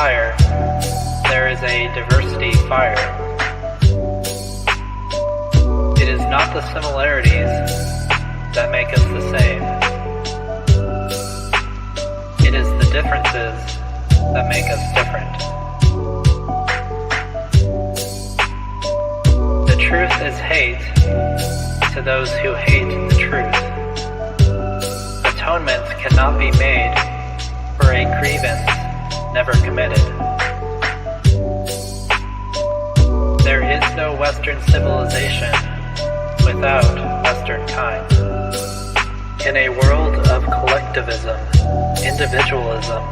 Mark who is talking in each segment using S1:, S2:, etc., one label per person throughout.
S1: fire, there is a diversity fire. It is not the similarities that make us the same. It is the differences that make us different. The truth is hate to those who hate the truth. Atonement cannot be made for a grievance never committed. There is no Western civilization without Western kind. In a world of collectivism, individualism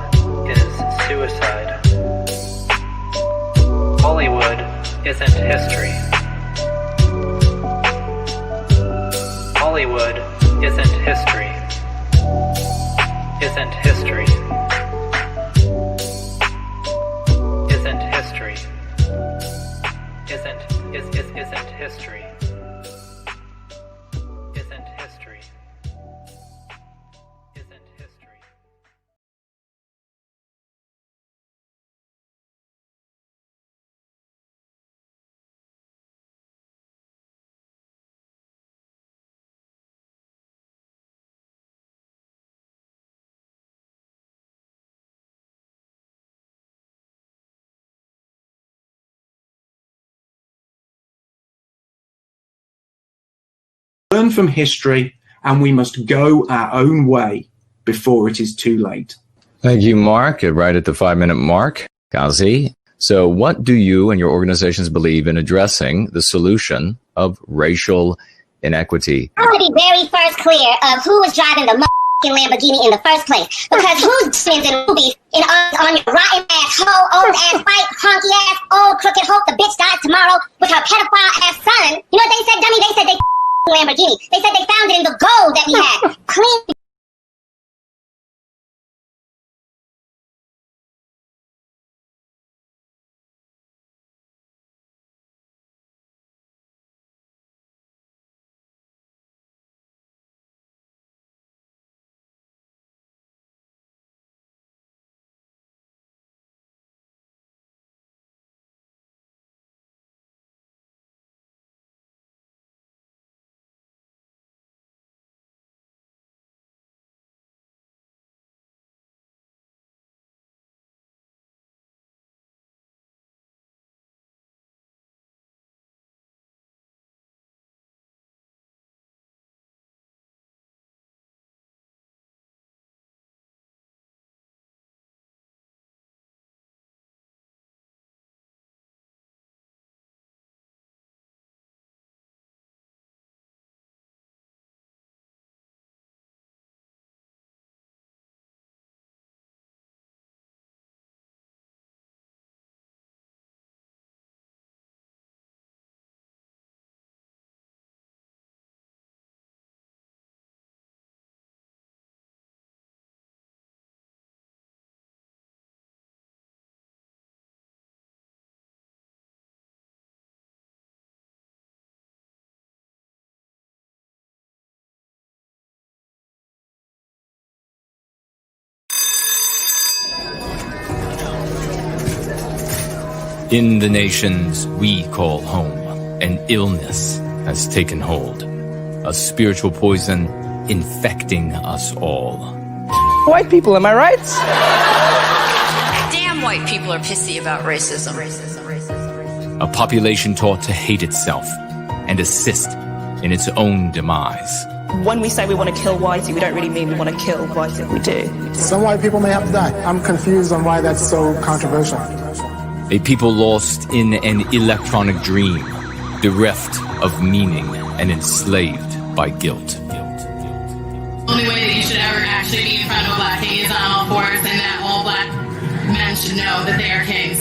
S1: is suicide. Hollywood isn't history. Hollywood isn't history. Isn't history. Isn't history. Isn't history. Isn't history. Isn't history.
S2: Learn from history, and we must go our own way before it is too late.
S3: Thank you, Mark. Right at the 5-minute mark. Kazi, so what do you and your organizations believe in addressing the solution of racial inequity?
S4: Already very first clear of who was driving the Lamborghini in the first place. Because who's in the movies on your rotten ass, hoe, old ass, white, honky ass, old crooked hope the bitch dies tomorrow with her pedophile ass son. You know what they said, dummy? They said they Lamborghini. They said they found it in the gold that we had. Clean.
S5: In the nations we call home, an illness has taken hold, a spiritual poison infecting us all.
S6: White people, am I right?
S7: Damn white people are pissy about racism.
S5: A population taught to hate itself and assist in its own demise.
S6: When we say we want to kill whitey, we don't really mean we want to kill whitey. We do.
S8: Some white people may have to die. I'm confused on why that's so controversial.
S5: A people lost in an electronic dream, bereft of meaning and enslaved by guilt.
S9: The only way that you should ever actually be in front of a black king is on all fours, and that all black men should know that they are kings.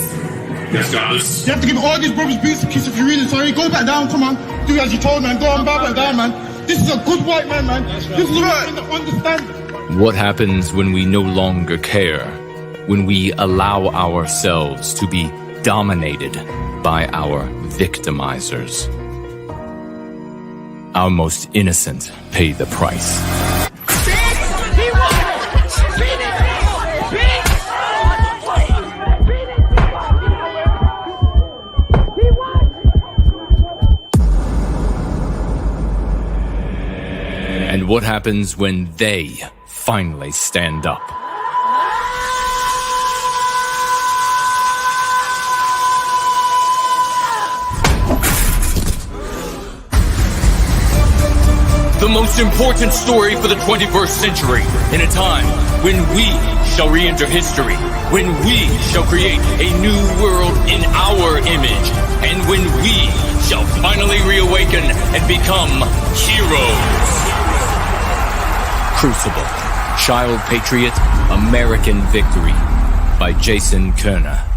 S10: Yes, guys.
S11: You have to give all these brothers beats a kiss if you're really sorry. Go back down, come on. Do as you told, man. Go on, bow back down, man. This is a good white man, man. This is right. Understand.
S5: What happens when we no longer care? When we allow ourselves to be dominated by our victimizers? Our most innocent pay the price.
S12: Beat it!
S5: what happens when they finally stand up. The most important story for the 21st century, in a time when we shall re-enter history, when we shall create a new world in our image, and when we shall finally reawaken and become heroes. Crucible, Child Patriot, American Victory by Jason Kerner.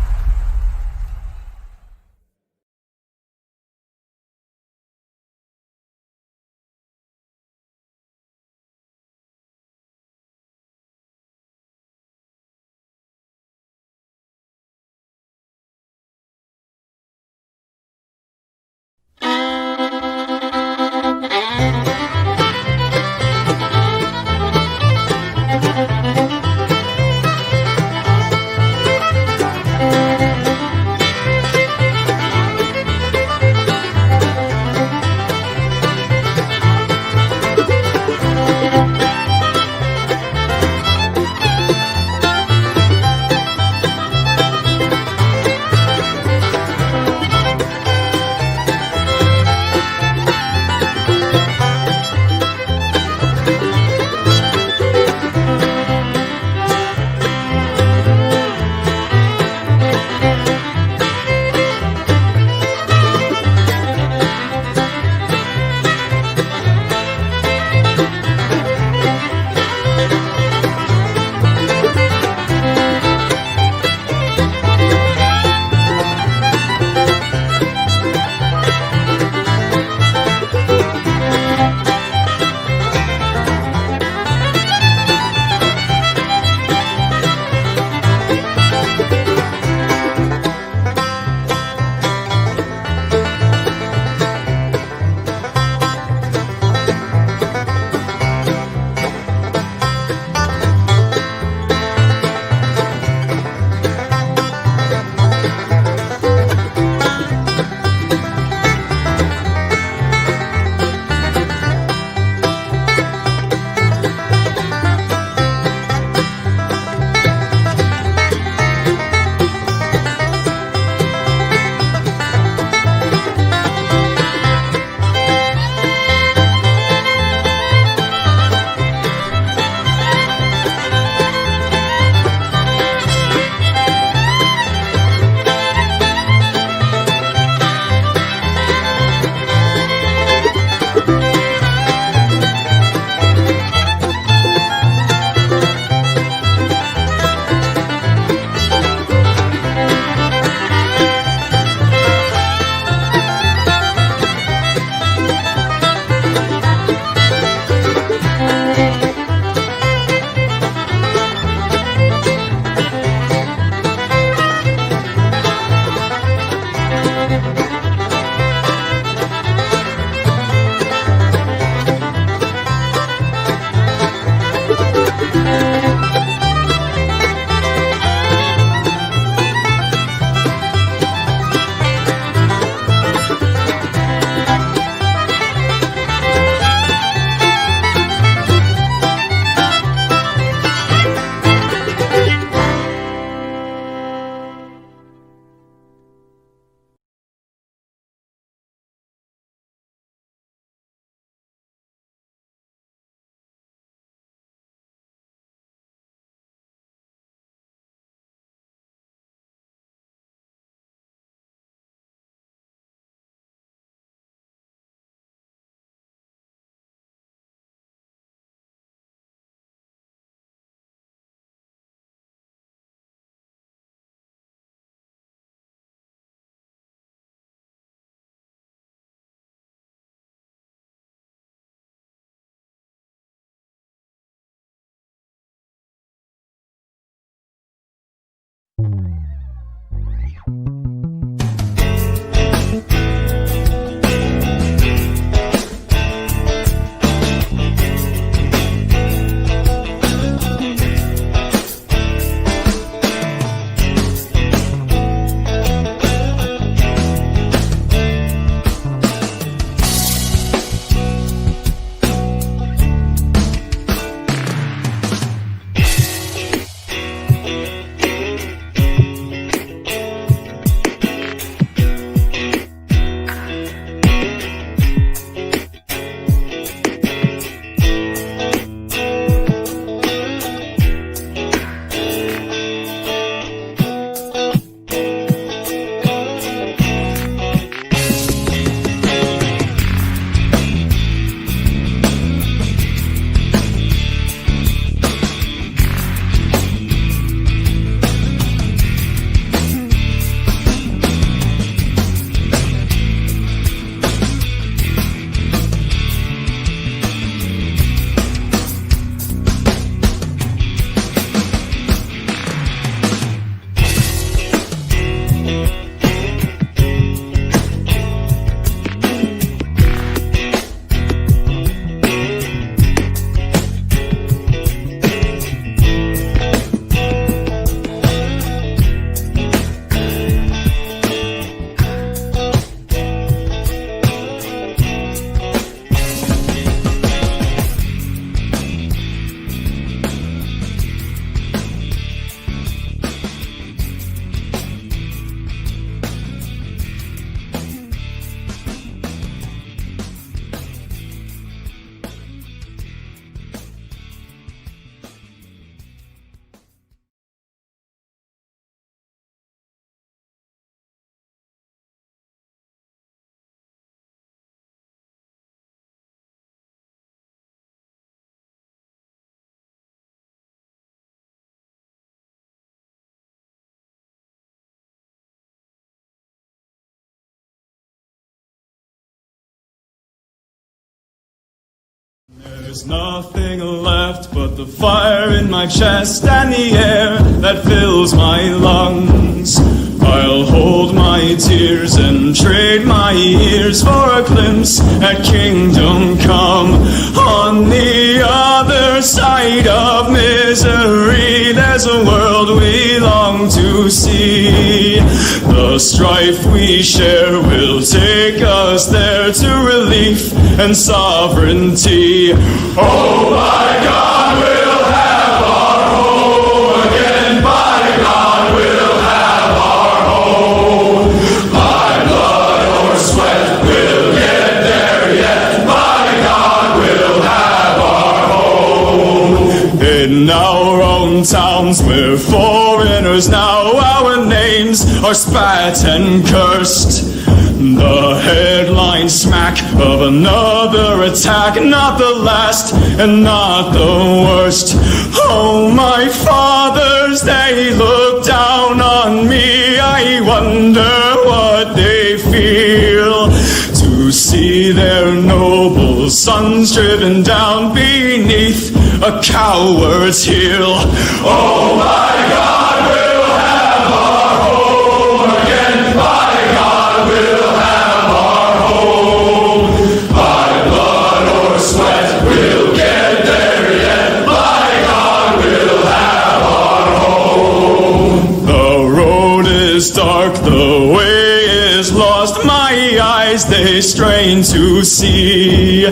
S12: There's nothing left but the fire in my chest and the air that fills my lungs. I'll hold my tears and trade my ears for a glimpse at kingdom come. On the other side of misery, there's a world we long to see. The strife we share will take us there to relief and sovereignty. Oh my God, we'll have our home again. By God, we'll have our home. By blood or sweat, we'll get there yet. By God, we'll have our home. In our own towns, we're foreigners now. Our names are spat and cursed. The headline smack of another attack, not the last and not the worst. Oh, my fathers, they look down on me. I wonder what they feel to see their noble sons driven down beneath a coward's heel. Oh, my God, we'll have our home again. By God, we'll have our home. By blood or sweat, we'll get there yet. By God, we'll have our home. The road is dark, the way is lost. My eyes, they strain to see.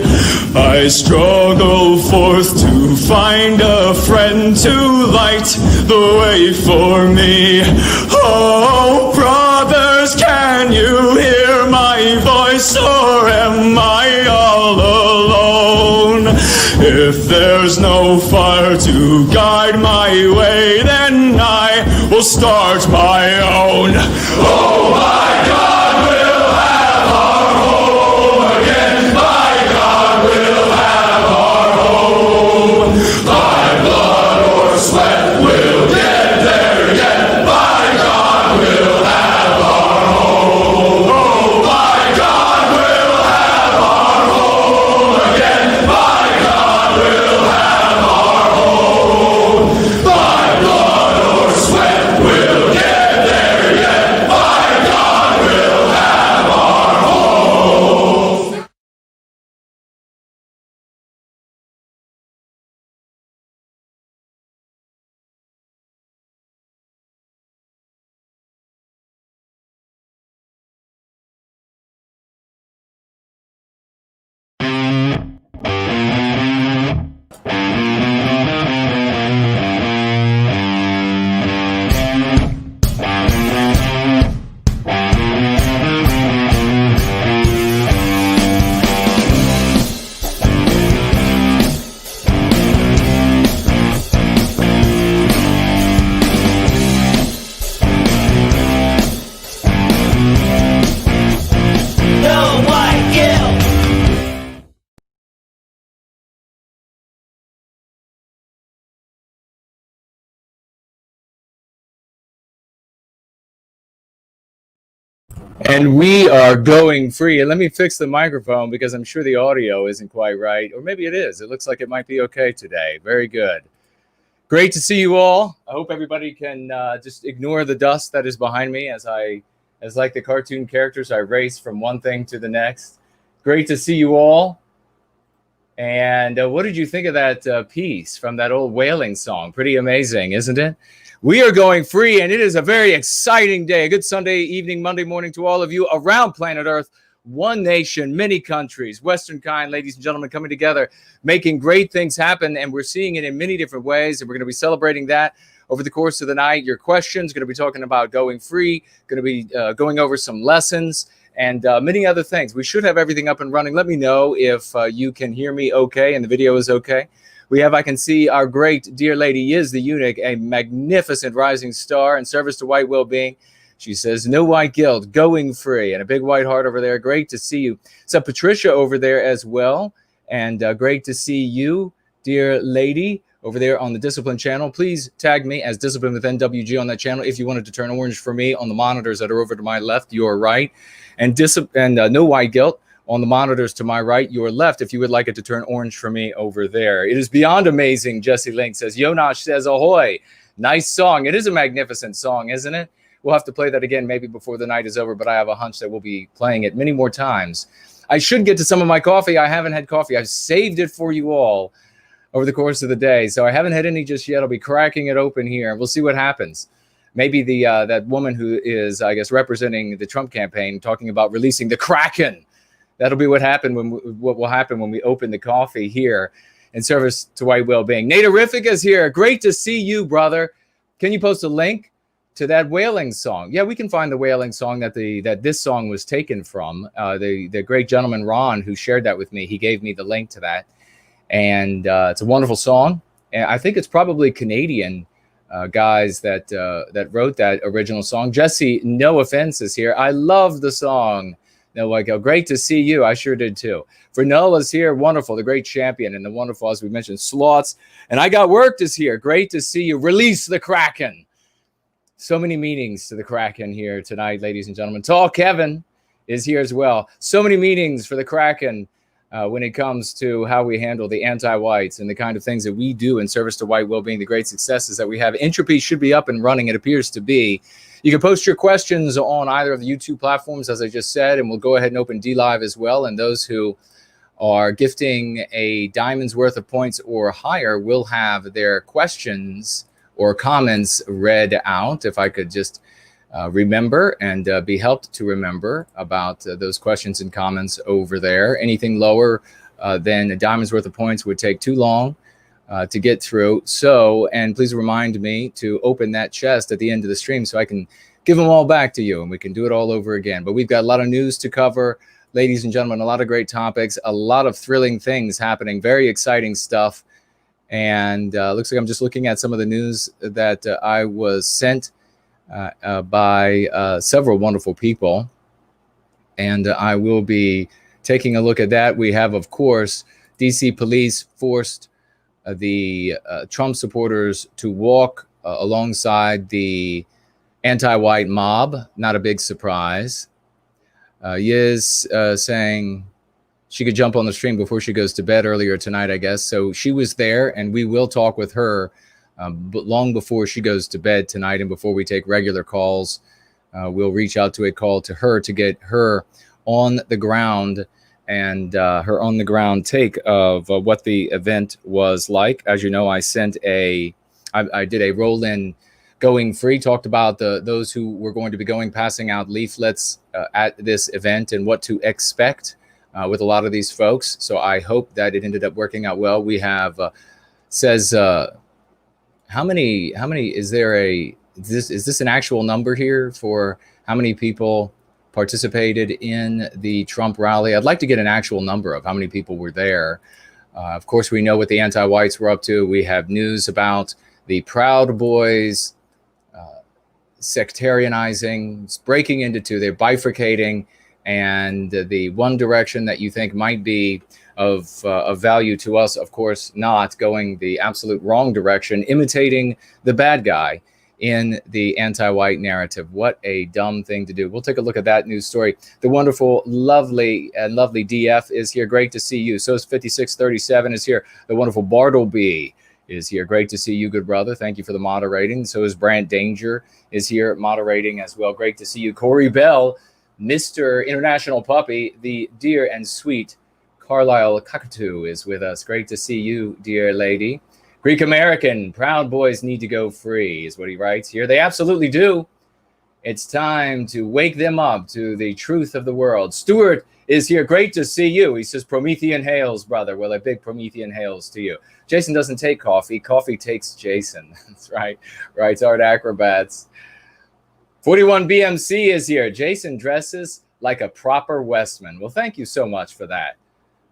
S12: I struggle forth to find a friend to light the way for me. Oh, brothers, can you hear my voice, or am I all alone? If there's no fire to guide my way, then I will start my own. Oh my God, we'll have our home again. By God, we'll have our home. By blood or sweat, we'll get there yet. By God, we'll have our home. Oh, by God, we'll have our home again. By God, we'll have our home. By blood or sweat, we'll get there yet. By God, we'll have our home.
S3: And we are going free. And let me fix the microphone because I'm sure the audio isn't quite right. Or maybe it is. It looks like it might be okay today. Very good. Great to see you all. I hope everybody can just ignore the dust that is behind me as like the cartoon characters, I race from one thing to the next. Great to see you all. And what did you think of that piece from that old whaling song? Pretty amazing, isn't it? We are going free, and it is a very exciting day. A good Sunday evening, Monday morning to all of you around planet Earth. One nation, many countries, Western kind, ladies and gentlemen, coming together, making great things happen, and we're seeing it in many different ways, and we're going to be celebrating that over the course of the night. Your questions, going to be talking about going free, going to be going over some lessons, and many other things. We should have everything up and running. Let me know if you can hear me okay and the video is okay. We have, I can see, our great dear lady Yiz the Eunuch, a magnificent rising star in service to white well-being. She says, no white guilt, going free, and a big white heart over there. Great to see you. So Patricia over there as well, and great to see you, dear lady, over there on the Discipline channel. Please tag me as Discipline with NWG on that channel. If you wanted to turn orange for me on the monitors that are over to my left, you are right. And no white guilt on the monitors to my right, your left, if you would like it to turn orange for me over there. It is beyond amazing, Jesse Link says. Jonas says, ahoy. Nice song. It is a magnificent song, isn't it? We'll have to play that again maybe before the night is over, but I have a hunch that we'll be playing it many more times. I should get to some of my coffee. I haven't had coffee. I've saved it for you all over the course of the day, so I haven't had any just yet. I'll be cracking it open here, and we'll see what happens. Maybe the that woman who is, I guess, representing the Trump campaign, talking about releasing the Kraken. That'll be what will happen when we open the coffee here in service to white well-being. Naterific is here. Great to see you, brother. Can you post a link to that whaling song? Yeah, we can find the whaling song that this song was taken from. The great gentleman Ron, who shared that with me, he gave me the link to that, and it's a wonderful song. And I think it's probably Canadian guys that wrote that original song. Jesse, no offense, is here. I love the song. No, like, great to see you. I sure did too. Fernola's here. Wonderful. The great champion and the wonderful, as we mentioned, Slots. And I Got Worked is here. Great to see you. Release the Kraken. So many meanings to the Kraken here tonight, ladies and gentlemen. Tall Kevin is here as well. So many meanings for the Kraken when it comes to how we handle the anti-whites and the kind of things that we do in service to white well-being, the great successes that we have. Entropy should be up and running. It appears to be. You can post your questions on either of the YouTube platforms, as I just said, and we'll go ahead and open DLive as well. And those who are gifting a diamond's worth of points or higher will have their questions or comments read out. If I could just remember and be helped to remember about those questions and comments over there. Anything lower than a diamond's worth of points would take too long to get through. So, and please remind me to open that chest at the end of the stream so I can give them all back to you and we can do it all over again. But we've got a lot of news to cover, ladies and gentlemen, a lot of great topics, a lot of thrilling things happening, very exciting stuff. And looks like I'm just looking at some of the news that I was sent by several wonderful people. And I will be taking a look at that. We have, of course, DC police forced the Trump supporters to walk alongside the anti-white mob. Not a big surprise. Yiz saying she could jump on the stream before she goes to bed earlier tonight, I guess. So she was there, and we will talk with her but long before she goes to bed tonight and before we take regular calls. We'll reach out to a call to her to get her on the ground and her on the ground take of what the event was like. As you know, I did a roll-in going free, talked about those who were going to be passing out leaflets at this event and what to expect with a lot of these folks. So I hope that it ended up working out well. We have says how many is this an actual number here for how many people participated in the Trump rally? I'd like to get an actual number of how many people were there. Of course, we know what the anti-whites were up to. We have news about the Proud Boys sectarianizing, breaking into two. They're bifurcating, and the one direction that you think might be of value to us, of course, not going the absolute wrong direction, imitating the bad guy in the anti-white narrative. What a dumb thing to do. We'll take a look at that news story. The wonderful, lovely DF is here. Great to see you. So is 5637 is here. The wonderful Bartleby is here. Great to see you, good brother. Thank you for the moderating. So is Brant Danger is here moderating as well. Great to see you. Corey Bell, Mr. International Puppy, the dear and sweet Carlisle Cockatoo is with us. Great to see you, dear lady. Greek American, Proud Boys need to go free is what he writes here. They absolutely do. It's time to wake them up to the truth of the world. Stuart is here. Great to see you. He says, Promethean hails, brother. Well, a big Promethean hails to you. Jason doesn't take coffee. Coffee takes Jason. That's right. Writes Art Acrobats. 41 BMC is here. Jason dresses like a proper Westman. Well, thank you so much for that.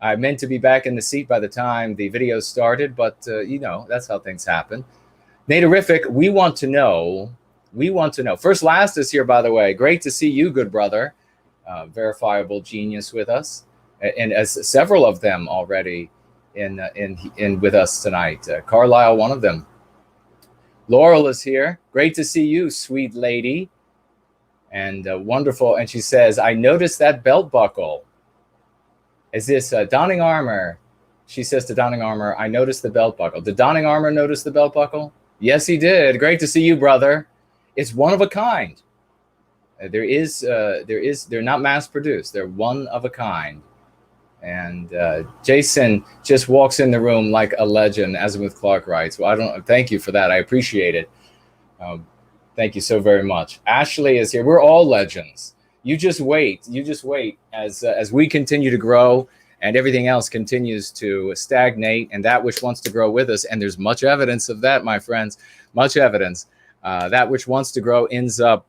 S3: I meant to be back in the seat by the time the video started, but, you know, that's how things happen. Naterific, we want to know. First Last is here, by the way. Great to see you, good brother. Verifiable genius with us. And as several of them already in with us tonight. Carlisle, one of them. Laurel is here. Great to see you, sweet lady. And wonderful. And she says, I noticed that belt buckle. Is this Donning Armor? She says to Donning Armor, I noticed the belt buckle. Did Donning Armor notice the belt buckle? Yes, he did. Great to see you, brother. It's one of a kind. They're not mass produced. They're one of a kind. And Jason just walks in the room like a legend, Azimuth Clark writes. Well, thank you for that. I appreciate it. Thank you so very much. Ashley is here. We're all legends. You just wait. You just wait as we continue to grow and everything else continues to stagnate, and that which wants to grow with us. And there's much evidence of that, my friends, much evidence. That which wants to grow ends up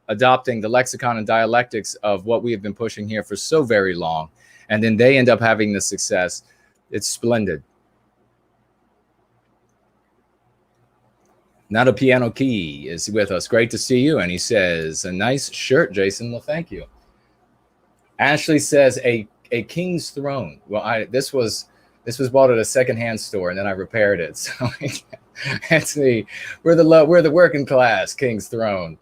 S3: adopting the lexicon and dialectics of what we have been pushing here for so very long. And then they end up having the success. It's splendid. Not a Piano Key is with us. Great to see you. And he says, a nice shirt, Jason. Well, thank you. Ashley says, a king's throne. Well, this was bought at a secondhand store, and then I repaired it. So that's me. We're the working class king's throne.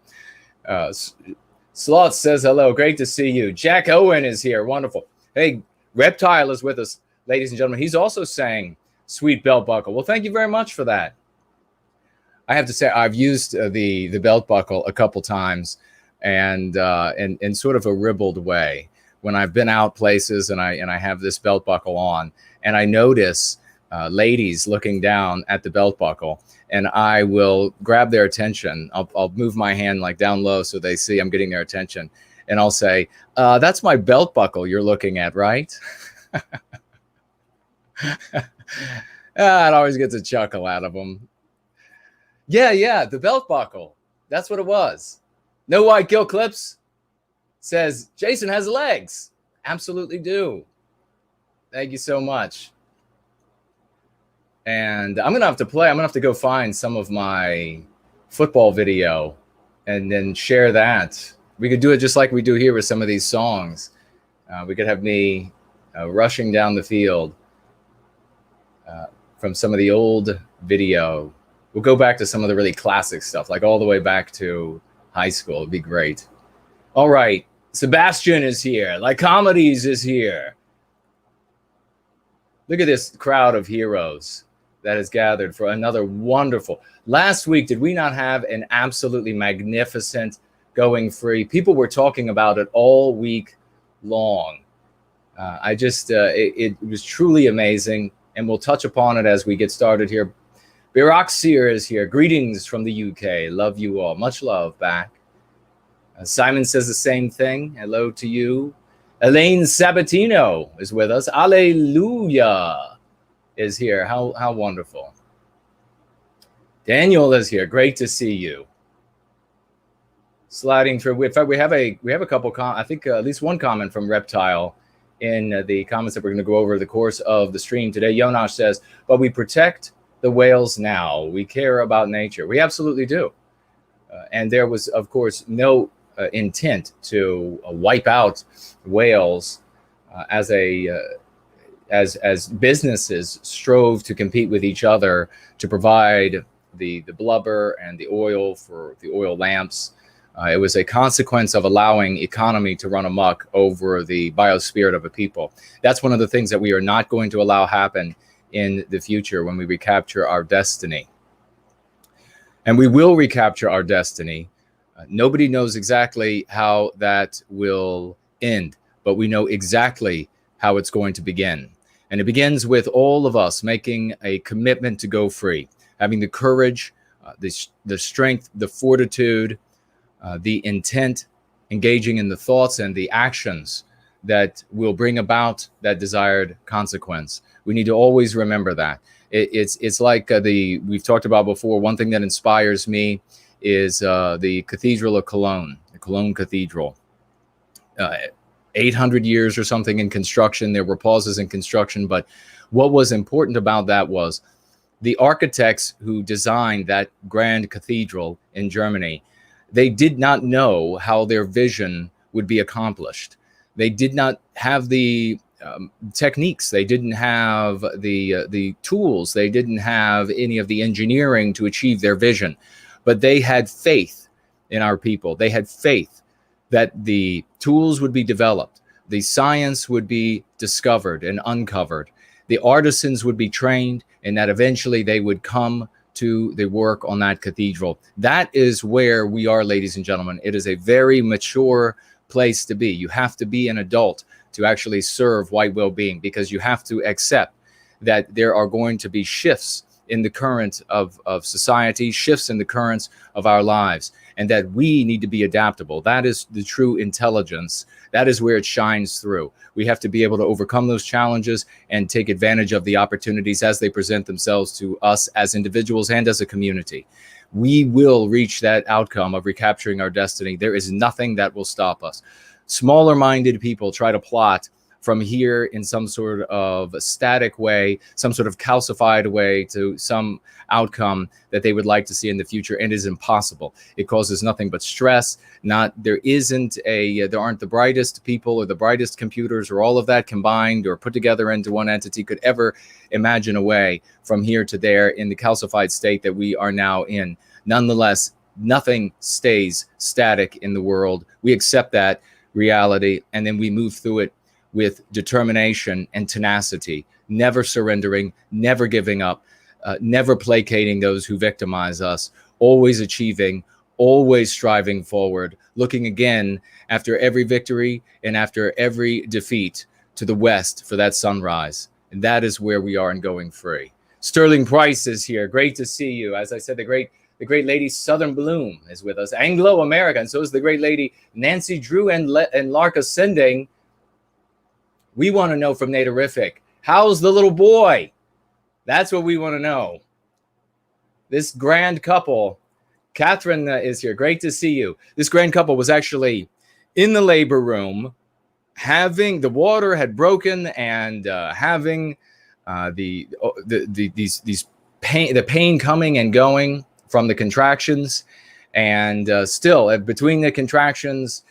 S3: Sloth says hello. Great to see you. Jack Owen is here. Wonderful. Hey, Reptile is with us, ladies and gentlemen. He's also saying sweet belt buckle. Well, thank you very much for that. I have to say I've used the belt buckle a couple times, and in sort of a ribald way when I've been out places and I have this belt buckle on, and I notice ladies looking down at the belt buckle, and I will grab their attention. I'll move my hand like down low so they see I'm getting their attention, and I'll say, "That's my belt buckle you're looking at, right?" It always gets a chuckle out of them. Yeah, the belt buckle. That's what it was. No White Gill Clips says, Jason has legs. Absolutely do. Thank you so much. And I'm going to have to go find some of my football video and then share that. We could do it just like we do here with some of these songs. We could have me rushing down the field from some of the old video. We'll go back to some of the really classic stuff, like all the way back to high school. It'd be great. All right. Sebastian is here. Like Comedies is here. Look at this crowd of heroes that has gathered for another wonderful. Last week, did we not have an absolutely magnificent Going Free? People were talking about it all week long. It was truly amazing, and we'll touch upon it as we get started here. Biraxir is here. Greetings from the UK. Love you all. Much love back. Simon says the same thing. Hello to you. Elaine Sabatino is with us. Alleluia is here. How wonderful. Daniel is here. Great to see you. Sliding through. In fact, we have a couple. I think at least one comment from Reptile in the comments that we're going to go over the course of the stream today. Jonas says, "But we protect the whales now. We care about nature." We absolutely do. And there was, of course, no intent to wipe out whales as businesses strove to compete with each other to provide the blubber and the oil for the oil lamps. It was a consequence of allowing economy to run amok over the biospirit of a people. That's one of the things that we are not going to allow happen in the future when we recapture our destiny. And we will recapture our destiny. Nobody knows exactly how that will end, but we know exactly how it's going to begin. And it begins with all of us making a commitment to go free, having the courage, the strength, the fortitude, the intent, engaging in the thoughts and the actions that will bring about that desired consequence. We need to always remember that. It's like we've talked about before. One thing that inspires me is the Cathedral of Cologne, the Cologne Cathedral. 800 years or something in construction. There were pauses in construction, but what was important about that was the architects who designed that grand cathedral in Germany. They did not know how their vision would be accomplished. They did not have the techniques. They didn't have the tools. They didn't have any of the engineering to achieve their vision. But they had faith in our people. They had faith that the tools would be developed, the science would be discovered and uncovered. The artisans would be trained, and that eventually they would come to the work on that cathedral. That is where we are, ladies and gentlemen. It is a very mature place to be. You have to be an adult to actually serve white well-being, because you have to accept that there are going to be shifts in the current of society, shifts in the currents of our lives, and that we need to be adaptable. That is the true intelligence. That is where it shines through. We have to be able to overcome those challenges and take advantage of the opportunities as they present themselves to us as individuals and as a community. We will reach that outcome of recapturing our destiny. There is nothing that will stop us. Smaller-minded people try to plot from here in some sort of static way, some sort of calcified way to some outcome that they would like to see in the future, and it is impossible. It causes nothing but stress. There aren't the brightest people or the brightest computers or all of that combined or put together into one entity could ever imagine a way from here to there in the calcified state that we are now in. Nonetheless, nothing stays static in the world. We accept that reality, and then we move through it with determination and tenacity, never surrendering, never giving up, never placating those who victimize us, always achieving, always striving forward, looking again after every victory and after every defeat to the west for that sunrise. And that is where we are in Going Free. Sterling Price is here. Great to see you. As I said, the great lady Southern Bloom is with us. Anglo-American. So is the great lady Nancy Drew and Lark Ascending. We want to know from Naturific, how's the little boy? That's what we want to know. This grand couple, Catherine is here. Great to see you. This grand couple was actually in the labor room, having the water had broken and having the pain coming and going from the contractions, and still between the contractions,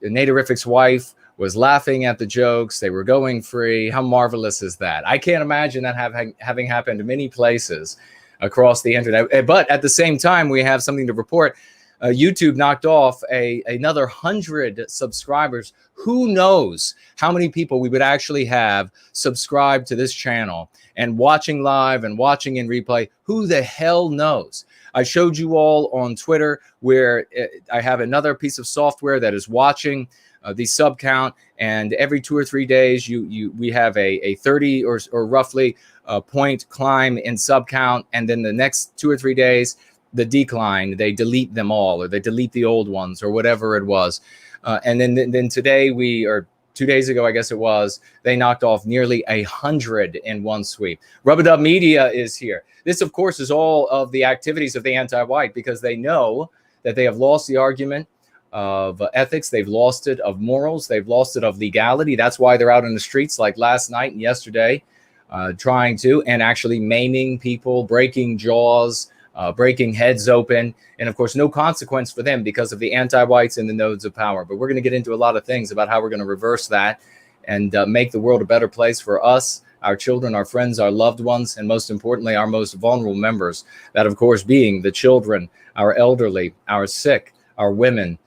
S3: Naturific's wife was laughing at the jokes. They were going free. How marvelous is that? I can't imagine that having happened in many places across the internet. But at the same time, we have something to report. YouTube knocked off another 100 subscribers. Who knows how many people we would actually have subscribed to this channel and watching live and watching in replay? Who the hell knows? I showed you all on Twitter where I have another piece of software that is watching the sub count, and every 2 or 3 days we have a 30 or roughly point climb in sub count, and then the next 2 or 3 days the decline. They delete them all, or they delete the old ones, or whatever it was. And then today or 2 days ago, I guess it was, they knocked off nearly 100 in one sweep. Rub-a-Dub Media is here. This, of course, is all of the activities of the anti-white, because they know that they have lost the argument of ethics. They've lost it of morals. They've lost it of legality. That's why they're out in the streets like last night and yesterday, trying to and actually maiming people, breaking jaws, breaking heads open. And of course, no consequence for them because of the anti-whites and the nodes of power. But we're going to get into a lot of things about how we're going to reverse that and make the world a better place for us, our children, our friends, our loved ones, and most importantly, our most vulnerable members. That, of course, being the children, our elderly, our sick, our women,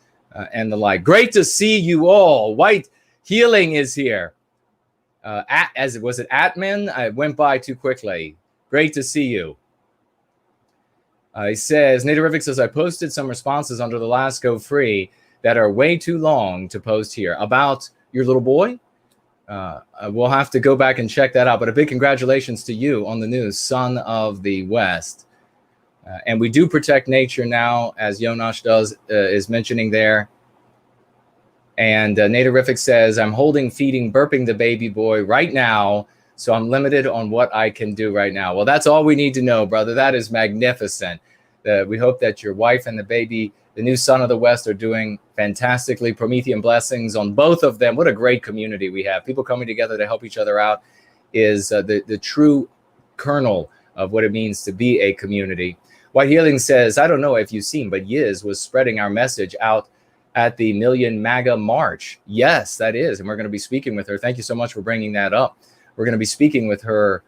S3: and the like. Great to see you all. White Healing is here. Was it Atman? I went by too quickly. Great to see you. He says, Naturific says, I posted some responses under the last Go Free that are way too long to post here. About your little boy? We'll have to go back and check that out. But a big congratulations to you on the news, Son of the West. And we do protect nature now, as Jonas is mentioning there. And Naturific says, I'm holding, feeding, burping the baby boy right now, so I'm limited on what I can do right now. Well, that's all we need to know, brother. That is magnificent. We hope that your wife and the baby, the new Son of the West, are doing fantastically. Promethean blessings on both of them. What a great community we have. People coming together to help each other out is the true kernel of what it means to be a community. White Healing says, I don't know if you've seen, but Yiz was spreading our message out at the Million MAGA March. Yes, that is. And we're going to be speaking with her. Thank you so much for bringing that up. We're going to be speaking with her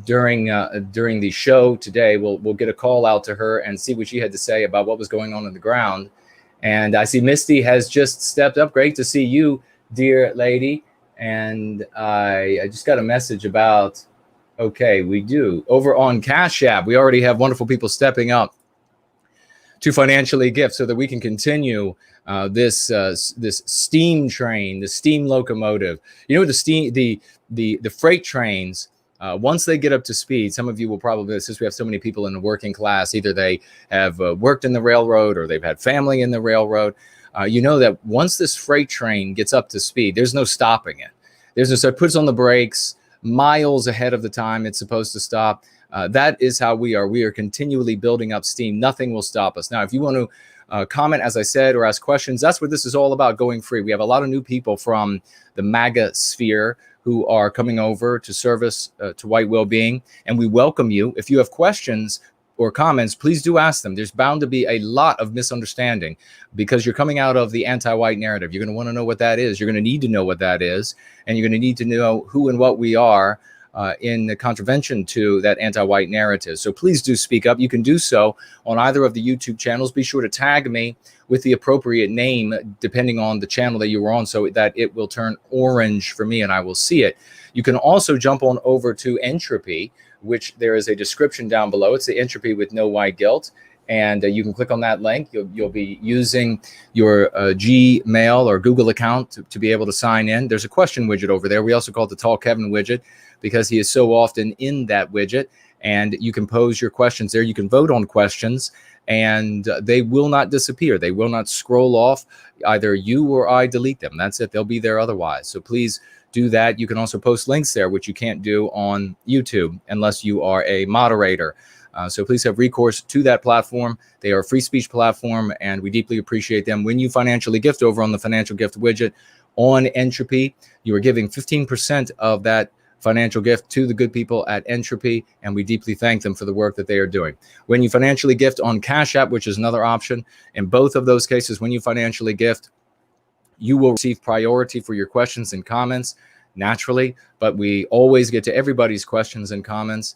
S3: during the show today. We'll get a call out to her and see what she had to say about what was going on the ground. And I see Misty has just stepped up. Great to see you dear lady. And I just got a message about, okay, we do. Over on Cash App, we already have wonderful people stepping up to financially gift so that we can continue this steam train, the steam locomotive. You know, the freight trains, once they get up to speed, some of you will probably, since we have so many people in the working class, either they have worked in the railroad or they've had family in the railroad. You know that once this freight train gets up to speed, there's no stopping it. So it puts on the brakes miles ahead of the time it's supposed to stop. That is how we are. We are continually building up steam. Nothing will stop us. Now, if you want to comment, as I said, or ask questions, that's what this is all about, Going Free. We have a lot of new people from the MAGA sphere who are coming over to service to white well-being, and we welcome you. If you have questions or comments, please do ask them. There's bound to be a lot of misunderstanding because you're coming out of the anti-white narrative. You're going to want to know what that is. You're going to need to know what that is, and you're going to need to know who and what we are in the contravention to that anti-white narrative. So please do speak up. You can do so on either of the YouTube channels. Be sure to tag me with the appropriate name, depending on the channel that you were on, so that it will turn orange for me and I will see it. You can also jump on over to Entropy, which there is a description down below. It's the Entropy with no white guilt. And you can click on that link. You'll be using your Gmail or Google account to be able to sign in. There's a question widget over there. We also call it the Tall Kevin widget because he is so often in that widget. And you can pose your questions there. You can vote on questions, and they will not disappear. They will not scroll off. Either you or I delete them. That's it. They'll be there otherwise. So please do that. You can also post links there, which you can't do on YouTube unless you are a moderator. So please have recourse to that platform. They are a free speech platform, and we deeply appreciate them. When you financially gift over on the financial gift widget on Entropy, you are giving 15% of that financial gift to the good people at Entropy, and we deeply thank them for the work that they are doing. When you financially gift on Cash App, which is another option, in both of those cases, when you financially gift, you will receive priority for your questions and comments naturally, but we always get to everybody's questions and comments,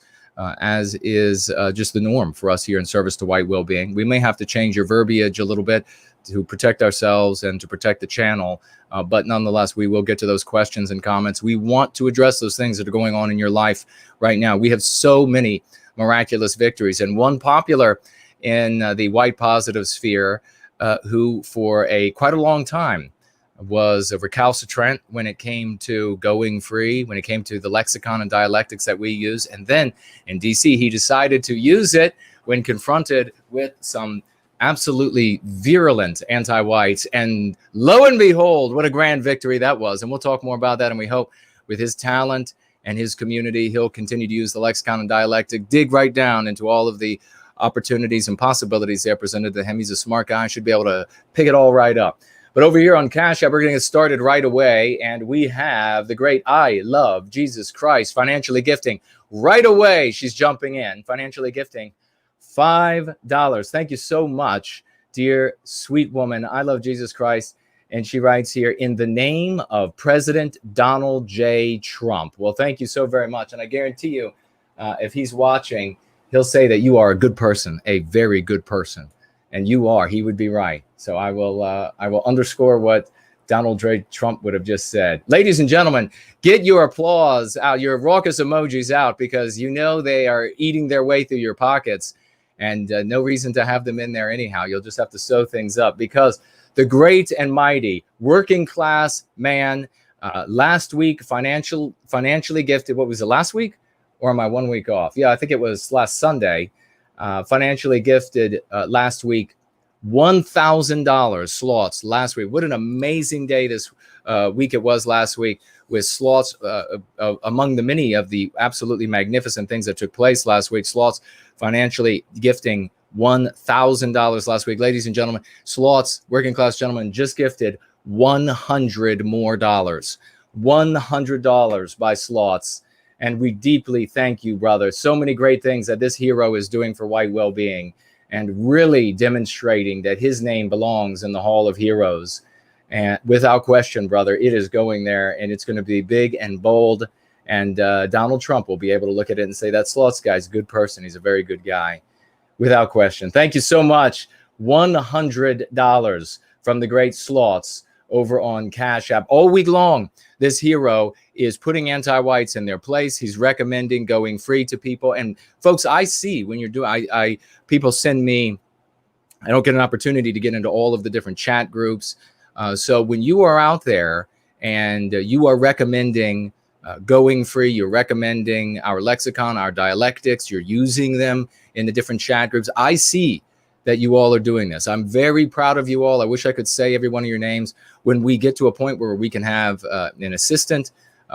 S3: as is just the norm for us here in Service to White Well-Being. We may have to change your verbiage a little bit to protect ourselves and to protect the channel, but nonetheless, we will get to those questions and comments. We want to address those things that are going on in your life right now. We have so many miraculous victories, and one popular in the white positive sphere, who for quite a long time was recalcitrant when it came to going free, when it came to the lexicon and dialectics that we use. And then in DC, he decided to use it when confronted with some absolutely virulent anti-whites. And lo and behold, what a grand victory that was. And we'll talk more about that. And we hope with his talent and his community, he'll continue to use the lexicon and dialectic, dig right down into all of the opportunities and possibilities that are presented to him. He's a smart guy, should be able to pick it all right up. But over here on Cash App, we're going to get started right away. And we have the great I Love Jesus Christ financially gifting right away. She's jumping in, financially gifting $5. Thank you so much, dear sweet woman. I love Jesus Christ. And she writes here, in the name of President Donald J. Trump. Well, thank you so very much. And I guarantee you, if he's watching, he'll say that you are a good person, a very good person. And you are. He would be right. So I will underscore what Donald J. Trump would have just said. Ladies and gentlemen, get your applause out, your raucous emojis out, because you know they are eating their way through your pockets, and no reason to have them in there anyhow. You'll just have to sew things up, because the great and mighty working class man, last week financially gifted. What was it, last week? Or am I 1 week off? Yeah, I think it was last Sunday. Financially gifted last week $1,000 slots last week. What an amazing day this week it was last week, with slots among the many of the absolutely magnificent things that took place last week. Slots financially gifting $1,000 last week. Ladies and gentlemen, Slots, working class gentlemen, just gifted $100 more. $100 by Slots. And we deeply thank you, brother. So many great things that this hero is doing for white well-being, and really demonstrating that his name belongs in the Hall of Heroes. And without question, brother, it is going there, and it's going to be big and bold. And Donald Trump will be able to look at it and say, that Slots guy's a good person. He's a very good guy, without question. Thank you so much. $100 from the great Slots over on Cash App. All week long, this hero is putting anti-whites in their place. He's recommending going free to people. And folks, I see when you're doing, people send me, I don't get an opportunity to get into all of the different chat groups. So when you are out there and you are recommending going free, you're recommending our lexicon, our dialectics, you're using them in the different chat groups, I see that you all are doing this. I'm very proud of you all. I wish I could say every one of your names. When we get to a point where we can have an assistant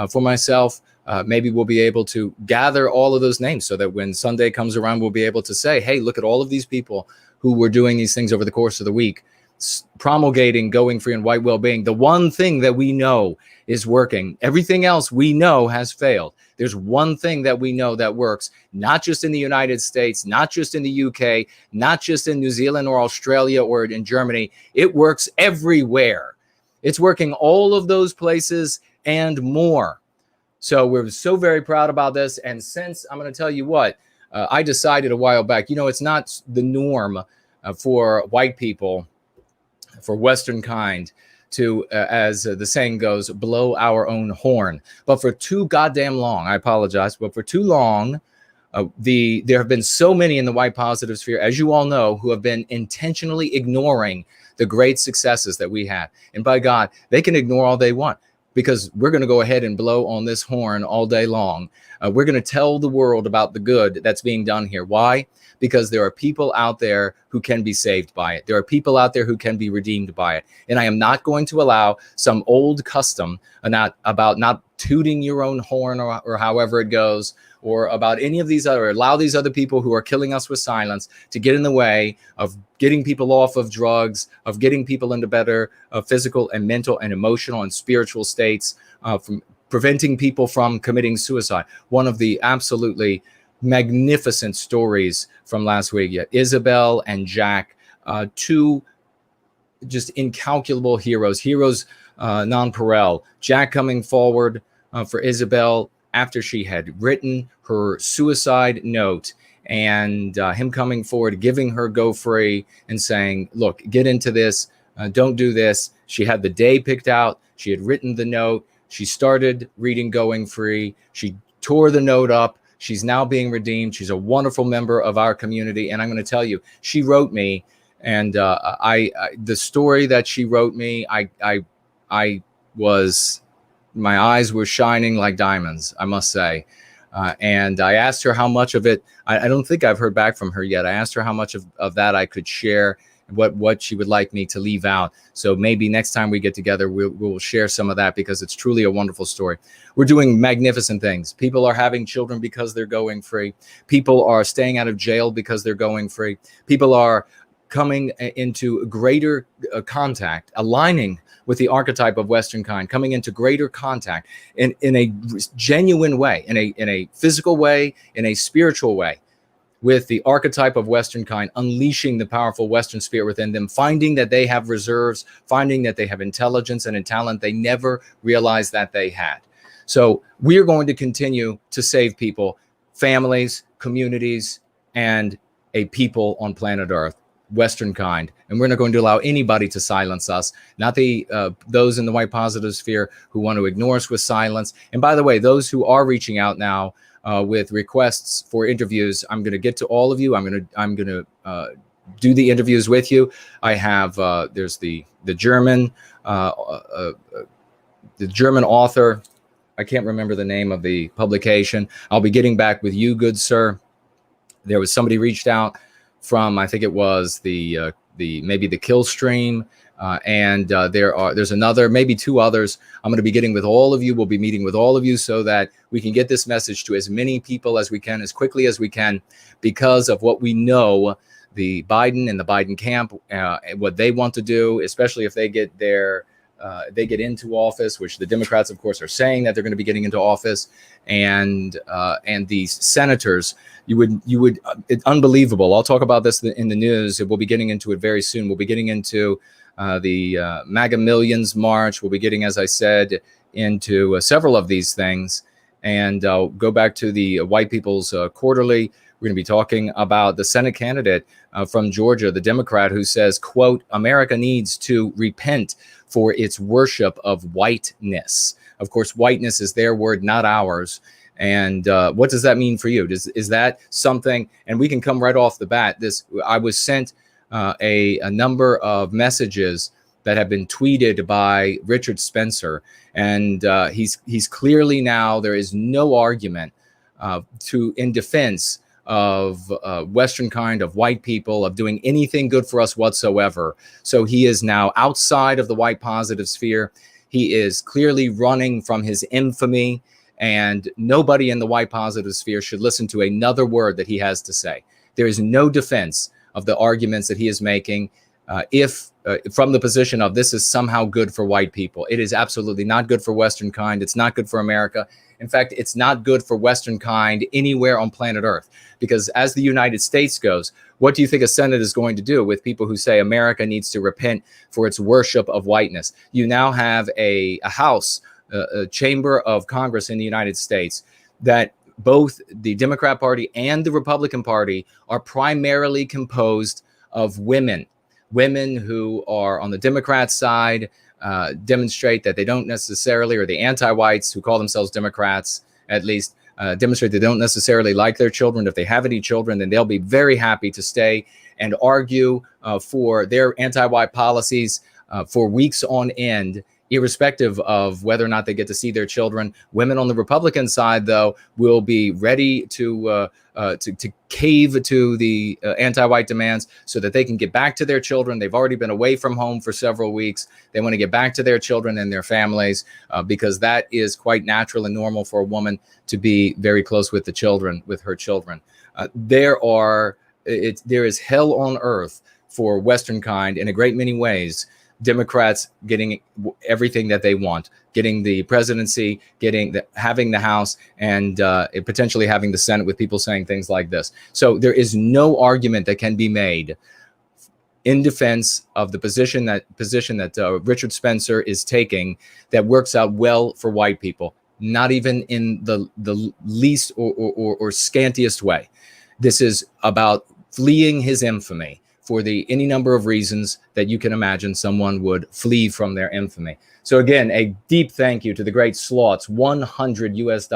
S3: for myself, maybe we'll be able to gather all of those names so that when Sunday comes around, we'll be able to say, hey, look at all of these people who were doing these things over the course of the week, promulgating going free and white well-being. The one thing that we know is working. Everything else we know has failed. There's one thing that we know that works, not just in the United States, not just in the UK, not just in New Zealand or Australia or in Germany. It works everywhere. It's working all of those places and more. So we're so very proud about this. And since I'm going to tell you what, I decided a while back, you know, it's not the norm for white people, for Western kind, to, as the saying goes, blow our own horn. But for too goddamn long, I apologize, but for too long, there have been so many in the white positive sphere, as you all know, who have been intentionally ignoring the great successes that we had. And by God, they can ignore all they want, because we're going to go ahead and blow on this horn all day long. We're going to tell the world about the good that's being done here. Why? Because there are people out there who can be saved by it. There are people out there who can be redeemed by it. And I am not going to allow some old custom about not tooting your own horn or however it goes, or about any of these other, allow these other people who are killing us with silence to get in the way of getting people off of drugs, of getting people into better physical and mental and emotional and spiritual states, from preventing people from committing suicide. One of the absolutely magnificent stories from last week, Isabel and Jack, two just incalculable heroes, nonpareil. Jack coming forward for Isabel after she had written her suicide note, and him coming forward, giving her go free and saying, look, get into this, don't do this. She had the day picked out. She had written the note. She started reading Going Free. She tore the note up. She's now being redeemed. She's a wonderful member of our community. And I'm going to tell you, she wrote me, and the story that she wrote me, my eyes were shining like diamonds, I must say. And I asked her how much of it, I don't think I've heard back from her yet. I asked her how much of that I could share, what she would like me to leave out. So maybe next time we get together, we'll share some of that, because it's truly a wonderful story. We're doing magnificent things. People are having children because they're going free. People are staying out of jail because they're going free. People are coming into greater contact, aligning with the archetype of Western kind, coming into greater contact in a genuine way, in a physical way, in a spiritual way, with the archetype of Western kind, unleashing the powerful Western spirit within them, finding that they have reserves, finding that they have intelligence and a talent they never realized that they had. So we're going to continue to save people, families, communities, and a people on planet Earth, Western kind. And we're not going to allow anybody to silence us, not those in the white positive sphere who want to ignore us with silence. And by the way, those who are reaching out now with requests for interviews, I'm going to get to all of you. I'm going to do the interviews with you. I have there's the German author. I can't remember the name of the publication. I'll be getting back with you, good sir. There was somebody reached out from, I think it was the maybe the Kill Stream, and there's another, maybe two others. I'm going to be getting with all of you. We'll be meeting with all of you so that we can get this message to as many people as we can, as quickly as we can, because of what we know the Biden and the Biden camp, what they want to do, especially if they get into office, which the Democrats, of course, are saying that they're going to be getting into office, and these senators, you would it's unbelievable. I'll talk about this in the news. We'll be getting into it very soon. We'll be getting into the MAGA Millions March. We'll be getting, as I said, into several of these things, and go back to the White People's Quarterly. We're going to be talking about the Senate candidate from Georgia, the Democrat, who says, quote, America needs to repent for its worship of whiteness. Of course, whiteness is their word, not ours. And what does that mean for you? Is that something? And we can come right off the bat. I was sent a number of messages that have been tweeted by Richard Spencer, and he's clearly now, there is no argument in defense of Western kind, of white people, of doing anything good for us whatsoever. So he is now outside of the white positive sphere. He is clearly running from his infamy, and nobody in the white positive sphere should listen to another word that he has to say. There is no defense of the arguments that he is making from the position of this is somehow good for white people. It is absolutely not good for Western kind. It's not good for America. In fact, it's not good for Western kind anywhere on planet Earth, because as the United States goes, what do you think a Senate is going to do with people who say America needs to repent for its worship of whiteness? You now have a House, a chamber of Congress in the United States that both the Democrat Party and the Republican Party are primarily composed of women who are on the Democrat side, demonstrate that they don't necessarily, or the anti-whites who call themselves Democrats, at least, demonstrate they don't necessarily like their children. If they have any children, then they'll be very happy to stay and argue for their anti-white policies for weeks on end, irrespective of whether or not they get to see their children. Women on the Republican side, though, will be ready to cave to the anti-white demands so that they can get back to their children. They've already been away from home for several weeks. They want to get back to their children and their families because that is quite natural and normal for a woman to be very close with her children. There is hell on earth for Western kind in a great many ways. Democrats getting everything that they want, getting the presidency, having the House, and potentially having the Senate, with people saying things like this. So there is no argument that can be made in defense of the position that Richard Spencer is taking that works out well for white people, not even in the least or scantiest way. This is about fleeing his infamy. For any number of reasons that you can imagine someone would flee from their infamy. So again, a deep thank you to the great Slots, $100 US.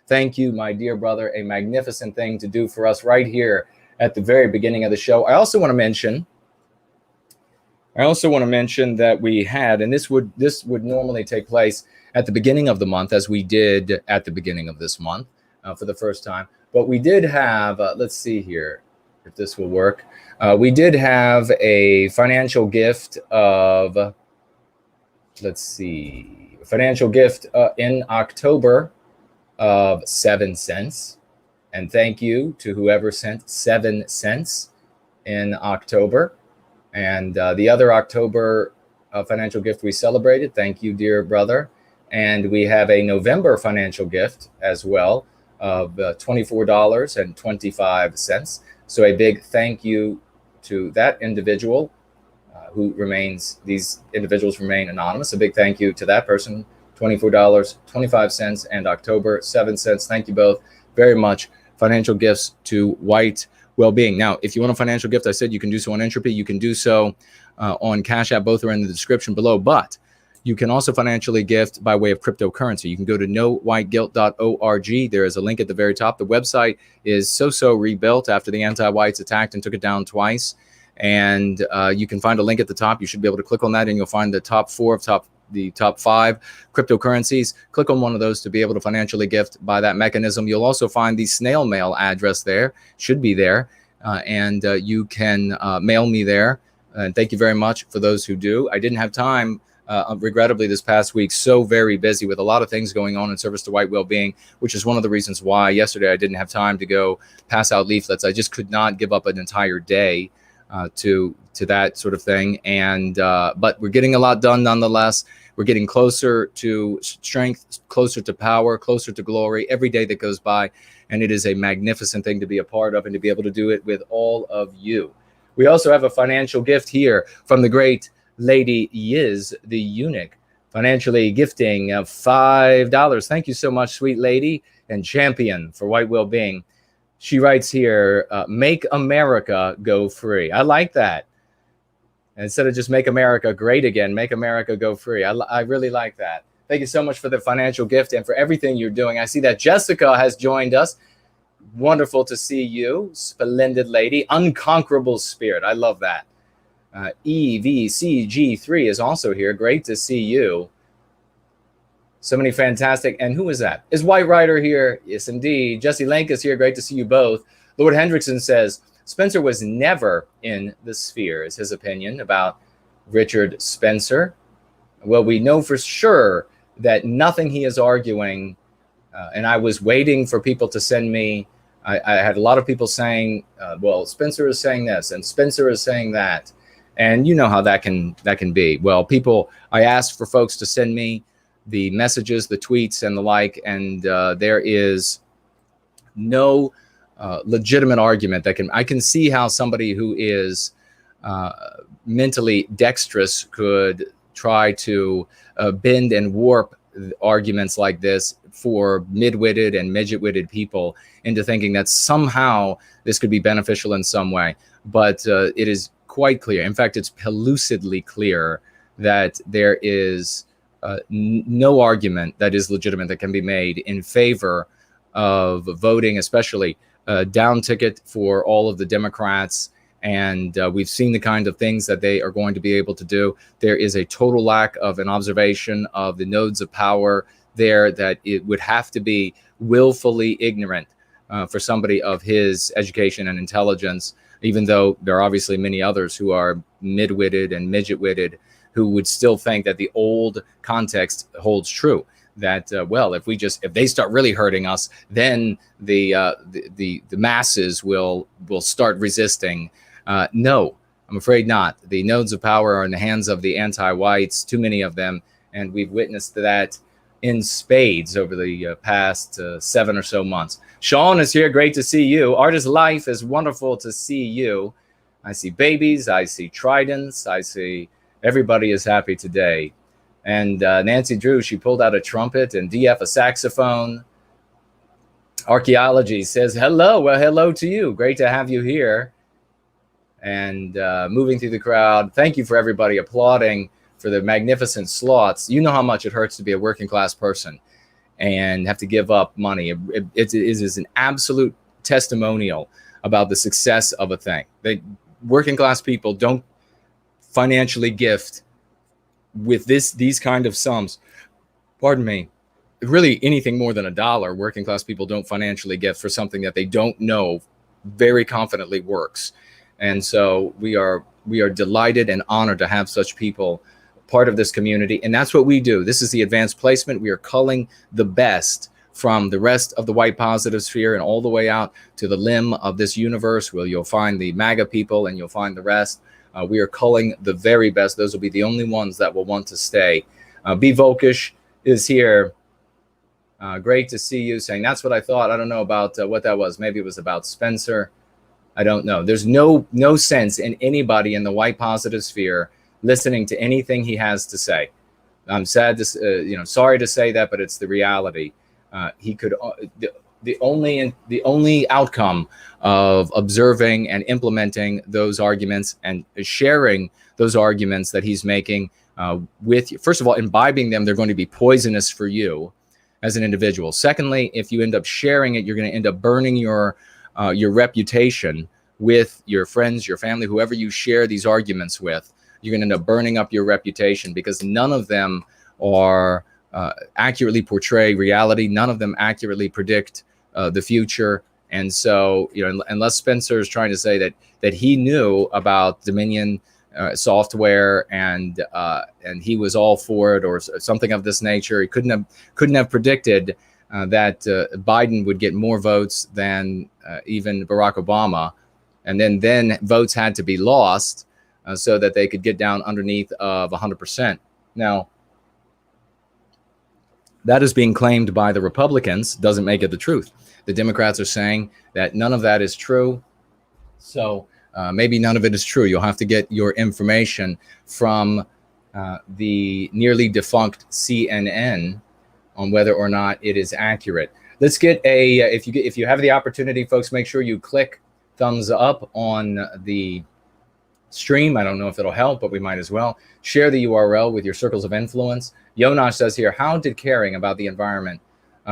S3: Thank you, my dear brother. A magnificent thing to do for us right here at the very beginning of the show. I also want to mention that we had, and this would normally take place at the beginning of the month, as we did at the beginning of this month for the first time. But we did have, let's see here if this will work. We did have a financial gift of, in October of 7 cents. And thank you to whoever sent 7 cents in October. And the other October financial gift we celebrated. Thank you, dear brother. And we have a November financial gift as well of $24.25. So a big thank you to that individual these individuals remain anonymous. A big thank you to that person, $24.25 and October 7 cents. Thank you both very much. Financial gifts to white well-being. Now, if you want a financial gift, I said you can do so on Entropy. You can do so on Cash App. Both are in the description below, but you can also financially gift by way of cryptocurrency. You can go to nowhiteguilt.org. There is a link at the very top. The website is so rebuilt after the anti-whites attacked and took it down twice. And you can find a link at the top. You should be able to click on that, and you'll find the top 5 cryptocurrencies. Click on one of those to be able to financially gift by that mechanism. You'll also find the snail mail address there. Should be there. And you can mail me there. And thank you very much for those who do. I didn't have time. Regrettably, this past week, so very busy with a lot of things going on in service to white well-being, which is one of the reasons why yesterday I didn't have time to go pass out leaflets. I just could not give up an entire day to that sort of thing. And but we're getting a lot done nonetheless. We're getting closer to strength, closer to power, closer to glory every day that goes by. And it is a magnificent thing to be a part of and to be able to do it with all of you. We also have a financial gift here from the great Lady Yiz, the eunuch, financially gifting of $5. Thank you so much, sweet lady and champion for white well-being. She writes here, make America go free. I like that. instead of just make America great again, make America go free. I really like that. Thank you so much for the financial gift and for everything you're doing. I see that Jessica has joined us. Wonderful to see you. Splendid lady. Unconquerable spirit. I love that. EVCG3 is also here. Great to see you. So many fantastic. And who is that? Is White Rider here? Yes, indeed. Jesse Lank is here. Great to see you both. Lord Hendrickson says, Spencer was never in the sphere, is his opinion about Richard Spencer. Well, we know for sure that nothing he is arguing, and I was waiting for people to send me, I had a lot of people saying, well, Spencer is saying this, and Spencer is saying that. And you know how that can be. Well, I asked for folks to send me the messages, the tweets, and the like, and there is no legitimate argument I can see how somebody who is mentally dexterous could try to bend and warp arguments like this for mid-witted and midget-witted people into thinking that somehow this could be beneficial in some way. But it is quite clear. In fact, it's pellucidly clear that there is no argument that is legitimate that can be made in favor of voting, especially down ticket for all of the Democrats. And we've seen the kind of things that they are going to be able to do. There is a total lack of an observation of the nodes of power there, that it would have to be willfully ignorant for somebody of his education and intelligence, even though there are obviously many others who are mid-witted and midget-witted who would still think that the old context holds true. That well, if they start really hurting us, then the masses will start resisting. No, I'm afraid not. The nodes of power are in the hands of the anti-whites, too many of them, and we've witnessed that in spades over the past 7 or so months. Sean is here. Great to see you. Artist Life is wonderful to see you. I see babies. I see tridents. I see everybody is happy today. And Nancy Drew, she pulled out a trumpet, and DF a saxophone. Archaeology says hello. Well, hello to you. Great to have you here. And moving through the crowd. Thank you for everybody applauding for the magnificent slots. You know how much it hurts to be a working class person and have to give up money. It is an absolute testimonial about the success of a thing. Working class people don't financially gift with these kind of sums. Pardon me. Really anything more than $1, working class people don't financially gift for something that they don't know very confidently works. And so we are delighted and honored to have such people part of this community. And that's what we do. This is the advanced placement. We are culling the best from the rest of the white positive sphere and all the way out to the limb of this universe, where you'll find the MAGA people and you'll find the rest. We are culling the very best. Those will be the only ones that will want to stay. B. Volkish is here. Great to see you, saying that's what I thought. I don't know about what that was. Maybe it was about Spencer. I don't know. There's no sense in anybody in the white positive sphere listening to anything he has to say. I'm sad to sorry to say that, but it's the reality. He could the only outcome of observing and implementing those arguments and sharing those arguments that he's making with you. First of all, imbibing them, they're going to be poisonous for you as an individual. Secondly, if you end up sharing it, you're going to end up burning your reputation with your friends, your family, whoever you share these arguments with. You're going to end up burning up your reputation because none of them are accurately portray reality. None of them accurately predict the future. And so, unless Spencer is trying to say that he knew about Dominion software and he was all for it or something of this nature, he couldn't have predicted that Biden would get more votes than even Barack Obama, and then votes had to be lost so that they could get down underneath of 100%. Now, that is being claimed by the Republicans, doesn't make it the truth. The Democrats are saying that none of that is true. So maybe none of it is true. You'll have to get your information from the nearly defunct CNN on whether or not it is accurate. Let's get if you have the opportunity, folks, make sure you click thumbs up on the stream. I don't know if it'll help, but we might as well. Share the URL with your circles of influence. Yonash says here, how did caring about the environment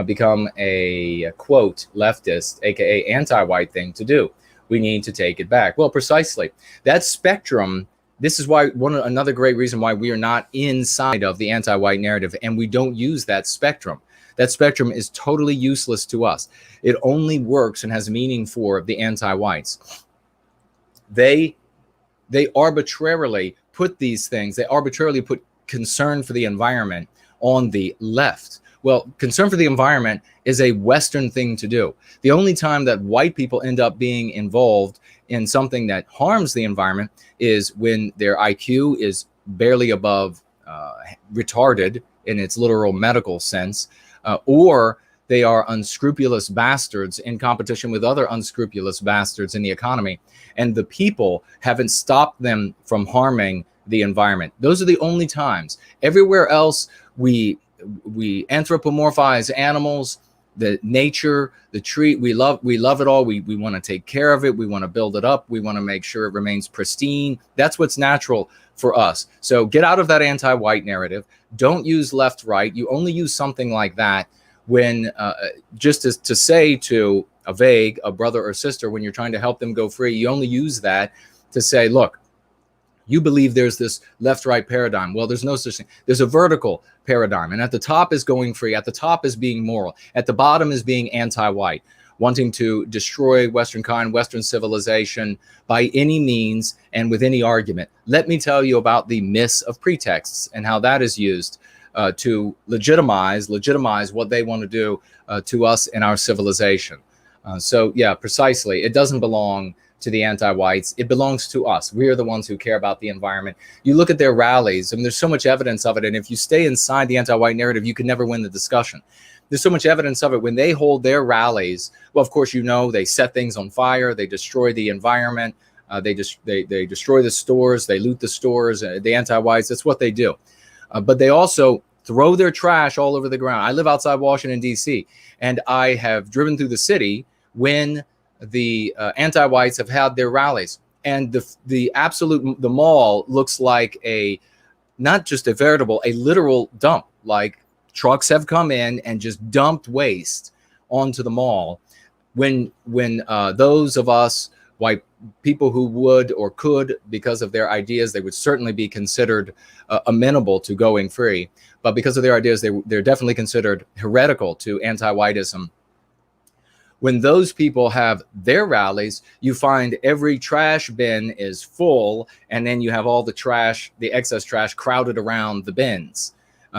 S3: become a, quote, leftist, aka anti-white thing to do? We need to take it back. Well, precisely. That spectrum, this is why another great reason why we are not inside of the anti-white narrative, and we don't use that spectrum. That spectrum is totally useless to us. It only works and has meaning for the anti-whites. They arbitrarily put these things, they arbitrarily put concern for the environment on the left. Well, concern for the environment is a Western thing to do. The only time that white people end up being involved in something that harms the environment is when their IQ is barely above retarded in its literal medical sense, or they are unscrupulous bastards in competition with other unscrupulous bastards in the economy, and the people haven't stopped them from harming the environment. Those are the only times. Everywhere else, we anthropomorphize animals, the nature, the tree. We love it all. We want to take care of it. We want to build it up. We want to make sure it remains pristine. That's what's natural for us. So get out of that anti-white narrative. Don't use left, right. You only use something like that when just as to say to a brother or sister, when you're trying to help them go free, you only use that to say, look, you believe there's this left-right paradigm. Well, there's no such thing. There's a vertical paradigm. And at the top is going free. At the top is being moral. At the bottom is being anti-white, wanting to destroy Western kind, Western civilization by any means and with any argument. Let me tell you about the myths of pretexts and how that is used to legitimize what they want to do to us and our civilization. So yeah, precisely. It doesn't belong to the anti-whites. It belongs to us. We are the ones who care about the environment. You look at their rallies, and there's so much evidence of it. And if you stay inside the anti-white narrative, you can never win the discussion. There's so much evidence of it. When they hold their rallies, well, of course, you know, they set things on fire. They destroy the environment. They destroy the stores. They loot the stores. The anti-whites, that's what they do. But they also throw their trash all over the ground. I live outside Washington, D.C., and I have driven through the city when the anti-whites have had their rallies, and the mall looks like not just a literal dump. Like trucks have come in and just dumped waste onto the mall. When those of us white people who would or could, because of their ideas, they would certainly be considered amenable to going free, but because of their ideas, they're definitely considered heretical to anti-whiteism. When those people have their rallies, you find every trash bin is full, and then you have all the trash, the excess trash, crowded around the bins.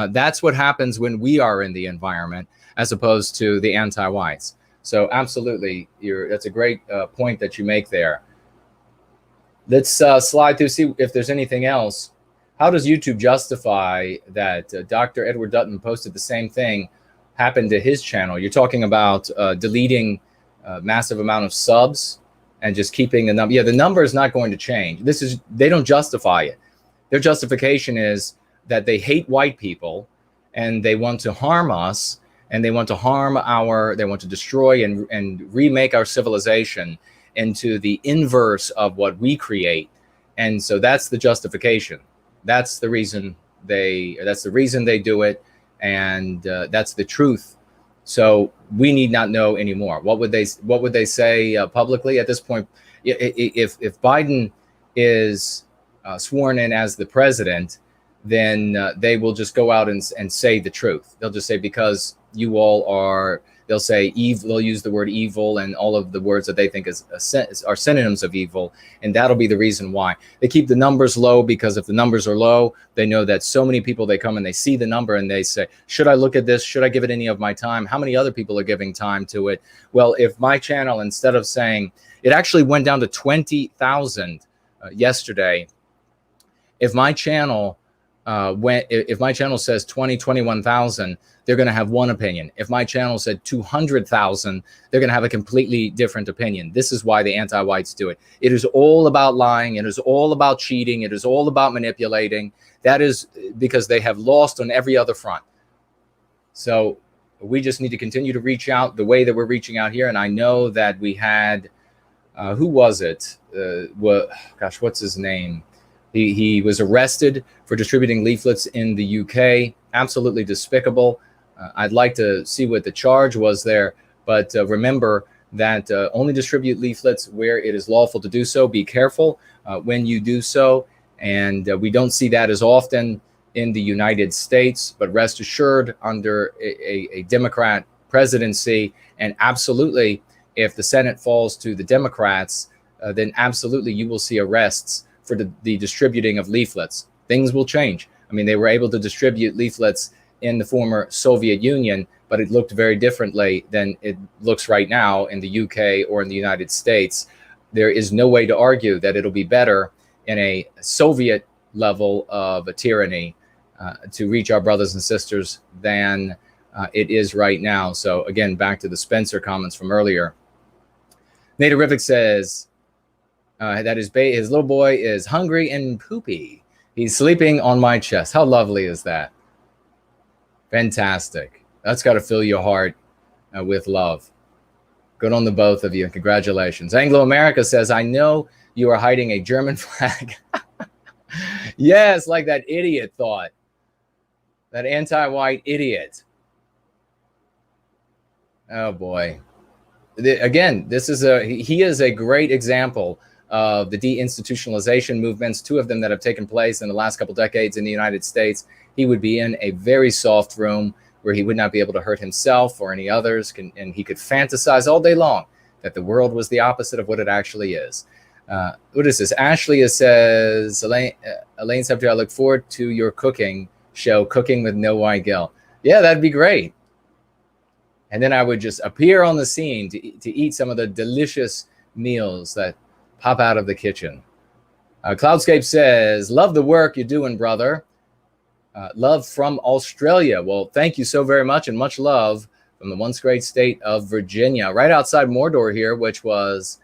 S3: That's what happens when we are in the environment, as opposed to the anti-whites. So absolutely, that's a great point that you make there. Let's slide through, see if there's anything else. How does YouTube justify that Dr. Edward Dutton posted the same thing happened to his channel? You're talking about deleting a massive amount of subs and just keeping the number. Yeah, the number is not going to change. They don't justify it. Their justification is that they hate white people and they want to harm us, and they want to they want to destroy and remake our civilization into the inverse of what we create. And so that's the justification. That's the reason they do it. And that's the truth. So we need not know anymore. What would they say publicly at this point? If Biden is sworn in as the president, then they will just go out and say the truth. They'll just say, because you all are, they'll say evil, they'll use the word evil and all of the words that they think are synonyms of evil, and that'll be the reason why. They keep the numbers low, because if the numbers are low, they know that so many people, they come and they see the number and they say, should I look at this? Should I give it any of my time? How many other people are giving time to it? Well, if my channel, instead of saying, it actually went down to 20,000 yesterday. If my channel if my channel says 21,000, they're going to have one opinion. If my channel said 200,000, they're going to have a completely different opinion. This is why the anti-whites do it. It is all about lying. It is all about cheating. It is all about manipulating. That is because they have lost on every other front. So we just need to continue to reach out the way that we're reaching out here. And I know that we had who was it? What's his name? He was arrested for distributing leaflets in the UK. Absolutely despicable. I'd like to see what the charge was there, but remember that only distribute leaflets where it is lawful to do so. Be careful when you do so, and we don't see that as often in the United States, but rest assured, under a Democrat presidency, and absolutely if the Senate falls to the Democrats, then absolutely you will see arrests for the distributing of leaflets. Things will change. I mean, they were able to distribute leaflets in the former Soviet Union, but it looked very differently than it looks right now in the UK or in the United States. There is no way to argue that it'll be better in a Soviet level of a tyranny to reach our brothers and sisters than it is right now. So again, back to the Spencer comments from earlier. Natarific says that his little boy is hungry and poopy. He's sleeping on my chest. How lovely is that? Fantastic. That's got to fill your heart with love. Good on the both of you, and congratulations. Anglo America says, I know you are hiding a German flag. Yes, like that idiot thought. That anti-white idiot. Oh boy. Again, he is a great example of the deinstitutionalization movements, two of them that have taken place in the last couple decades in the United States. He would be in a very soft room where he would not be able to hurt himself or any others, and he could fantasize all day long that the world was the opposite of what it actually is. What is this? Ashley says, Elaine Septi, I look forward to your cooking show, Cooking with No Weigel. Yeah, that'd be great. And then I would just appear on the scene to eat some of the delicious meals that pop out of the kitchen. Cloudscape says, love the work you're doing, brother. Love from Australia. Well, thank you so very much, and much love from the once great state of Virginia, right outside Mordor here, which was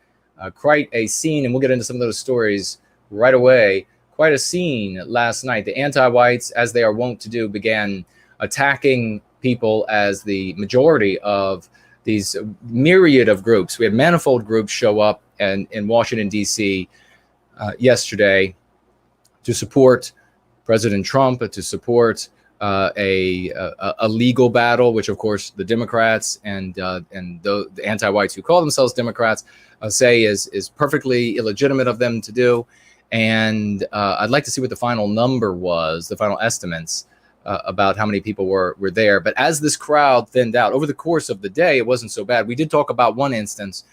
S3: quite a scene, and we'll get into some of those stories right away. Quite a scene last night. The anti-whites, as they are wont to do, began attacking people as the majority of these myriad of groups. We had manifold groups show up in Washington, D.C. Yesterday to support President Trump, to support a legal battle, which of course the Democrats and the anti-whites who call themselves Democrats say is perfectly illegitimate of them to do. And I'd like to see what the final number was, the final estimates about how many people were there. But as this crowd thinned out over the course of the day, it wasn't so bad. We did talk about one instance,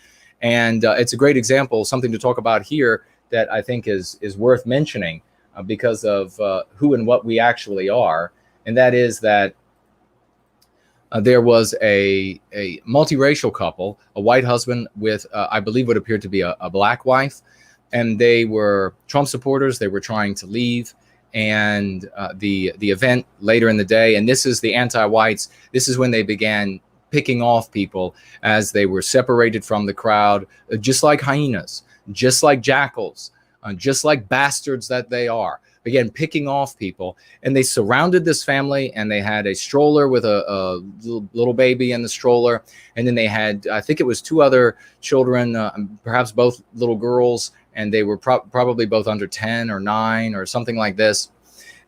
S3: and it's a great example, something to talk about here that I think is worth mentioning because of who and what we actually are. And that is that there was a multiracial couple, a white husband with, I believe, what appeared to be a black wife. And they were Trump supporters. They were trying to leave. And the event later in the day, and this is the anti-whites, this is when they began picking off people as they were separated from the crowd, just like hyenas, just like jackals, just like bastards that they are. Began picking off people, and they surrounded this family, and they had a stroller with a little baby in the stroller. And then they had, I think it was two other children, perhaps both little girls, and they were probably both under 10 or 9 or something like this.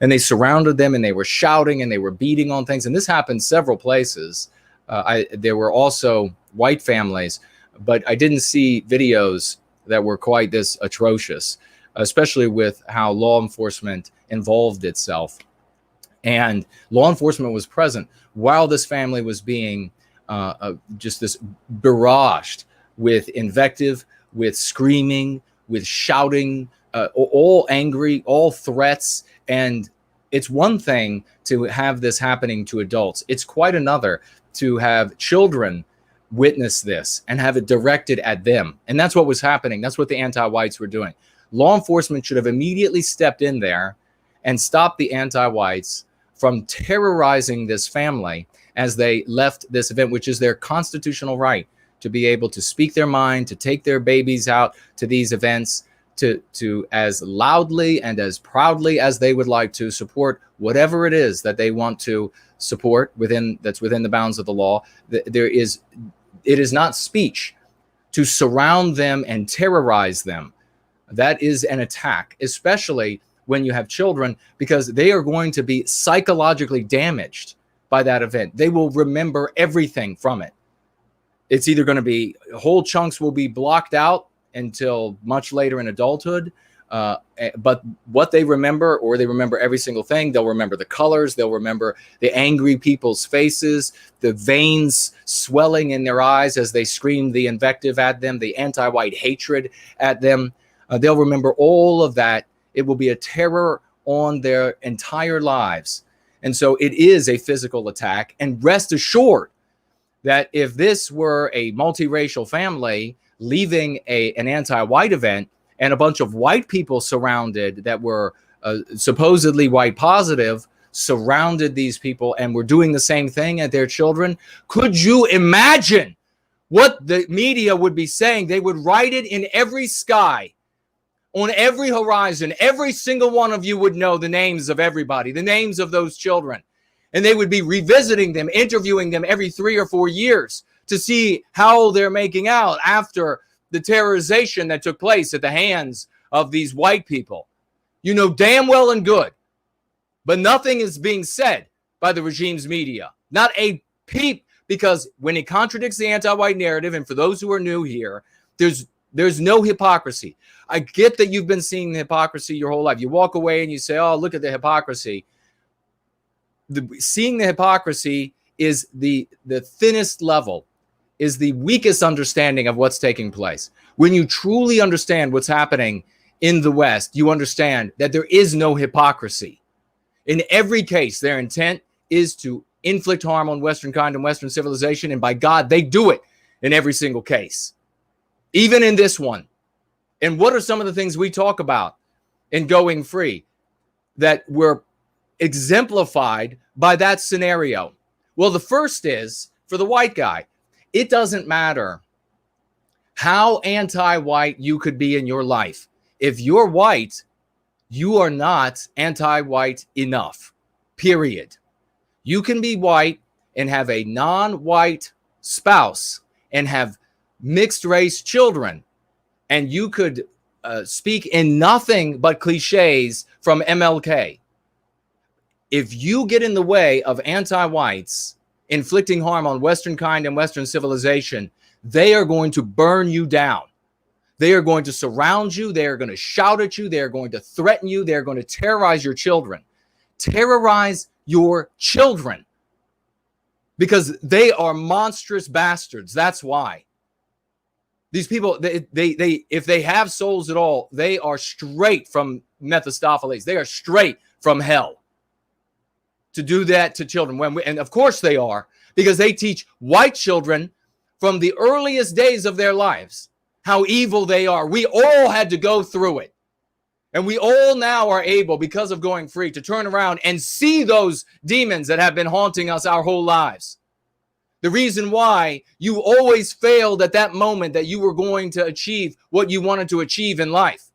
S3: And they surrounded them, and they were shouting, and they were beating on things. And this happened several places. There were also white families, but I didn't see videos that were quite this atrocious, especially with how law enforcement involved itself. And law enforcement was present while this family was being just this barraged with invective, with screaming, with shouting, all angry, all threats. And it's one thing to have this happening to adults. It's quite another to have children witness this and have it directed at them. And that's what was happening. That's what the anti-whites were doing. Law enforcement should have immediately stepped in there and stopped the anti-whites from terrorizing this family as they left this event, which is their constitutional right to be able to speak their mind, to take their babies out to these events, to as loudly and as proudly as they would like to support whatever it is that they want to support within the bounds of the law. It is not speech to surround them and terrorize them. That is an attack, especially when you have children, because they are going to be psychologically damaged by that event. They will remember everything from it. It's either going to be whole chunks will be blocked out until much later in adulthood. But what they remember, or they remember every single thing. They'll remember the colors. They'll remember the angry people's faces, the veins swelling in their eyes as they scream the invective at them, the anti-white hatred at them. They'll remember all of that. It will be a terror on their entire lives. And so it is a physical attack. And rest assured that if this were a multiracial family leaving an anti-white event, and a bunch of white people surrounded that were supposedly white positive surrounded these people and were doing the same thing at their children, could you imagine what the media would be saying? They would write it in every sky, on every horizon. Every single one of you would know the names of everybody, the names of those children. And they would be revisiting them, interviewing them every 3 or 4 years to see how they're making out after the terrorization that took place at the hands of these white people. You know damn well and good, but nothing is being said by the regime's media. Not a peep, because when it contradicts the anti-white narrative, and for those who are new here, there's no hypocrisy. I get that you've been seeing the hypocrisy your whole life. You walk away and you say, oh, look at the hypocrisy. Seeing the hypocrisy is the thinnest level, is the weakest understanding of what's taking place. When you truly understand what's happening in the West, you understand that there is no hypocrisy. In every case, their intent is to inflict harm on Western kind and Western civilization, and by God, they do it in every single case, even in this one. And what are some of the things we talk about in Going Free that were exemplified by that scenario? Well, the first is, for the white guy, it doesn't matter how anti-white you could be in your life. If you're white, you are not anti-white enough, period. You can be white and have a non-white spouse and have mixed race children, and you could speak in nothing but cliches from MLK. If you get in the way of anti-whites inflicting harm on Western kind and Western civilization, they are going to burn you down. They are going to surround you. They are going to shout at you. They are going to threaten you. They are going to terrorize your children. Terrorize your children, because they are monstrous bastards. That's why. These people, they if they have souls at all, they are straight from Mephistopheles. They are straight from hell to do that to children. And of course they are, because they teach white children from the earliest days of their lives how evil they are. We all had to go through it. And we all now are able, because of Going Free, to turn around and see those demons that have been haunting us our whole lives. The reason why you always failed at that moment that you were going to achieve what you wanted to achieve in life.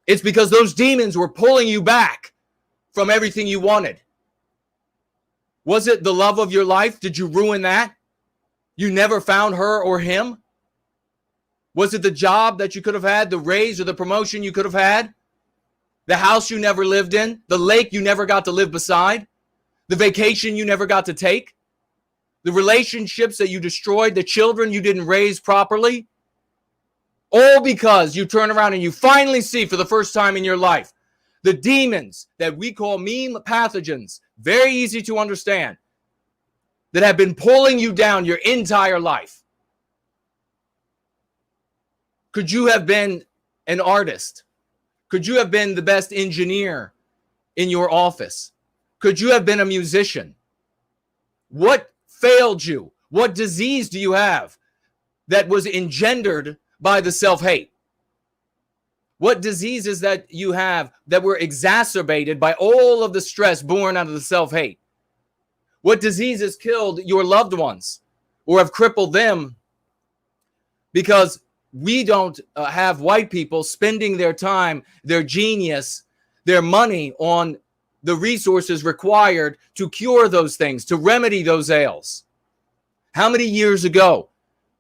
S3: It's because those demons were pulling you back from everything you wanted. Was it the love of your life? Did you ruin that? You never found her or him? Was it the job that you could have had, the raise or the promotion you could have had? The house you never lived in? The lake you never got to live beside? The vacation you never got to take? The relationships that you destroyed? The children you didn't raise properly? All because you turn around and you finally see for the first time in your life the demons that we call meme pathogens, very easy to understand, that have been pulling you down your entire life. Could you have been an artist? Could you have been the best engineer in your office? Could you have been a musician? What failed you? What disease do you have that was engendered by the self-hate? What diseases that you have that were exacerbated by all of the stress born out of the self-hate? What diseases killed your loved ones or have crippled them? Because we don't have white people spending their time, their genius, their money on the resources required to cure those things, to remedy those ails. How many years ago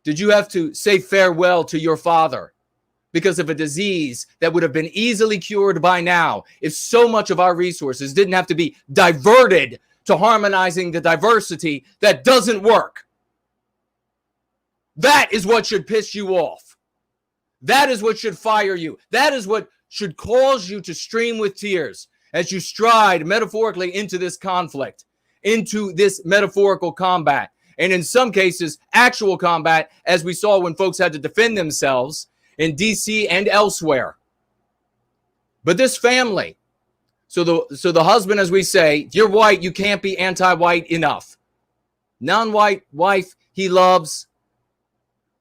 S3: did you have to say farewell to your father because of a disease that would have been easily cured by now if so much of our resources didn't have to be diverted to harmonizing the diversity that doesn't work? That is what should piss you off. That is what should fire you. That is what should cause you to stream with tears as you stride metaphorically into this conflict, into this metaphorical combat, and in some cases, actual combat, as we saw when folks had to defend themselves in DC and elsewhere. But this family, so the husband, as we say, if you're white, you can't be anti-white enough. Non-white wife he loves,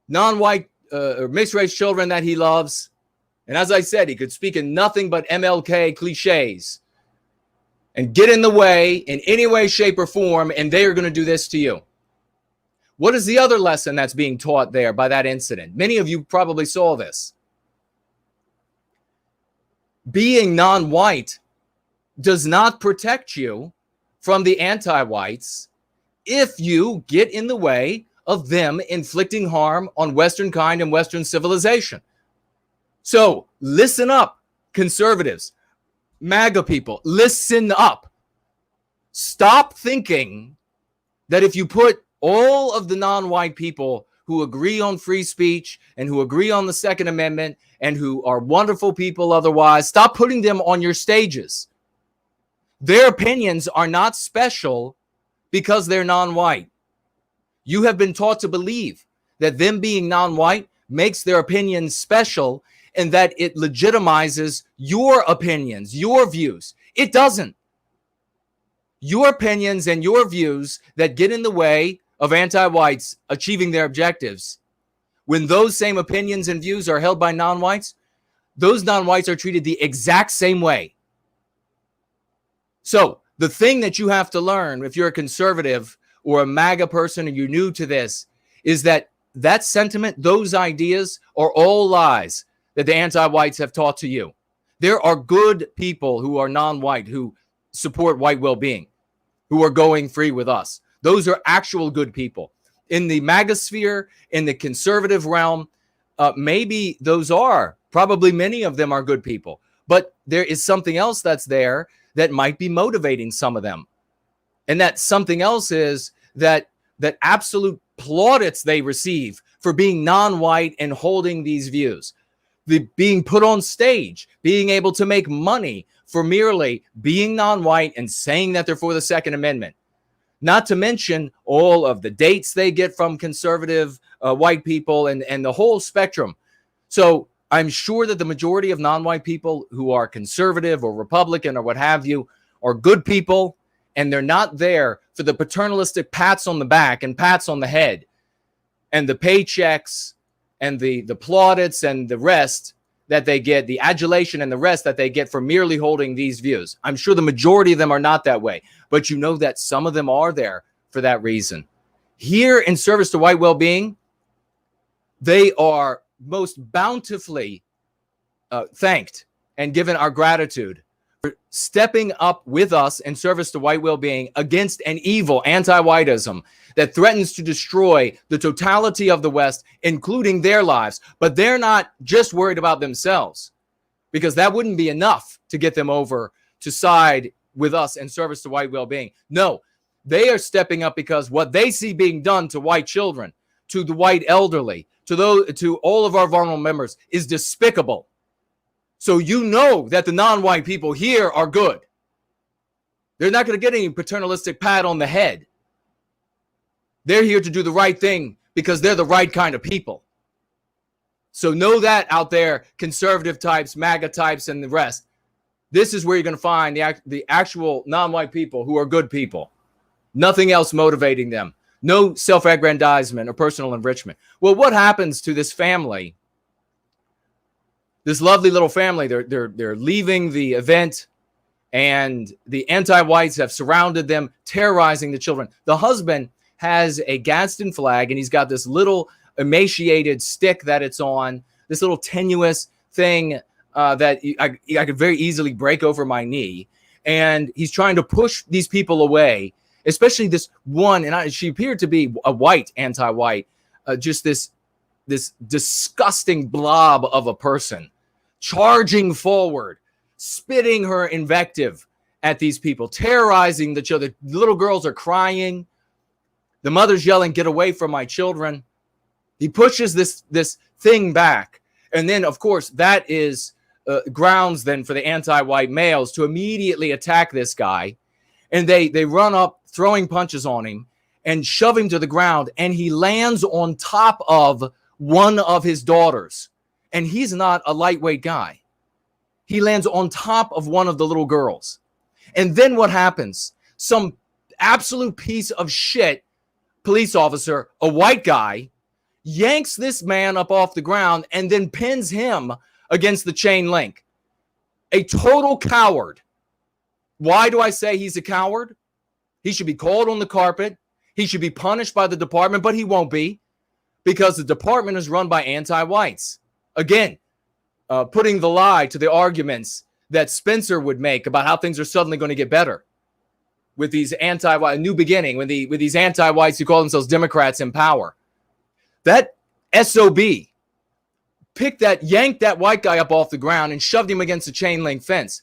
S3: non-white or mixed race children that he loves. And as I said, he could speak in nothing but MLK cliches and get in the way in any way, shape, or form, and they are going to do this to you. What is the other lesson that's being taught there by that incident? Many of you probably saw this. Being non-white does not protect you from the anti-whites if you get in the way of them inflicting harm on Western kind and Western civilization. So listen up, conservatives, MAGA people, listen up. Stop thinking that if you put all of the non-white people who agree on free speech and who agree on the Second Amendment and who are wonderful people otherwise, stop putting them on your stages. Their opinions are not special because they're non-white. You have been taught to believe that them being non-white makes their opinions special and that it legitimizes your opinions, your views. It doesn't. Your opinions and your views that get in the way of anti-whites achieving their objectives, when those same opinions and views are held by non-whites, those non-whites are treated the exact same way. So the thing that you have to learn if you're a conservative or a MAGA person and you're new to this is that that sentiment, those ideas are all lies that the anti-whites have taught to you. There are good people who are non-white who support white well-being, who are going free with us. Those are actual good people. In the MAGA sphere, in the conservative realm, maybe those are, probably many of them are good people. But there is something else that's there that might be motivating some of them. And that something else is that absolute plaudits they receive for being non-white and holding these views. Being put on stage, being able to make money for merely being non-white and saying that they're for the Second Amendment. Not to mention all of the dates they get from conservative white people and the whole spectrum. So I'm sure that the majority of non-white people who are conservative or Republican or what have you are good people, and they're not there for the paternalistic pats on the back and pats on the head and the paychecks and the plaudits and the rest that they get, the adulation and the rest that they get for merely holding these views. I'm sure the majority of them are not that way, but you know that some of them are there for that reason. Here in Service to White Wellbeing, they are most bountifully thanked and given our gratitude for stepping up with us in service to white well-being against an evil anti-whiteism that threatens to destroy the totality of the West, including their lives. But they're not just worried about themselves, because that wouldn't be enough to get them over to side with us in service to white well-being. No, they are stepping up because what they see being done to white children, to the white elderly, to all of our vulnerable members is despicable. So you know that the non-white people here are good. They're not going to get any paternalistic pat on the head. They're here to do the right thing because they're the right kind of people. So know that out there, conservative types, MAGA types, and the rest. This is where you're going to find the actual non-white people who are good people. Nothing else motivating them. No self-aggrandizement or personal enrichment. Well, what happens to this family? This lovely little family, they're leaving the event, and the anti-whites have surrounded them, terrorizing the children. The husband has a Gadsden flag, and he's got this little emaciated stick that it's on, this little tenuous thing that I could very easily break over my knee. And he's trying to push these people away, especially this one, and she appeared to be a white anti-white, just this this disgusting blob of a person charging forward, spitting her invective at these people, terrorizing the children. The little girls are crying. The mother's yelling, "Get away from my children." He pushes this thing back. And then, of course, that is grounds then for the anti-white males to immediately attack this guy. And they run up, throwing punches on him and shove him to the ground. And he lands on top of one of his daughters. And he's not a lightweight guy. He lands on top of one of the little girls. And then what happens? Some absolute piece of shit police officer, a white guy, yanks this man up off the ground and then pins him against the chain link. A total coward. Why do I say he's a coward? He should be called on the carpet. He should be punished by the department, but he won't be, because the department is run by anti-whites. Again, putting the lie to the arguments that Spencer would make about how things are suddenly going to get better with these anti-white, new beginning, with these anti-whites who call themselves Democrats in power. That SOB yanked that white guy up off the ground and shoved him against a chain link fence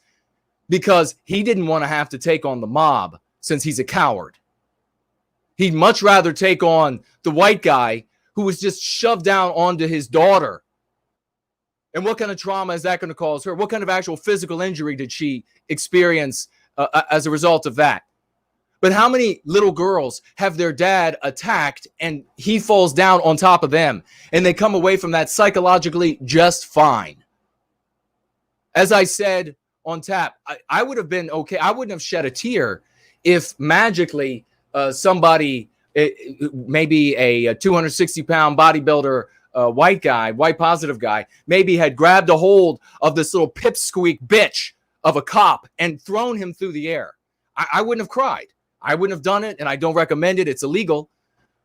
S3: because he didn't want to have to take on the mob since he's a coward. He'd much rather take on the white guy who was just shoved down onto his daughter. And what kind of trauma is that going to cause her? What kind of actual physical injury did she experience as a result of that? But how many little girls have their dad attacked and he falls down on top of them and they come away from that psychologically just fine? As I said on tap, I would have been okay. I wouldn't have shed a tear if magically somebody, maybe a 260-pound bodybuilder, white positive guy, maybe had grabbed a hold of this little pipsqueak bitch of a cop and thrown him through the air. I wouldn't have cried. I wouldn't have done it, and I don't recommend it. It's illegal.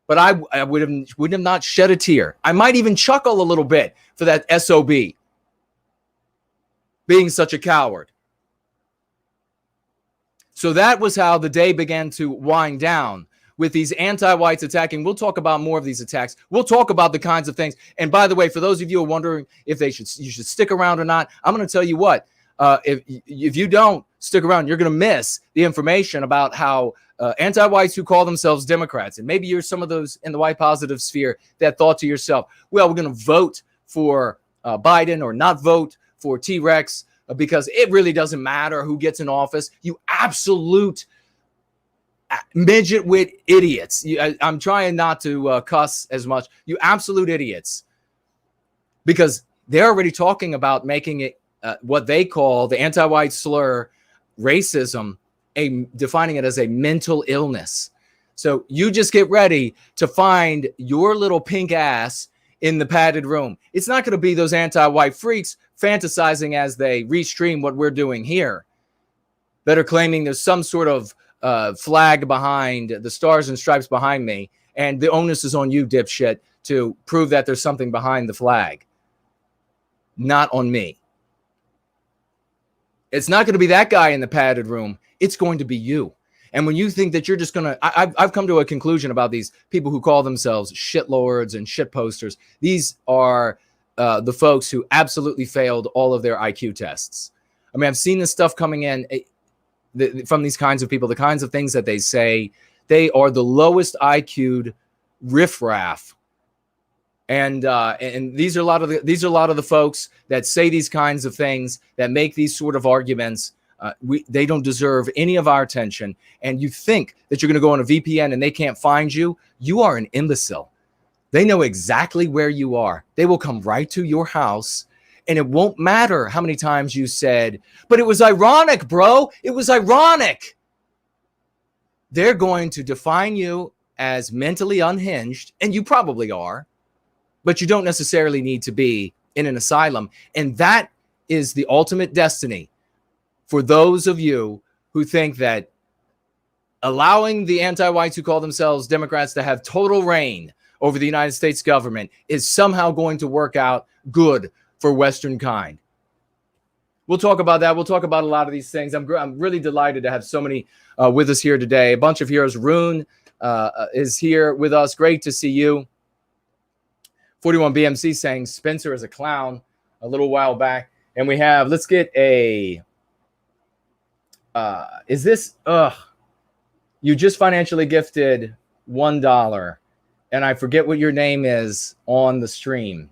S3: But I wouldn't have not shed a tear. I might even chuckle a little bit for that SOB being such a coward. So that was how the day began to wind down with these anti-whites attacking. We'll talk about more of these attacks. We'll talk about the kinds of things. And by the way, for those of you who are wondering if you should stick around or not, I'm going to tell you what. If you don't stick around, you're going to miss the information about how anti-whites who call themselves Democrats, and maybe you're some of those in the white positive sphere that thought to yourself, well, we're going to vote for Biden or not vote for T-Rex because it really doesn't matter who gets in office. You absolute midget wit idiots. I'm trying not to cuss as much. You absolute idiots. Because they're already talking about making it what they call the anti-white slur, racism, defining it as a mental illness. So you just get ready to find your little pink ass in the padded room. It's not going to be those anti-white freaks fantasizing as they restream what we're doing here that are claiming there's some sort of flag behind the stars and stripes behind me, and the onus is on you, dipshit, to prove that there's something behind the flag. Not on me. It's not going to be that guy in the padded room. It's going to be you. And when you think that you're just going to, I've come to a conclusion about these people who call themselves shitlords and shit posters. These are the folks who absolutely failed all of their IQ tests. I mean, I've seen this stuff coming in from these kinds of people, the kinds of things that they say. They are the lowest IQ'd riffraff. And these are a lot of the folks that say these kinds of things, that make these sort of arguments. They don't deserve any of our attention. And you think that you're going to go on a VPN and they can't find you? You are an imbecile. They know exactly where you are. They will come right to your house, and it won't matter how many times you said, "But it was ironic, bro. It was ironic." They're going to define you as mentally unhinged, and you probably are. But you don't necessarily need to be in an asylum. And that is the ultimate destiny for those of you who think that allowing the anti-whites who call themselves Democrats to have total reign over the United States government is somehow going to work out good for Western kind. We'll talk about that. We'll talk about a lot of these things. I'm really delighted to have so many with us here today. A bunch of heroes. Rune is here with us. Great to see you. 41 BMC saying Spencer is a clown a little while back. And we have, let's get a, is this, you just financially gifted $1. And I forget what your name is on the stream.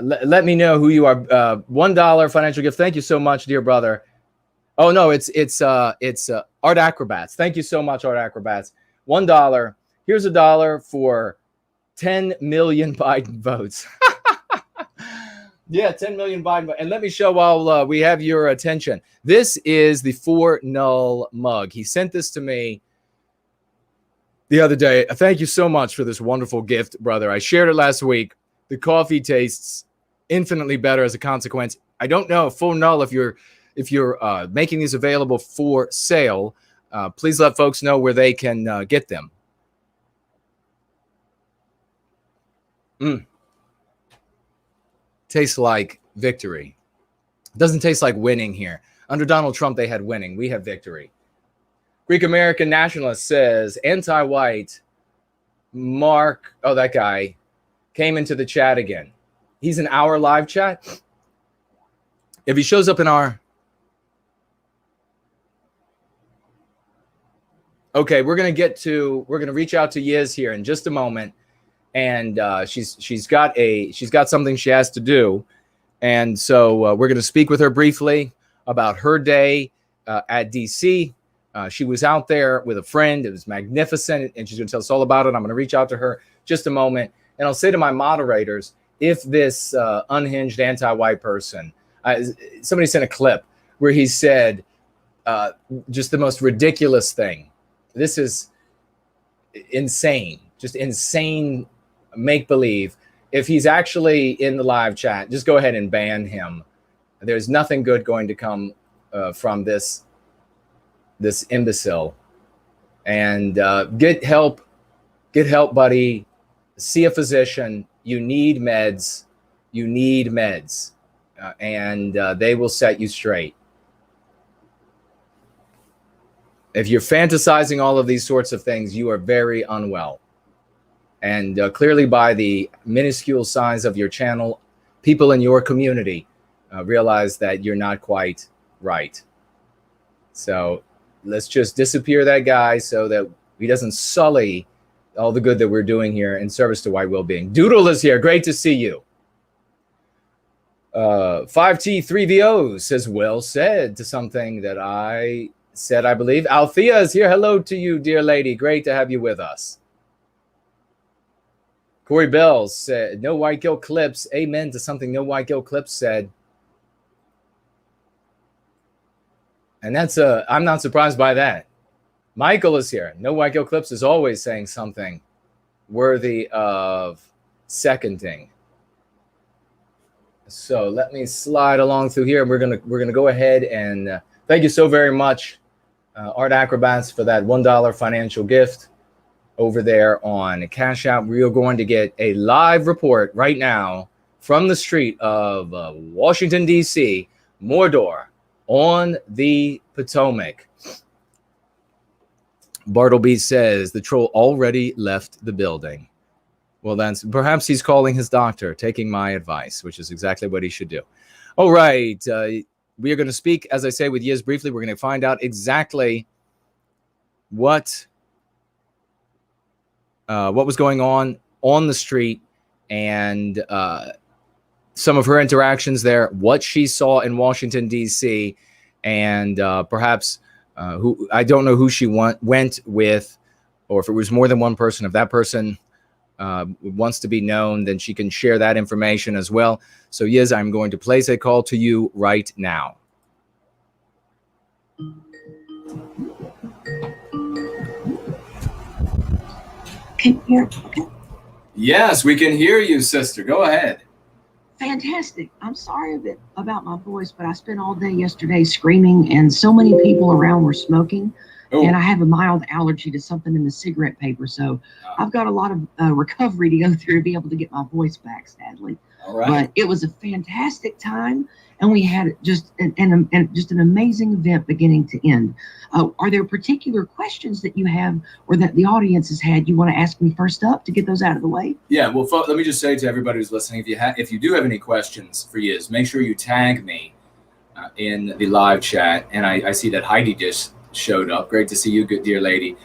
S3: Let me know who you are. $1 financial gift. Thank you so much, dear brother. Oh no, it's Art Acrobats. Thank you so much, Art Acrobats. $1. Here's $1 for 10 million Biden votes. Yeah, 10 million Biden votes. And let me show while we have your attention. This is the 4 Null mug. He sent this to me the other day. Thank you so much for this wonderful gift, brother. I shared it last week. The coffee tastes infinitely better as a consequence. I don't know, 4 Null, if you're making these available for sale, please let folks know where they can get them. Tastes like victory. It doesn't taste like winning here. Under Donald Trump, they had winning. We have victory. Greek American Nationalist says, anti-white Mark, oh, that guy, came into the chat again. He's in our live chat. If he shows up in our... Okay, we're going to reach out to Yiz here in just a moment. And she's got something she has to do. And so we're going to speak with her briefly about her day at DC. She was out there with a friend. It was magnificent. And she's going to tell us all about it. I'm going to reach out to her just a moment. And I'll say to my moderators, if this unhinged anti-white person, somebody sent a clip where he said just the most ridiculous thing. This is insane, just insane make-believe. If he's actually in the live chat, just go ahead and ban him. There's nothing good going to come from this imbecile. And get help, buddy. See a physician. You need meds. And they will set you straight. If you're fantasizing all of these sorts of things, you are very unwell. And clearly by the minuscule size of your channel, people in your community realize that you're not quite right. So let's just disappear that guy so that he doesn't sully all the good that we're doing here in service to white well-being. Doodle is here. Great to see you. 5T3VO says, well said, to something that I said, I believe. Althea is here. Hello to you, dear lady. Great to have you with us. Corey Bells said, no white guilt clips. Amen to something no white guilt clips said. And that's I'm not surprised by that. Michael is here. No white guilt clips is always saying something worthy of seconding. So let me slide along through here. We're gonna go ahead and thank you so very much, Art Acrobats, for that $1 financial gift over there on Cash App. We are going to get a live report right now from the street of Washington, D.C., Mordor, on the Potomac. Bartleby says the troll already left the building. Well, then perhaps he's calling his doctor, taking my advice, which is exactly what he should do. All right. We are going to speak, as I say, with Yiz briefly. We're going to find out exactly what was going on the street and some of her interactions there, what she saw in Washington, D.C., and perhaps who I don't know who she went with, or if it was more than one person. If that person wants to be known, then she can share that information as well. So, Yiz, I'm going to place a call to you right now.
S13: Can you hear? Okay.
S3: Yes, we can hear you, sister. Go ahead.
S13: Fantastic. I'm sorry about my voice, but I spent all day yesterday screaming, and so many people around were smoking. Oh. And I have a mild allergy to something in the cigarette paper, so I've got a lot of recovery to go through to be able to get my voice back, sadly.
S3: All right.
S13: But it was a fantastic time, and we had just an amazing event beginning to end. Are there particular questions that you have or that the audience has had you want to ask me first up to get those out of the way?
S3: Yeah, well, let me just say to everybody who's listening, if you do have any questions for Yiz, make sure you tag me in the live chat. And I see that Heidi just showed up. Great to see you, good dear lady.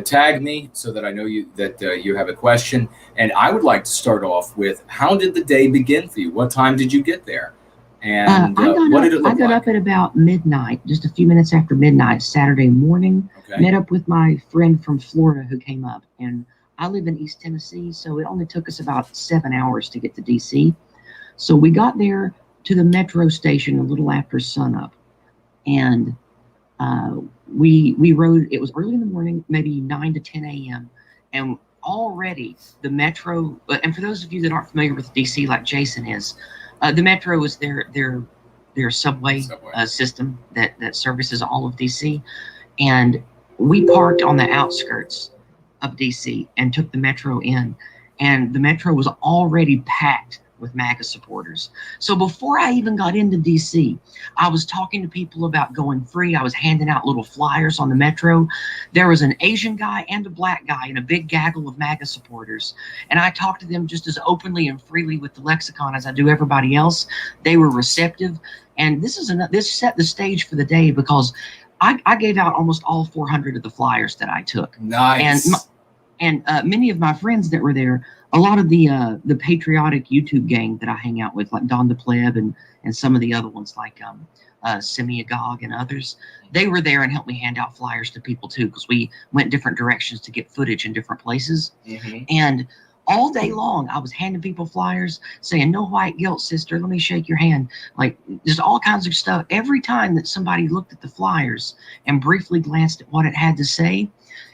S3: Tag me so that I know you have a question. And I would like to start off with, how did the day begin for you? What time did you get there? And what did it look like?
S13: I got up at about midnight, just a few minutes after midnight, Saturday morning.
S3: Okay.
S13: Met up with my friend from Florida who came up. And I live in East Tennessee, so it only took us about 7 hours to get to D.C. So we got there to the metro station a little after sunup. And we rode, it was early in the morning, maybe 9 to 10 a.m. And already the metro, and for those of you that aren't familiar with DC like Jason is, the metro is their subway. System that services all of DC. And we parked on the outskirts of DC and took the metro in. And the metro was already packed with MAGA supporters. So before I even got into DC, I was talking to people about going free. I was handing out little flyers on the metro. There was an Asian guy and a black guy and a big gaggle of MAGA supporters. And I talked to them just as openly and freely with the lexicon as I do everybody else. They were receptive. And this set the stage for the day because I gave out almost all 400 of the flyers that I took.
S3: Nice.
S13: And many of my friends that were there, a lot of the patriotic YouTube gang that I hang out with, like Don the Pleb and some of the other ones like Semi-Agog and others, they were there and helped me hand out flyers to people too, because we went different directions to get footage in different places.
S3: Mm-hmm.
S13: And all day long, I was handing people flyers saying, "No white guilt, sister. Let me shake your hand." Like, just all kinds of stuff. Every time that somebody looked at the flyers and briefly glanced at what it had to say,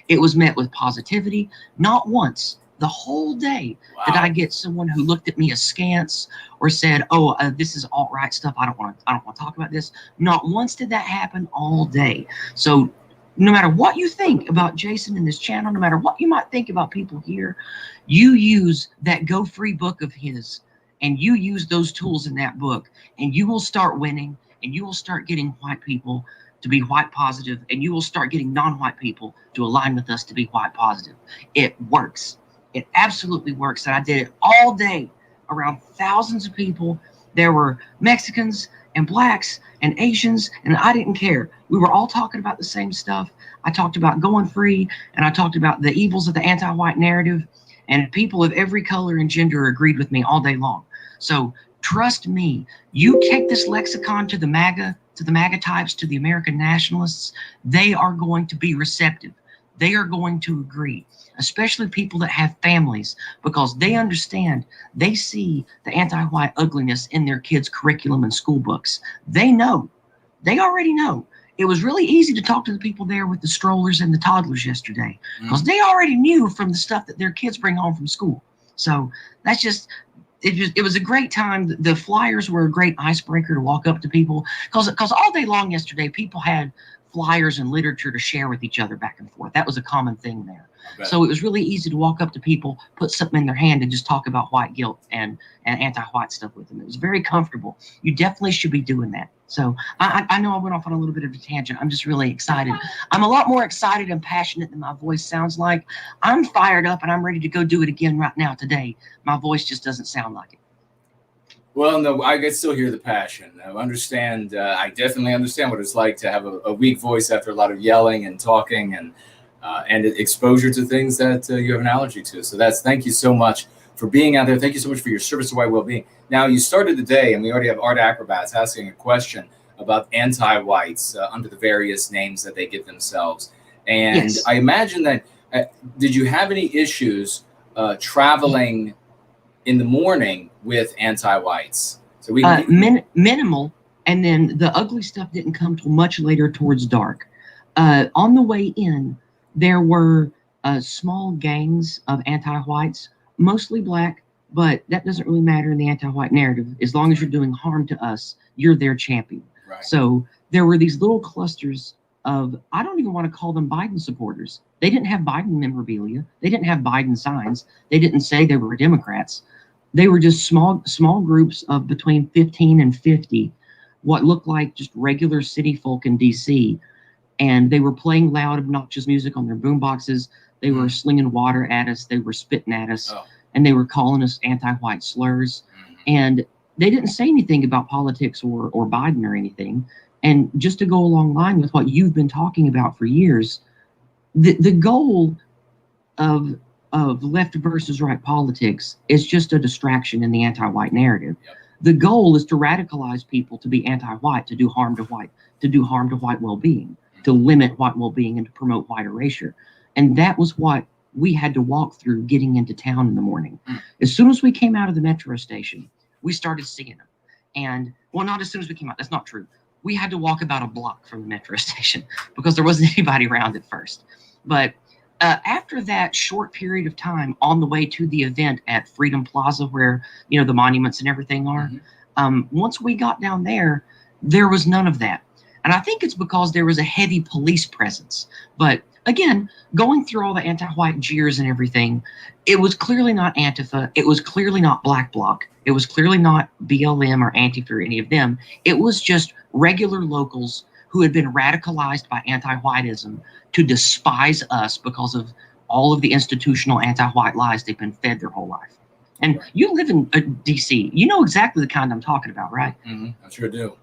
S13: it was met with positivity. Not once the whole day did I get someone who looked at me askance or said, "Oh, this is alt-right stuff. I don't want to talk about this." Not once did that happen all day. So no matter what you think about Jason and this channel, no matter what you might think about people here, you use that Go Free book of his and you use those tools in that book, and you will start winning, and you will start getting white people to be white positive, and you will start getting non-white people to align with us to be white positive. It works. It absolutely works. And I did it all day around thousands of people. There were Mexicans and blacks and Asians, and I didn't care. We were all talking about the same stuff. I talked about going free, and I talked about the evils of the anti-white narrative, and people of every color and gender agreed with me all day long. So trust me, you take this lexicon to the MAGA types, to the American nationalists, they are going to be receptive. They are going to agree, especially people that have families, because they understand, they see the anti-white ugliness in their kids' curriculum and school books. They know, they already know. It was really easy to talk to the people there with the strollers and the toddlers yesterday, because they already knew from the stuff that their kids bring home from school. So that's just, it was a great time. The flyers were a great icebreaker to walk up to people, because all day long yesterday, people had flyers and literature to share with each other back and forth. That was a common thing there. So it was really easy to walk up to people, put something in their hand, and just talk about white guilt and anti-white stuff with them. It was very comfortable. You definitely should be doing that. So I know I went off on a little bit of a tangent. I'm just really excited. I'm a lot more excited and passionate than my voice sounds like. I'm fired up and I'm ready to go do it again right now today. My voice just doesn't sound like it.
S3: Well, no, I can still hear the passion. I understand. I definitely understand what it's like to have a weak voice after a lot of yelling and talking and exposure to things that you have an allergy to. So thank you so much for being out there. Thank you so much for your service to white well-being. Now, you started the day, and we already have Art Acrobats asking a question about anti-whites under the various names that they give themselves. And yes. I imagine that, did you have any issues traveling in the morning with anti-whites? So
S13: minimal, and then the ugly stuff didn't come till much later towards dark. On the way in, there were small gangs of anti-whites, mostly black, but that doesn't really matter in the anti-white narrative. As long as you're doing harm to us, you're their champion.
S3: Right.
S13: So there were these little clusters of, I don't even want to call them Biden supporters. They didn't have Biden memorabilia. They didn't have Biden signs. They didn't say they were Democrats. they were just small groups of between 15 and 50, what looked like just regular city folk in DC. And they were playing loud, obnoxious music on their boom boxes. They were slinging water at us. They were spitting at us. And they were calling us anti-white slurs. And they didn't say anything about politics or Biden or anything. And just to go along line with what you've been talking about for years, the goal of left versus right politics is just a distraction in the anti-white narrative. The goal is to radicalize people to be anti-white, to do harm to white well-being, to limit white well-being, and to promote white erasure. And that was what we had to walk through getting into town in the morning. As soon as we came out of the metro station, we started seeing them. And, well, not as soon as we came out. That's not true. We had to walk about a block from the metro station because there wasn't anybody around at first. But after that short period of time on the way to the event at Freedom Plaza, where, you know, the monuments and everything are, once we got down there, there was none of that. And I think it's because there was a heavy police presence. But again, going through all the anti-white jeers and everything, it was clearly not Antifa. It was clearly not Black Bloc. It was clearly not BLM or Antifa or any of them. It was just regular locals who had been radicalized by anti-whiteism to despise us because of all of the institutional anti-white lies they've been fed their whole life. And you live in DC. You know exactly the kind I'm talking about, right?
S3: I sure do.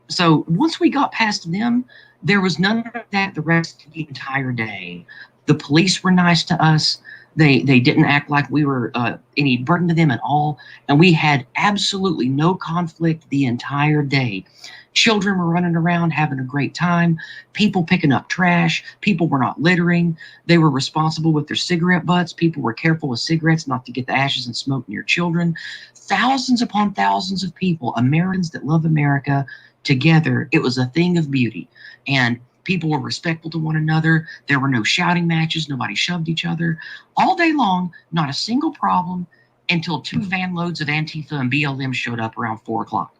S13: So once we got past them, there was none of that the rest of the entire day. The police were nice to us. They didn't act like we were any burden to them at all. And we had absolutely no conflict the entire day. Children were running around having a great time. People picking up trash. People were not littering. They were responsible with their cigarette butts. People were careful with cigarettes not to get the ashes and smoke near children. Thousands upon thousands of people, Americans that love America, together. It was a thing of beauty. And people were respectful to one another. There were no shouting matches. Nobody shoved each other. All day long, not a single problem until 2 van loads of Antifa and BLM showed up around 4 o'clock.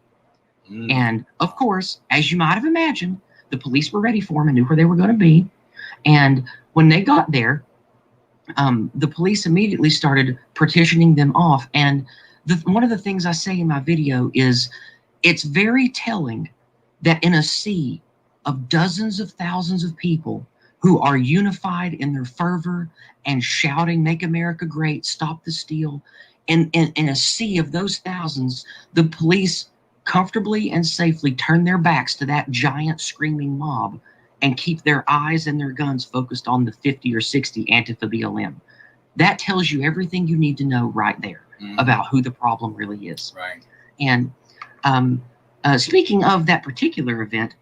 S13: And of course, as you might have imagined, the police were ready for them and knew where they were going to be. And when they got there, the police immediately started partitioning them off. And one of the things I say in my video is it's very telling that in a sea of dozens of thousands of people who are unified in their fervor and shouting, "Make America Great, Stop the Steal," in a sea of those thousands, the police comfortably and safely turn their backs to that giant screaming mob and keep their eyes and their guns focused on the 50 or 60 Antifa BLM. That tells you everything you need to know right there about who the problem really is.
S3: Right.
S13: And speaking of that particular event,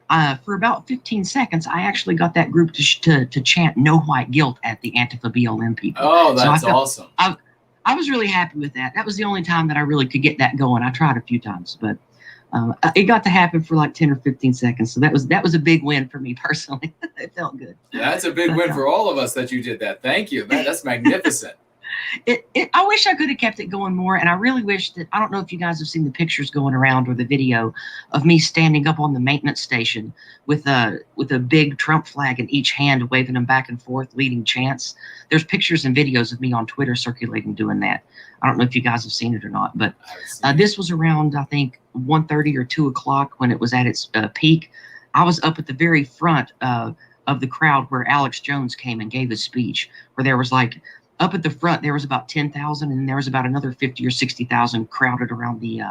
S13: for about 15 seconds, I actually got that group to chant "No White Guilt" at the Antifa BLM people.
S3: Oh, that's awesome.
S13: I was really happy with that. That was the only time that I really could get that going. I tried a few times, but it got to happen for like 10 or 15 seconds. So that was a big win for me personally. It felt good.
S3: Yeah, that's a big win for all of us that you did that. Thank you, man. That's magnificent.
S13: I wish I could have kept it going more, and I really wish that, I don't know if you guys have seen the pictures going around or the video of me standing up on the maintenance station with a big Trump flag in each hand, waving them back and forth, leading chants. There's pictures and videos of me on Twitter circulating doing that. I don't know if you guys have seen it or not, but this was around, I think, 1:30 or 2 o'clock when it was at its peak. I was up at the very front of the crowd where Alex Jones came and gave his speech, where there was like, up at the front, there was about 10,000, and there was about another 50 or 60,000 crowded around the,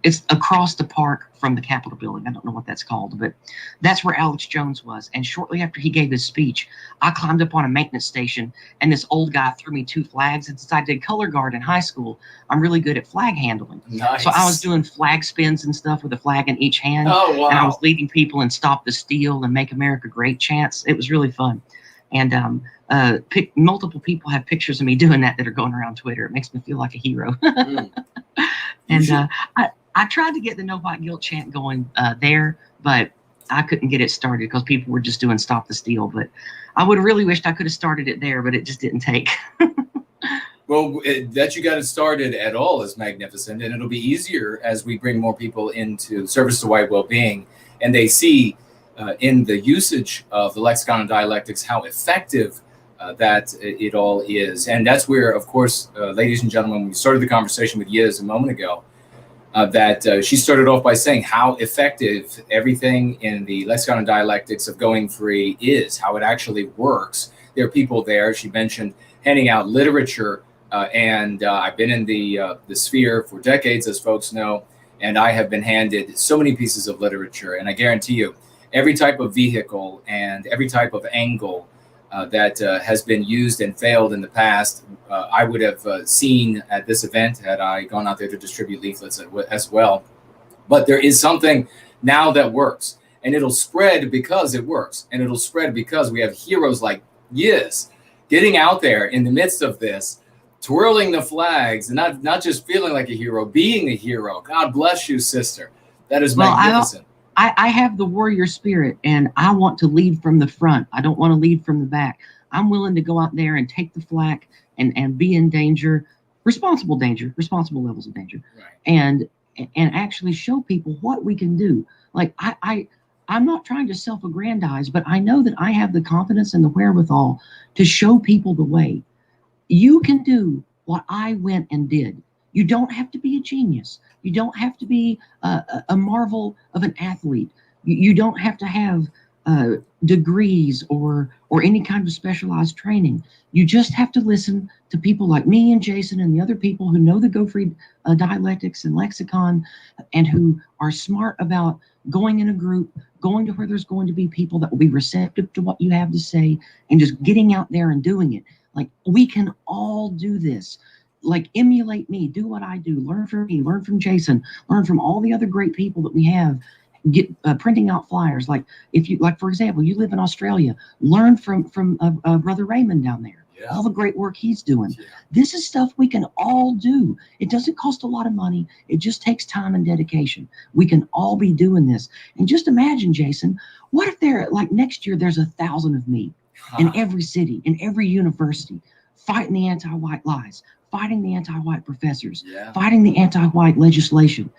S13: it's across the park from the Capitol building. I don't know what that's called, but that's where Alex Jones was. And shortly after he gave his speech, I climbed up on a maintenance station, and this old guy threw me 2 flags. And since I did color guard in high school, I'm really good at flag handling.
S3: Nice.
S13: So I was doing flag spins and stuff with a flag in each hand.
S3: Oh, wow.
S13: And I was leading people in "Stop the Steal" and "Make America Great" chants. It was really fun. And multiple people have pictures of me doing that are going around Twitter. It makes me feel like a hero. And I tried to get the "No White Guilt" chant going there, but I couldn't get it started because people were just doing "Stop the Steal." But I would have really wished I could have started it there, but it just didn't take.
S3: Well, that you got it started at all is magnificent, and it'll be easier as we bring more people into service to white well-being, and they see in the usage of the lexicon and dialectics how effective that it all is. And that's where, of course, ladies and gentlemen, we started the conversation with Yiz a moment ago, that she started off by saying how effective everything in the lexicon and dialectics of going free is, how it actually works. There are people there. She mentioned handing out literature, and I've been in the sphere for decades, as folks know, and I have been handed so many pieces of literature, and I guarantee you, every type of vehicle and every type of angle that has been used and failed in the past, I would have seen at this event had I gone out there to distribute leaflets as well. But there is something now that works, and it'll spread because it works, and it'll spread because we have heroes like Yiz getting out there in the midst of this, twirling the flags, and not just feeling like a hero, being a hero. God bless you, sister. That is magnificent.
S13: I have the warrior spirit, and I want to lead from the front. I don't want to lead from the back. I'm willing to go out there and take the flak and be in danger, responsible levels of danger,
S3: right.
S13: and actually show people what we can do. Like I'm not trying to self-aggrandize, but I know that I have the confidence and the wherewithal to show people the way. You can do what I went and did. You don't have to be a genius. You don't have to be a marvel of an athlete. You don't have to have degrees or any kind of specialized training. You just have to listen to people like me and Jason and the other people who know the Go Free dialectics and lexicon, and who are smart about going in a group, going to where there's going to be people that will be receptive to what you have to say, and just getting out there and doing it. Like, we can all do this. Like, emulate me, do what I do, learn from me, learn from Jason, learn from all the other great people that we have. Get printing out flyers. Like, if you, like, for example, you live in Australia, learn from Brother Raymond down there. Yeah. All the great work he's doing. Yeah. This is stuff we can all do. It doesn't cost a lot of money. It just takes time and dedication. We can all be doing this. And just imagine, Jason, what if there, like, next year there's 1,000 of me in every city, in every university, fighting the anti-white lies, fighting the anti-white professors, fighting the anti-white legislation.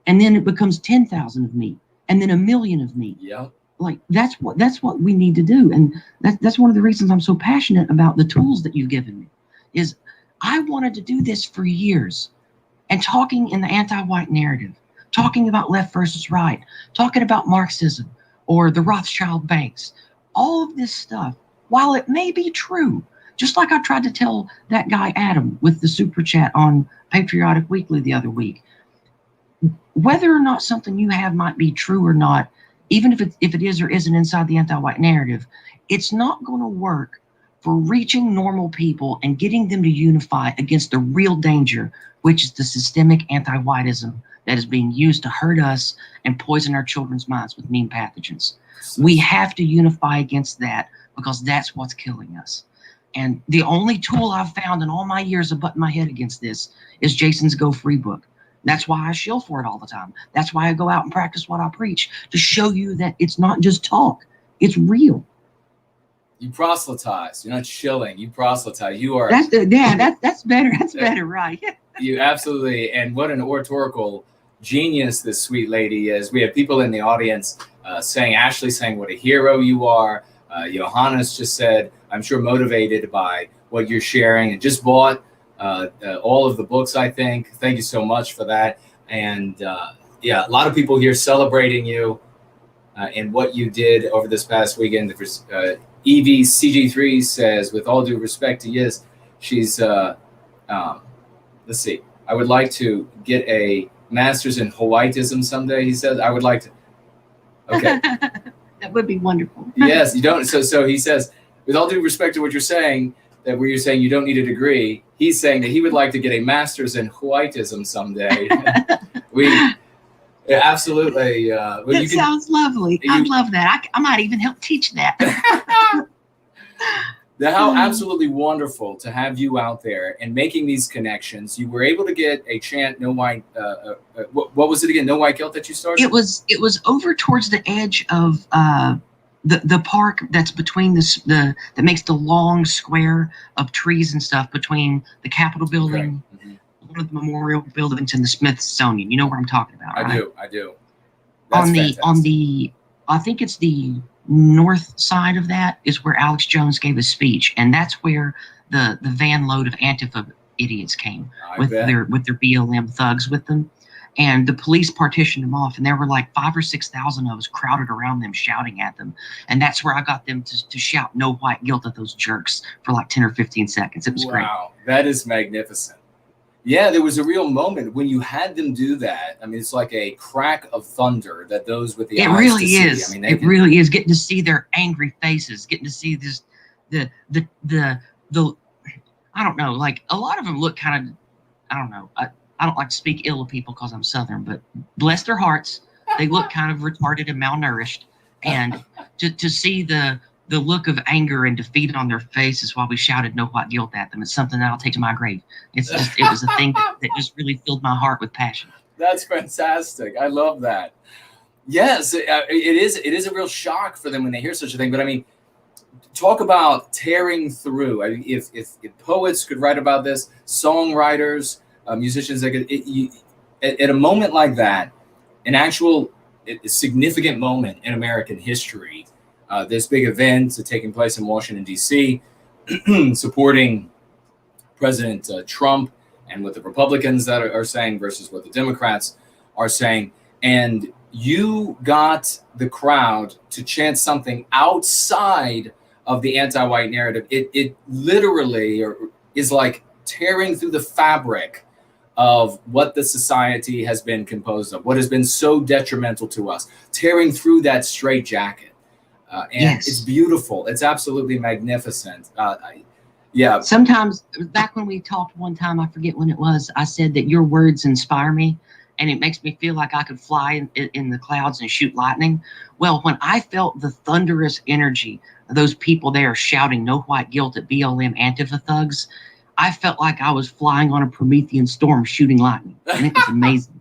S13: And then it becomes 10,000 of me, and then 1 million of me.
S3: Yeah.
S13: Like, that's what we need to do. And that's one of the reasons I'm so passionate about the tools that you've given me. Is I wanted to do this for years, and talking in the anti-white narrative, talking about left versus right, talking about Marxism or the Rothschild banks, all of this stuff, while it may be true, just like I tried to tell that guy Adam with the super chat on Patriotic Weekly the other week, whether or not something you have might be true or not, even if it is or isn't inside the anti-white narrative, it's not going to work for reaching normal people and getting them to unify against the real danger, which is the systemic anti-whiteism that is being used to hurt us and poison our children's minds with mean pathogens. We have to unify against that, because that's what's killing us. And the only tool I've found in all my years of butting my head against this is Jason's Go Free book. That's why I shill for it all the time. That's why I go out and practice what I preach, to show you that it's not just talk, it's real.
S3: You proselytize. You're not shilling. You proselytize. You are.
S13: That's better. That's better, right?
S3: You absolutely. And what an oratorical genius this sweet lady is. We have people in the audience saying, Ashley saying what a hero you are. Johannes just said, I'm sure motivated by what you're sharing, and just bought all of the books, I think. Thank you so much for that. And a lot of people here celebrating you and what you did over this past weekend. EVCG3 says, with all due respect to Yiz, she's, let's see, I would like to get a master's in Hawaiitism someday, he says. I would like to. Okay.
S13: That would be wonderful.
S3: Yes, you don't. So he says, with all due respect to what you're saying, that where you're saying you don't need a degree, he's saying that he would like to get a master's in Hawaiitism someday. Absolutely.
S13: That sounds lovely. I love that. I might even help teach that.
S3: How absolutely wonderful to have you out there and making these connections. You were able to get a chant, no white. What was it again? No white kilt that you started?
S13: It was over towards the edge of the park that's between that makes the long square of trees and stuff between the Capitol building, one of the memorial buildings, and the Smithsonian. You know where I'm talking about, right?
S3: I do. That's
S13: on the I think it's the north side of that is where Alex Jones gave a speech, and that's where the van load of Antifa idiots came with their BLM thugs with them. And the police partitioned them off, and there were like 5,000 or 6,000 of us crowded around them, shouting at them. And that's where I got them to shout "No white guilt" at those jerks for like 10 or 15 seconds. It was great.
S3: Wow, that is magnificent. Yeah, there was a real moment when you had them do that. I mean, it's like a crack of thunder that those with the eyes
S13: really
S3: to see.
S13: is.
S3: I mean,
S13: it really is getting to see their angry faces, getting to see this, the I don't know, like a lot of them look kind of, I don't know. I don't like to speak ill of people because I'm Southern, but bless their hearts, they look kind of retarded and malnourished. And to see the look of anger and defeat on their faces while we shouted "No white guilt" at them, it's something that I'll take to my grave. It was a thing that just really filled my heart with passion.
S3: That's fantastic. I love that. Yes, it is a real shock for them when they hear such a thing. But I mean, talk about tearing through. I mean, if poets could write about this, songwriters, musicians, that could, at a moment like that, an actual significant moment in American history, this big event taking place in Washington, D.C., supporting President Trump and what the Republicans that are saying versus what the Democrats are saying. And you got the crowd to chant something outside of the anti-white narrative. It literally is like tearing through the fabric of what the society has been composed of, what has been so detrimental to us, tearing through that straitjacket. And
S13: Yes.
S3: It's beautiful. It's absolutely magnificent. Yeah.
S13: Sometimes, back when we talked one time, I forget when it was, I said that your words inspire me, and it makes me feel like I could fly in the clouds and shoot lightning. Well, when I felt the thunderous energy of those people there shouting "No white guilt" at BLM Antifa thugs, I felt like I was flying on a Promethean storm shooting lightning, and it was amazing.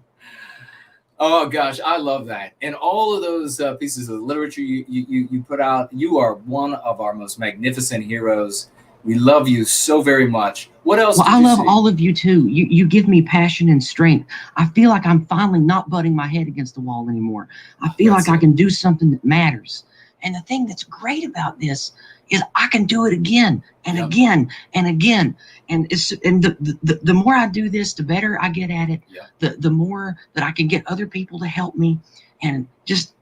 S3: Oh gosh, I love that. And all of those pieces of literature you put out, you are one of our most magnificent heroes. We love you so very much. What else?
S13: Well,
S3: did
S13: I
S3: you
S13: love
S3: see?
S13: all of you too. You give me passion and strength. I feel like I'm finally not butting my head against the wall anymore. I feel like I can do something that matters. And the thing that's great about this is I can do it again and again and again. And the more I do this, the better I get at it. The more that I can get other people to help me, and just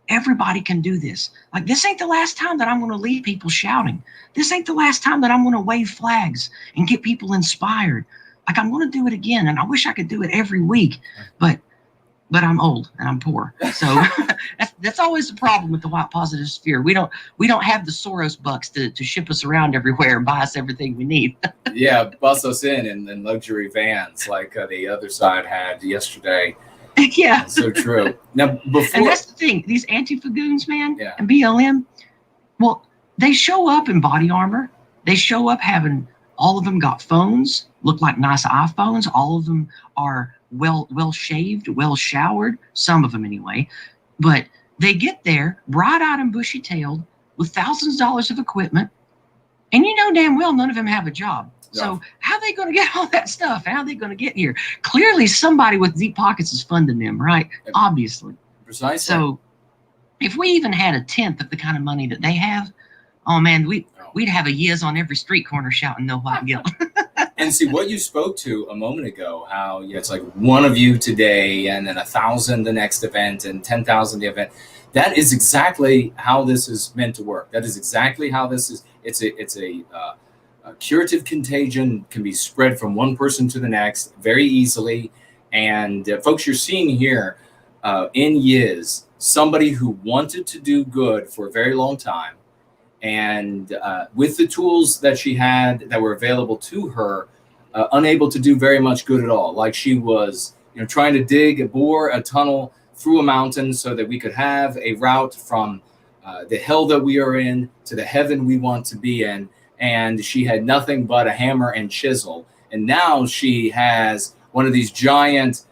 S13: everybody can do this. Like, this ain't the last time that I'm going to leave people shouting. This ain't the last time that I'm going to wave flags and get people inspired. Like, I'm going to do it again, and I wish I could do it every week, but I'm old and I'm poor. So that's always the problem with the white positive sphere. We don't have the Soros bucks to ship us around everywhere and buy us everything we need.
S3: Yeah, bust us in luxury vans like the other side had yesterday.
S13: Yeah.
S3: That's so true. Now, before,
S13: and that's the thing, these Antifa-goons, man, and BLM, well, they show up in body armor. They show up having, all of them got phones, look like nice iPhones. All of them are well shaved, well showered, some of them anyway. But they get there bright-eyed and bushy-tailed with thousands of dollars of equipment, and you know damn well none of them have a job. So how are they going to get all that stuff? How are they going to get here? Clearly somebody with deep pockets is funding them, right? Obviously.
S3: Precisely.
S13: So if we even had a tenth of the kind of money that they have, oh man, we'd have a Yiz on every street corner shouting "No white guilt."
S3: And see what you spoke to a moment ago, how it's like one of you today and then 1,000 the next event and 10,000 the event. That is exactly how this is meant to work. That is exactly how this is. It's a curative contagion, can be spread from one person to the next very easily. And folks, you're seeing here in Yiz, somebody who wanted to do good for a very long time. And with the tools that she had that were available to her, unable to do very much good at all. Like she was, trying to bore a tunnel through a mountain so that we could have a route from the hell that we are in to the heaven we want to be in. And she had nothing but a hammer and chisel. And now she has one of these giant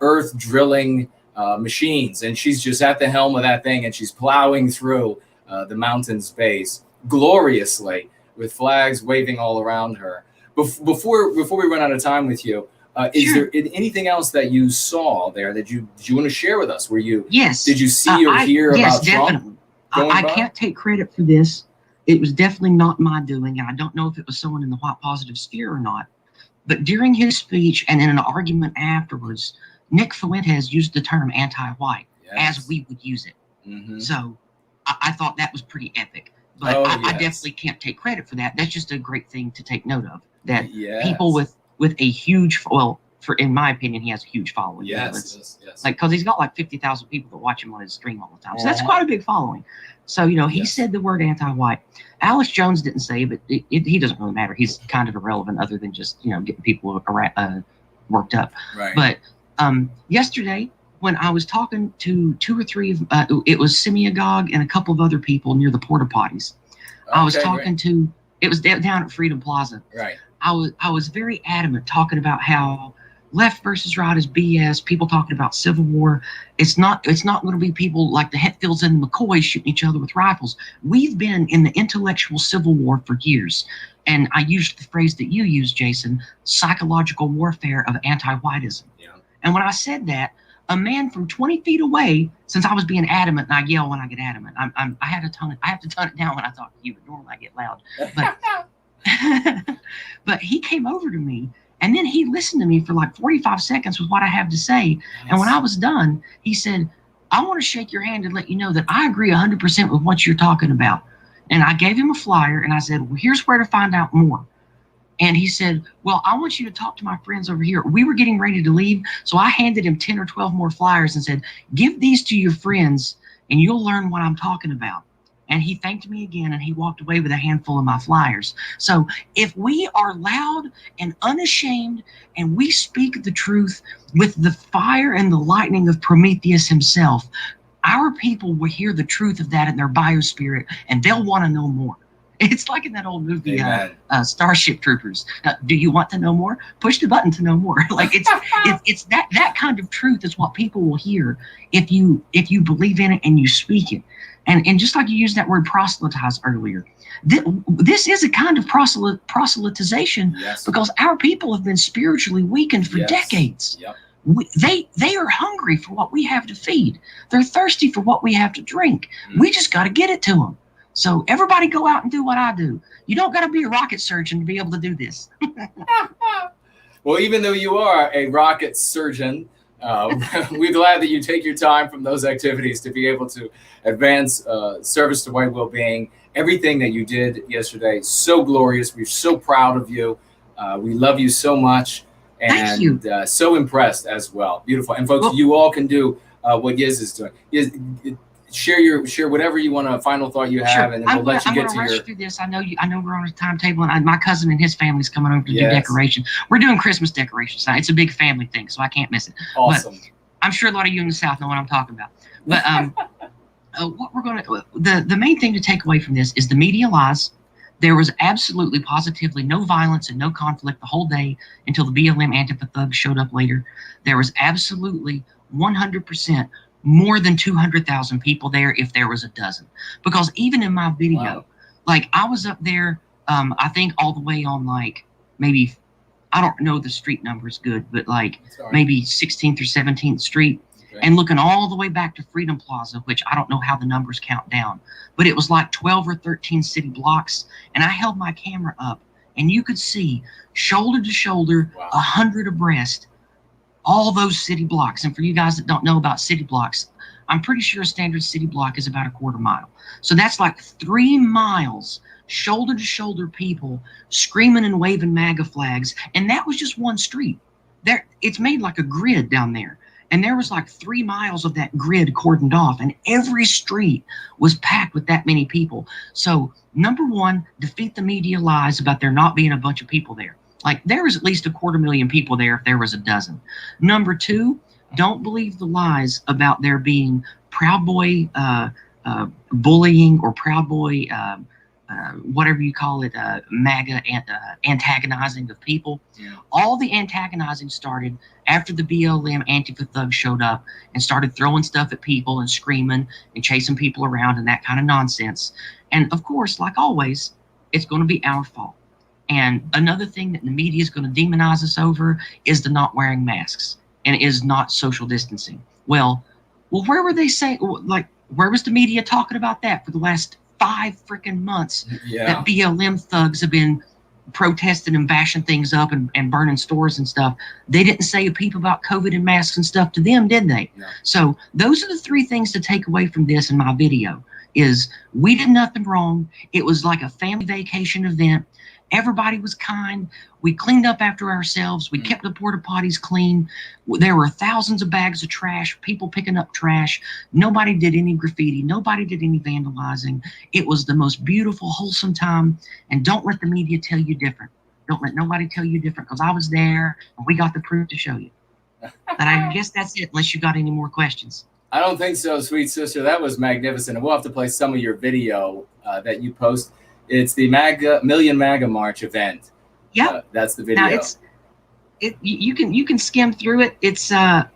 S3: earth drilling machines. And she's just at the helm of that thing, and she's plowing through the mountain's base gloriously with flags waving all around her. Before we run out of time with you, is there anything else that you saw there that you want to share with us? Did you see or hear about Trump?
S13: Definitely. I can't take credit for this. It was definitely not my doing, and I don't know if it was someone in the white positive sphere or not. But during his speech and in an argument afterwards, Nick Fuentes used the term anti-white as we would use it. So I thought that was pretty epic. But I definitely can't take credit for that. That's just a great thing to take note of. That people with a huge, well, in my opinion, he has a huge following.
S3: Yes.
S13: Like, because he's got like 50,000 people that watch him on his stream all the time. So that's quite a big following. So, he said the word anti-white. Alex Jones didn't say, but he doesn't really matter. He's kind of irrelevant other than just, getting people worked up.
S3: Right.
S13: But yesterday, when I was talking to 2 or 3 of, it was Semiagog and a couple of other people near the porta potties. I was talking to, it was down at Freedom Plaza.
S3: Right.
S13: I was very adamant talking about how left versus right is BS. People talking about Civil War. It's not going to be people like the Hetfields and the McCoys shooting each other with rifles. We've been in the intellectual Civil War for years. And I used the phrase that you used, Jason, psychological warfare of anti-whiteism. Yeah. And when I said that, a man from 20 feet away, since I was being adamant, and I yell when I get adamant, I have to tone it down when I talk to you, but normally I get loud. But, but he came over to me, and then he listened to me for like 45 seconds with what I have to say. And when I was done, he said, I want to shake your hand and let you know that I agree 100% with what you're talking about. And I gave him a flyer, and I said, well, here's where to find out more. And he said, well, I want you to talk to my friends over here. We were getting ready to leave, so I handed him 10 or 12 more flyers and said, give these to your friends, and you'll learn what I'm talking about. And he thanked me again, and he walked away with a handful of my flyers. So if we are loud and unashamed, and we speak the truth with the fire and the lightning of Prometheus himself, our people will hear the truth of that in their biospirit, and they'll want to know more. It's like in that old movie, Starship Troopers. Do you want to know more? Push the button to know more. Like it's that kind of truth is what people will hear if you believe in it and you speak it. And just like you used that word proselytize earlier, this is a kind of proselytization because our people have been spiritually weakened for decades. Yep. They are hungry for what we have to feed. They're thirsty for what we have to drink. We just got to get it to them. So everybody go out and do what I do. You don't got to be a rocket surgeon to be able to do this.
S3: Well, even though you are a rocket surgeon, we're glad that you take your time from those activities to be able to advance service to white well-being. Everything that you did yesterday, so glorious. We're so proud of you. We love you so much. And so impressed as well. Beautiful. And folks, you all can do what Yiz is doing. Share whatever you want, a final thought you have, and then we'll let you get to your.
S13: Through this. I know we're on a timetable, and my cousin and his family's coming over to do decoration. We're doing Christmas decorations. It's a big family thing, so I can't miss it.
S3: Awesome.
S13: But I'm sure a lot of you in the South know what I'm talking about. But what we're going to the main thing to take away from this is the media lies. There was absolutely, positively no violence and no conflict the whole day until the BLM Antifa thugs showed up later. There was absolutely 100%. More than 200,000 people there if there was a dozen. Because even in my video, like I was up there, I think all the way on like maybe, I don't know the street numbers good, but like maybe 16th or 17th Street and looking all the way back to Freedom Plaza, which I don't know how the numbers count down, but it was like 12 or 13 city blocks. And I held my camera up and you could see shoulder to shoulder, 100 abreast, all those city blocks. And for you guys that don't know about city blocks, I'm pretty sure a standard city block is about a quarter mile. So that's like 3 miles, shoulder to shoulder people screaming and waving MAGA flags. And that was just one street. There, it's made like a grid down there. And there was like 3 miles of that grid cordoned off, and every street was packed with that many people. So number one, defeat the media lies about there not being a bunch of people there. Like, there was at least 250,000 people there if there was a dozen. Number two, don't believe the lies about there being Proud Boy bullying or Proud Boy, whatever you call it, MAGA antagonizing of people. Yeah. All the antagonizing started after the BLM Antifa thugs showed up and started throwing stuff at people and screaming and chasing people around and that kind of nonsense. And of course, like always, it's going to be our fault. And another thing that the media is going to demonize us over is the not wearing masks and is not social distancing. Well, where were they saying, like, Where was the media talking about that for the last 5 freaking months?
S3: Yeah.
S13: That BLM thugs have been protesting and bashing things up and burning stores and stuff. They didn't say a peep about COVID and masks and stuff to them, did they?
S3: No.
S13: So those are the 3 things to take away from this in my video. Is we did nothing wrong. It was like a family vacation event. Everybody was kind. We cleaned up after ourselves. We kept the porta potties clean. There were thousands of bags of trash, people picking up trash. Nobody did any graffiti. Nobody did any vandalizing. It was the most beautiful, wholesome time. And don't let the media tell you different. Don't let nobody tell you different, because I was there and we got the proof to show you. But I guess that's it, unless you got any more questions.
S3: I don't think so, sweet sister. That was magnificent. And we'll have to play some of your video that you post. It's the Million MAGA March event.
S13: Yeah,
S3: that's the video.
S13: Now you can skim through it. It's I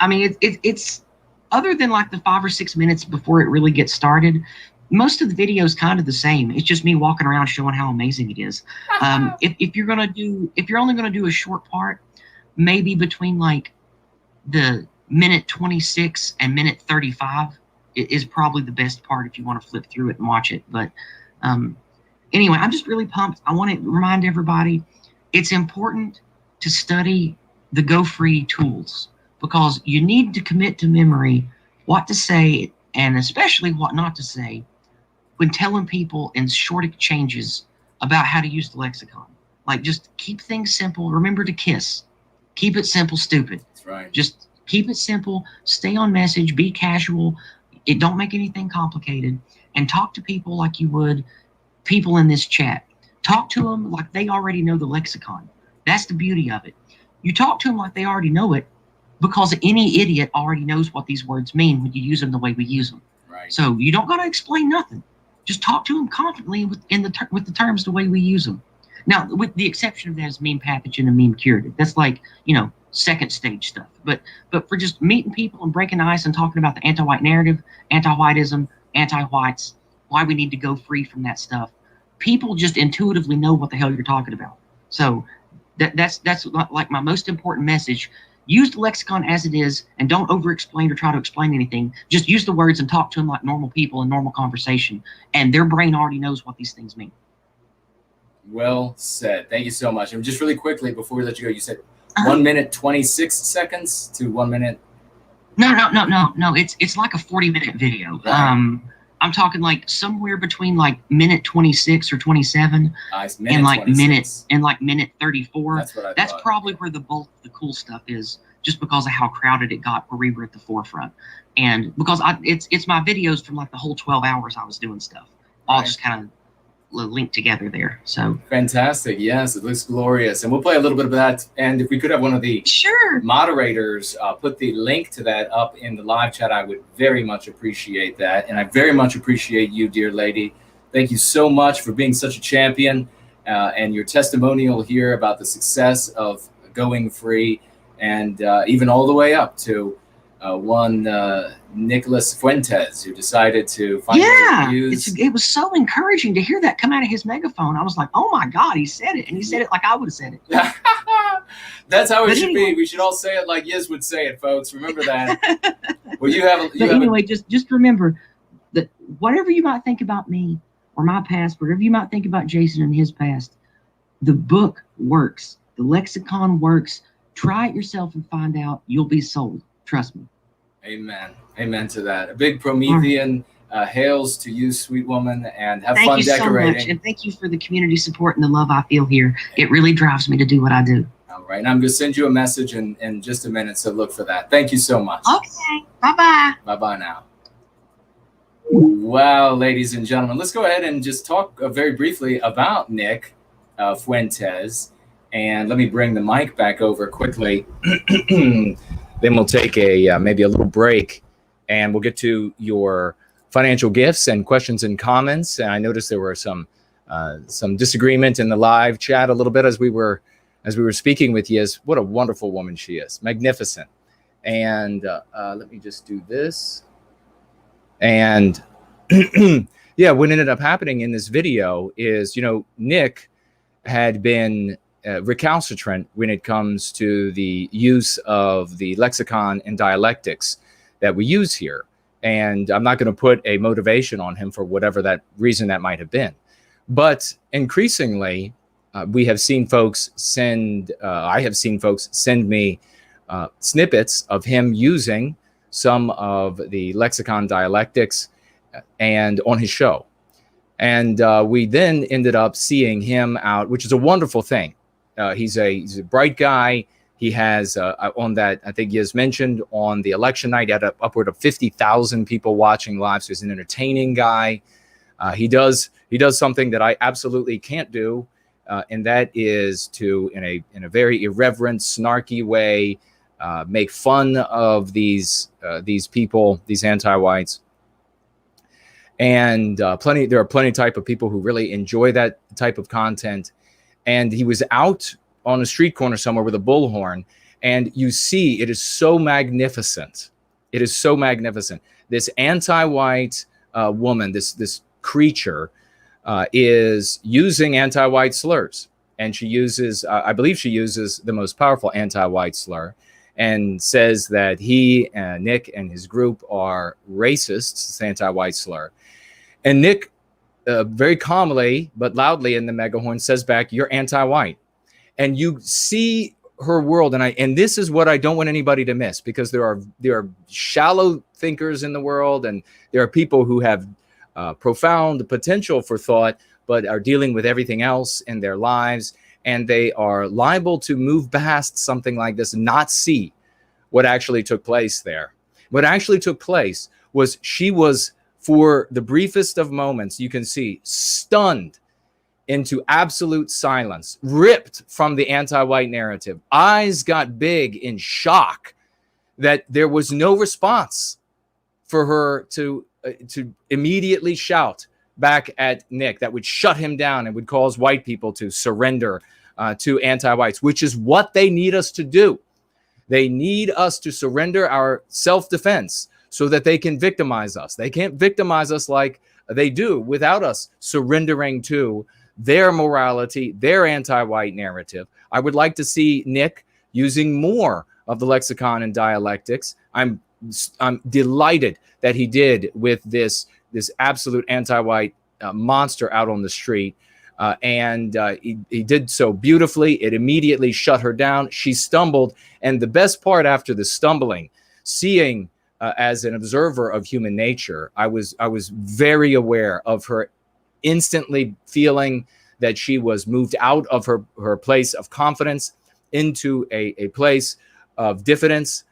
S13: mean it's other than like the 5 or 6 minutes before it really gets started. Most of the video is kind of the same. It's just me walking around showing how amazing it is. If you're only gonna do a short part, maybe between like the minute 26 and minute 35 is probably the best part if you want to flip through it and watch it. But anyway, I'm just really pumped. I want to remind everybody, it's important to study the Go Free tools, because you need to commit to memory what to say and especially what not to say when telling people in short exchanges about how to use the lexicon. Like, just keep things simple. Remember to kiss. Keep it simple, stupid.
S3: That's right.
S13: Just keep it simple. Stay on message. Be casual. It don't make anything complicated. And talk to people like you would people in this chat. Talk to them like they already know the lexicon. That's the beauty of it. You talk to them like they already know it, because any idiot already knows what these words mean when you use them the way we use them.
S3: Right.
S13: So you don't got to explain nothing. Just talk to them confidently with the terms the way we use them. Now, with the exception of that is meme pathogen and meme curative. That's like, second stage stuff. But for just meeting people and breaking the ice and talking about the anti-white narrative, anti-whiteism, anti-whites, why we need to go free from that stuff, people just intuitively know what the hell you're talking about. So that's like my most important message. Use the lexicon as it is, and don't over-explain or try to explain anything. Just use the words and talk to them like normal people in normal conversation, and their brain already knows what these things mean.
S3: Well said. Thank you so much. And just really quickly before we let you go, you said 1 minute 26 seconds to 1 minute.
S13: No. It's like a 40-minute video.
S3: Right.
S13: I'm talking like somewhere between like minute 26 or 27
S3: and like
S13: 26. minute 34.
S3: That's what I
S13: That's
S3: thought.
S13: Probably where the bulk of the cool stuff is, just because of how crowded it got where we were at the forefront. And because it's my videos from like the whole 12 hours I was doing stuff, all just kind of linked together there. So
S3: fantastic. Yes, it looks glorious. And we'll play a little bit of that. And if we could have one of the moderators put the link to that up in the live chat, I would very much appreciate that. And I very much appreciate you, dear lady. Thank you so much for being such a champion and your testimonial here about the success of going free, and even all the way up to one Nicholas Fuentes, who decided to finally use.
S13: It was so encouraging to hear that come out of his megaphone. I was like, oh my God, he said it. And he said it like I would have said it.
S3: That's how it should be. We should all say it like Yiz would say it, folks. Remember that. Well,
S13: just remember that whatever you might think about me or my past, whatever you might think about Jason and his past, the book works. The lexicon works. Try it yourself and find out. You'll be sold. Trust me.
S3: Amen. Amen to that. A big Promethean hails to you, sweet woman, and have fun decorating.
S13: Thank you so much, and thank you for the community support and the love I feel here. It really drives me to do what I do.
S3: All right. And I'm going to send you a message in just a minute, so look for that. Thank you so much.
S13: Okay. Bye-bye.
S3: Bye-bye now. Wow, ladies and gentlemen, let's go ahead and just talk very briefly about Nick Fuentes. And let me bring the mic back over quickly. Then we'll take maybe a little break, and we'll get to your financial gifts and questions and comments. And I noticed there were some disagreement in the live chat a little bit as we were speaking with Yiz. What a wonderful woman she is, magnificent. And let me just do this. And what ended up happening in this video is, Nick had been recalcitrant when it comes to the use of the lexicon and dialectics that we use here. And I'm not going to put a motivation on him for whatever that reason that might have been. But increasingly, we have seen folks I have seen folks send me snippets of him using some of the lexicon dialectics and on his show. And we then ended up seeing him out, which is a wonderful thing. He's a bright guy. He has on that, I think he has mentioned on the election night, had upward of 50,000 people watching live. So he's an entertaining guy. He does something that I absolutely can't do, and that is to, in a very irreverent, snarky way, make fun of these people, these anti-whites. And there are plenty type of people who really enjoy that type of content. And he was out on a street corner somewhere with a bullhorn, and you see it is so magnificent. It is so magnificent. This anti-white woman, this creature, is using anti-white slurs, and she uses, I believe, she uses the most powerful anti-white slur, and says that he, Nick, and his group are racists. This anti-white slur, and Nick, very calmly but loudly in the megaphone, says back, "You're anti-white." And you see her world, and this is what I don't want anybody to miss, because there are shallow thinkers in the world, and there are people who have profound potential for thought, but are dealing with everything else in their lives, and they are liable to move past something like this and not see what actually took place there. What actually took place was she was, for the briefest of moments, you can see, stunned into absolute silence, ripped from the anti-white narrative. Eyes got big in shock that there was no response for her to immediately shout back at Nick that would shut him down and would cause white people to surrender to anti-whites, which is what they need us to do. They need us to surrender our self-defense so that they can victimize us. They can't victimize us like they do without us surrendering to their morality, their anti-white narrative. I would like to see Nick using more of the lexicon and dialectics. I'm delighted that he did with this absolute anti-white monster out on the street, and he did so beautifully. It immediately shut her down. She stumbled, and the best part after the stumbling, seeing as an observer of human nature, I was very aware of her instantly feeling that she was moved out of her place of confidence into a place of diffidence,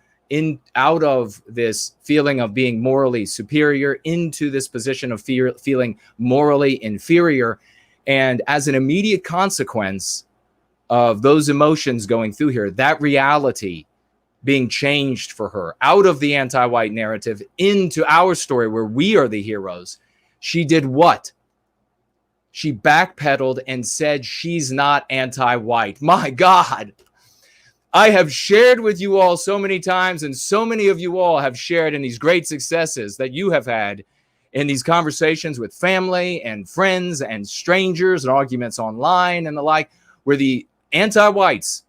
S3: out of this feeling of being morally superior into this position of feeling morally inferior. And as an immediate consequence of those emotions going through here, that reality being changed for her out of the anti-white narrative into our story where we are the heroes, she did what? She backpedaled and said she's not anti-white. My God. I have shared with you all so many times, and so many of you all have shared in these great successes that you have had in these conversations with family and friends and strangers and arguments online and the like, where the anti-whites,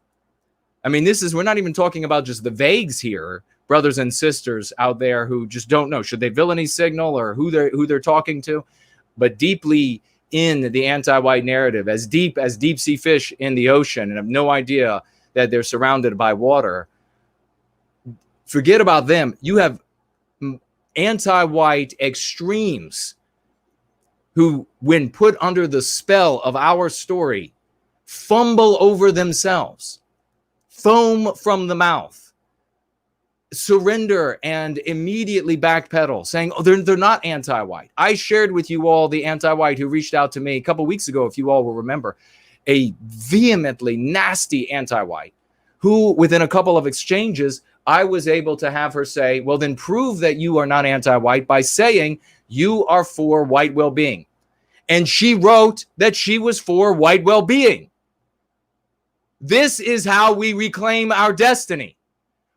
S3: I mean, we're not even talking about just the vagues here, brothers and sisters out there who just don't know, should they villainy signal or who they're talking to, but deeply in the anti-white narrative, as deep sea fish in the ocean, and have no idea that they're surrounded by water. Forget about them. You have anti-white extremes who, when put under the spell of our story, fumble over themselves, foam from the mouth, surrender, and immediately backpedal, saying, oh, they're not anti-white. I shared with you all the anti-white who reached out to me a couple weeks ago, if you all will remember, a vehemently nasty anti-white who, within a couple of exchanges, I was able to have her say, well, then prove that you are not anti-white by saying you are for white well-being. And she wrote that she was for white well-being. This is how we reclaim our destiny.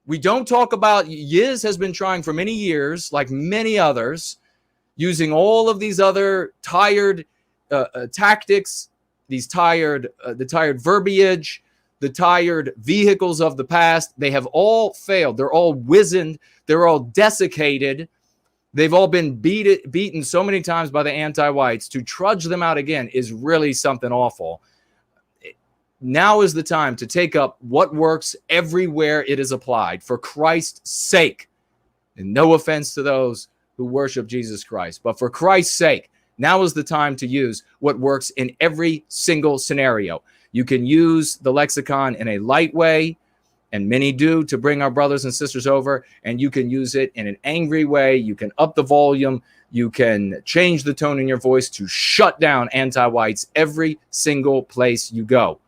S3: We don't talk about, Yiz has been trying for many years, like many others, using all of these other tired tactics, the tired verbiage, the tired vehicles of the past. They have all failed. They're all wizened. They're all desiccated. they've all been beaten so many times by the anti-whites. To trudge them out again is really something awful. Now is the time to take up what works everywhere it is applied, for Christ's sake. And no offense to those who worship Jesus Christ, but for Christ's sake, now is the time to use what works in every single scenario. You can use the lexicon in a light way, and many do, to bring our brothers and sisters over, and you can use it in an angry way. You can up the volume. You can change the tone in your voice to shut down anti-whites every single place you go.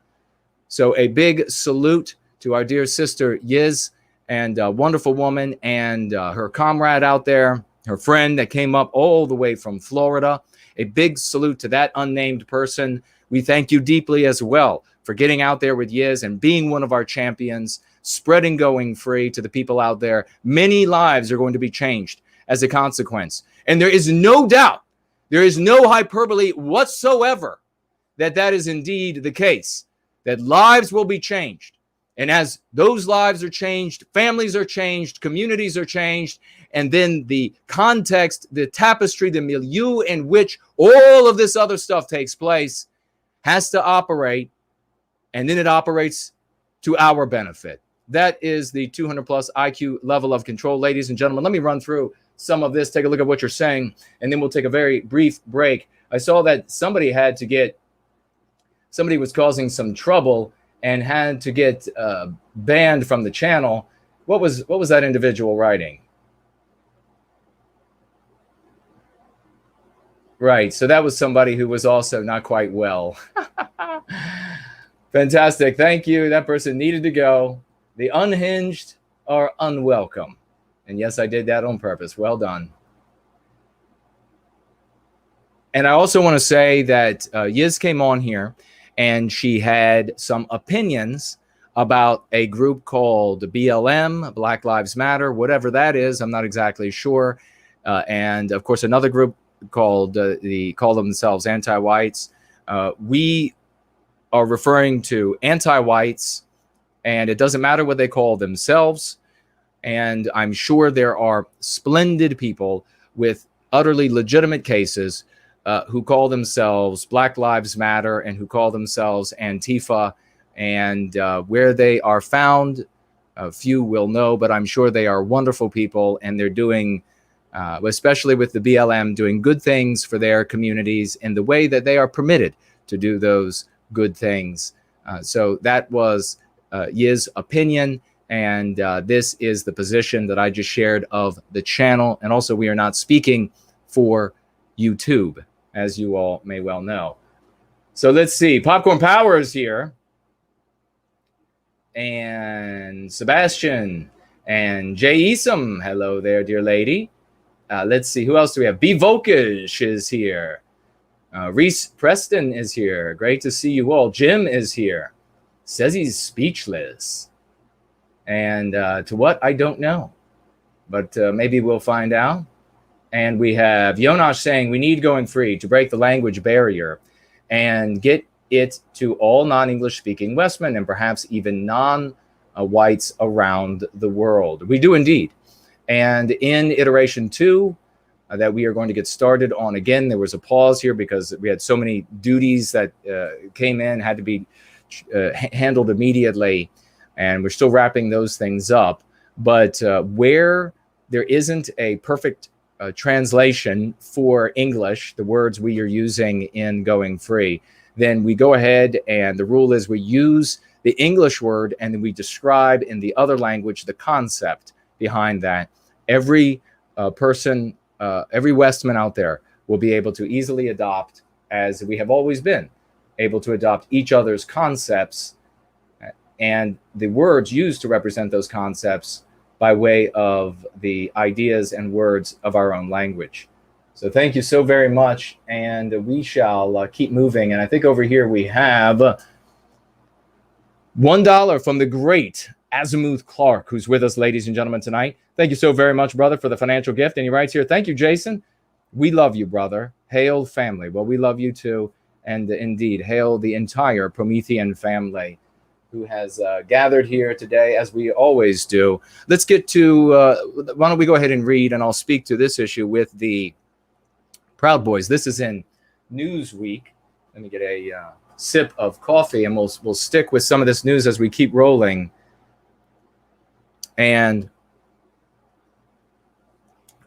S3: So a big salute to our dear sister Yiz, and a wonderful woman, and her comrade out there, her friend that came up all the way from Florida. A big salute to that unnamed person. We thank you deeply as well for getting out there with Yiz and being one of our champions, spreading Going Free to the people out there. Many lives are going to be changed as a consequence. And there is no doubt, there is no hyperbole whatsoever that that is indeed the case, that lives will be changed. And as those lives are changed, families are changed, communities are changed, and then the context, the tapestry, the milieu in which all of this other stuff takes place has to operate, and then it operates to our benefit. That is the 200 plus IQ level of control, ladies and gentlemen. Let me run through some of this, take a look at what you're saying, and then we'll take a very brief break. I saw that somebody was causing some trouble and had to get banned from the channel. What was that individual writing? Right, so that was somebody who was also not quite well. Fantastic, thank you. That person needed to go. The unhinged are unwelcome. And yes, I did that on purpose. Well done. And I also want to say that Yiz came on here and she had some opinions about a group called BLM, Black Lives Matter, whatever that is. I'm not exactly sure. And of course, another group called call themselves anti-whites. We are referring to anti-whites, and it doesn't matter what they call themselves. And I'm sure there are splendid people with utterly legitimate cases who call themselves Black Lives Matter and who call themselves Antifa. And where they are found, few will know, but I'm sure they are wonderful people, and they're doing, especially with the BLM, doing good things for their communities in the way that they are permitted to do those good things. So that was Yiz's opinion, and this is the position that I just shared of the channel. And also, we are not speaking for YouTube, as you all may well know. So let's see. Popcorn Power is here, and Sebastian and Jay Esom. Hello there, dear lady. Let's see. Who else do we have? B. Volkish is here. Reese Preston is here. Great to see you all. Jim is here. Says he's speechless. And to what? I don't know. But maybe we'll find out. And we have Jonas saying we need Going Free to break the language barrier and get it to all non-English speaking Westmen and perhaps even non-whites around the world. We do indeed. And in iteration 2 that we are going to get started on, again, there was a pause here because we had so many duties that came in, had to be handled immediately. And we're still wrapping those things up. But where there isn't a perfect translation for English, the words we are using in Going Free, then we go ahead, and the rule is we use the English word and then we describe in the other language the concept behind that. Every person, every Westman out there will be able to easily adopt, as we have always been, able to adopt each other's concepts and the words used to represent those concepts by way of the ideas and words of our own language. So thank you so very much, and we shall keep moving. And I think over here we have $1 from the great Azimuth Clark, who's with us, ladies and gentlemen, tonight. Thank you so very much, brother, for the financial gift. And he writes here, thank you, Jason. We love you, brother. Hail family. Well, we love you too. And indeed, hail the entire Promethean family. who has gathered here today, as we always do. Let's get to, why don't we go ahead and read, and I'll speak to this issue with the Proud Boys. This is in Newsweek. Let me get a sip of coffee, and we'll stick with some of this news as we keep rolling. And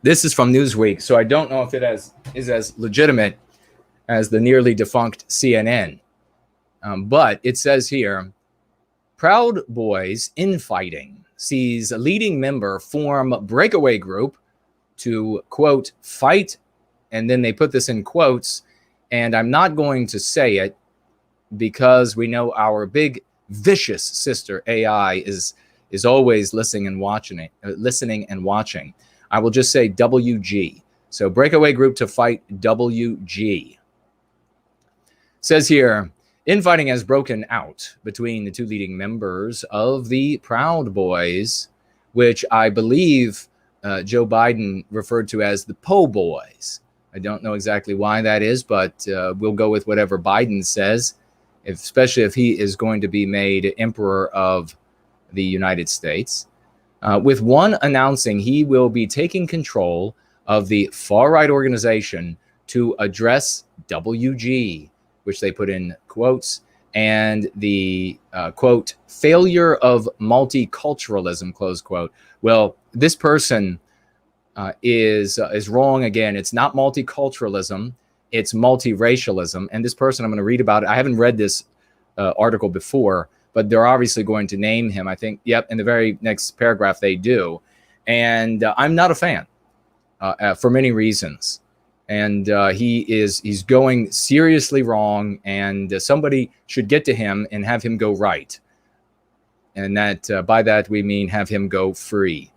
S3: this is from Newsweek, so I don't know if it is as legitimate as the nearly defunct CNN. But it says here, Proud Boys infighting sees a leading member form breakaway group to, quote, fight, and then they put this in quotes, and I'm not going to say it because we know our big vicious sister AI is always listening and watching. I will just say WG. So breakaway group to fight WG. Says here, infighting has broken out between the two leading members of the Proud Boys, which I believe Joe Biden referred to as the Po Boys. I don't know exactly why that is, but we'll go with whatever Biden says, especially if he is going to be made emperor of the United States. With one announcing he will be taking control of the far-right organization to address WG, which they put in quotes, and the, quote, failure of multiculturalism, close quote. Well, this person is wrong again. It's not multiculturalism, it's multiracialism. And this person, I'm going to read about it. I haven't read this article before, but they're obviously going to name him. I think, yep, in the very next paragraph they do. And I'm not a fan for many reasons. And he's going seriously wrong, and somebody should get to him and have him go right. And that by that we mean have him go free.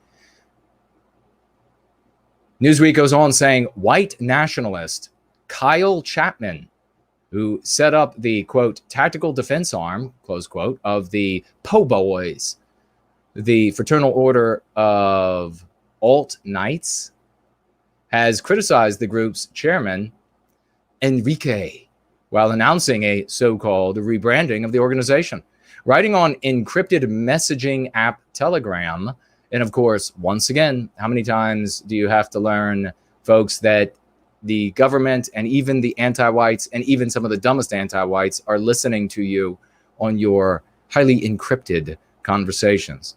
S3: Newsweek goes on saying, white nationalist Kyle Chapman, who set up the, quote, tactical defense arm, close quote, of the Po Boys, the Fraternal Order of Alt Knights, has criticized the group's chairman, Enrique, while announcing a so-called rebranding of the organization. Writing on encrypted messaging app Telegram, and of course, once again, how many times do you have to learn, folks, that the government and even the anti-whites and even some of the dumbest anti-whites are listening to you on your highly encrypted conversations?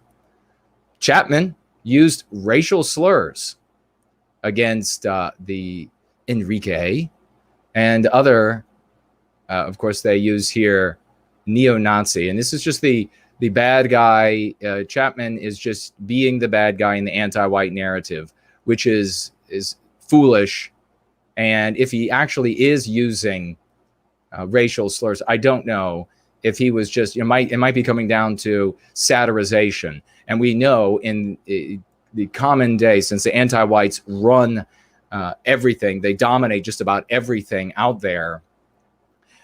S3: Chapman used racial slurs against the Enrique and other, of course, they use here neo-Nazi. And this is just the bad guy. Chapman is just being the bad guy in the anti-white narrative, which is foolish. And if he actually is using racial slurs, I don't know if he was just, it might be coming down to satirization. And we know in the common day, since the anti-whites run everything, they dominate just about everything out there,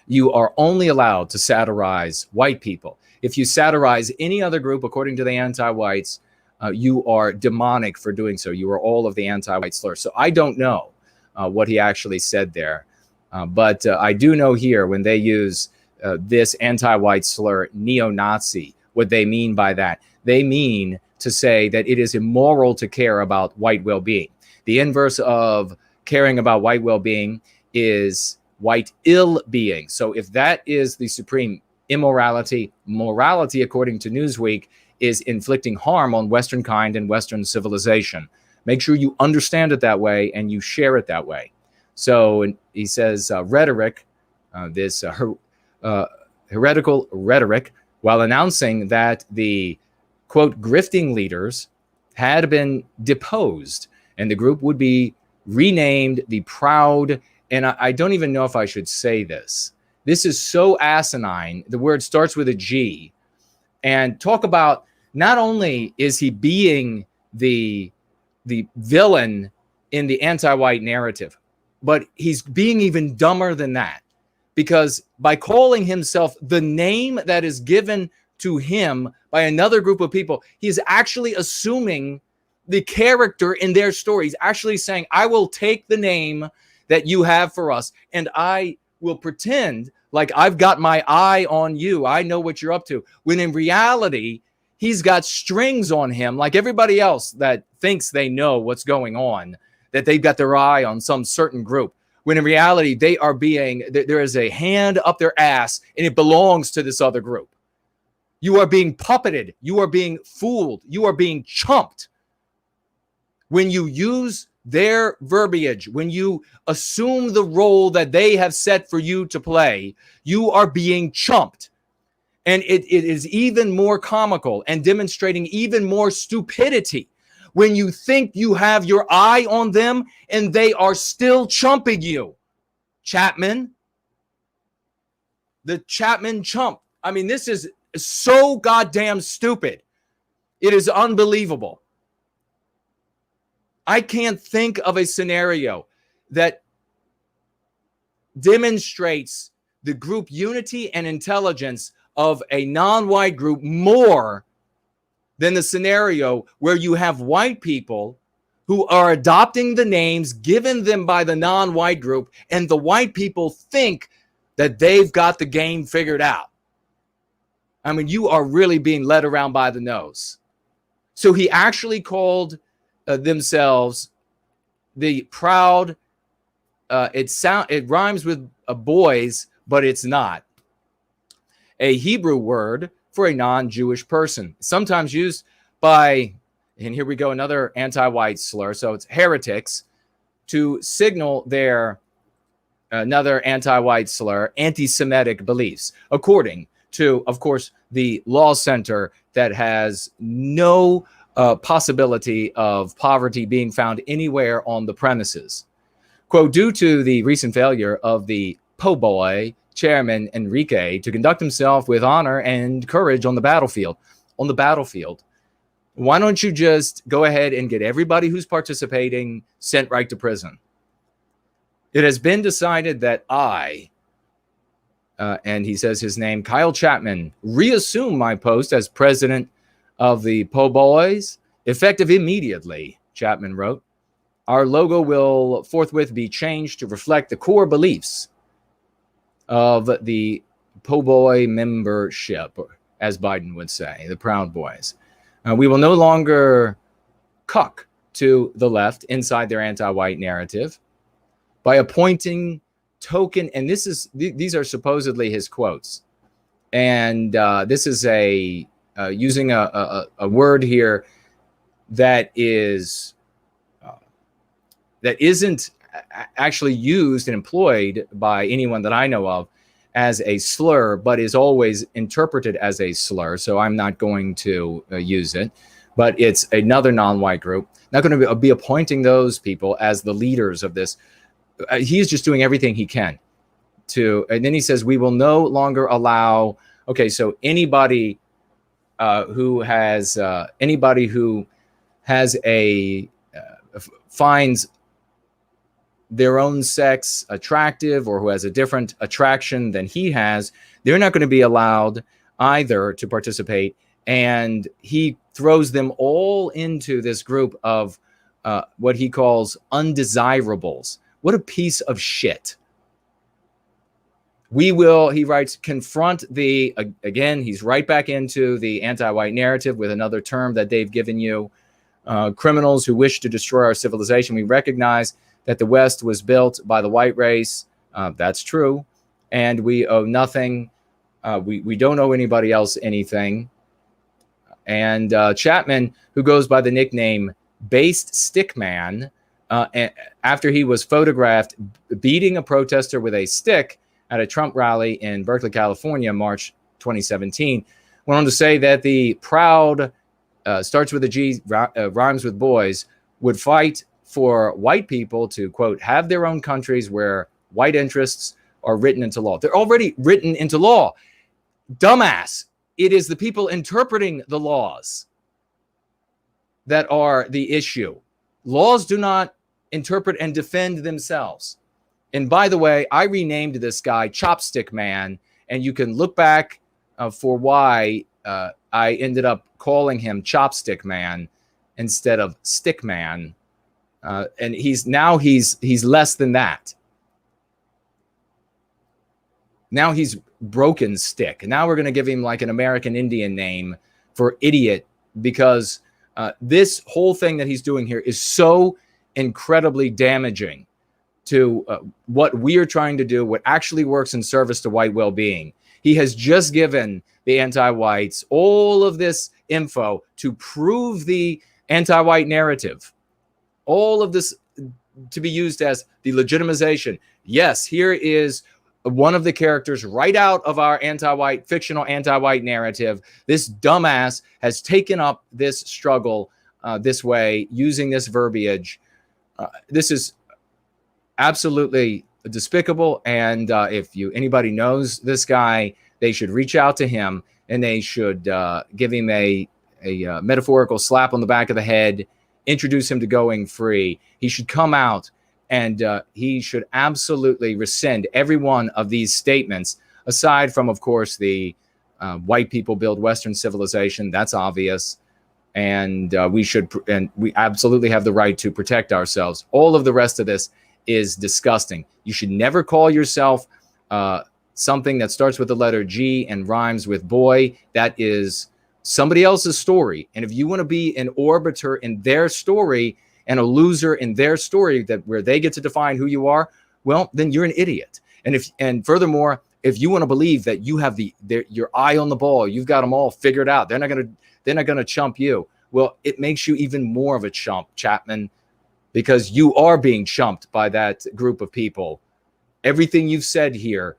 S3: you are only allowed to satirize white people. If you satirize any other group, according to the anti-whites, you are demonic for doing so. You are all of the anti-white slurs. So I don't know what he actually said there. But I do know here when they use this anti-white slur, neo-Nazi, what they mean by that. They mean to say that it is immoral to care about white well-being. The inverse of caring about white well-being is white ill-being. So if that is the supreme immorality, morality, according to Newsweek, is inflicting harm on Western kind and Western civilization. Make sure you understand it that way and you share it that way. So he says rhetoric, this heretical rhetoric, while announcing that the, quote, grifting leaders had been deposed and the group would be renamed the Proud. And I don't even know if I should say this. This is so asinine. The word starts with a G. And talk about, not only is he being the villain in the anti-white narrative, but he's being even dumber than that. Because by calling himself the name that is given to him by another group of people, he is actually assuming the character in their story. He's actually saying, I will take the name that you have for us, and I will pretend Like, I've got my eye on you. I know what you're up to. When in reality, he's got strings on him, like everybody else that thinks they know what's going on, that they've got their eye on some certain group. When in reality, they are being, there is a hand up their ass and it belongs to this other group. You are being puppeted. You are being fooled. You are being chumped. When you use their verbiage, when you assume the role that they have set for you to play, you are being chumped. And it is even more comical and demonstrating even more stupidity when you think you have your eye on them and they are still chumping you. Chapman. The Chapman chump. I mean, this is so goddamn stupid. It is unbelievable. I can't think of a scenario that demonstrates the group unity and intelligence of a non-white group more than the scenario where you have white people who are adopting the names given them by the non-white group, and the white people think that they've got the game figured out. I mean, you are really being led around by the nose. So he actually called themselves the proud, it rhymes with boys, but it's not. A Hebrew word for a non-Jewish person, sometimes used by, and here we go, another anti-white slur. So it's heretics, to signal their, another anti-white slur, anti-Semitic beliefs, according to, of course, the law center that has no possibility of poverty being found anywhere on the premises. Quote, due to the recent failure of the po' boy chairman Enrique to conduct himself with honor and courage on the battlefield. On the battlefield, why don't you just go ahead and get everybody who's participating sent right to prison? It has been decided that I, and he says his name, Kyle Chapman, reassume my post as president of the Po' Boys, effective immediately, Chapman wrote. Our logo will forthwith be changed to reflect the core beliefs of the Po' Boy membership, as Biden would say, the Proud Boys. We will no longer cuck to the left inside their anti-white narrative by appointing token, and these are supposedly his quotes, and this is a using a word here that is that isn't actually used and employed by anyone that I know of as a slur, but is always interpreted as a slur. So I'm not going to use it, but it's another non-white group. Not going to be appointing those people as the leaders of this. He's just doing everything he can to, and then he says, we will no longer allow, okay, so anybody who has a finds their own sex attractive, or who has a different attraction than he has, they're not going to be allowed either to participate. And he throws them all into this group of what he calls undesirables. What a piece of shit. We will, he writes, confront the, again, he's right back into the anti-white narrative with another term that they've given you, criminals who wish to destroy our civilization. We recognize that the West was built by the white race. That's true. And we owe nothing. We don't owe anybody else anything. And Chapman, who goes by the nickname Based Stickman, after he was photographed beating a protester with a stick at a Trump rally in Berkeley, California, March 2017, went on to say that the proud, starts with a G, rhymes with boys, would fight for white people to, quote, have their own countries where white interests are written into law. They're already written into law. Dumbass. It is the people interpreting the laws that are the issue. Laws do not interpret and defend themselves. And by the way, I renamed this guy Chopstick Man, and you can look back for why I ended up calling him Chopstick Man instead of Stick Man. And he's less than that. Now he's Broken Stick. Now we're going to give him like an American Indian name for idiot, because this whole thing that he's doing here is so incredibly damaging to what we are trying to do, what actually works in service to white well-being. He has just given the anti-whites all of this info to prove the anti-white narrative. All of this to be used as the legitimization. Yes, here is one of the characters right out of our anti-white, fictional anti-white narrative. This dumbass has taken up this struggle this way, using this verbiage. This is absolutely despicable. And if anybody knows this guy, they should reach out to him, and they should give him a metaphorical slap on the back of the head, introduce him to Going Free. He should come out, and he should absolutely rescind every one of these statements, aside from, of course, the white people build Western civilization. That's obvious. And we absolutely have the right to protect ourselves. All of the rest of this is disgusting. You should never call yourself something that starts with the letter G and rhymes with boy. That is somebody else's story. And if you want to be an arbiter in their story and a loser in their story, that where they get to define who you are, well, then you're an idiot. And furthermore, if you want to believe that you have your eye on the ball, you've got them all figured out, they're not going to chump you. Well, it makes you even more of a chump, Chapman, because you are being chumped by that group of people. Everything you've said here,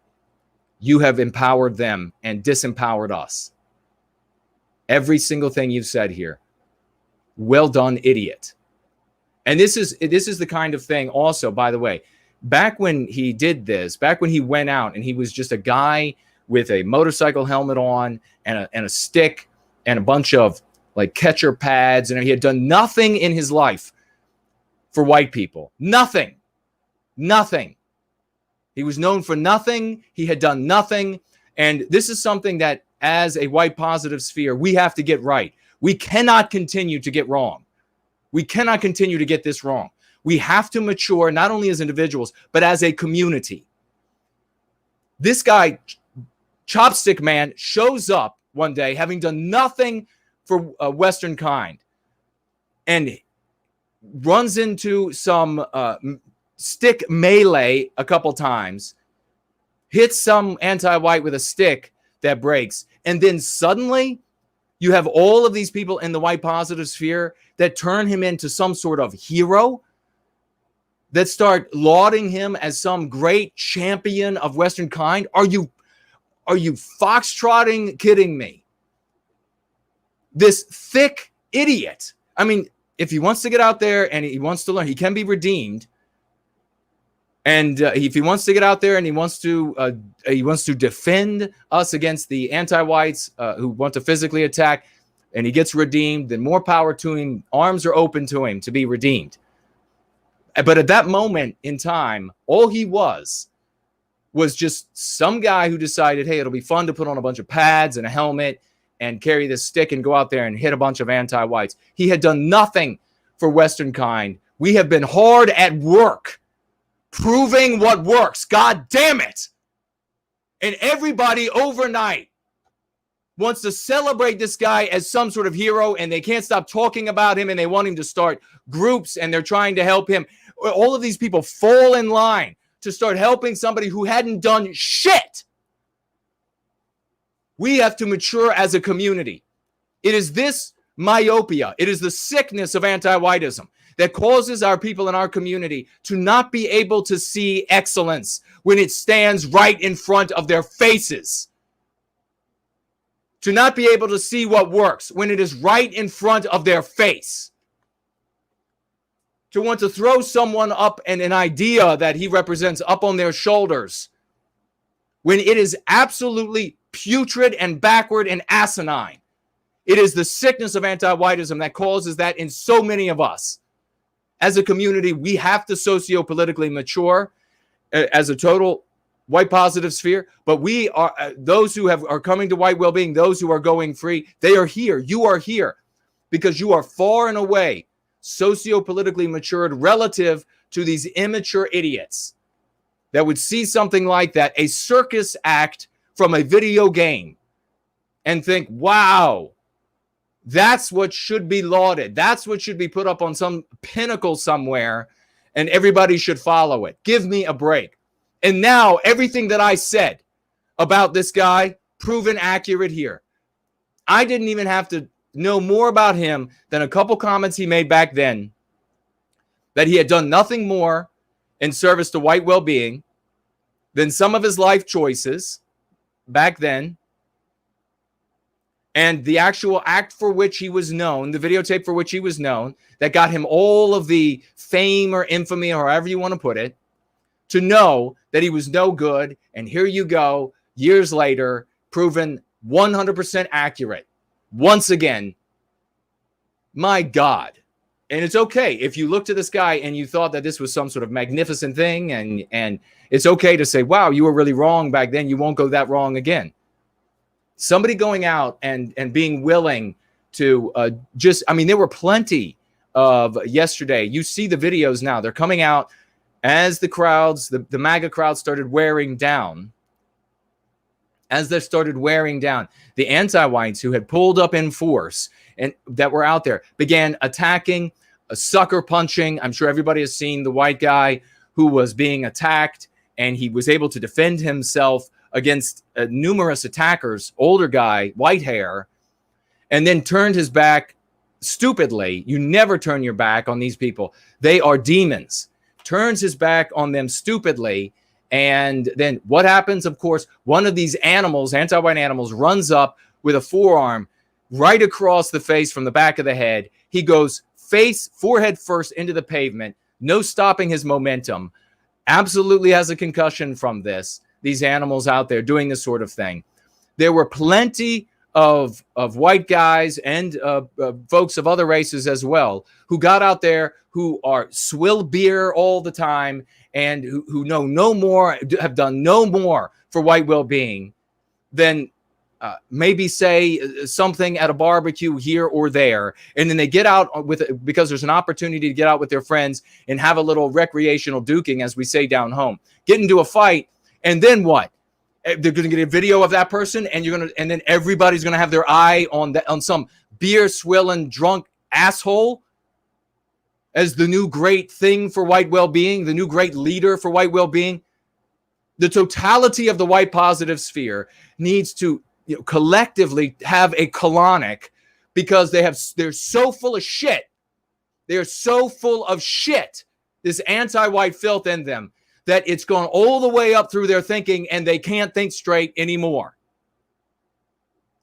S3: you have empowered them and disempowered us. Every single thing you've said here. Well done, idiot. And this is the kind of thing also, by the way, back when he did this, back when he went out and he was just a guy with a motorcycle helmet on and a stick and a bunch of like catcher pads, and he had done nothing in his life for white people. Nothing. He was known for nothing. He had done nothing. And this is something that, as a white positive sphere, we have to get right. We cannot continue to get wrong. We cannot continue to get this wrong. We have to mature, not only as individuals, but as a community. This guy, Chopstick Man, shows up one day having done nothing for Western kind and runs into some stick melee a couple times, hits some anti-white with a stick that breaks, and then suddenly you have all of these people in the white positive sphere that turn him into some sort of hero, that start lauding him as some great champion of Western kind. Are you foxtrotting kidding me? This thick idiot. I mean, if he wants to get out there and he wants to learn, he can be redeemed. And if he wants to get out there and he wants to defend us against the anti-whites who want to physically attack, and he gets redeemed, then more power to him. Arms are open to him to be redeemed. But at that moment in time, all he was just some guy who decided, hey, it'll be fun to put on a bunch of pads and a helmet and carry this stick and go out there and hit a bunch of anti-whites. He had done nothing for Western kind. We have been hard at work proving what works. God damn it. And everybody overnight wants to celebrate this guy as some sort of hero, and they can't stop talking about him, and they want him to start groups, and they're trying to help him. All of these people fall in line to start helping somebody who hadn't done shit. We have to mature as a community. It is this myopia, it is the sickness of anti-whiteism that causes our people in our community to not be able to see excellence when it stands right in front of their faces. To not be able to see what works when it is right in front of their face. To want to throw someone up and an idea that he represents up on their shoulders when it is absolutely putrid and backward and asinine. It is the sickness of anti-whiteism that causes that in so many of us. As a community, we have to socio-politically mature as a total white positive sphere, but we are those who are coming to white well-being, those who are going free, they are here. You are here because you are far and away socio-politically matured relative to these immature idiots that would see something like that, a circus act from a video game, and think, wow, that's what should be lauded. That's what should be put up on some pinnacle somewhere, and everybody should follow it. Give me a break. And now everything that I said about this guy, proven accurate here. I didn't even have to know more about him than a couple comments he made back then, that he had done nothing more in service to white well-being than some of his life choices back then, and the actual act for which he was known, the videotape for which he was known, that got him all of the fame or infamy, or however you want to put it, to know that he was no good. And here you go, years later, proven 100% accurate. Once again, my God. And it's okay if you look to this guy and you thought that this was some sort of magnificent thing, and it's okay to say, wow, you were really wrong back then. You won't go that wrong again. Somebody going out and being willing to there were plenty of yesterday. You see the videos now. They're coming out as the crowds, the MAGA crowd started wearing down. As they started wearing down, the anti-whites who had pulled up in force and that were out there began attacking, sucker punching. I'm sure everybody has seen the white guy who was being attacked, and he was able to defend himself against numerous attackers, older guy, white hair, and then turned his back stupidly. You never turn your back on these people. They are demons. Turns his back on them stupidly. And then what happens? Of course, one of these animals, anti-white animals, runs up with a forearm right across the face from the back of the head. He goes forehead first into the pavement. No stopping his momentum. Absolutely has a concussion from this. These animals out there doing this sort of thing. There were plenty of white guys and folks of other races as well who got out there, who are swill beer all the time, and who know no more, have done no more for white well-being than maybe say something at a barbecue here or there. And then they get out because there's an opportunity to get out with their friends and have a little recreational duking, as we say down home. Get into a fight, and then what? They're going to get a video of that person, and and then everybody's going to have their eye on some beer swilling drunk asshole as the new great thing for white well-being, the new great leader for white well-being. The totality of the white positive sphere needs to collectively have a colonic, because they're so full of shit. They're so full of shit, this anti-white filth in them, that it's gone all the way up through their thinking, and they can't think straight anymore.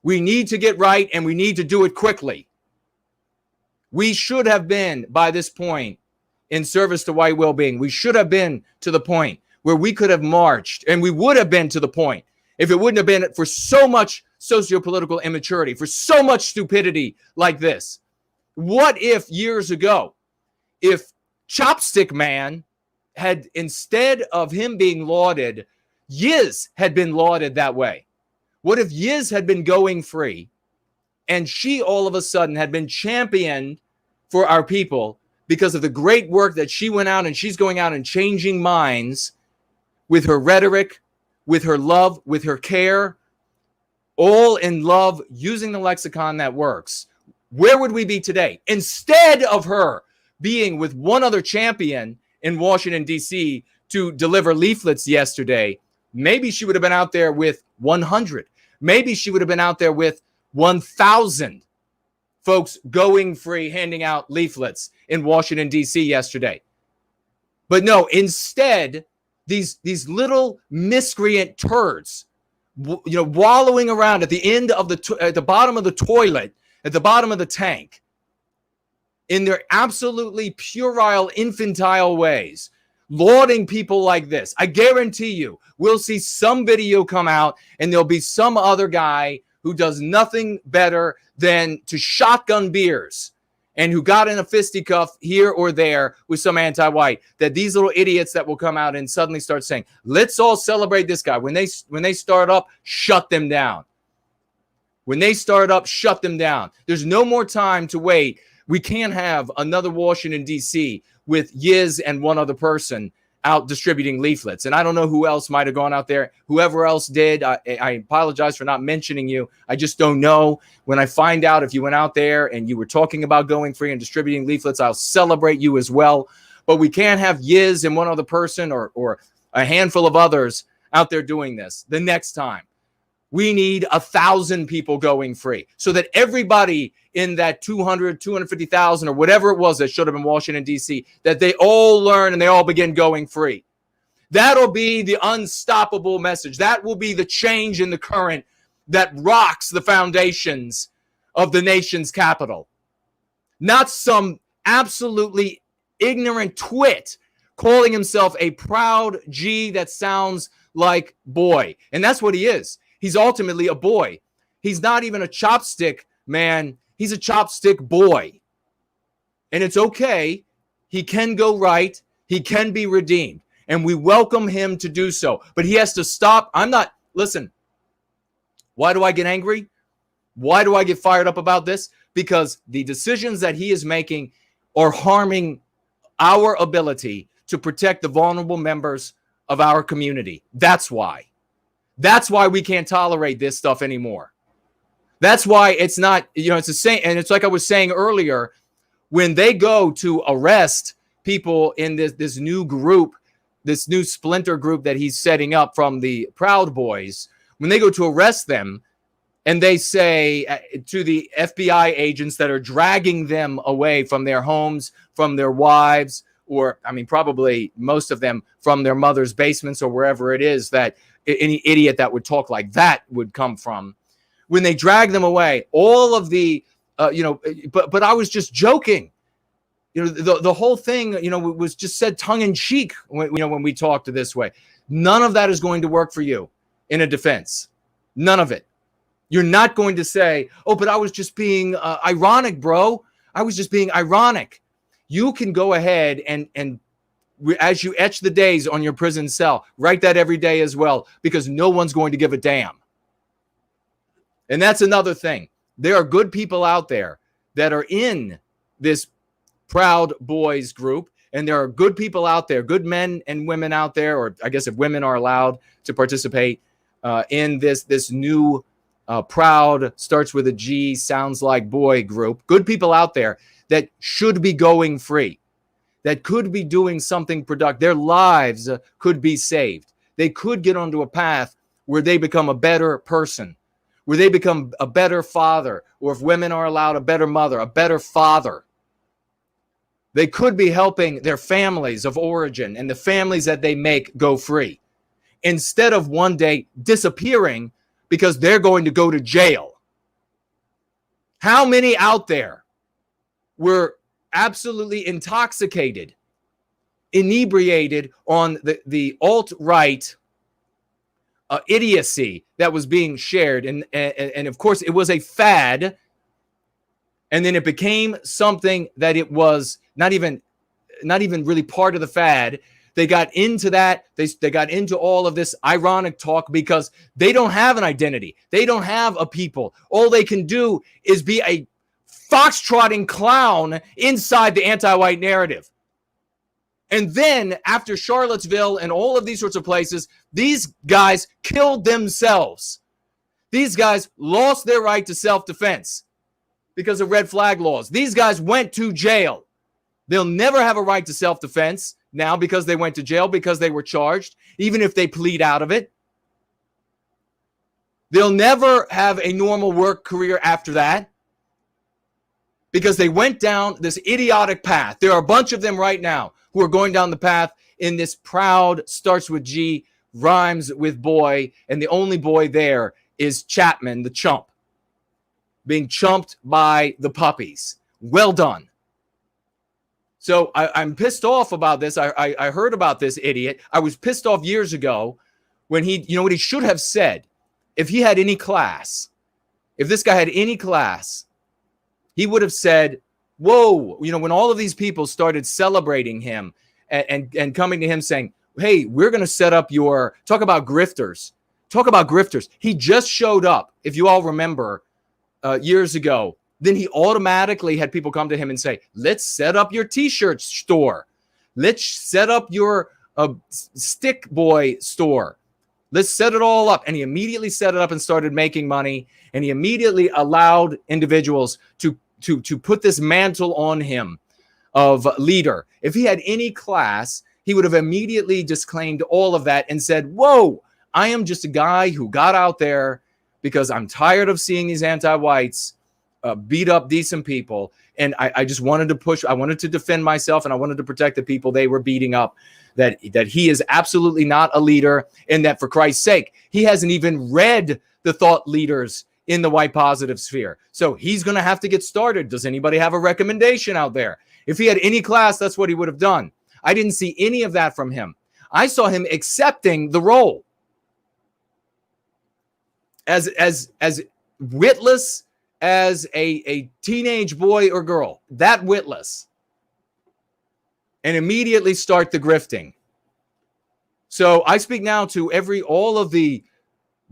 S3: We need to get right, and we need to do it quickly. We should have been, by this point, in service to white well-being. We should have been to the point where we could have marched, and we would have been to the point if it wouldn't have been for so much sociopolitical immaturity, for so much stupidity like this. What if years ago, if Chopstick Man had, instead of him being lauded, Yiz had been lauded that way? What if Yiz had been going free, and she all of a sudden had been championed for our people because of the great work that she went out, and she's going out and changing minds with her rhetoric, with her love, with her care, all in love, using the lexicon that works? Where would we be today? Instead of her being with one other champion in Washington, D.C. to deliver leaflets yesterday, maybe she would have been out there with 100. Maybe she would have been out there with 1,000 folks going free, handing out leaflets in Washington, D.C. yesterday. But no, instead, these little miscreant turds, wallowing around at the end of at the bottom of the toilet, at the bottom of the tank, in their absolutely puerile, infantile ways, lauding people like this. I guarantee you, we'll see some video come out, and there'll be some other guy who does nothing better than to shotgun beers, and who got in a fisticuff here or there with some anti-white, that these little idiots that will come out and suddenly start saying, let's all celebrate this guy. When they start up, shut them down. When they start up, shut them down. There's no more time to wait. We can't have another Washington, D.C. with Yiz and one other person out distributing leaflets. And I don't know who else might have gone out there. Whoever else did, I apologize for not mentioning you. I just don't know. When I find out if you went out there and you were talking about going free and distributing leaflets, I'll celebrate you as well. But we can't have Yiz and one other person or a handful of others out there doing this the next time. We need 1,000 people going free so that everybody in that 200, 250,000 or whatever it was that should have been Washington, D.C., that they all learn and they all begin going free. That'll be the unstoppable message. That will be the change in the current that rocks the foundations of the nation's capital. Not some absolutely ignorant twit calling himself a proud G that sounds like boy. And that's what he is. He's ultimately a boy. He's not even a chopstick man. He's a chopstick boy. And it's okay. He can go right. He can be redeemed. And we welcome him to do so. But he has to stop. Listen, why do I get angry? Why do I get fired up about this? Because the decisions that he is making are harming our ability to protect the vulnerable members of our community. That's why. That's why we can't tolerate this stuff anymore. That's why it's not, it's the same. And it's like I was saying earlier, when they go to arrest people in this new group, this new splinter group that he's setting up from the Proud Boys, when they go to arrest them and they say to the FBI agents that are dragging them away from their homes, from their wives, or probably most of them from their mother's basements or wherever it is that any idiot that would talk like that would come from. When they drag them away, all of the, but I was just joking. The whole thing, was just said tongue in cheek when we talked this way. None of that is going to work for you in a defense. None of it. You're not going to say, oh, but I was just being ironic, bro. I was just being ironic. You can go ahead and as you etch the days on your prison cell, write that every day as well, because no one's going to give a damn. And that's another thing. There are good people out there that are in this Proud Boys group, and there are good people out there, good men and women out there, or I guess if women are allowed to participate in this new Proud, starts with a G, sounds like boy group. Good people out there that should be going free, that could be doing something productive. Their lives could be saved. They could get onto a path where they become a better person, where they become a better father, or if women are allowed, a better mother, a better father. They could be helping their families of origin and the families that they make go free, instead of one day disappearing because they're going to go to jail. How many out there were absolutely intoxicated, inebriated on the alt-right idiocy that was being shared, and of course it was a fad, and then it became something that it was not even really part of the fad. They got into that. They got into all of this ironic talk because they don't have an identity. They don't have a people. All they can do is be a foxtrotting clown inside the anti-white narrative. And then after Charlottesville and all of these sorts of places, these guys killed themselves. These guys lost their right to self-defense because of red flag laws. These guys went to jail. They'll never have a right to self-defense now because they went to jail, because they were charged, even if they plead out of it. They'll never have a normal work career after that because they went down this idiotic path. There are a bunch of them right now who are going down the path in this Proud, starts with G, rhymes with boy, and the only boy there is Chapman, the chump, being chumped by the puppies. Well done. So I'm pissed off about this. I heard about this idiot. I was pissed off years ago when what he should have said, if he had any class, if this guy had any class, he would have said, whoa, when all of these people started celebrating him and coming to him saying, hey, we're going to set up talk about grifters. He just showed up, if you all remember, years ago. Then he automatically had people come to him and say, let's set up your t-shirt store. Let's set up your stick boy store. Let's set it all up. And he immediately set it up and started making money. And he immediately allowed individuals to put this mantle on him of leader. If he had any class, he would have immediately disclaimed all of that and said, whoa, I am just a guy who got out there because I'm tired of seeing these anti-whites beat up decent people. And I just wanted to push. I wanted to defend myself, and I wanted to protect the people they were beating up. That he is absolutely not a leader, and that for Christ's sake, he hasn't even read the thought leaders in the white positive sphere. So he's going to have to get started. Does anybody have a recommendation out there? If he had any class, that's what he would have done. I didn't see any of that from him. I saw him accepting the role as witless as a teenage boy or girl, that witless, and immediately start the grifting. So I speak now to all of the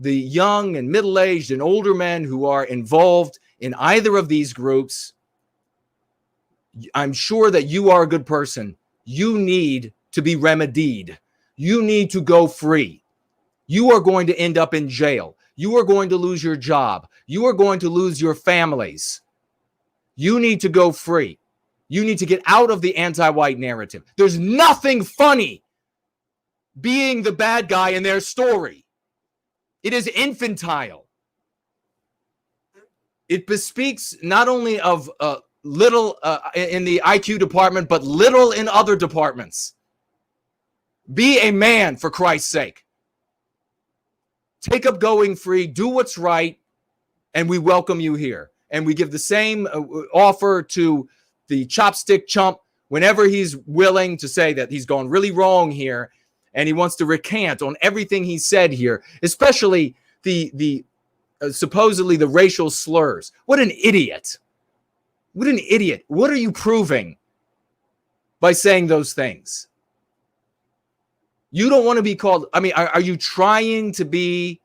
S3: young and middle-aged and older men who are involved in either of these groups. I'm sure that you are a good person. You need to be remedied. You need to go free. You are going to end up in jail. You are going to lose your job. You are going to lose your families. You need to go free. You need to get out of the anti-white narrative. There's nothing funny being the bad guy in their story. It is infantile. It bespeaks not only of little in the IQ department, but little in other departments. Be a man, for Christ's sake. Take up going free, do what's right, and we welcome you here. And we give the same offer to the chopstick chump whenever he's willing to say that he's gone really wrong here, and he wants to recant on everything he said here, especially the supposedly the racial slurs. What an idiot. What an idiot. What are you proving by saying those things? You don't want to be called, I mean, are you trying to be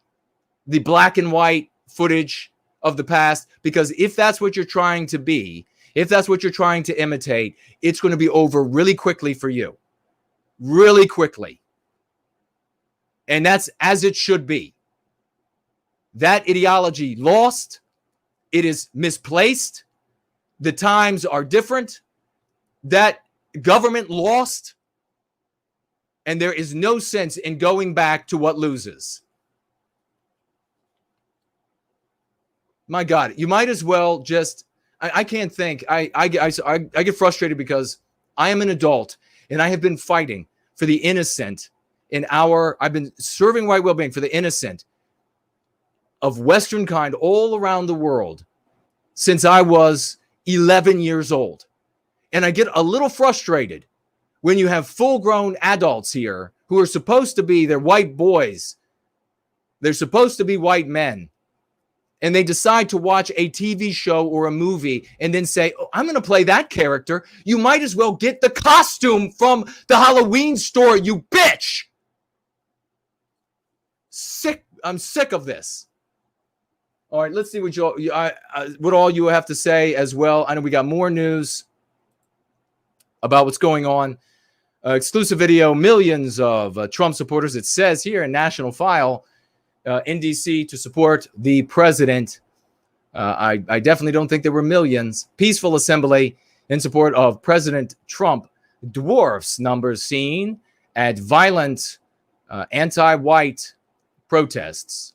S3: the black and white footage of the past? Because if that's what you're trying to be, if that's what you're trying to imitate, it's going to be over really quickly for you. Really quickly. And that's as it should be. That ideology lost. It is misplaced. The times are different. That government lost. And there is no sense in going back to what loses. My God, you might as well just, I can't think. I get frustrated because I am an adult and I have been fighting for the innocent I've been serving white well-being for the innocent of Western kind all around the world since I was 11 years old. And I get a little frustrated when you have full-grown adults here who are supposed to be, they're white boys. They're supposed to be white men. And they decide to watch a TV show or a movie and then say, oh, I'm going to play that character. You might as well get the costume from the Halloween store, you bitch. I'm sick of this. All right, let's see what all you have to say as well. I know we got more news about what's going on. Exclusive video, millions of Trump supporters, it says here in National File, in D.C. to support the president. I definitely don't think there were millions. Peaceful assembly in support of President Trump dwarfs numbers seen at violent anti-white protests.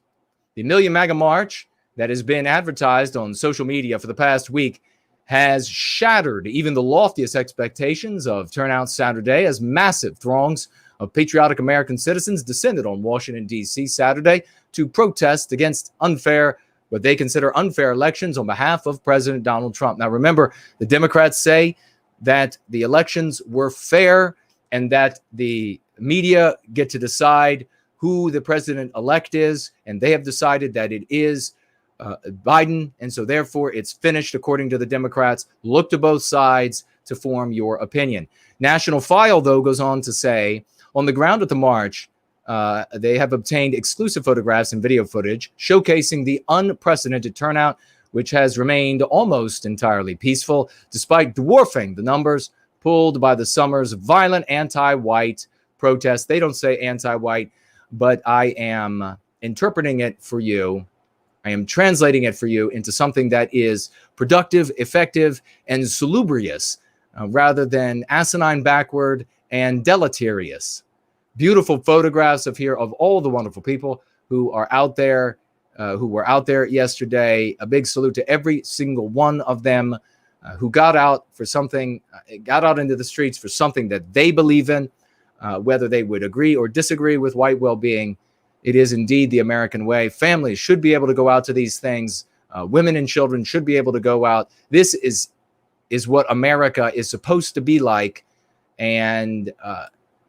S3: The Million MAGA March that has been advertised on social media for the past week has shattered even the loftiest expectations of turnout Saturday, as massive throngs of patriotic American citizens descended on Washington, D.C. Saturday to protest against what they consider unfair elections on behalf of President Donald Trump. Now, remember, the Democrats say that the elections were fair and that the media get to decide who the president-elect is, and they have decided that it is Biden, and so therefore it's finished according to the Democrats. Look to both sides to form your opinion. National File, though, goes on to say, on the ground at the march, they have obtained exclusive photographs and video footage showcasing the unprecedented turnout, which has remained almost entirely peaceful, despite dwarfing the numbers pulled by the summer's violent anti-white protest. They don't say anti-white, but I am interpreting it for you. I am translating it for you into something that is productive, effective, and salubrious, rather than asinine, backward, and deleterious. Beautiful photographs of all the wonderful people who are out there, who were out there yesterday. A big salute to every single one of them who got out for something, got out into the streets for something that they believe in, whether they would agree or disagree with white well-being. It is indeed the American way. Families should be able to go out to these things. Women and children should be able to go out. This is what America is supposed to be like. And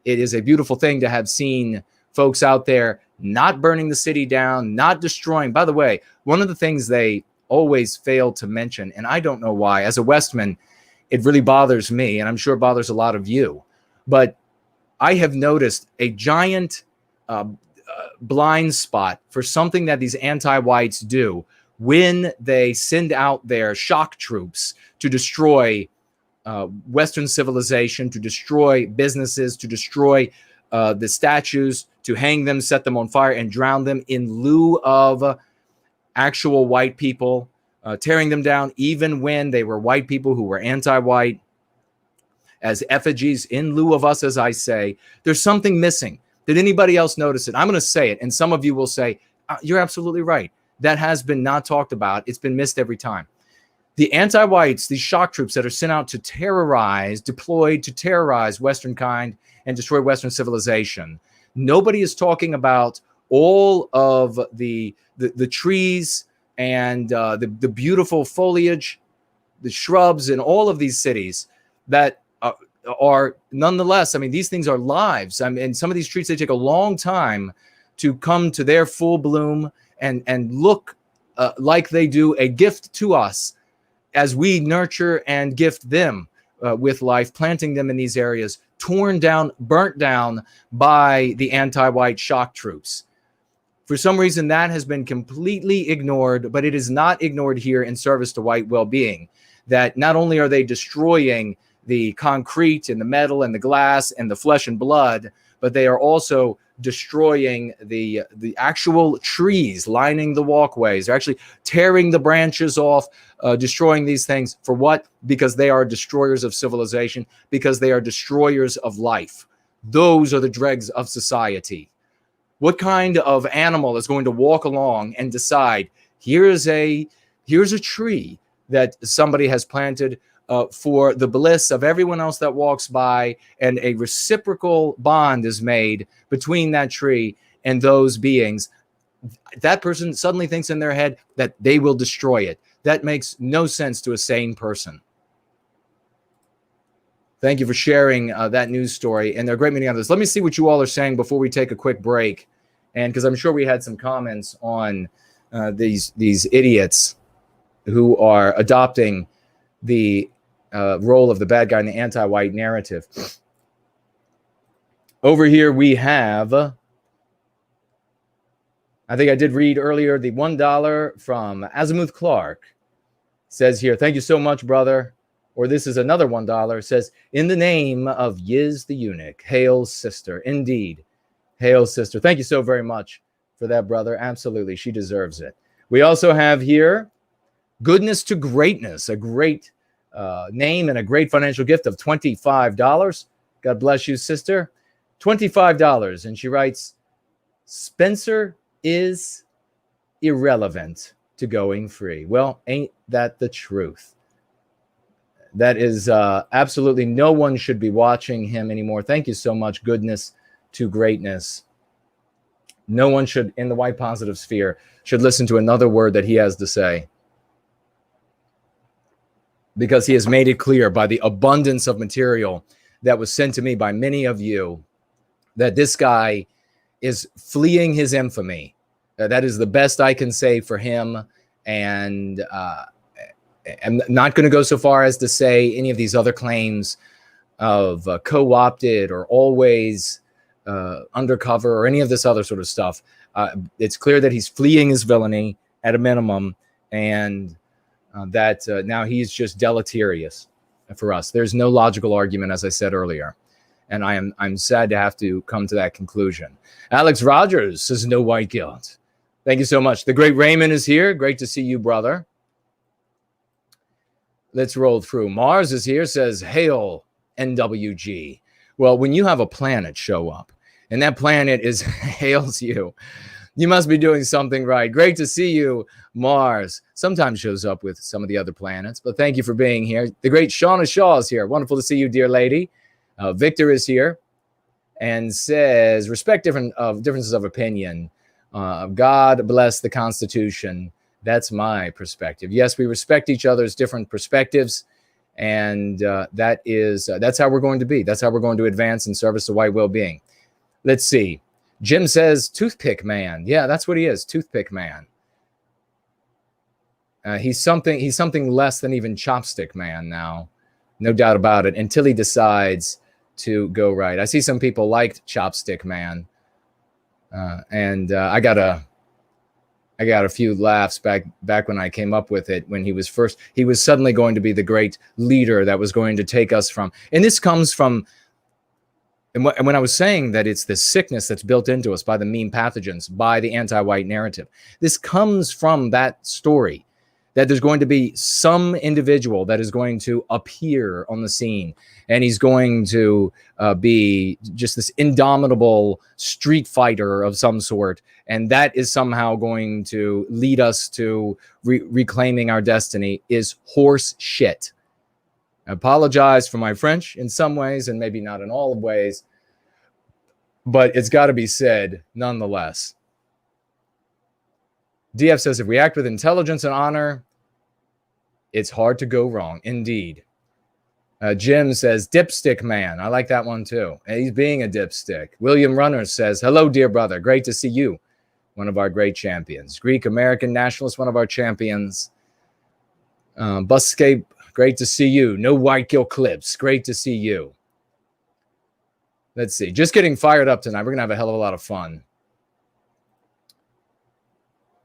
S3: it is a beautiful thing to have seen folks out there not burning the city down, not destroying. By the way, one of the things they always fail to mention, and I don't know why, as a Westman, it really bothers me, and I'm sure it bothers a lot of you, but I have noticed a giant blind spot for something that these anti-whites do when they send out their shock troops to destroy Western civilization, to destroy businesses, to destroy the statues, to hang them, set them on fire, and drown them in lieu of actual white people, tearing them down even when they were white people who were anti-white, as effigies in lieu of us, as I say. There's something missing. Did anybody else notice it? I'm going to say it, and some of you will say, you're absolutely right. That has been not talked about. It's been missed every time. The anti-whites, these shock troops that are sent out to terrorize, deployed to terrorize Western kind and destroy Western civilization. Nobody is talking about all of the trees and the beautiful foliage, the shrubs in all of these cities that are nonetheless, I mean, these things are lives. I mean, some of these trees, they take a long time to come to their full bloom and look like they do a gift to us as we nurture and gift them with life, planting them in these areas, torn down, burnt down by the anti-white shock troops. For some reason, that has been completely ignored, but it is not ignored here in service to white well-being. That not only are they destroying the concrete and the metal and the glass and the flesh and blood, but they are also destroying the actual trees lining the walkways. They're actually tearing the branches off, destroying these things. For what? Because they are destroyers of civilization, because they are destroyers of life. Those are the dregs of society. What kind of animal is going to walk along and decide, here's a tree that somebody has planted for the bliss of everyone else that walks by, and a reciprocal bond is made between that tree and those beings? That person suddenly thinks in their head that they will destroy it. That makes no sense to a sane person. Thank you for sharing that news story, and there are great many others. Let me see what you all are saying before we take a quick break, and because I'm sure we had some comments on these idiots who are adopting the role of the bad guy in the anti-white narrative. Over here we have, I think I did read earlier, the $1 from Azimuth Clark. Says here, thank you so much, brother. Or this is another $1. Says, in the name of Yiz the eunuch, hail sister. Indeed, hail sister. Thank you so very much for that, brother. Absolutely, she deserves it. We also have here, Goodness to Greatness, a great name and a great financial gift of $25. God bless you, sister. $25. And she writes, Spencer is irrelevant to going free. Well, ain't that the truth? That is absolutely, no one should be watching him anymore. Thank you so much, Goodness to Greatness. No one should, in the white positive sphere, should listen to another word that he has to say, because he has made it clear by the abundance of material that was sent to me by many of you that this guy is fleeing his infamy. That is the best I can say for him. And I'm not going to go so far as to say any of these other claims of co-opted or always undercover or any of this other sort of stuff. It's clear that he's fleeing his villainy at a minimum, and that now he's just deleterious for us. There's no logical argument, as I said earlier. And I'm sad to have to come to that conclusion. Alex Rogers says no white guilt. Thank you so much. The great Raymond is here. Great to see you, brother. Let's roll through. Mars is here, says, hail NWG. Well, when you have a planet show up and that planet hails you, you must be doing something right. Great to see you, Mars. Sometimes shows up with some of the other planets, but thank you for being here. The great Shauna Shaw is here. Wonderful to see you, dear lady. Victor is here and says, respect differences of opinion. God bless the Constitution. That's my perspective. Yes, we respect each other's different perspectives, and that's how we're going to be. That's how we're going to advance in service to white well-being. Let's see. Jim says, Toothpick Man. Yeah, that's what he is, Toothpick Man. He's something less than even Chopstick Man now. No doubt about it, until he decides to go right. I see some people liked Chopstick Man. And I got a few laughs back when I came up with it, when he was suddenly going to be the great leader that was going to take us from, and this comes from, and when I was saying that it's the sickness that's built into us by the mean pathogens, by the anti-white narrative, this comes from that story, that there's going to be some individual that is going to appear on the scene, and he's going to be just this indomitable street fighter of some sort, and that is somehow going to lead us to reclaiming our destiny, is horse shit. I apologize for my French in some ways, and maybe not in all ways, but it's got to be said nonetheless. DF says, if we act with intelligence and honor, it's hard to go wrong. Indeed. Jim says, Dipstick Man. I like that one too. He's being a dipstick. William Runner says, hello, dear brother. Great to see you. One of our great champions. Greek American nationalist, one of our champions. Buscape, great to see you. No white guilt clips. Great to see you. Let's see. Just getting fired up tonight. We're going to have a hell of a lot of fun.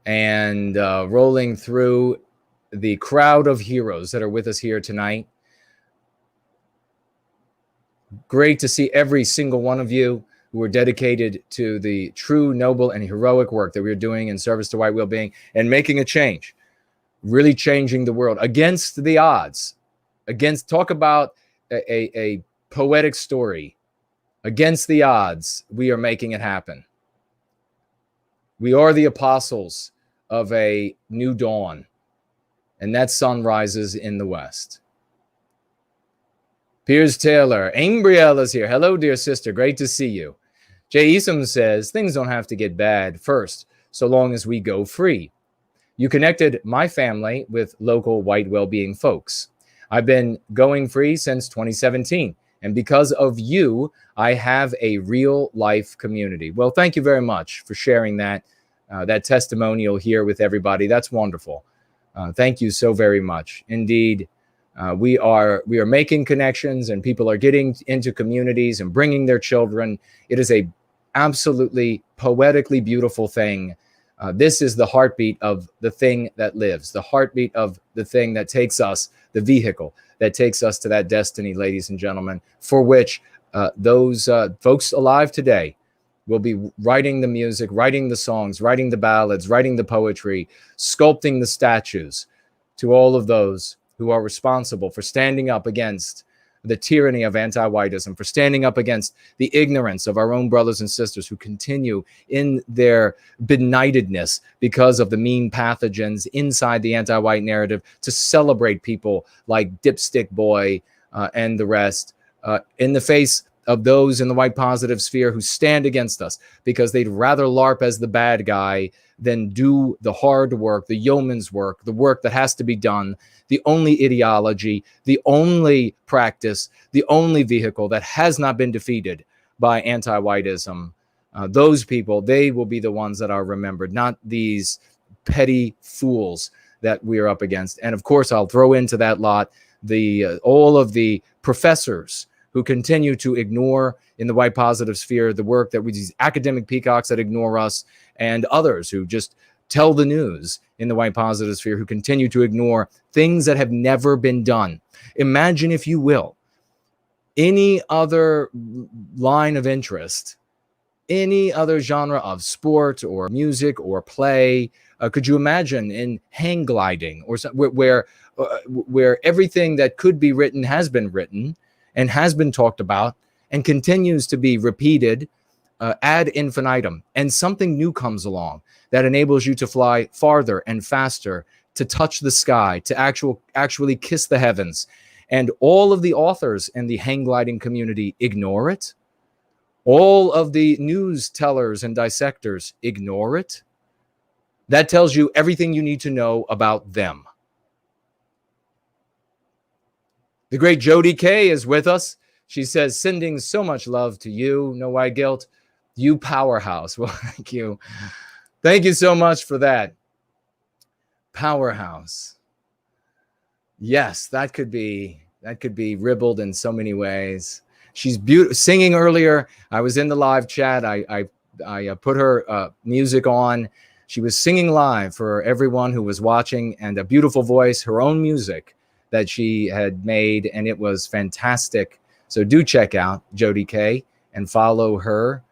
S3: And rolling through the crowd of heroes that are with us here tonight. Great to see every single one of you who are dedicated to the true, noble, and heroic work that we're doing in service to white well-being and making a change, really changing the world against the odds. Talk about a poetic story. Against the odds, we are making it happen. We are the apostles of a new dawn, and that sun rises in the west. Piers Taylor, Ambrielle is here. Hello, dear sister. Great to see you. Jay Easom says, things don't have to get bad first, so long as we go free. You connected my family with local white well-being folks. I've been going free since 2017, and because of you, I have a real life community. Well, thank you very much for sharing that testimonial here with everybody. That's wonderful. Thank you so very much. Indeed, we are making connections, and people are getting into communities and bringing their children. It is a absolutely poetically beautiful thing. This is the heartbeat of the thing that lives, the heartbeat of the thing that takes us, the vehicle that takes us to that destiny, ladies and gentlemen, for which those folks alive today will be writing the music, writing the songs, writing the ballads, writing the poetry, sculpting the statues to all of those who are responsible for standing up against the tyranny of anti-whiteism, for standing up against the ignorance of our own brothers and sisters who continue in their benightedness because of the mean pathogens inside the anti-white narrative to celebrate people like Dipstick Boy and the rest in the face of those in the white positive sphere who stand against us because they'd rather LARP as the bad guy than do the hard work, the yeoman's work, the work that has to be done, the only ideology, the only practice, the only vehicle that has not been defeated by anti-whiteism. Those people, they will be the ones that are remembered, not these petty fools that we are up against. And of course, I'll throw into that lot all of the professors who continue to ignore in the white positive sphere the work that these academic peacocks that ignore us, and others who just tell the news in the white positive sphere who continue to ignore things that have never been done. Imagine, if you will, any other line of interest, any other genre of sport or music or play, could you imagine in hang gliding or where everything that could be written has been written and has been talked about and continues to be repeated ad infinitum, and something new comes along that enables you to fly farther and faster, to touch the sky, to actually kiss the heavens, and all of the authors in the hang gliding community ignore it? All of the news tellers and dissectors ignore it? That tells you everything you need to know about them. The great Jody K is with us. She says, sending so much love to you, No White Guilt, you powerhouse. Well, thank you. Thank you so much for that. Powerhouse. Yes, that could be ribbled in so many ways. She's beautiful. Singing earlier, I was in the live chat. I put her music on. She was singing live for everyone who was watching, and a beautiful voice, her own music that she had made, and it was fantastic. So do check out Jody K and follow her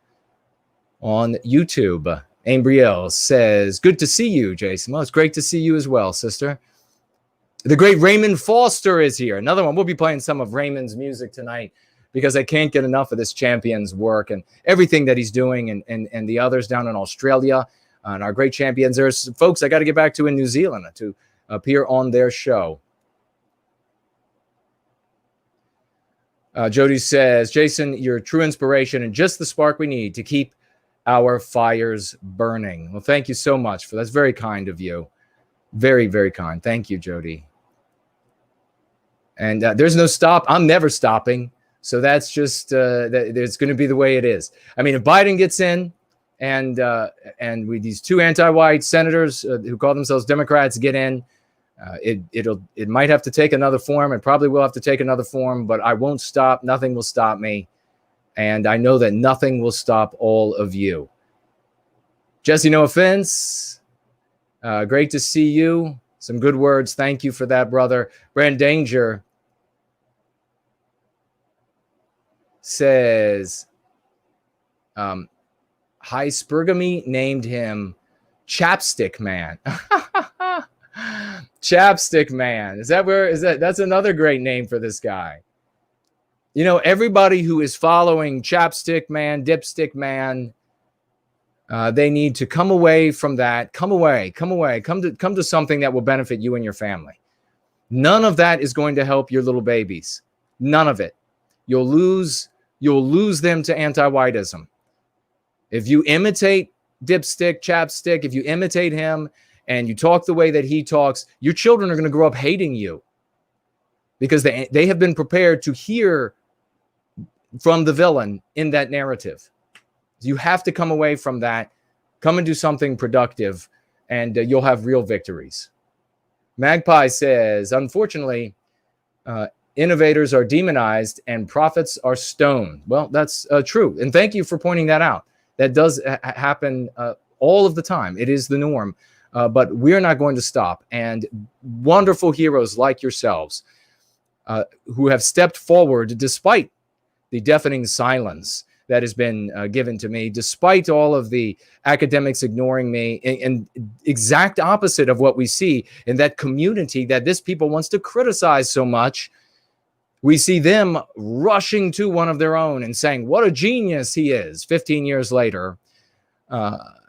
S3: on YouTube. Ambrielle says, good to see you, Jason. Well, it's great to see you as well, sister. The great Raymond Foster is here. Another one. We'll be playing some of Raymond's music tonight because I can't get enough of this champion's work and everything that he's doing, and the others down in Australia and our great champions. There's folks I got to get back to in New Zealand to appear on their show. Jody says, Jason, you're a true inspiration and just the spark we need to keep our fires burning. Well, thank you so much for that. That's very kind of you. Very, very kind. Thank you, Jody. And there's no stop. I'm never stopping. So that's just, it's going to be the way it is. I mean, if Biden gets in and with these two anti-white senators who call themselves Democrats get in, it might have to take another form. It probably will have to take another form, but I won't stop. Nothing will stop me. And I know that nothing will stop all of you. Jesse, no offense. Great to see you. Some good words. Thank you for that, brother. Brand Danger says, High Spurgamy named him Chapstick Man. Chapstick Man. That's another great name for this guy. You know, everybody who is following Chapstick Man, Dipstick Man, they need to come away from that. Come away. Come to something that will benefit you and your family. None of that is going to help your little babies. None of it. You'll lose them to anti-whiteism. If you imitate Dipstick, Chapstick, if you imitate him and you talk the way that he talks, your children are going to grow up hating you because they have been prepared to hear from the villain in that narrative. You have to come away from that, come and do something productive, and you'll have real victories. Magpie says, unfortunately, innovators are demonized and prophets are stoned. Well, that's true. And thank you for pointing that out. That does happen all of the time. It is the norm. But we're not going to stop. And wonderful heroes like yourselves who have stepped forward despite the deafening silence that has been given to me, despite all of the academics ignoring me, and exact opposite of what we see in that community that this people wants to criticize so much. We see them rushing to one of their own and saying, what a genius he is 15 years later.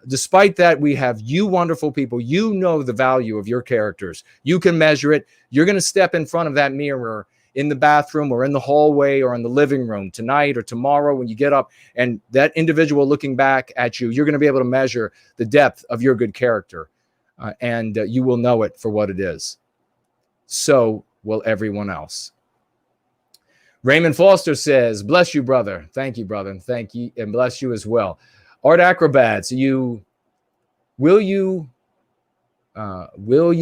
S3: Despite that, we have you wonderful people. You know the value of your characters. You can measure it. You're going to step in front of that mirror in the bathroom or in the hallway or in the living room tonight or tomorrow when you get up, and that individual looking back at you, you're going to be able to measure the depth of your good character, and you will know it for what it is. So will everyone else. Raymond Foster says, bless you, brother. Thank you, brother. Thank you, and bless you as well. Art Acrobats, will you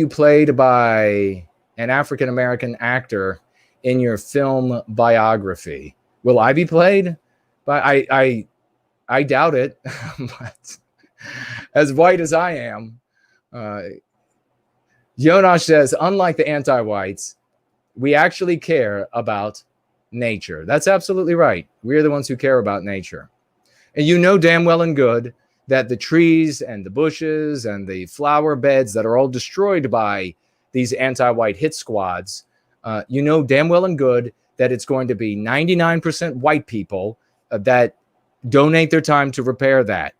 S3: played by an African-American actor in your film biography? Will I be played by? I doubt it. But as white as I am, Jonash says, unlike the anti-whites, we actually care about nature. That's absolutely right. We're the ones who care about nature. And you know damn well and good that the trees and the bushes and the flower beds that are all destroyed by these anti-white hit squads, you know damn well and good that it's going to be 99% white people that donate their time to repair that.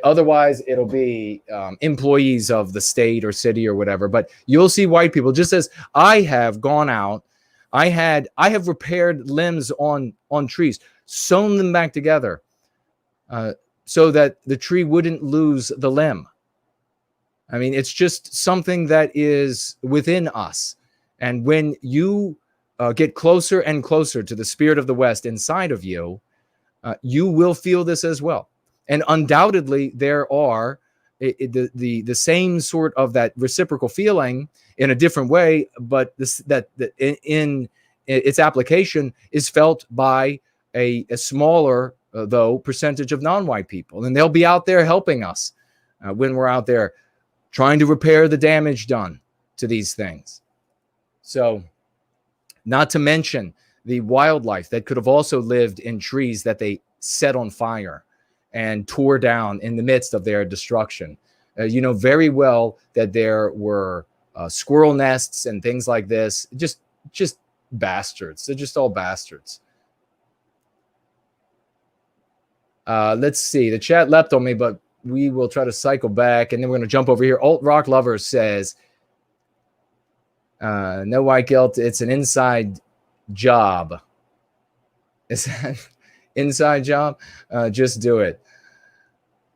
S3: Otherwise, it'll be employees of the state or city or whatever. But you'll see white people, just as I have gone out, I have repaired limbs on trees, sewn them back together so that the tree wouldn't lose the limb. I mean, it's just something that is within us. And when you get closer and closer to the spirit of the West inside of you, you will feel this as well. And undoubtedly, there are the same sort of that reciprocal feeling in a different way, but in its application is felt by a smaller, though, percentage of non-white people. And they'll be out there helping us when we're out there trying to repair the damage done to these things. So, not to mention the wildlife that could have also lived in trees that they set on fire and tore down in the midst of their destruction. You know very well that there were squirrel nests and things like this. Just bastards. They're just all bastards. Let's see. The chat leapt on me, but we will try to cycle back, and then we're going to jump over here. Alt Rock Lover says, no white guilt. It's an inside job. Is that inside job? Just do it.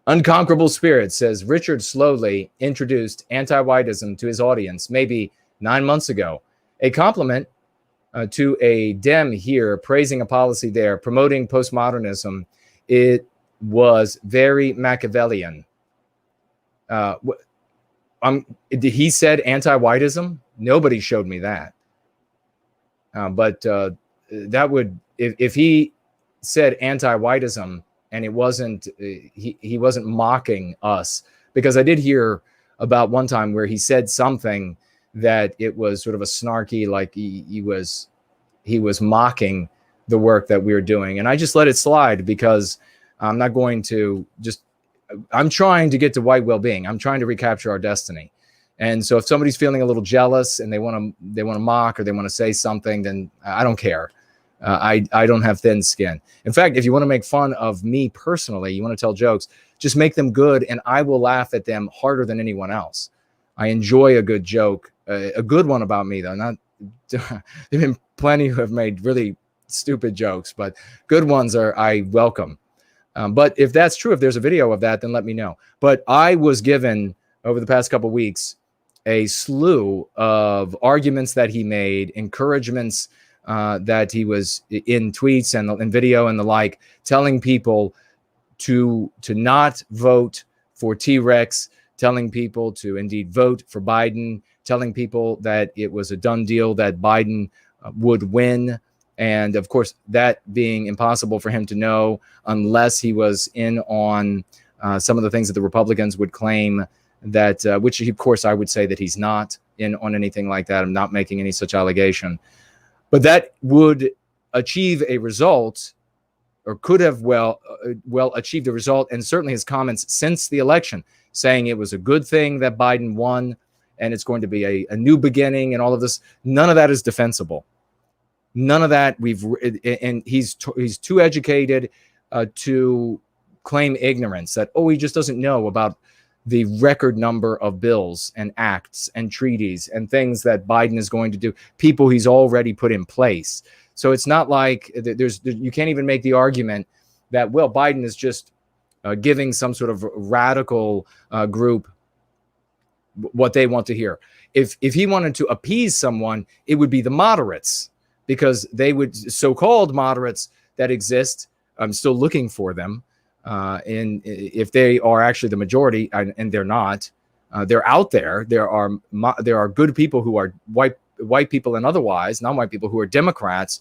S3: Unconquerable Spirit says, Richard slowly introduced anti-whiteism to his audience maybe 9 months ago. A compliment to a Dem here praising a policy there, promoting postmodernism. It was very Machiavellian. He said anti-whiteism. Nobody showed me that. But that would, if he said anti-whiteism and it wasn't, he wasn't mocking us, because I did hear about one time where he said something that it was sort of a snarky, like he was mocking the work that we were doing. And I just let it slide because I'm not going to I'm trying to get to white well-being. I'm trying to recapture our destiny. And so if somebody's feeling a little jealous and they want to mock or they want to say something, then I don't care. I don't have thin skin. In fact, if you want to make fun of me personally, you want to tell jokes, just make them good, and I will laugh at them harder than anyone else. I enjoy a good joke, a good one about me, though. Not there've been plenty who have made really stupid jokes, but good ones I welcome. But if that's true, if there's a video of that, then let me know. But I was given over the past couple of weeks a slew of arguments that he made, encouragements that he was in tweets and video and the like, telling people to not vote for T-Rex, telling people to indeed vote for Biden, telling people that it was a done deal that Biden would win. And of course, that being impossible for him to know unless he was in on some of the things that the Republicans would claim that, which of course I would say that he's not in on anything like that. I'm not making any such allegation. But that would achieve a result, or could have well achieved a result, and certainly his comments since the election saying it was a good thing that Biden won and it's going to be a new beginning and all of this. None of that is defensible. None of that. And he's too educated to claim ignorance, that, he just doesn't know about the record number of bills and acts and treaties and things that Biden is going to do, people he's already put in place. So it's not like you can't even make the argument that, well, Biden is just giving some sort of radical group what they want to hear. If he wanted to appease someone, it would be the moderates, because they would, so-called moderates that exist, I'm still looking for them. And if they are actually the majority, and they're not, they're out there. There are good people who are white people and otherwise, non-white people who are Democrats,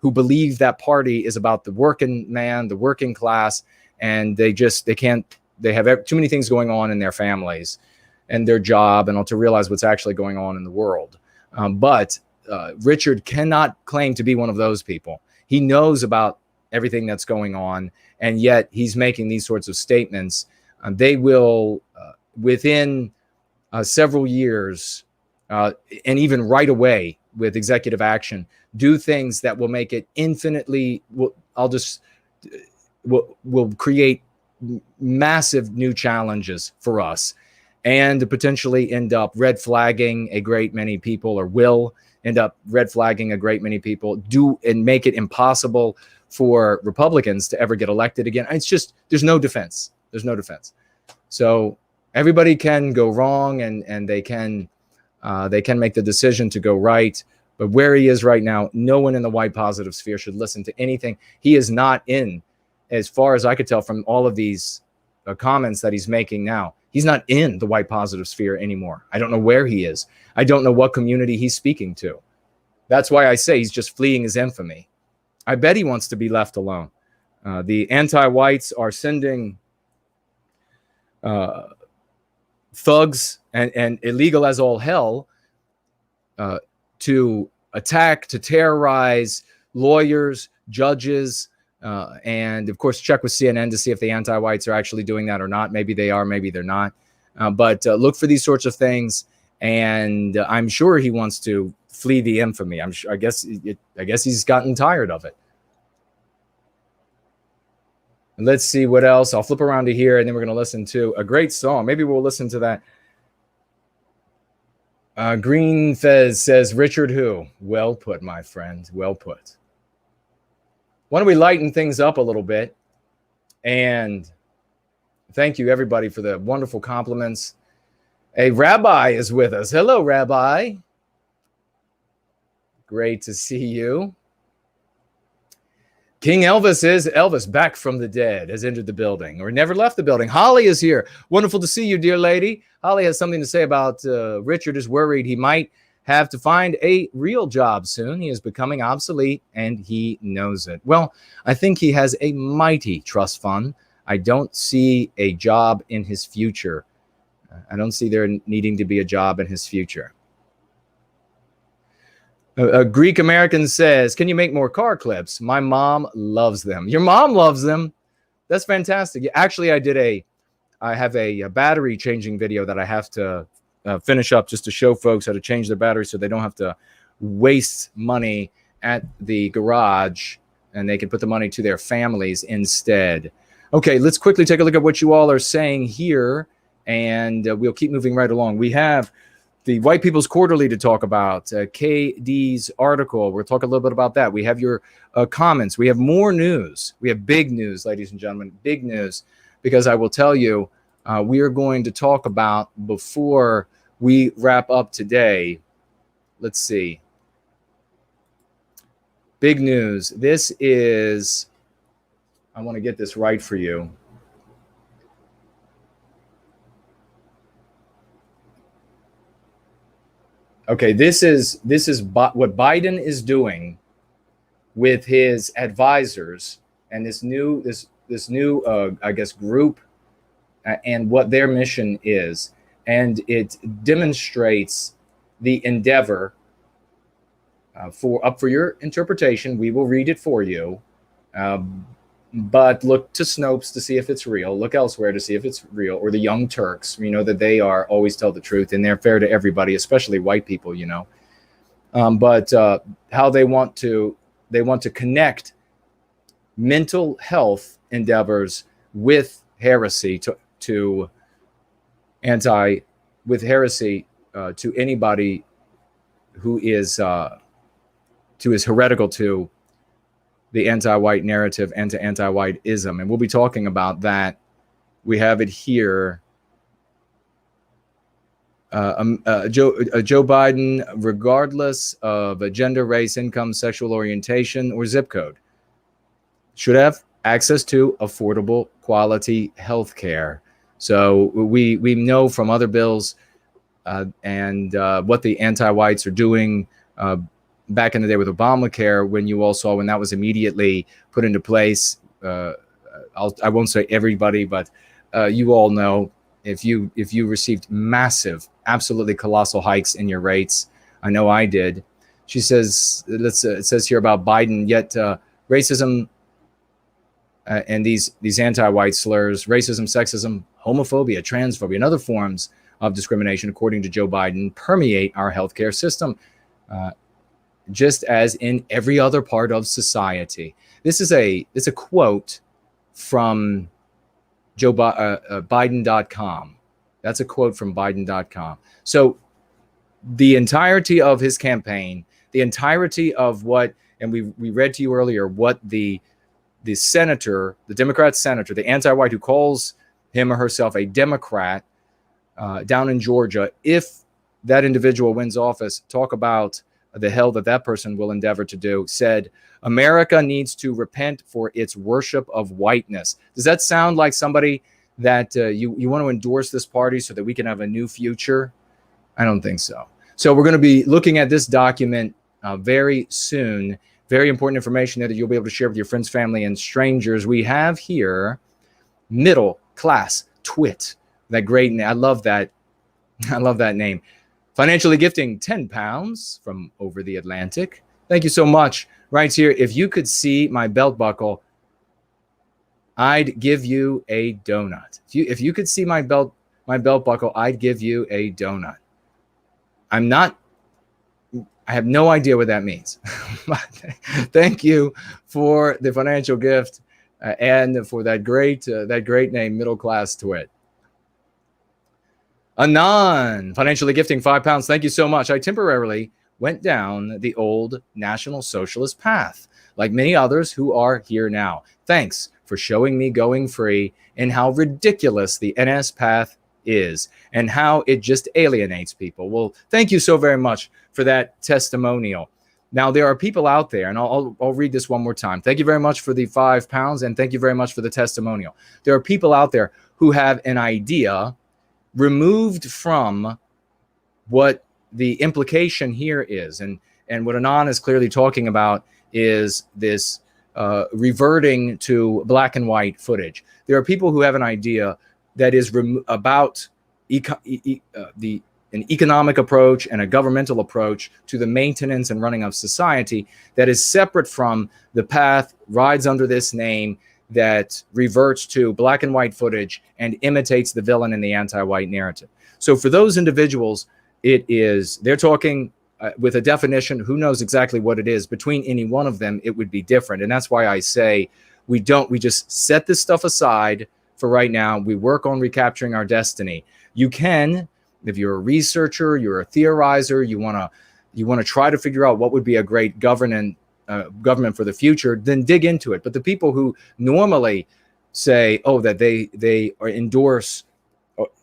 S3: who believe that party is about the working man, the working class, and they have too many things going on in their families and their job, and to realize what's actually going on in the world. But Richard cannot claim to be one of those people. He knows about everything that's going on, and yet he's making these sorts of statements. They will, within several years, and even right away with executive action, do things that will make it infinitely, will create massive new challenges for us, and potentially end up red flagging a great many people, or will end up red flagging a great many people, and make it impossible for Republicans to ever get elected again. It's just, there's no defense. There's no defense. So everybody can go wrong, and they can make the decision to go right. But where he is right now, no one in the white positive sphere should listen to anything. He is not in, as far as I could tell from all of these comments that he's making now, he's not in the white positive sphere anymore. I don't know where he is. I don't know what community he's speaking to. That's why I say he's just fleeing his infamy. I bet he wants to be left alone. The anti-whites are sending thugs and illegal as all hell to attack, to terrorize lawyers, judges, and of course check with CNN to see if the anti-whites are actually doing that or not. Maybe they are, maybe they're not. But look for these sorts of things, and I'm sure he wants to flee the infamy. I guess he's gotten tired of it. And let's see what else. I'll flip around to here, and then we're going to listen to a great song. Maybe we'll listen to that. Green Fez says, Richard who? Well put, my friend. Well put. Why don't we lighten things up a little bit? And thank you, everybody, for the wonderful compliments. A rabbi is with us. Hello, Rabbi. Great to see you. King Elvis back from the dead, has entered the building, or never left the building. Holly is here. Wonderful to see you, dear lady. Holly has something to say about Richard is worried he might have to find a real job soon. He is becoming obsolete, and he knows it. Well, I think he has a mighty trust fund. I don't see a job in his future. I don't see there needing to be a job in his future. A Greek American says, can you make more car clips? My mom loves them. Your mom loves them? That's fantastic. Actually, I have a battery changing video that I have to finish up just to show folks how to change their battery so they don't have to waste money at the garage, and they can put the money to their families instead. Okay, let's quickly take a look at what you all are saying here, and we'll keep moving right along. We have the White People's Quarterly to talk about, KD's article. We'll talk a little bit about that. We have your comments. We have more news. We have big news, ladies and gentlemen, big news, because I will tell you, we are going to talk about, before we wrap up today, let's see. Big news. This is, I want to get this right for you. Okay, this is what Biden is doing with his advisors and this new I guess group, and what their mission is, and it demonstrates the endeavor up for your interpretation. We will read it for you, but look to Snopes to see if it's real. Look elsewhere to see if it's real, or the Young Turks. You know that they always tell the truth, and they're fair to everybody, especially white people. You know, but how they want to connect mental health endeavors with heresy to anybody who is heretical to the anti-white narrative and to anti-whiteism. And we'll be talking about that. We have it here. Joe Biden, regardless of gender, race, income, sexual orientation, or zip code, should have access to affordable, quality health care. So we know from other bills and what the anti-whites are doing back in the day with Obamacare, when you all saw when that was immediately put into place. I won't say everybody, but you all know, if you received massive, absolutely colossal hikes in your rates. I know I did. She says, it says here about Biden, yet racism and these anti-white slurs, racism, sexism, homophobia, transphobia, and other forms of discrimination, according to Joe Biden, permeate our healthcare system, just as in every other part of society. This is a quote from Biden.com. That's a quote from Biden.com. So the entirety of his campaign, the entirety of what, and we read to you earlier, what the senator, the Democrat senator, the anti-white who calls him or herself a Democrat down in Georgia, if that individual wins office, talk about the hell that person will endeavor to do, said, America needs to repent for its worship of whiteness. Does that sound like somebody that you want to endorse this party so that we can have a new future? I don't think so. So we're going to be looking at this document very soon. Very important information there that you'll be able to share with your friends, family, and strangers. We have here Middle Class Twit. That great name. I love that. I love that name. Financially gifting £10 from over the Atlantic. Thank you so much. Right here, if you could see my belt buckle, I'd give you a donut. If you could see my belt buckle, I'd give you a donut. I have no idea what that means. Thank you for the financial gift and for that great name, Middle Class Twit. Anon, financially gifting £5. Thank you so much. I temporarily went down the old National Socialist path, like many others who are here now. Thanks for showing me going free and how ridiculous the NS path is and how it just alienates people. Well, thank you so very much for that testimonial. Now, there are people out there, and I'll read this one more time. Thank you very much for the £5, and thank you very much for the testimonial. There are people out there who have an idea removed from what the implication here is. And what Anon is clearly talking about is this reverting to black and white footage. There are people who have an idea that is about an economic approach and a governmental approach to the maintenance and running of society that is separate from the path rides under this name that reverts to black and white footage and imitates the villain in the anti-white narrative. So for those individuals, they're talking with a definition, who knows exactly what it is. Between any one of them, it would be different. And that's why I say we just set this stuff aside for right now. We work on recapturing our destiny. You can, if you're a researcher, you're a theorizer, you want to try to figure out what would be a great government for the future, then dig into it. But the people who normally say, oh, that they endorse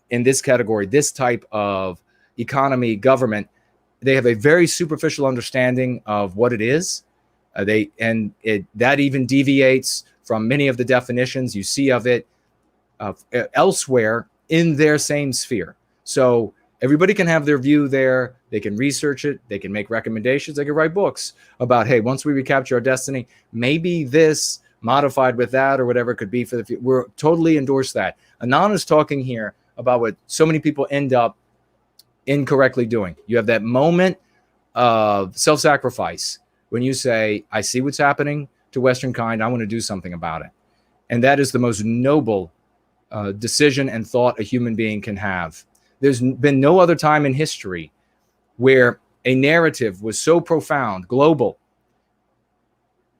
S3: in this category, this type of economy, government, they have a very superficial understanding of what it is. That even deviates from many of the definitions you see of it elsewhere in their same sphere. So everybody can have their view there. They can research it. They can make recommendations. They can write books about, hey, once we recapture our destiny, maybe this modified with that or whatever it could be for the future. We're totally endorse that. Anon is talking here about what so many people end up incorrectly doing. You have that moment of self-sacrifice when you say, I see what's happening to Western kind. I want to do something about it. And that is the most noble decision and thought a human being can have. There's been no other time in history where a narrative was so profound, global,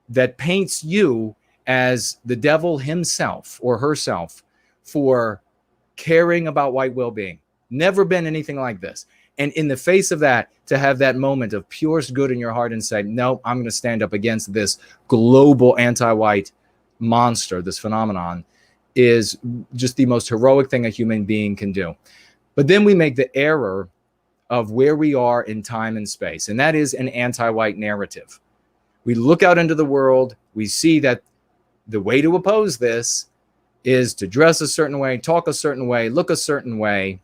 S3: that paints you as the devil himself or herself for caring about white well-being. Never been anything like this. And in the face of that, to have that moment of purest good in your heart and say, no, I'm going to stand up against this global anti-white monster, this phenomenon, is just the most heroic thing a human being can do. But then we make the error of where we are in time and space, and that is an anti-white narrative. We look out into the world, we see that the way to oppose this is to dress a certain way, talk a certain way, look a certain way,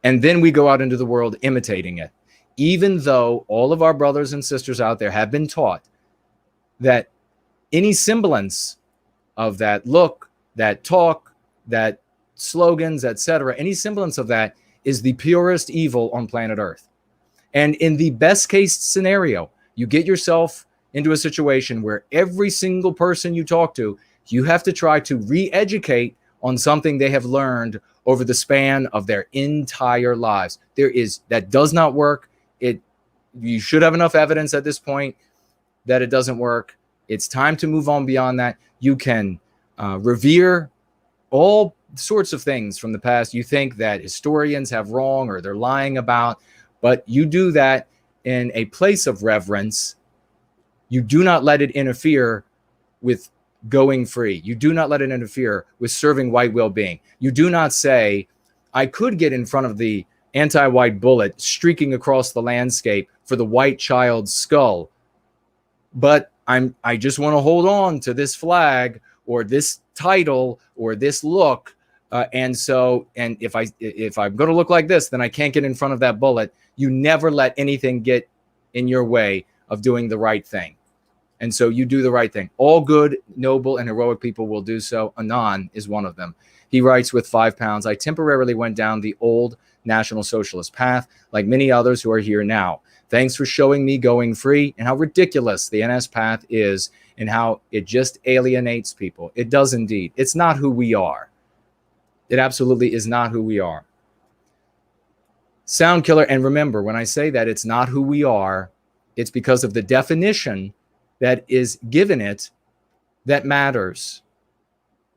S3: and then we go out into the world imitating it, even though all of our brothers and sisters out there have been taught that any semblance of that look, that talk, that slogans, etc., any semblance of that is the purest evil on planet Earth. And in the best case scenario, you get yourself into a situation where every single person you talk to, you have to try to re-educate on something they have learned over the span of their entire lives. That does not work. You should have enough evidence at this point that it doesn't work. It's time to move on beyond that. You can revere all sorts of things from the past you think that historians have wrong or they're lying about, but you do that in a place of reverence. You do not let it interfere with going free. You do not let it interfere with serving white well-being. You do not say, I could get in front of the anti-white bullet streaking across the landscape for the white child's skull, but I just want to hold on to this flag or this title or this look, and if I'm going to look like this, then I can't get in front of that bullet. You never let anything get in your way of doing the right thing. And so you do the right thing. All good, noble, and heroic people will do so. Anand is one of them. He writes with £5, I temporarily went down the old National Socialist path, like many others who are here now. Thanks for showing me going free and how ridiculous the NS path is and how it just alienates people. It does indeed. It's not who we are. It absolutely is not who we are. Sound Killer, and remember, when I say that it's not who we are, it's because of the definition that is given it that matters.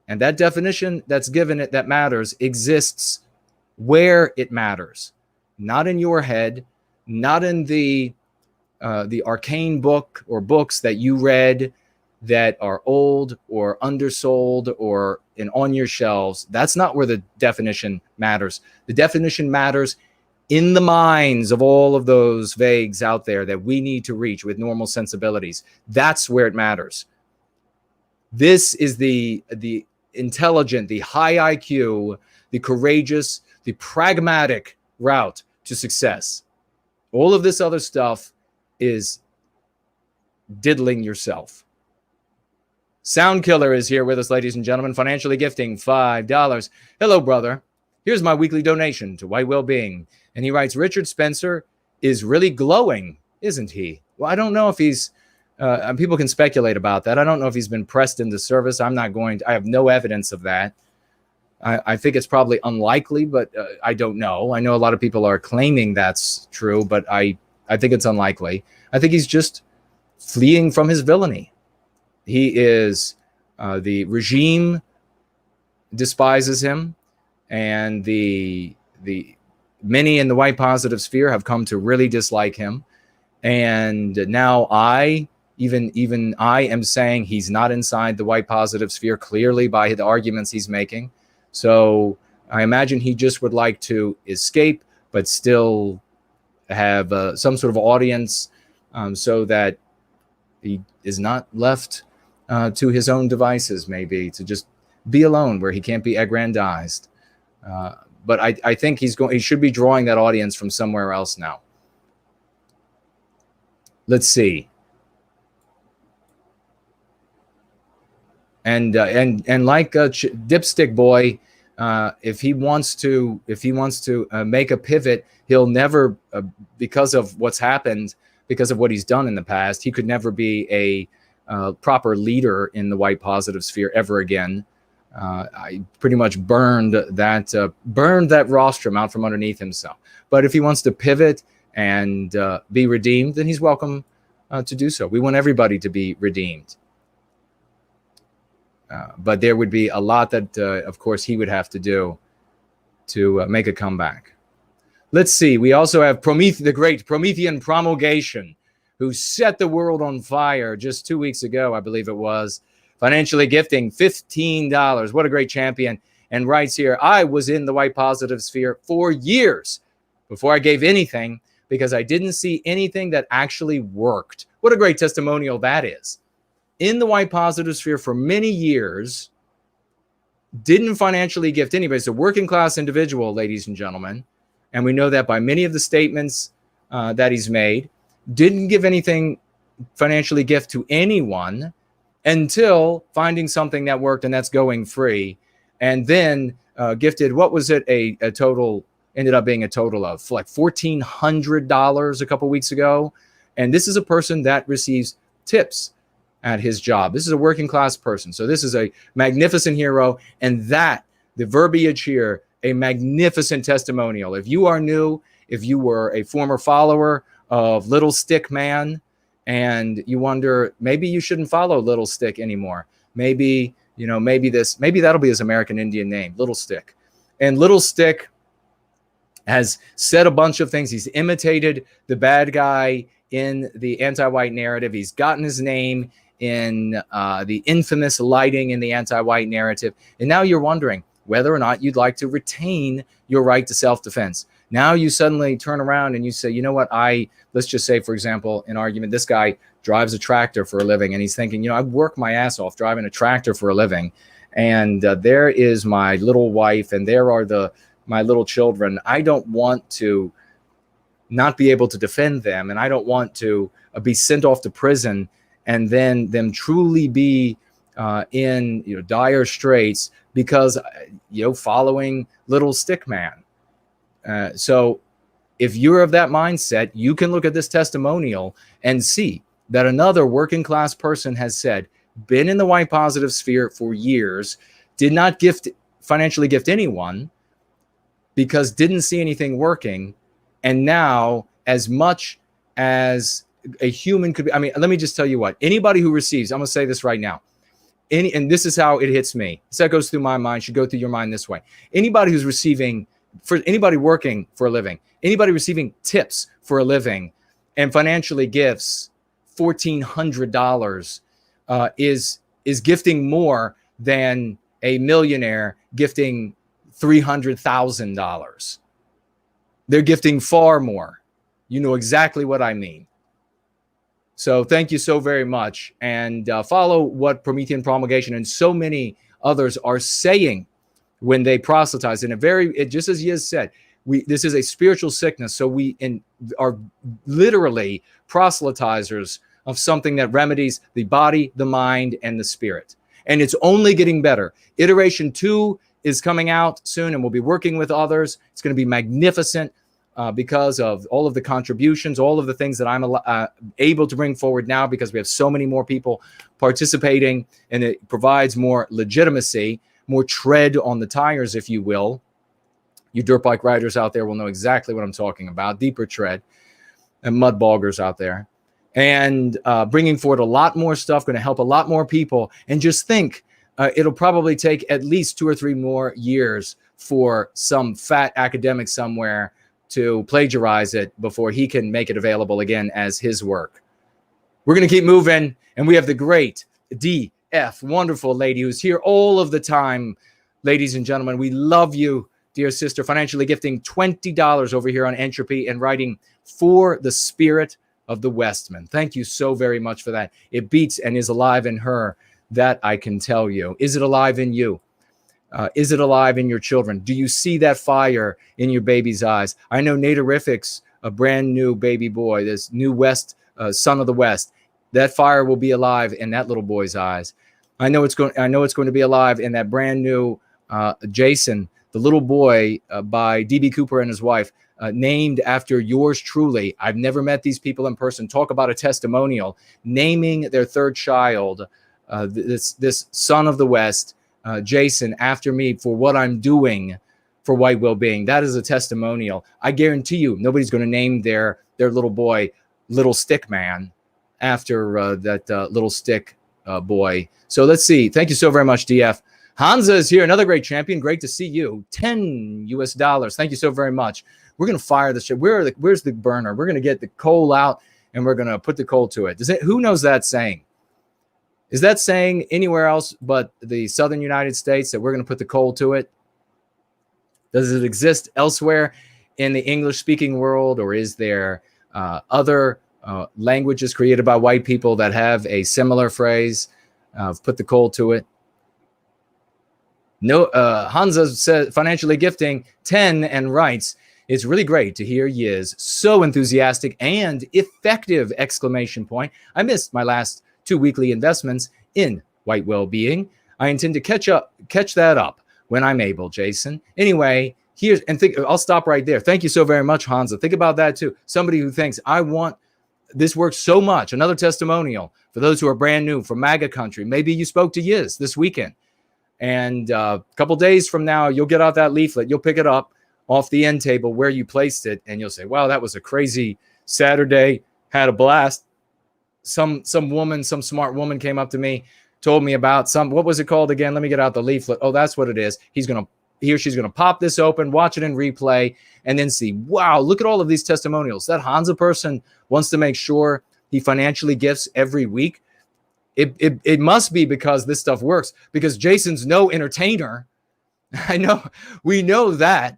S3: And that definition that's given it that matters exists where it matters, not in your head, not in the arcane book or books that you read that are old or undersold or on your shelves. That's not where the definition matters. The definition matters in the minds of all of those vagues out there that we need to reach with normal sensibilities. That's where it matters. This is the intelligent, the high IQ, the courageous, the pragmatic route to success. All of this other stuff is diddling yourself. Sound Killer is here with us, ladies and gentlemen, financially gifting $5. Hello, brother. Here's my weekly donation to White Wellbeing. And he writes, Richard Spencer is really glowing, isn't he? Well, I don't know if he's, people can speculate about that. I don't know if he's been pressed into service. I have no evidence of that. I think it's probably unlikely, but I don't know. I know a lot of people are claiming that's true, but I think it's unlikely. I think he's just fleeing from his villainy. He is, the regime despises him, and the many in the white positive sphere have come to really dislike him. And now even I am saying he's not inside the white positive sphere clearly by the arguments he's making. So I imagine he just would like to escape, but still have some sort of audience so that he is not left to his own devices, maybe to just be alone where he can't be aggrandized. But I think he should be drawing that audience from somewhere else now. Let's see. And like Dipstick Boy, if he wants to make a pivot, he'll never, because of what's happened, because of what he's done in the past, he could never be a proper leader in the white positive sphere ever again. I pretty much burned that rostrum out from underneath himself. But if he wants to pivot and be redeemed, then he's welcome to do so. We want everybody to be redeemed. But there would be a lot that, of course, he would have to do to make a comeback. Let's see. We also have the great Promethean Promulgation, who set the world on fire just 2 weeks ago, I believe it was. Financially gifting $15. What a great champion. And writes here, I was in the white positive sphere for years before I gave anything because I didn't see anything that actually worked. What a great testimonial that is. In the white positive sphere for many years, didn't financially gift anybody. It's a working class individual, ladies and gentlemen. And we know that by many of the statements that he's made, didn't give anything financially gift to anyone until finding something that worked, and that's going free. And then gifted, what was it, a total ended up being a total of like $1,400 a couple weeks ago. And this is a person that receives tips at his job. This is a working class person. So this is a magnificent hero. And that, the verbiage here, a magnificent testimonial. If you are new, if you were a former follower of Little Stick Man and you wonder, maybe you shouldn't follow Little Stick anymore. Maybe, maybe that'll be his American Indian name, Little Stick. And Little Stick has said a bunch of things. He's imitated the bad guy in the anti-white narrative. He's gotten his name in the infamous lighting in the anti-white narrative. And now you're wondering whether or not you'd like to retain your right to self-defense. Now you suddenly turn around and you say, you know what, let's just say, for example, an argument, this guy drives a tractor for a living and he's thinking, I work my ass off driving a tractor for a living. And there is my little wife and there are my little children. I don't want to not be able to defend them. And I don't want to be sent off to prison and then them truly be in dire straits because, following Little Stick Man. So if you're of that mindset, you can look at this testimonial and see that another working class person has said, been in the white positive sphere for years, did not financially gift anyone because didn't see anything working. And now, as much as a human could be, let me just tell you what, anybody who receives, I'm going to say this right now, and this is how it hits me. So that goes through my mind, should go through your mind this way. Anybody who's receiving, for anybody working for a living, anybody receiving tips for a living and financially gifts $1,400 is gifting more than a millionaire gifting $300,000. They're gifting far more. You know exactly what I mean. So thank you so very much. And follow what Promethean Promulgation and so many others are saying when they proselytize. And just as Yiz said, this is a spiritual sickness. So we are literally proselytizers of something that remedies the body, the mind, and the spirit. And it's only getting better. Iteration 2 is coming out soon, and we'll be working with others. It's going to be magnificent because of all of the contributions, all of the things that I'm able to bring forward now because we have so many more people participating, and it provides more legitimacy, more tread on the tires, if you will. You dirt bike riders out there will know exactly what I'm talking about, deeper tread, and mud boggers out there. And bringing forward a lot more stuff, going to help a lot more people. And just think, it'll probably take at least 2 or 3 more years for some fat academic somewhere to plagiarize it before he can make it available again as his work. We're going to keep moving. And we have the great DF, wonderful lady who's here all of the time. Ladies and gentlemen, we love you, dear sister. Financially gifting $20 over here on Entropy and writing For the Spirit of the Westman. Thank you so very much for that. It beats and is alive in her. That I can tell you. Is it alive in you? Is it alive in your children? Do you see that fire in your baby's eyes? I know Naderific's a brand new baby boy, this new West, son of the West. That fire will be alive in that little boy's eyes. I know it's going to be alive in that brand new Jason, the little boy by D.B. Cooper and his wife, named after yours truly. I've never met these people in person. Talk about a testimonial, naming their third child, this son of the West, Jason, after me for what I'm doing for white well-being. That is a testimonial. I guarantee you nobody's going to name their little boy Little Stick Man after that little stick boy. So let's see. Thank you so very much, DF. Hansa is here, another great champion. Great to see you. $10. Thank you so very much. We're going to fire the ship. Where's the burner? We're going to get the coal out and we're going to put the coal to it. Who knows that saying? Is that saying anywhere else but the southern United States that we're going to put the coal to it? Does it exist elsewhere in the English-speaking world, or is there other languages created by white people that have a similar phrase of put the coal to it? No, Hansa says financially gifting 10 and writes, it's really great to hear Yiz so enthusiastic and effective! ! I missed my last 2 weekly investments in white well-being. I intend to catch that up when I'm able, Jason. Anyway, I'll stop right there. Thank you so very much, Hansa. Think about that too. Somebody who thinks, this works so much. Another testimonial for those who are brand new from MAGA country. Maybe you spoke to Yiz this weekend. And a couple days from now, you'll get out that leaflet. You'll pick it up off the end table where you placed it. And you'll say, wow, that was a crazy Saturday. Had a blast. Some smart woman came up to me, told me about what was it called again? Let me get out the leaflet. Oh, that's what it is. He or she's going to pop this open, watch it in replay, and then see, wow, look at all of these testimonials. That Hansa person wants to make sure he financially gifts every week. It must be because this stuff works, because Jason's no entertainer. We know that.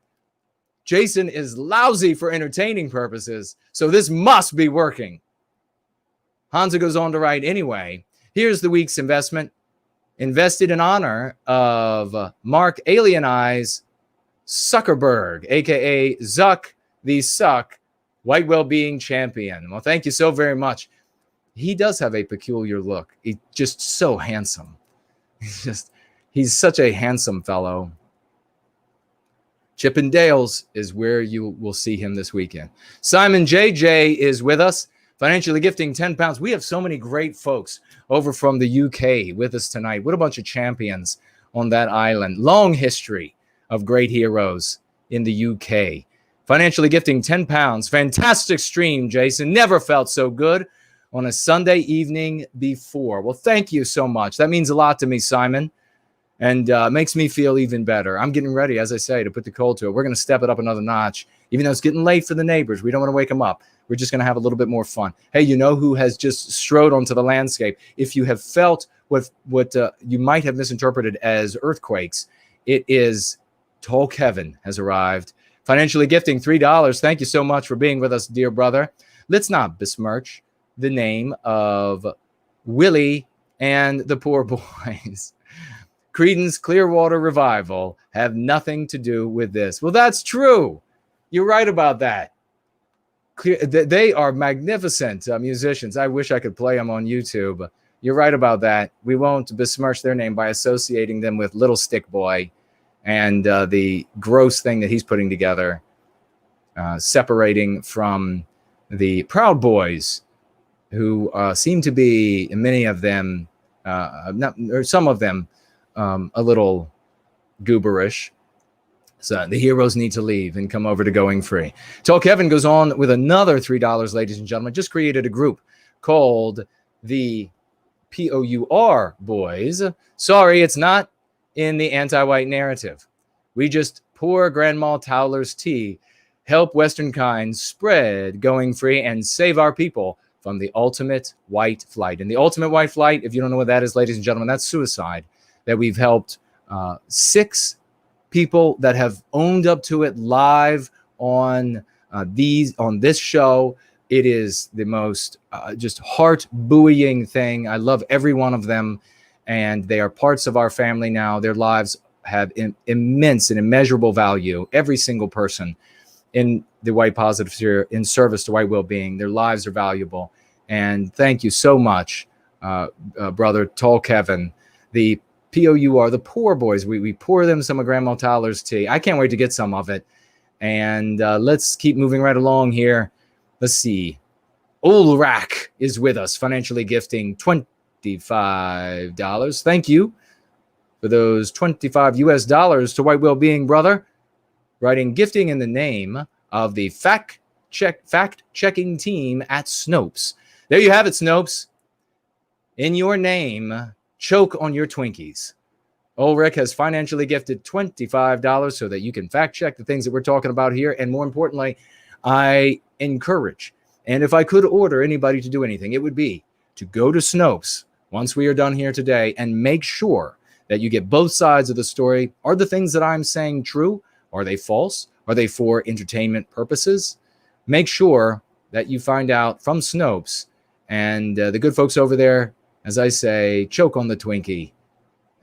S3: Jason is lousy for entertaining purposes, so this must be working. Hansa goes on to write, anyway, here's the week's investment. Invested in honor of Mark Alien Eyes Zuckerberg, a.k.a. Zuck the Suck, White Well-Being Champion. Well, thank you so very much. He does have a peculiar look. He's just so handsome. He's such a handsome fellow. Chippendales is where you will see him this weekend. Simon JJ is with us, financially gifting 10 pounds. We have so many great folks over from the UK with us tonight. What a bunch of champions on that island. Long history of great heroes in the UK. Financially gifting 10 pounds. Fantastic stream, Jason. Never felt so good on a Sunday evening before. Well, thank you so much. That means a lot to me, Simon, and makes me feel even better. I'm getting ready, as I say, to put the cold to it. We're going to step it up another notch, even though it's getting late for the neighbors. We don't want to wake them up. We're just going to have a little bit more fun. Hey, you know who has just strode onto the landscape? If you have felt what you might have misinterpreted as earthquakes, it is Tall Kevin has arrived. Financially gifting $3. Thank you so much for being with us, dear brother. Let's not besmirch the name of Willie and the Poor Boys. Creedence Clearwater Revival have nothing to do with this. Well, that's true. You're right about that. They are magnificent musicians. I wish I could play them on YouTube. You're right about that. We won't besmirch their name by associating them with Little Stick Boy and the gross thing that he's putting together, separating from the Proud Boys, who seem to be, many of them, some of them, a little gooberish. So the heroes need to leave and come over to Going Free. Tall Kevin goes on with another $3, ladies and gentlemen. Just created a group called the POUR Boys. Sorry, it's not in the anti-white narrative. We just pour Grandma Towler's tea, help Western kind spread Going Free, and save our people from the ultimate white flight. And the ultimate white flight, if you don't know what that is, ladies and gentlemen, that's suicide. That we've helped 6 people that have owned up to it live on this show. It is the most just heart buoying thing. I love every one of them, and they are parts of our family now. Their lives have immense and immeasurable value. Every single person in the white positive sphere in service to white well-being, their lives are valuable. And thank you so much, brother Tall Kevin. The POUR, the Poor Boys. We pour them some of Grandma Towler's tea. I can't wait to get some of it. And let's keep moving right along here. Let's see. Ulrak is with us, financially gifting $25. Thank you for those $25 US to White Well-Being, brother. Writing gifting in the name of the fact-checking team at Snopes. There you have it, Snopes. In your name, choke on your Twinkies. Ulrich has financially gifted $25 so that you can fact check the things that we're talking about here. And more importantly, I encourage, and if I could order anybody to do anything, it would be to go to Snopes once we are done here today and make sure that you get both sides of the story. Are the things that I'm saying true? Are they false? Are they for entertainment purposes? Make sure that you find out from Snopes, and the good folks over there, as I say, choke on the Twinkie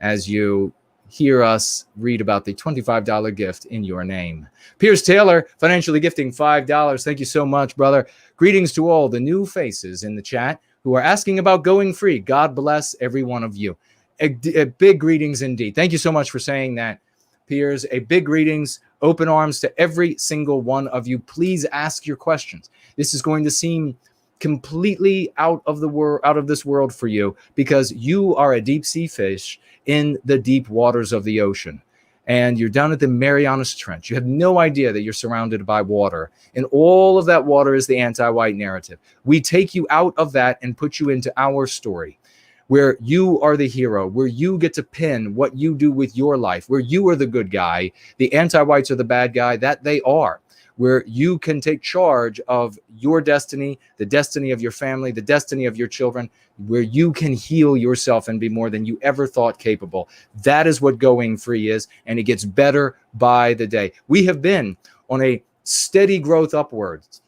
S3: as you hear us read about the $25 gift in your name. Pierce Taylor, financially gifting $5. Thank you so much, brother. Greetings to all the new faces in the chat who are asking about Going Free. God bless every one of you. A big greetings indeed. Thank you so much for saying that, Piers. A big greetings Open arms to every single one of you. Please ask your questions. This is going to seem completely out of this world for you, because you are a deep sea fish in the deep waters of the ocean. And you're down at the Marianas Trench. You have no idea that you're surrounded by water. And all of that water is the anti-white narrative. We take you out of that and put you into our story, where you are the hero, where you get to pin what you do with your life, where you are the good guy, the anti-whites are the bad guy, that they are, where you can take charge of your destiny, the destiny of your family, the destiny of your children, where you can heal yourself and be more than you ever thought capable. That is what Going Free is, and it gets better by the day. We have been on a steady growth upwards.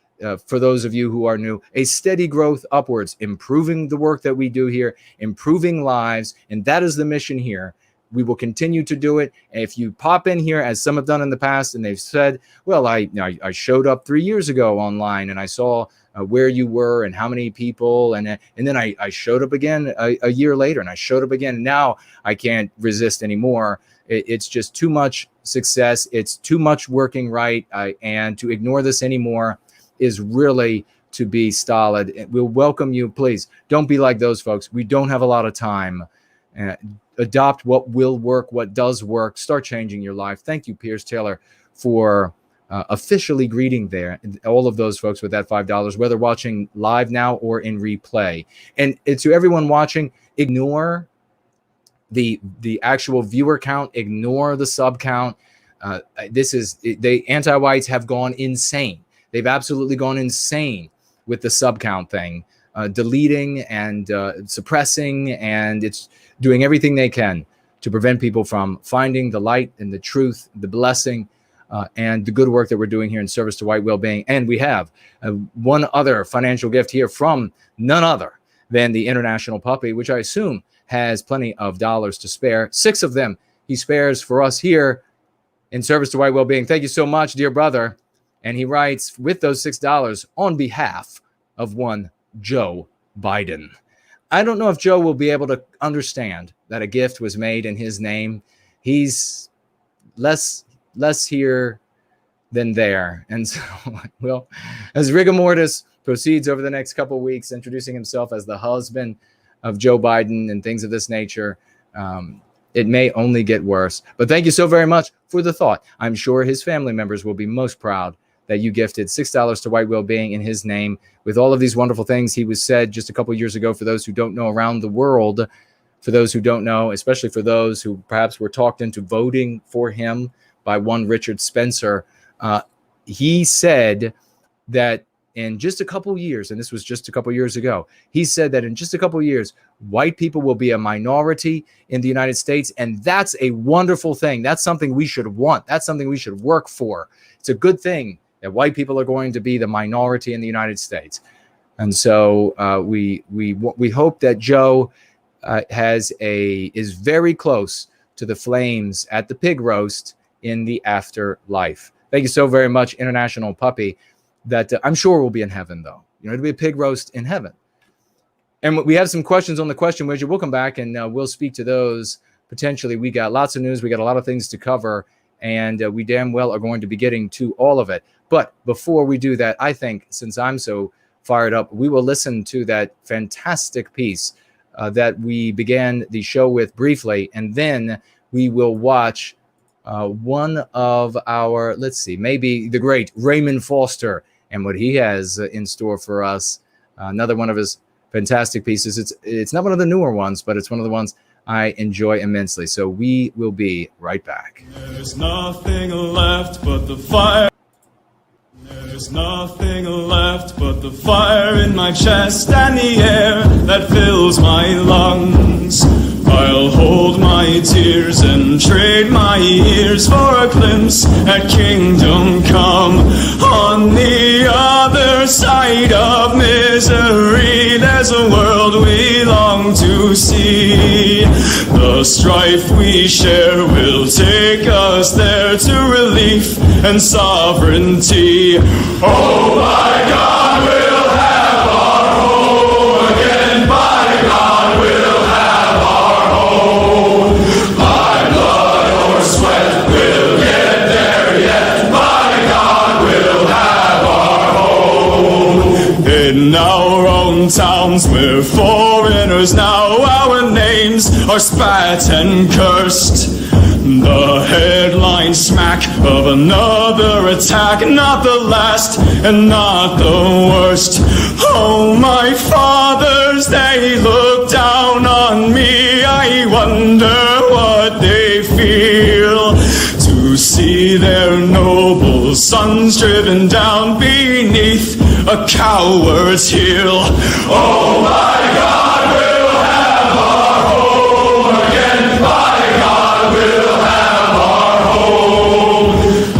S3: For those of you who are new, a steady growth upwards, improving the work that we do here, improving lives, and that is the mission here. We will continue to do it. And if you pop in here, as some have done in the past, and they've said, well, I showed up 3 years ago online and I saw where you were and how many people, and then I showed up again a year later, and I showed up again. Now I can't resist anymore. It's just too much success. It's too much working right. And to ignore this anymore is really to be stolid. We'll welcome you. Please don't be like those folks. We don't have a lot of time. Adopt what will work, what does work. Start changing your life. Thank you, Piers Taylor, for officially greeting there all of those folks with that $5, whether watching live now or in replay. And to everyone watching, ignore the actual viewer count, ignore the sub count. The anti-whites have gone insane. They've absolutely gone insane with the sub count thing, deleting and suppressing, and it's doing everything they can to prevent people from finding the light and the truth, the blessing, and the good work that we're doing here in service to white well-being. And we have one other financial gift here from none other than the International Puppy, which I assume has plenty of dollars to spare. 6 of them he spares for us here in service to white well-being. Thank you so much, dear brother. And he writes, with those $6 on behalf of one Joe Biden. I don't know if Joe will be able to understand that a gift was made in his name. He's less here than there. And so, well, as rigor mortis proceeds over the next couple of weeks, introducing himself as the husband of Joe Biden and things of this nature, it may only get worse. But thank you so very much for the thought. I'm sure his family members will be most proud that you gifted $6 to White Wellbeing in his name, with all of these wonderful things he was said just a couple years ago. For those who don't know around the world, for those who don't know, especially for those who perhaps were talked into voting for him by one Richard Spencer, he said that in just a couple years, and this was just a couple years ago, he said that in just a couple years, white people will be a minority in the United States. And that's a wonderful thing. That's something we should want. That's something we should work for. It's a good thing that white people are going to be the minority in the United States. And so we hope that Joe is very close to the flames at the pig roast in the afterlife. Thank you so very much, International Puppy, that I'm sure will be in heaven, though. You know, it'll be a pig roast in heaven. And we have some questions on the question widget. We'll come back and we'll speak to those potentially. We got lots of news. We got a lot of things to cover, and we damn well are going to be getting to all of it. But before we do that, I think, since I'm so fired up, we will listen to that fantastic piece that we began the show with briefly, and then we will watch one of our, let's see, maybe the great Raymond Foster and what he has in store for us. Another one of his fantastic pieces. It's not one of the newer ones, but it's one of the ones I enjoy immensely. So we will be right back.
S12: There's nothing left but the fire. There's nothing left but the fire in my chest and the air that fills my lungs. I'll hold my tears and trade my ears for a glimpse at kingdom come. On the other side of misery, there's a world we long to see. The strife we share will take us there to relief and sovereignty. Oh my God, we'll have our home again. By God, we'll have our home. By blood or sweat, we'll get there yet. our own towns. We're foreigners now, our names are spat and cursed. The headline smack of another attack, not the last and not the worst. Oh, my fathers, they look down on me. I wonder what they feel to see their noble sons driven down beneath a coward's heel. Oh, my God, we'll have our home again. By God, we'll have our home.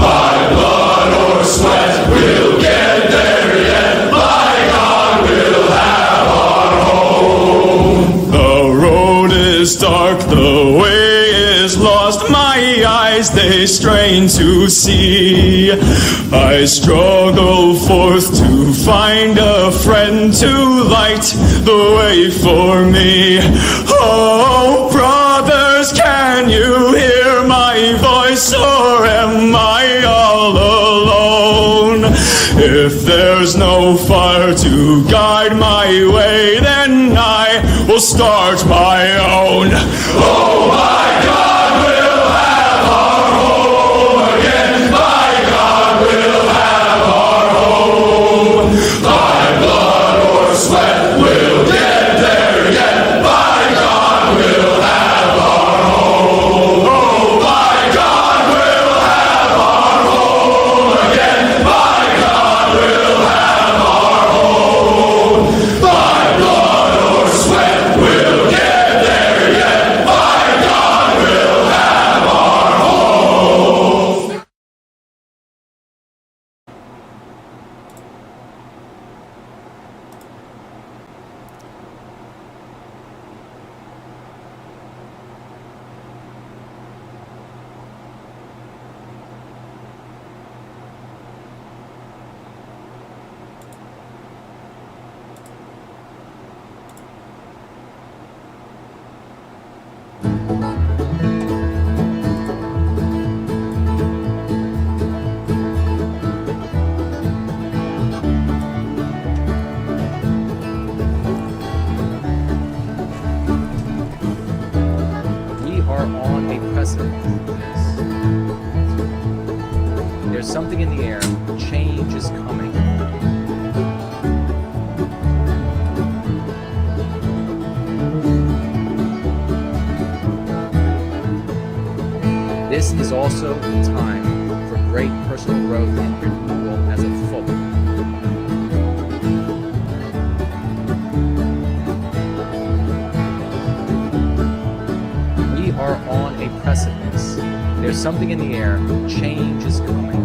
S12: By blood or sweat, we'll get there yet. By God, we'll have our home. The road is dark, the way is lost. My eyes, they strain to see. I struggle forth to find a friend to light the way for me. Oh, brothers, can you hear my voice, or am I all alone? If there's no fire to guide my way, then I will start my own. Oh, my God, we'll have our home again. By God, we'll have our home. By blood or sweat, we'll get there yet. By God, we'll have our home. Oh, by God, we'll have our home again. By God, we'll have our home. By blood or sweat, we'll get there yet. By God, we'll have our home.
S3: We are on a precipice. There's something in the air. Change is coming. This is also a time for great personal growth and renewal as a folk. We are on a precipice. There's something in the air. Change is coming.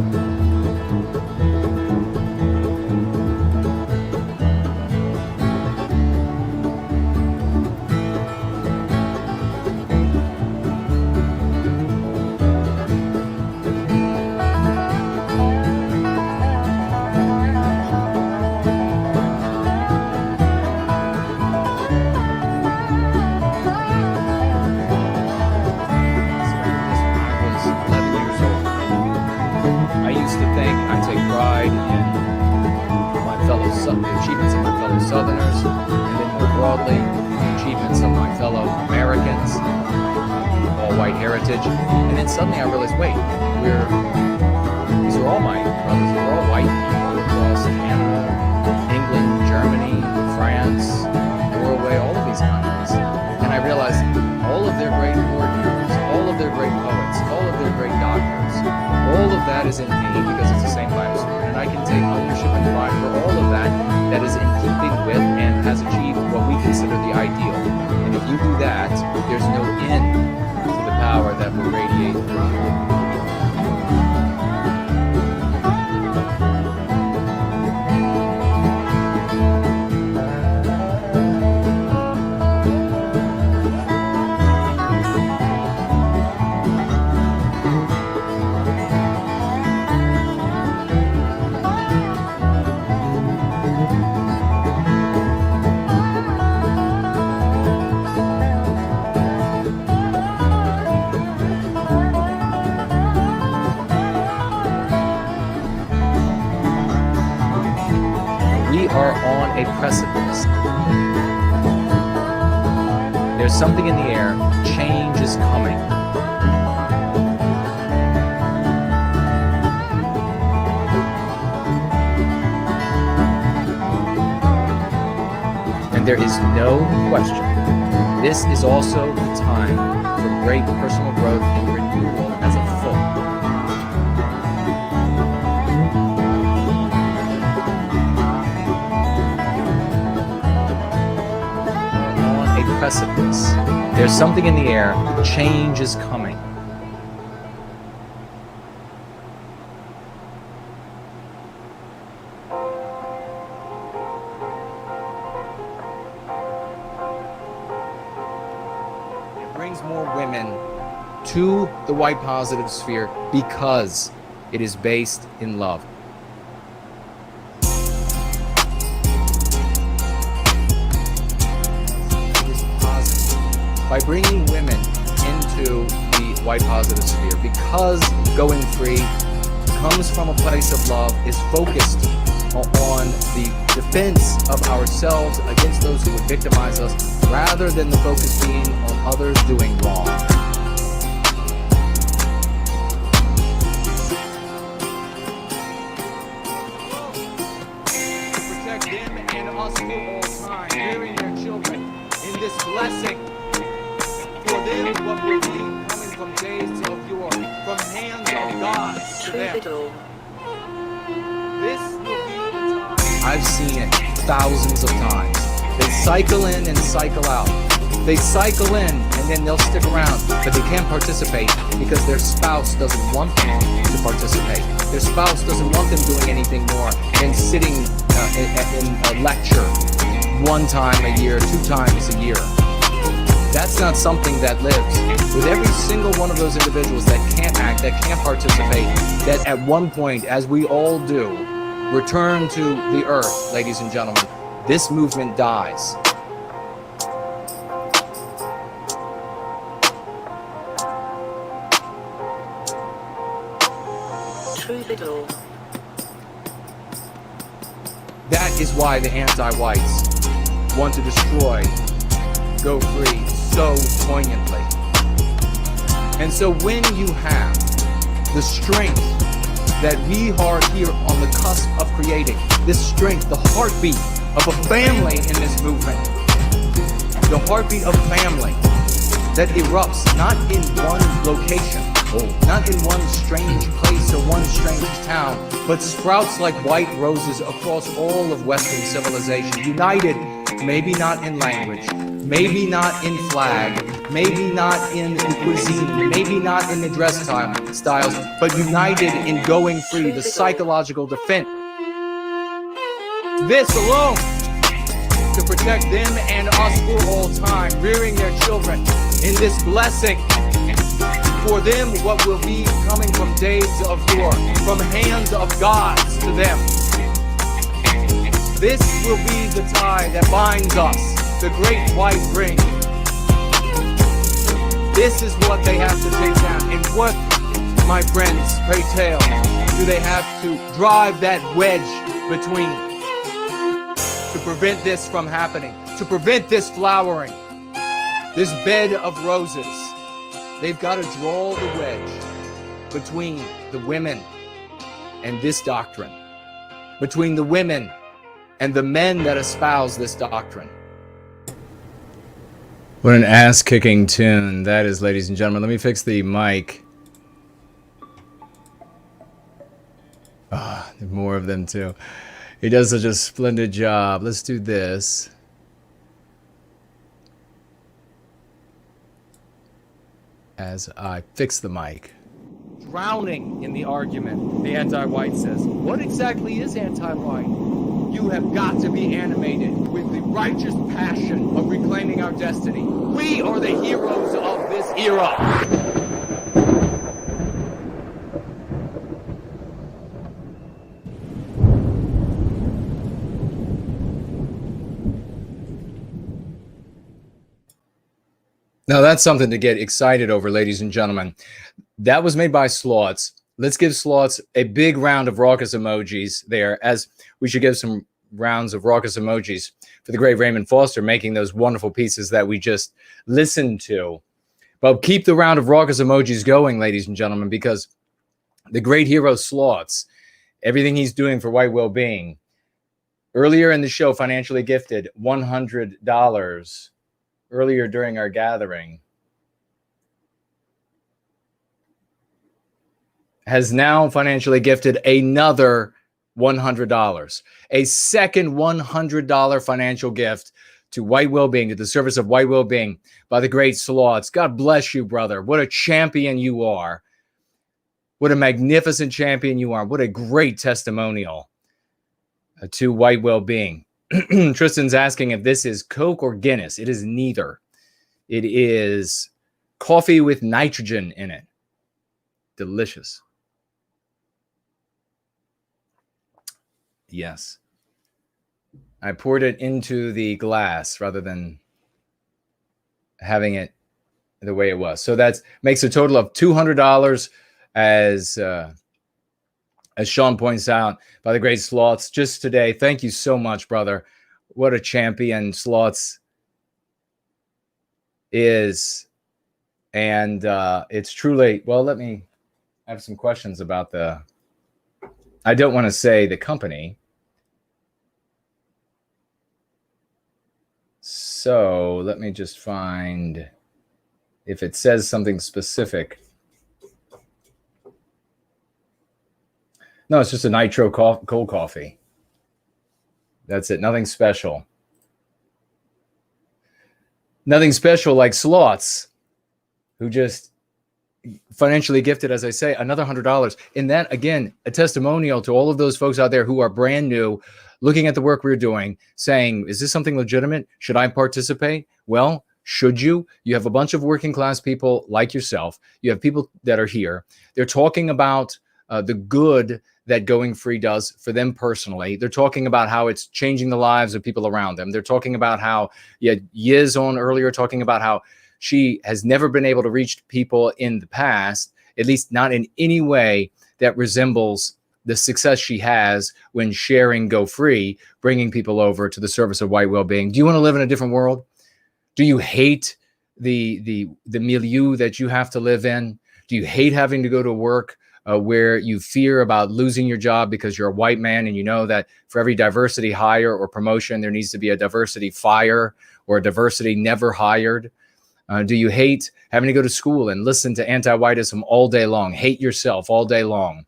S3: Achievements of my fellow Southerners, and then more broadly, achievements of my fellow Americans, all white heritage. And then suddenly I realized, wait, these are all my brothers. We're all white people across Canada, England, Germany, France, Norway, all of these countries. And I realized all of their great warriors, all of their great poets, all of their great doctors, all of that is in me because it's the same latitude. And I can take ownership and pride for all of that is in keeping with and has achieved what we consider the ideal. And if you do that, there's no end to the power that will radiate through you. precipice. There's something in the air. Change is coming. And there is no question. This is also the time for great personal growth and renewal as a folk. On a precipice. There's something in the air. Change is coming. More women to the white positive sphere because it is based in love. By bringing women into the white positive sphere, because going free comes from a place of love, is focused on the defense of ourselves against those who would victimize us, rather than the focus being on others doing wrong. To protect them and us for all time, rearing their children in this blessing. For them, what will be coming from days of yore, from hands of God to them. This will be the time. I've seen it thousands of times. They cycle in and cycle out. They cycle in and then they'll stick around, but they can't participate because their spouse doesn't want them to participate. Their spouse doesn't want them doing anything more than sitting in a lecture 1 time a year, 2 times a year. That's not something that lives. With every single one of those individuals that can't act, that can't participate, that at one point, as we all do, return to the earth, ladies and gentlemen, this movement dies.
S14: Through the door.
S3: That is why the anti-whites want to destroy Go Free so poignantly. And so when you have the strength that we are here on the cusp of creating, this strength, the heartbeat of a family in this movement, the heartbeat of family that erupts not in one location, not in one strange place or one strange town, but sprouts like white roses across all of Western civilization, united, maybe not in language, maybe not in flag, maybe not in cuisine, maybe not in the dress styles, but united in going free, the psychological defense. This alone to protect them and us for all time, rearing their children in this blessing. For them, what will be coming from days of yore, from hands of gods to them. This will be the tie that binds us, the great white ring. This is what they have to take down. And what, my friends, pray tell, do they have to drive that wedge between to prevent this from happening, to prevent this flowering, this bed of roses? They've got to draw the wedge between the women and this doctrine, between the women and the men that espouse this doctrine. What an ass-kicking tune that is, ladies and gentlemen. Let me fix the mic. There's more of them too. He does such a splendid job. Let's do this. As I fix the mic. Drowning in the argument, the anti-white says, what exactly is anti-white? You have got to be animated with the righteous passion of reclaiming our destiny. We are the heroes of this era. Now that's something to get excited over, ladies and gentlemen. That was made by Slots. Let's give Slots a big round of raucous emojis there, as we should give some rounds of raucous emojis for the great Raymond Foster making those wonderful pieces that we just listened to. But keep the round of raucous emojis going, ladies and gentlemen, because the great hero Slots, everything he's doing for white well-being, earlier in the show, financially gifted $100 earlier during our gathering, has now financially gifted another $100, a second $100 financial gift to white well-being, to the service of white well-being by the great Slots. God bless you, brother. What a champion you are. What a magnificent champion you are. What a great testimonial to white well-being. Tristan's asking if this is Coke or Guinness. It is neither. It is coffee with nitrogen in it. Delicious. Yes. I poured it into the glass rather than having it the way it was. So that makes a total of $200 as Sean points out, by the great Slots just today. Thank you so much, brother. What a champion Slots is. And it's truly, well, let me have some questions about I don't want to say the company. So let me just find if it says something specific. No, it's just a nitro cold coffee. That's it. Nothing special. Nothing special like Slots, who just financially gifted, as I say, another $100. And that, again, a testimonial to all of those folks out there who are brand new, looking at the work we're doing, saying, is this something legitimate? Should I participate? Well, should you? You have a bunch of working class people like yourself. You have people that are here. They're talking about the good that Going Free does for them personally. They're talking about how it's changing the lives of people around them. They're talking about how, you had Yiz on earlier talking about how she has never been able to reach people in the past, at least not in any way that resembles the success she has when sharing Go Free, bringing people over to the service of white well-being. Do you want to live in a different world? Do you hate the milieu that you have to live in? Do you hate having to go to work where you fear about losing your job because you're a white man and you know that for every diversity hire or promotion, there needs to be a diversity fire or a diversity never hired? Do you hate having to go to school and listen to anti-whiteism all day long, hate yourself all day long?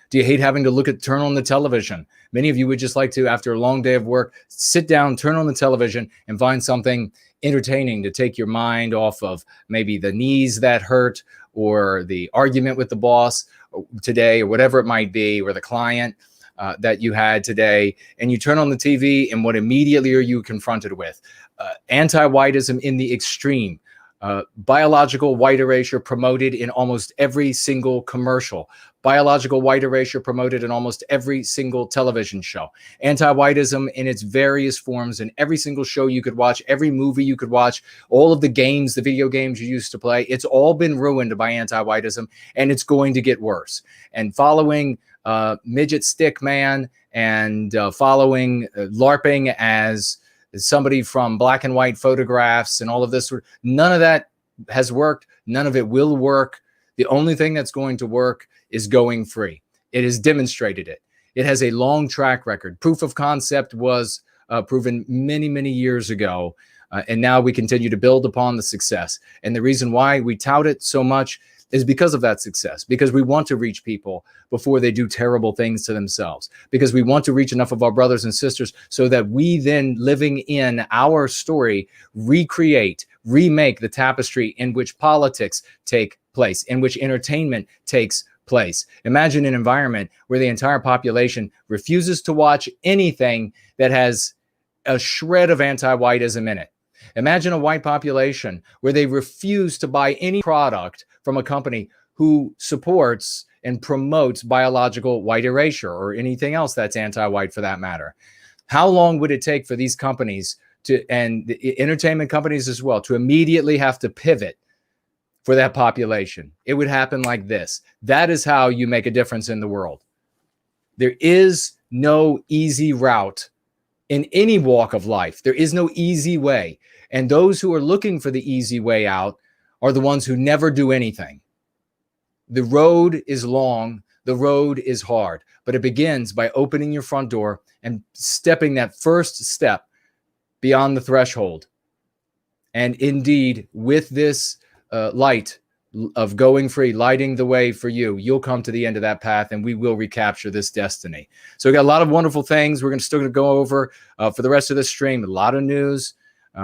S3: Do you hate having to turn on the television? Many of you would just like to, after a long day of work, sit down, turn on the television, and find something entertaining to take your mind off of maybe the knees that hurt or the argument with the boss today or whatever it might be, or the client that you had today. And you turn on the TV, and what immediately are you confronted with? Anti-whiteism in the extreme. Biological white erasure promoted in almost every single commercial. Biological white erasure promoted in almost every single television show. Anti-whiteism in its various forms in every single show you could watch, every movie you could watch, all of the games, the video games you used to play. It's all been ruined by anti-whiteism, and it's going to get worse. And following Midget Stick Man and following LARPing as somebody from black and white photographs and all of this, none of that has worked. None of it will work. The only thing that's going to work is Going Free. It has demonstrated it. It has a long track record. Proof of concept was proven many, many years ago. And now we continue to build upon the success. And the reason why we tout it so much is because of that success, because we want to reach people before they do terrible things to themselves, because we want to reach enough of our brothers and sisters so that we then, living in our story, remake the tapestry in which politics take place, in which entertainment takes place. Imagine an environment where the entire population refuses to watch anything that has a shred of anti-whiteism in it. Imagine a white population where they refuse to buy any product from a company who supports and promotes biological white erasure or anything else that's anti-white for that matter. How long would it take for these companies and the entertainment companies as well, to immediately have to pivot for that population? It would happen like this. That is how you make a difference in the world. There is no easy route in any walk of life. There is no easy way. And those who are looking for the easy way out are the ones who never do anything. The road is long, the road is hard, but it begins by opening your front door and stepping that first step beyond the threshold. And indeed, with this light of going free, lighting the way for you, you'll come to the end of that path, and we will recapture this destiny. So we got a lot of wonderful things we're still going to go over for the rest of this stream. A lot of news.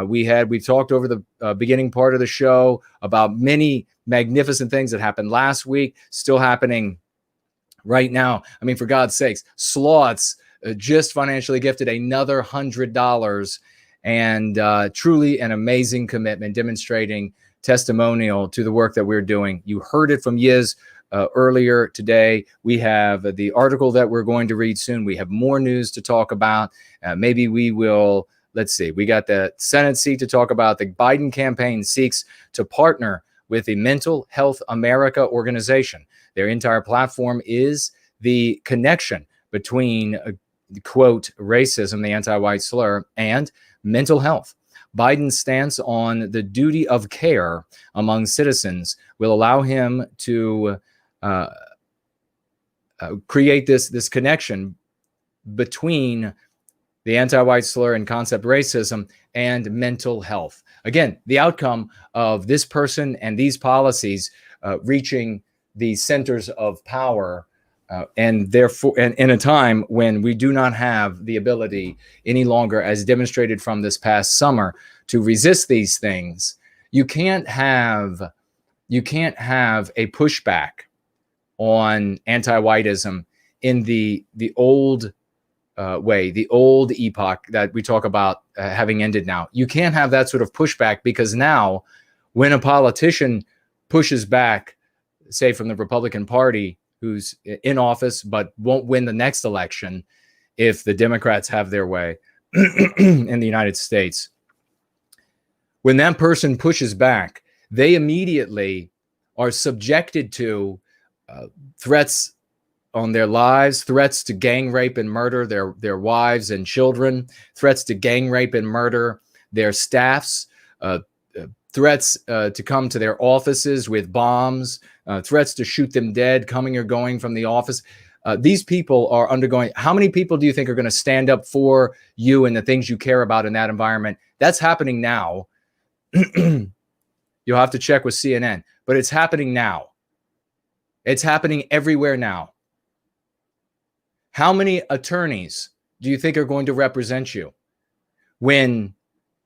S3: We've talked over the beginning part of the show about many magnificent things that happened last week, still happening right now. I mean, for God's sakes, Sloths just financially gifted another $100, and truly an amazing commitment, demonstrating testimonial to the work that we're doing. You heard it from Yiz earlier today. We have the article that we're going to read soon. We have more news to talk about. Maybe we will, let's see, we got the Senate seat to talk about. The Biden campaign seeks to partner with the Mental Health America organization. Their entire platform is the connection between, quote, racism, the anti-white slur, and mental health. Biden's stance on the duty of care among citizens will allow him to create this connection between the anti-white slur and concept racism and mental health. Again, the outcome of this person and these policies reaching the centers of power, and therefore, and in a time when we do not have the ability any longer, as demonstrated from this past summer, to resist these things. You can't have a pushback on anti-whiteism in the old way, the old epoch that we talk about having ended now. You can't have that sort of pushback, because now when a politician pushes back, say from the Republican Party, who's in office but won't win the next election if the Democrats have their way in the United States, when that person pushes back, they immediately are subjected to threats on their lives, threats to gang rape and murder their wives and children, threats to gang rape and murder their staffs, threats to come to their offices with bombs, threats to shoot them dead, coming or going from the office. These people are undergoing. How many people do you think are going to stand up for you and the things you care about in that environment? That's happening now. You'll have to check with CNN, but it's happening now. It's happening everywhere now. How many attorneys do you think are going to represent you when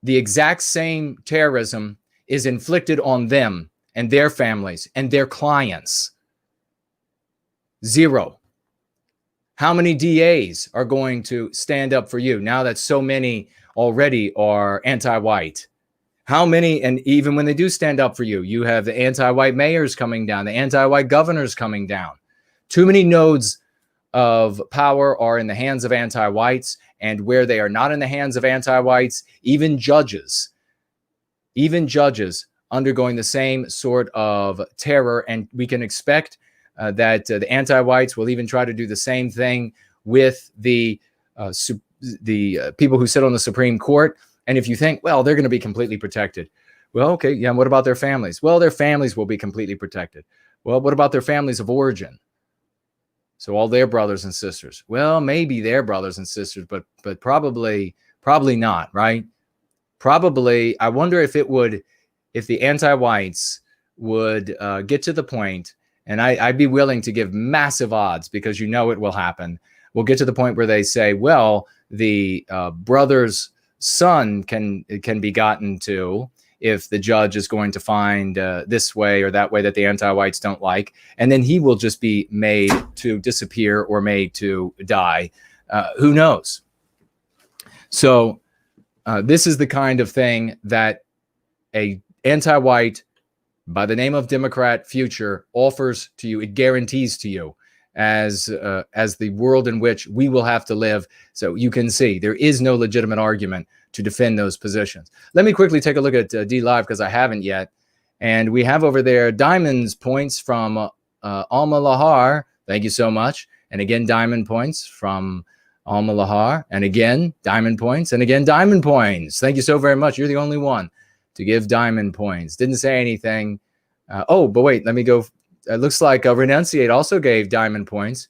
S3: the exact same terrorism is inflicted on them and their families and their clients? Zero. How many DAs are going to stand up for you now that so many already are anti-white? How many, and even when they do stand up for you, you have the anti-white mayors coming down, the anti-white governors coming down. Too many nodes of power are in the hands of anti-whites, and where they are not in the hands of anti-whites, even judges undergoing the same sort of terror. And we can expect that the anti-whites will even try to do the same thing with the people who sit on the Supreme Court. And if you think, well, they're going to be completely protected. Well, okay, yeah, what about their families? Well, their families will be completely protected. Well, what about their families of origin? So all their brothers and sisters. Well, maybe their brothers and sisters, but probably not, right? Probably, I wonder if the anti-whites would get to the point, and I'd be willing to give massive odds, because you know it will happen. We'll get to the point where they say, well, the brother's son can be gotten to if the judge is going to find this way or that way that the anti-whites don't like, and then he will just be made to disappear or made to die. Who knows? So this is the kind of thing that a anti-white by the name of Democrat future offers to you. It guarantees to you as the world in which we will have to live. So you can see there is no legitimate argument to defend those positions. Let me quickly take a look at DLive, because I haven't yet. And we have over there Diamond's points from Alma Lahar. Thank you so much. And again, Diamond points from Al-Malahar, and again, diamond points, and again, diamond points. Thank you so very much. You're the only one to give diamond points. Didn't say anything. But wait, let me go. It looks like Renunciate also gave diamond points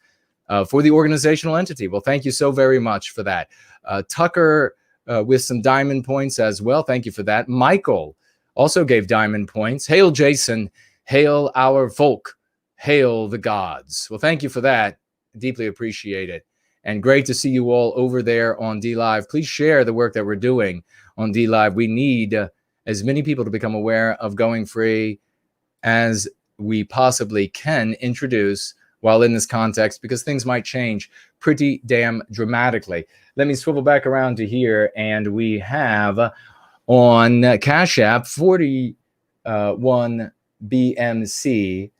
S3: for the organizational entity. Well, thank you so very much for that. Tucker with some diamond points as well. Thank you for that. Michael also gave diamond points. Hail, Jason. Hail our folk. Hail the gods. Well, thank you for that. Deeply appreciate it. And great to see you all over there on DLive. Please share the work that we're doing on DLive. We need as many people to become aware of Going Free as we possibly can introduce while in this context, because things might change pretty damn dramatically. Let me swivel back around to here, and we have on Cash App 41 BMC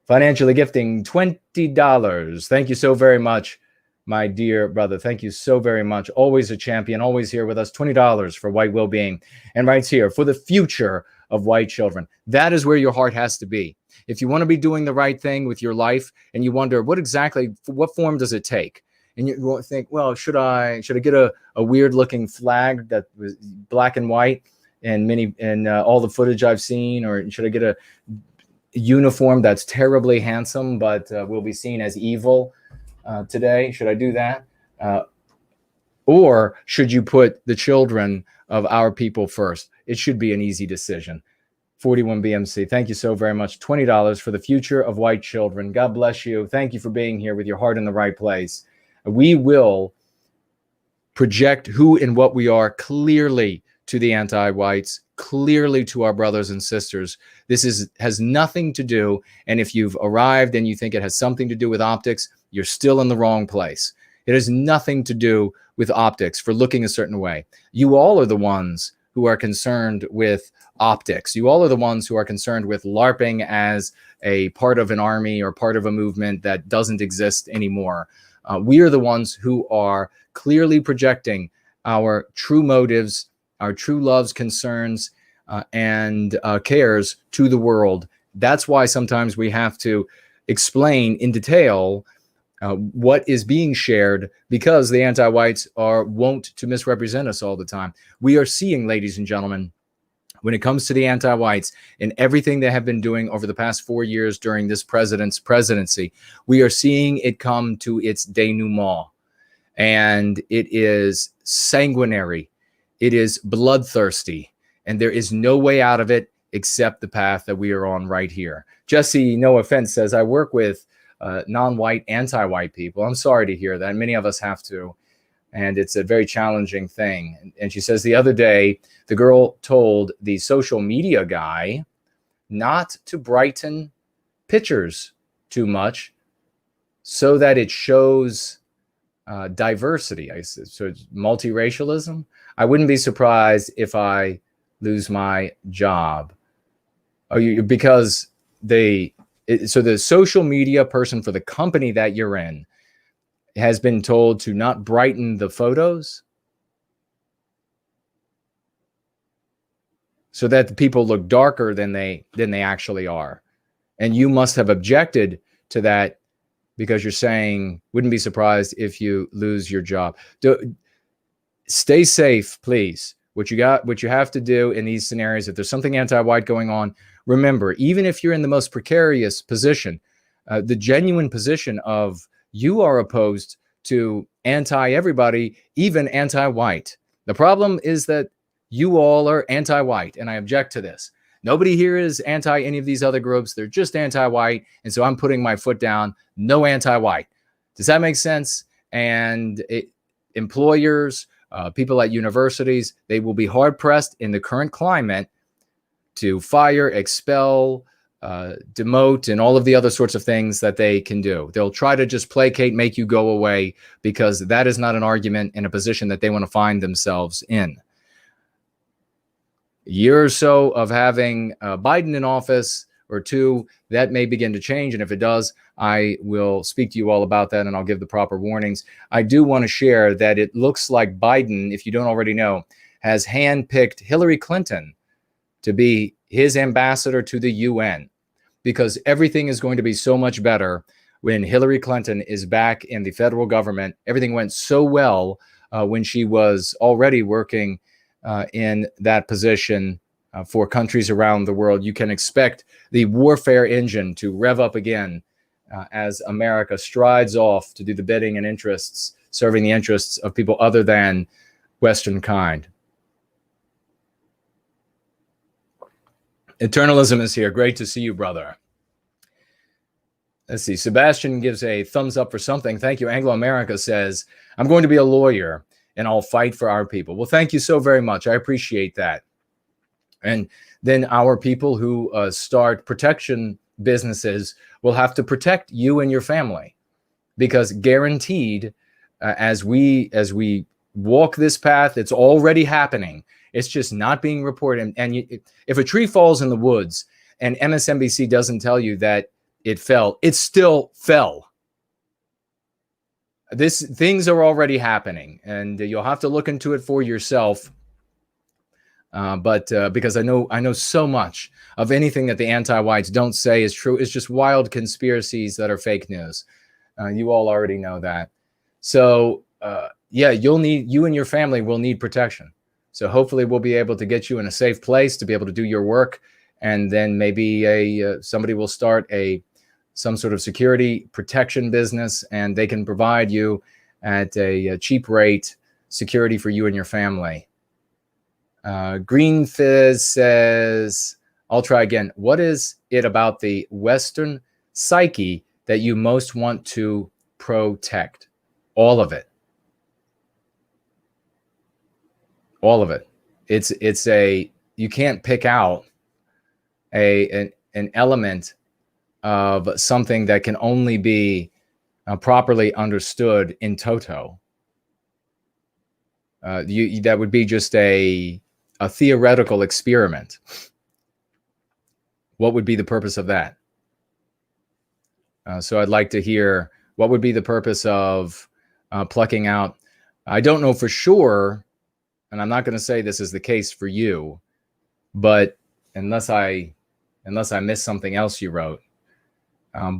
S3: financially gifting $20. Thank you so very much, my dear brother. Thank you so very much. Always a champion, always here with us. $20 for white well-being, and right here for the future of white children. That is where your heart has to be. If you want to be doing the right thing with your life and you wonder what form does it take? And you think, well, should I get a weird looking flag that was black and white and all the footage I've seen, or should I get a uniform that's terribly handsome but will be seen as evil today? Should I do that? Or should you put the children of our people first? It should be an easy decision. 41 BMC, thank you so very much. $20 for the future of white children. God bless you. Thank you for being here with your heart in the right place. We will project who and what we are clearly to the anti-whites, clearly to our brothers and sisters. This has nothing to do, and if you've arrived and you think it has something to do with optics, you're still in the wrong place. It has nothing to do with optics for looking a certain way. You all are the ones who are concerned with optics. You all are the ones who are concerned with LARPing as a part of an army or part of a movement that doesn't exist anymore. We are the ones who are clearly projecting our true motives, our true loves, concerns, and cares to the world. That's why sometimes we have to explain in detail what is being shared, because the anti-whites are wont to misrepresent us all the time. We are seeing, ladies and gentlemen, when it comes to the anti-whites and everything they have been doing over the past 4 years during this president's presidency, we are seeing it come to its denouement. And it is sanguinary. It is bloodthirsty. And there is no way out of it except the path that we are on right here. Jesse, no offense, says, I work with non-white, anti-white people. I'm sorry to hear that. Many of us have to. And it's a very challenging thing. And she says the other day, the girl told the social media guy not to brighten pictures too much so that it shows diversity. So it's multiracialism. I wouldn't be surprised if I lose my job. Because so the social media person for the company that you're in has been told to not brighten the photos so that the people look darker than they actually are. And you must have objected to that because you're saying, wouldn't be surprised if you lose your job. Stay safe, please. What you have to do in these scenarios, if there's something anti-white going on, remember, even if you're in the most precarious position, the genuine position of you are opposed to anti-everybody, even anti-white. The problem is that you all are anti-white, and I object to this. Nobody here is anti any of these other groups. They're just anti-white, and so I'm putting my foot down. No anti-white. Does that make sense? And employers, people at universities, they will be hard-pressed in the current climate to fire, expel, demote, and all of the other sorts of things that they can do. They'll try to just placate, make you go away, because that is not an argument in a position that they want to find themselves in. A year or so of having Biden in office, or two, that may begin to change. And if it does, I will speak to you all about that, and I'll give the proper warnings. I do want to share that it looks like Biden, if you don't already know, has handpicked Hillary Clinton to be his ambassador to the UN, because everything is going to be so much better when Hillary Clinton is back in the federal government. Everything went so well when she was already working in that position for countries around the world. You can expect the warfare engine to rev up again as America strides off to do the bidding and interests, serving the interests of people other than Western kind. Eternalism is here. Great to see you, brother. Let's see. Sebastian gives a thumbs up for something. Thank you. Anglo America says, I'm going to be a lawyer and I'll fight for our people. Well, thank you so very much. I appreciate that. And then our people who start protection businesses will have to protect you and your family, because guaranteed, as we walk this path, it's already happening. It's just not being reported. And if a tree falls in the woods and MSNBC doesn't tell you that it fell, it still fell. Things are already happening, and you'll have to look into it for yourself. But because I know so much of anything that the anti-whites don't say is true. It's just wild conspiracies that are fake news. You all already know that. So yeah, you and your family will need protection. So hopefully we'll be able to get you in a safe place to be able to do your work, and then maybe somebody will start some sort of security protection business, and they can provide you at a cheap rate security for you and your family. Green Fizz says, I'll try again. What is it about the Western psyche that you most want to protect? All of it. All of it. You can't pick out an element of something that can only be properly understood in toto. That would be just a theoretical experiment. What would be the purpose of that? So I'd like to hear, what would be the purpose of plucking out? I don't know for sure, and I'm not going to say this is the case for you, but unless I missed something else you wrote.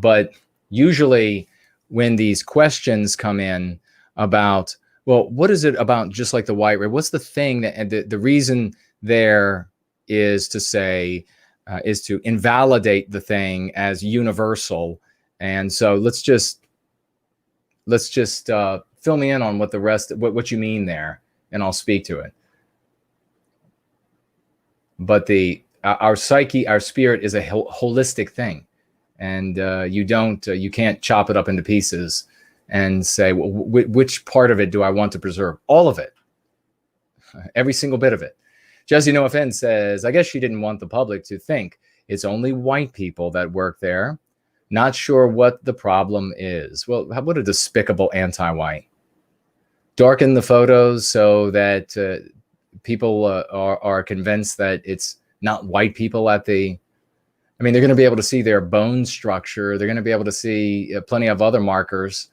S3: But usually when these questions come in about, well, what is it about just like the white race? What's the thing that, and the reason there is to say, is to invalidate the thing as universal. And so let's just fill me in on what you mean there, and I'll speak to it. But our psyche, our spirit is a holistic thing. And you can't chop it up into pieces and say, well, which part of it do I want to preserve? All of it. Every single bit of it. Jesse No Offense says, I guess she didn't want the public to think it's only white people that work there. Not sure what the problem is. Well, what a despicable anti-white. Darken the photos so that people are convinced that it's not white people at the... I mean, they're going to be able to see their bone structure. They're going to be able to see plenty of other markers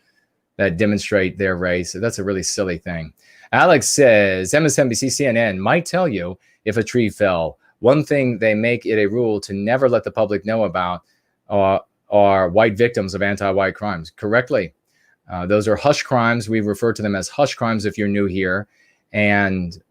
S3: that demonstrate their race. So that's a really silly thing. Alex says, MSNBC CNN might tell you if a tree fell. One thing they make it a rule to never let the public know about are white victims of anti-white crimes. Correctly. Those are hush crimes. We refer to them as hush crimes if you're new here. And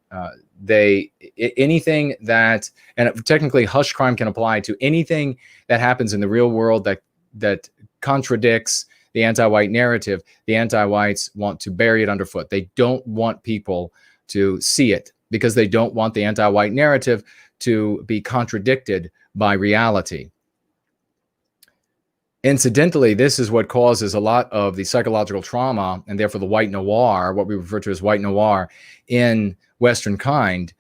S3: anything that, and technically hush crime can apply to anything that happens in the real world that contradicts the anti-white narrative. The anti-whites want to bury it underfoot. They don't want people to see it because they don't want the anti-white narrative to be contradicted by reality. Incidentally, this is what causes a lot of the psychological trauma, and therefore the white noir, what we refer to as white noir in Western kind,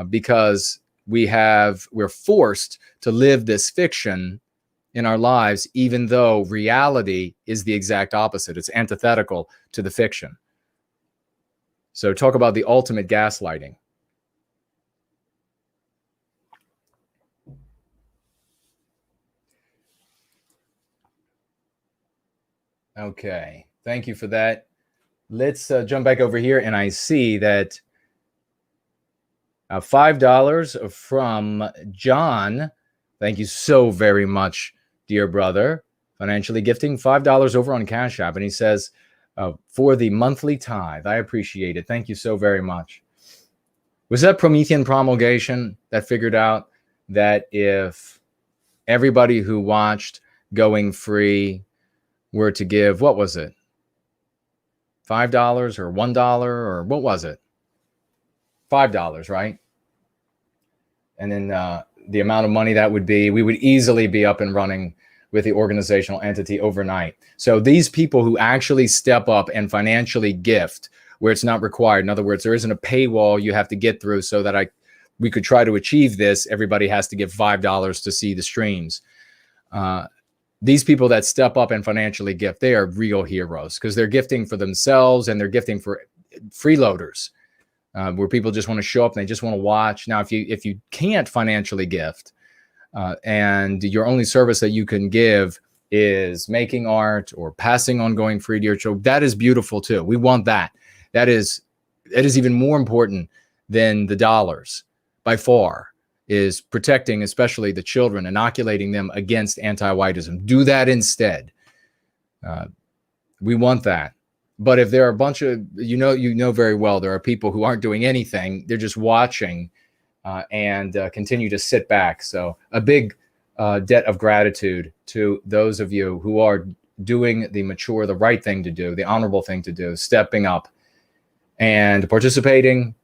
S3: because we're forced to live this fiction in our lives, even though reality is the exact opposite. It's antithetical to the fiction. So talk about the ultimate gaslighting. Okay, thank you for that. Let's jump back over here, and I see that $5 from John. Thank you so very much, dear brother. financially gifting $5 over on Cash App. And he says, for the monthly tithe. I appreciate it. Thank you so very much. Was that Promethean promulgation that figured out that if everybody who watched Going Free were to give, what was it? $5 or $1 or what was it? $5, right? And then the amount of money that would be, we would easily be up and running with the organizational entity overnight. So these people who actually step up and financially gift where it's not required, in other words, there isn't a paywall you have to get through so that we could try to achieve this. Everybody has to give $5 to see the streams. These people that step up and financially gift, they are real heroes because they're gifting for themselves and they're gifting for freeloaders, where people just want to show up and they just want to watch. Now, if you can't financially gift, and your only service that you can give is making art or passing on Going Free to your children, that is beautiful too. We want that. That is even more important than the dollars by far, is protecting especially the children, inoculating them against anti-whiteism. Do that instead. We want that. But if there are a bunch of, you know very well, there are people who aren't doing anything. They're just watching and continue to sit back. So a big debt of gratitude to those of you who are doing the mature, the right thing to do, the honorable thing to do, stepping up and participating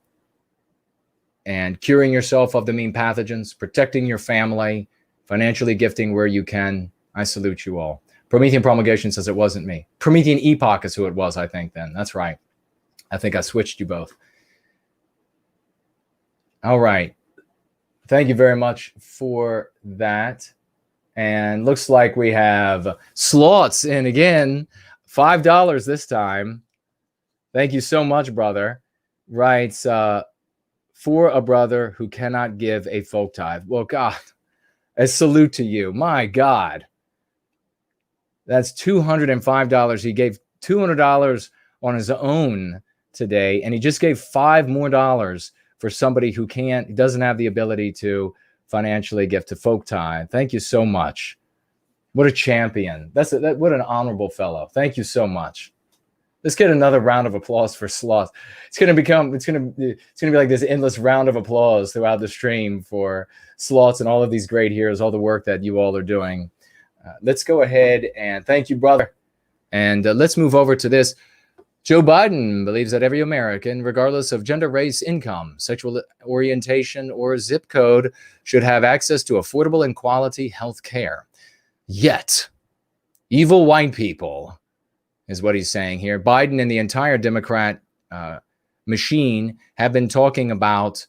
S3: and curing yourself of the mean pathogens, protecting your family, financially gifting where you can. I salute you all. Promethean promulgation says it wasn't me. Promethean epoch is who it was, I think, then. That's right. I think I switched you both. All right. Thank you very much for that. And looks like we have Slots in again. $5 this time. Thank you so much, brother. Writes, for a brother who cannot give a folk tithe. Well, God, a salute to you. My God. That's $205. He gave $200 on his own today, and he just gave $5 more for somebody who doesn't have the ability to financially gift to folk tithe. Thank you so much. What a champion. What an honorable fellow. Thank you so much. Let's get another round of applause for Sloth. It's gonna be like this endless round of applause throughout the stream for Sloths and all of these great heroes, all the work that you all are doing. Let's go ahead and thank you, brother. And let's move over to this. Joe Biden believes that every American, regardless of gender, race, income, sexual orientation, or zip code, should have access to affordable and quality health care. Yet, evil white people is what he's saying here. Biden and the entire Democrat machine have been talking about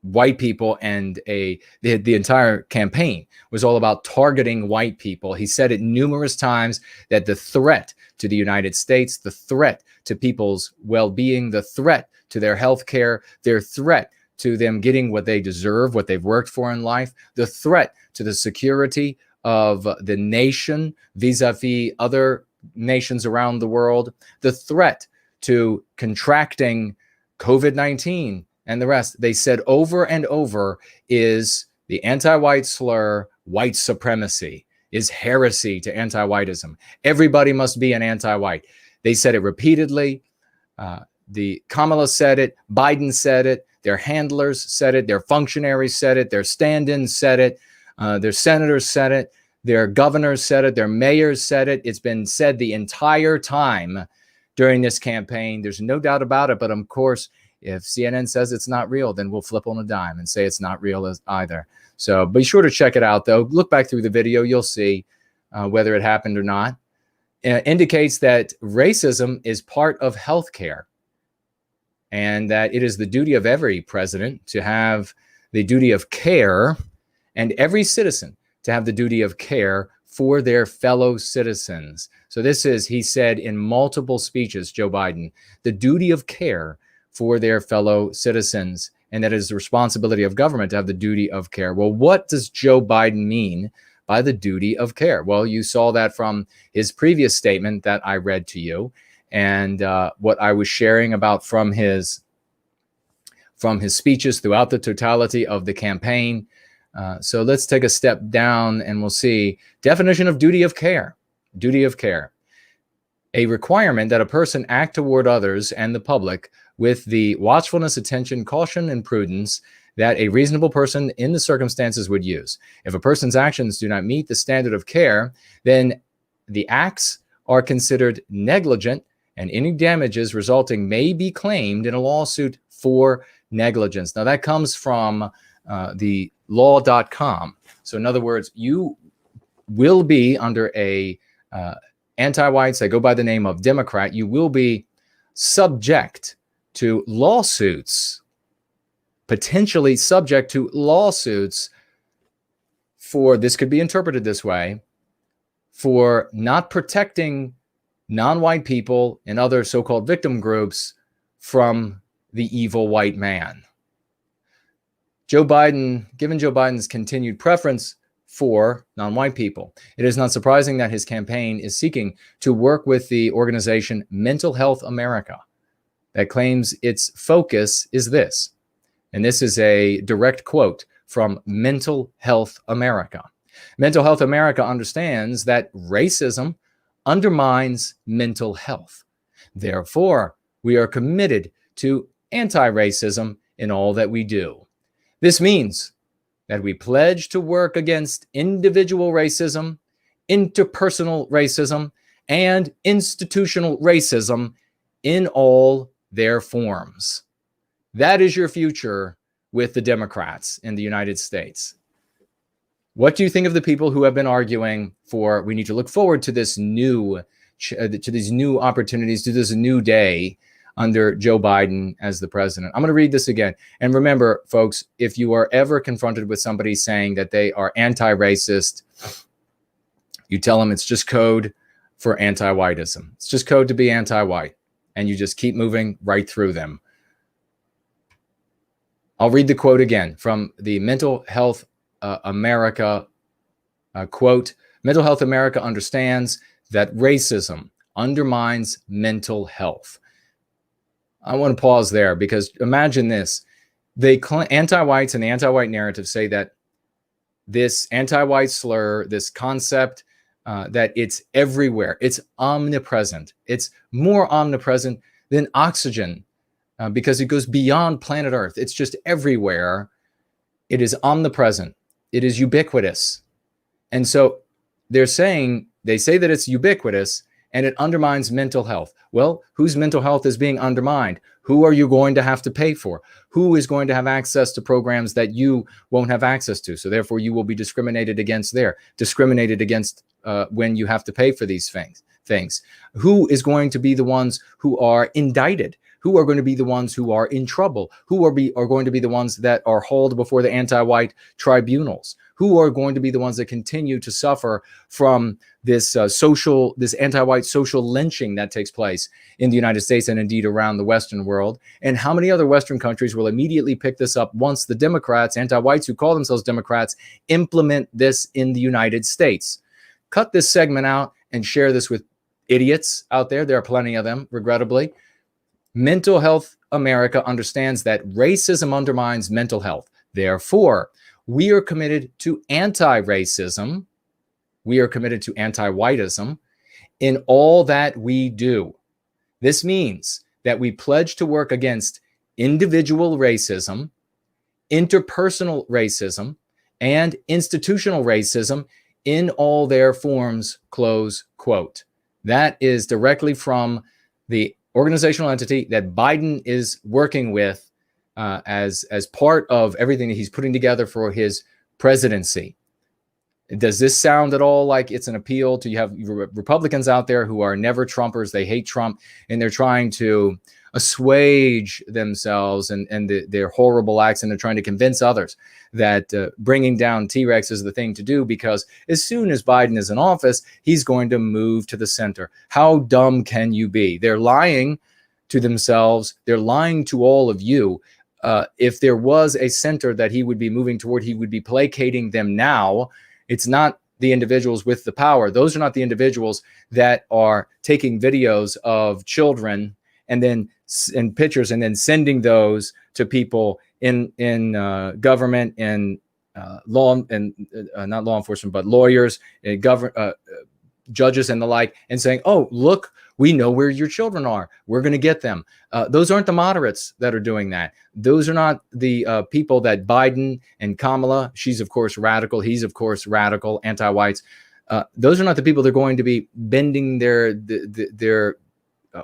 S3: white people, and the entire campaign was all about targeting white people. He said it numerous times that the threat to the United States, the threat to people's well-being, the threat to their health care, their threat to them getting what they deserve, what they've worked for in life, the threat to the security of the nation vis-a-vis other nations around the world, the threat to contracting COVID-19 and the rest, they said over and over, is the anti-white slur, white supremacy, is heresy to anti-whiteism. Everybody must be an anti-white. They said it repeatedly. The Kamala said it, Biden said it, their handlers said it, their functionaries said it, their stand-ins said it, their senators said it, their governors said it, their mayors said it. It's been said the entire time during this campaign. There's no doubt about it. But of course, if CNN says it's not real, then we'll flip on a dime and say it's not real either. So be sure to check it out, though. Look back through the video. You'll see whether it happened or not. It indicates that racism is part of healthcare, and that it is the duty of every president to have the duty of care, and every citizen to have the duty of care for their fellow citizens. So this is, he said in multiple speeches, Joe Biden, the duty of care for their fellow citizens, and that it is the responsibility of government to have the duty of care. Well, what does Joe Biden mean by the duty of care? Well, you saw that from his previous statement that I read to you, and what I was sharing about from his speeches throughout the totality of the campaign. So let's take a step down and we'll see definition of duty of care. Duty of care. A requirement that a person act toward others and the public with the watchfulness, attention, caution, and prudence that a reasonable person in the circumstances would use. If a person's actions do not meet the standard of care, then the acts are considered negligent, and any damages resulting may be claimed in a lawsuit for negligence. Now, that comes from the law.com. So in other words, you will be under a anti-whites that go by the name of Democrat. You will be subject to lawsuits, potentially subject to lawsuits for, this could be interpreted this way, for not protecting non-white people and other so-called victim groups from the evil white man. Joe Biden, given Joe Biden's continued preference for non-white people, it is not surprising that his campaign is seeking to work with the organization Mental Health America, that claims its focus is this. And this is a direct quote from Mental Health America. Mental Health America understands that racism undermines mental health. Therefore, we are committed to anti-racism in all that we do. This means that we pledge to work against individual racism, interpersonal racism, and institutional racism in all their forms. That is your future with the Democrats in the United States. What do you think of the people who have been arguing for, we need to look forward to this new, to these new opportunities, to this new day under Joe Biden as the president? I'm going to read this again. And remember, folks, if you are ever confronted with somebody saying that they are anti-racist, you tell them it's just code for anti-whiteism. It's just code to be anti-white. And you just keep moving right through them. I'll read the quote again from the Mental Health America quote. Mental Health America understands that racism undermines mental health. I want to pause there because imagine this. They anti-whites and the anti-white narrative say that this anti-white slur, this concept, that it's everywhere. It's omnipresent. It's more omnipresent than oxygen because it goes beyond planet Earth. It's just everywhere. It is omnipresent. It is ubiquitous. And so they say that it's ubiquitous and it undermines mental health. Well, whose mental health is being undermined? Who are you going to have to pay for? Who is going to have access to programs that you won't have access to? So therefore you will be discriminated against there, discriminated against when you have to pay for these things. Who is going to be the ones who are indicted? Who are going to be the ones who are in trouble? Who are going to be the ones that are hauled before the anti-white tribunals? Who are going to be the ones that continue to suffer from this this anti-white social lynching that takes place in the United States and indeed around the Western world? And how many other Western countries will immediately pick this up once the Democrats, anti-whites who call themselves Democrats, implement this in the United States? Cut this segment out and share this with idiots out there. There are plenty of them, regrettably. Mental Health America understands that racism undermines mental health. Therefore, we are committed to anti-racism. We are committed to anti-whiteism in all that we do. This means that we pledge to work against individual racism, interpersonal racism, and institutional racism in all their forms, close quote. That is directly from the organizational entity that Biden is working with as part of everything that he's putting together for his presidency. Does this sound at all like it's an appeal to, you have Republicans out there who are never Trumpers, they hate Trump, and they're trying to assuage themselves and their horrible acts, and they're trying to convince others that bringing down T-Rex is the thing to do because as soon as Biden is in office, he's going to move to the center. How dumb can you be? They're lying to themselves. They're lying to all of you. If there was a center that he would be moving toward, he would be placating them now. It's not the individuals with the power. Those are not the individuals that are taking videos of children and pictures and then sending those to people in government and law and not law enforcement, but lawyers, judges and the like, and saying, oh, look, we know where your children are. We're going to get them. Those aren't the moderates that are doing that. Those are not the people that Biden and Kamala, she's of course radical, he's of course radical, anti-whites. Those are not the people that are going to be bending their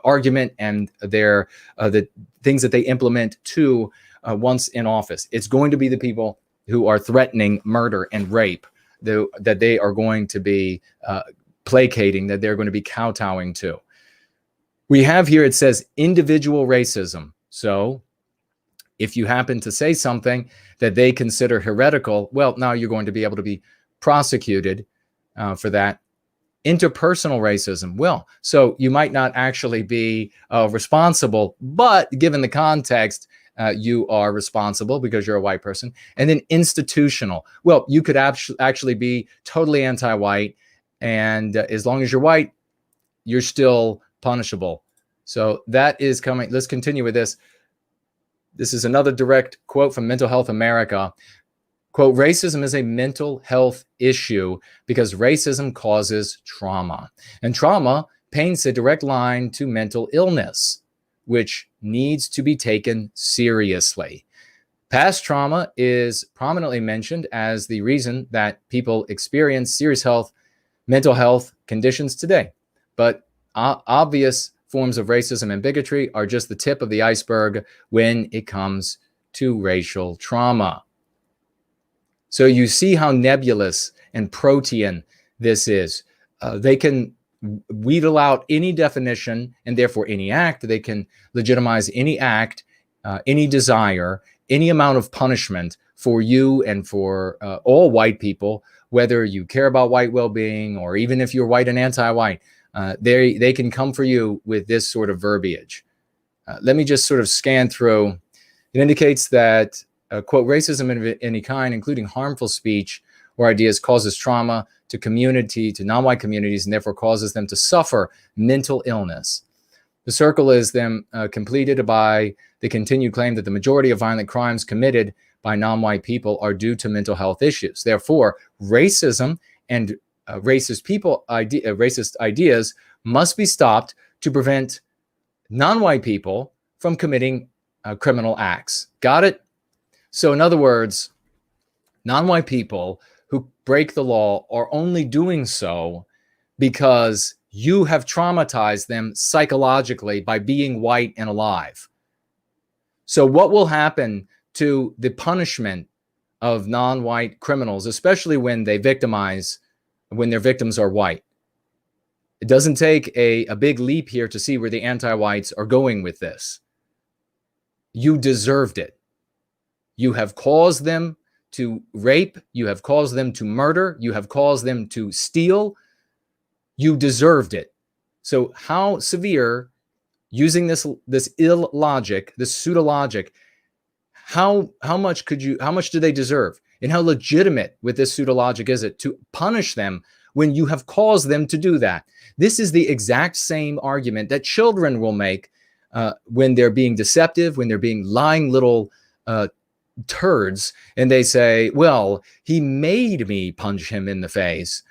S3: argument and their the things that they implement to once in office. It's going to be the people who are threatening murder and rape that they are going to be placating, that they're going to be kowtowing to. We have here, it says individual racism. So if you happen to say something that they consider heretical, well, now you're going to be able to be prosecuted for that. Interpersonal racism. Well, so you might not actually be responsible, but given the context, you are responsible because you're a white person. And then institutional. Well, you could actually be totally anti-white, and as long as you're white, you're still punishable. So that is coming. Let's continue with this. This is another direct quote from Mental Health America. Quote, racism is a mental health issue because racism causes trauma. And trauma paints a direct line to mental illness, which needs to be taken seriously. Past trauma is prominently mentioned as the reason that people experience serious mental health conditions today. But obvious forms of racism and bigotry are just the tip of the iceberg when it comes to racial trauma. So you see how nebulous and protean this is. They can wheedle out any definition and therefore any act. They can legitimize any act, any desire, any amount of punishment for you and for all white people, whether you care about white well-being or even if you're white and anti-white. They can come for you with this sort of verbiage. Let me just sort of scan through. It indicates that, quote, racism of any kind, including harmful speech or ideas, causes trauma to non-white communities, and therefore causes them to suffer mental illness. The circle is then completed by the continued claim that the majority of violent crimes committed by non-white people are due to mental health issues. Therefore, racism and racist ideas must be stopped to prevent non-white people from committing criminal acts. Got it? So in other words, non-white people who break the law are only doing so because you have traumatized them psychologically by being white and alive. So what will happen to the punishment of non-white criminals, especially when their victims are white? It doesn't take a big leap here to see where the anti-whites are going with this. You deserved it. You have caused them to rape. You have caused them to murder. You have caused them to steal. You deserved it. So how severe, using this ill logic, this pseudo logic, how much do they deserve? And how legitimate with this pseudo logic is it to punish them when you have caused them to do that? This is the exact same argument that children will make when they're being deceptive, when they're being lying little turds, and they say, well, he made me punch him in the face.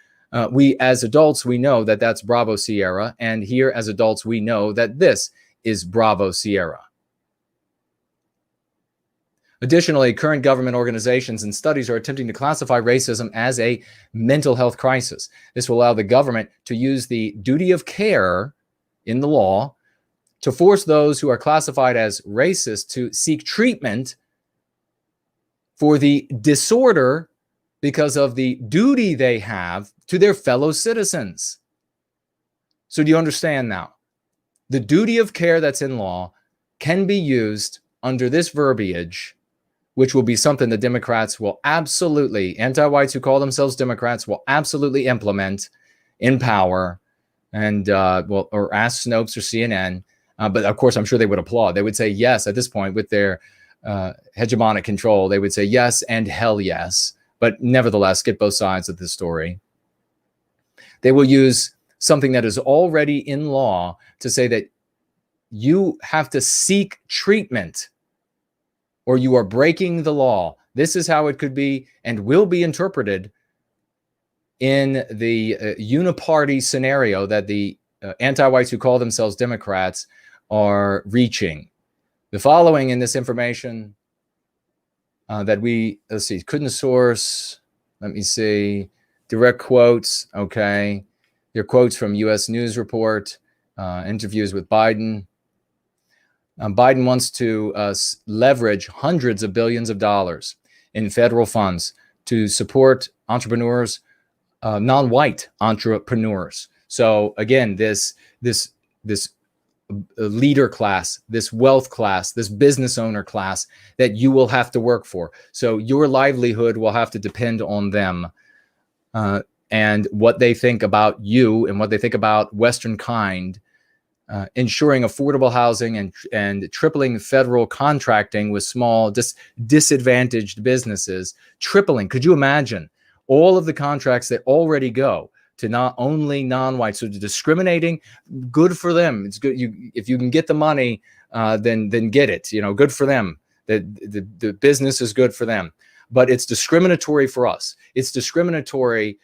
S3: We as adults, we know that that's Bravo Sierra, and here as adults, we know that this is Bravo Sierra. Additionally, current government organizations and studies are attempting to classify racism as a mental health crisis. This will allow the government to use the duty of care in the law to force those who are classified as racist to seek treatment for the disorder because of the duty they have to their fellow citizens. So do you understand now? The duty of care that's in law can be used under this verbiage, which will be something the Democrats will absolutely, anti-whites who call themselves Democrats, will absolutely implement in power, and or ask Snopes or CNN. But of course, I'm sure they would applaud. They would say yes at this point with their hegemonic control. They would say yes and hell yes, but nevertheless get both sides of the story. They will use something that is already in law to say that you have to seek treatment or you are breaking the law. This is how it could be and will be interpreted in the uniparty scenario that the anti-whites who call themselves Democrats are reaching. The following in this information that let's see, couldn't source, let me see, direct quotes, okay. They're quotes from U.S. News Report, interviews with Biden. Biden wants to leverage hundreds of billions of dollars in federal funds to support entrepreneurs, non-white entrepreneurs. So again, this leader class, this wealth class, this business owner class that you will have to work for. So your livelihood will have to depend on them and what they think about you and what they think about Western kind. Ensuring affordable housing and tripling federal contracting with small disadvantaged businesses, tripling. Could you imagine all of the contracts that already go to not only non-whites, so discriminating? Good for them. It's good. If you can get the money, then get it. Good for them. The business is good for them. But it's discriminatory for us. It's discriminatory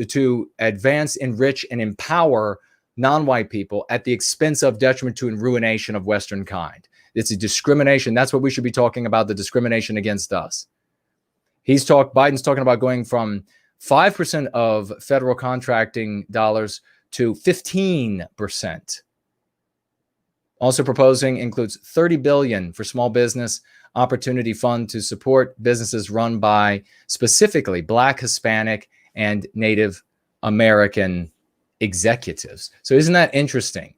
S3: to advance, enrich, and empower non-white people at the expense of detriment to and ruination of Western kind. It's a discrimination. That's what we should be talking about, the discrimination against us. Biden's talking about going from 5% of federal contracting dollars to 15%. Also proposing includes $30 billion for small business opportunity fund to support businesses run by specifically Black, Hispanic, and Native American executives. So isn't that interesting?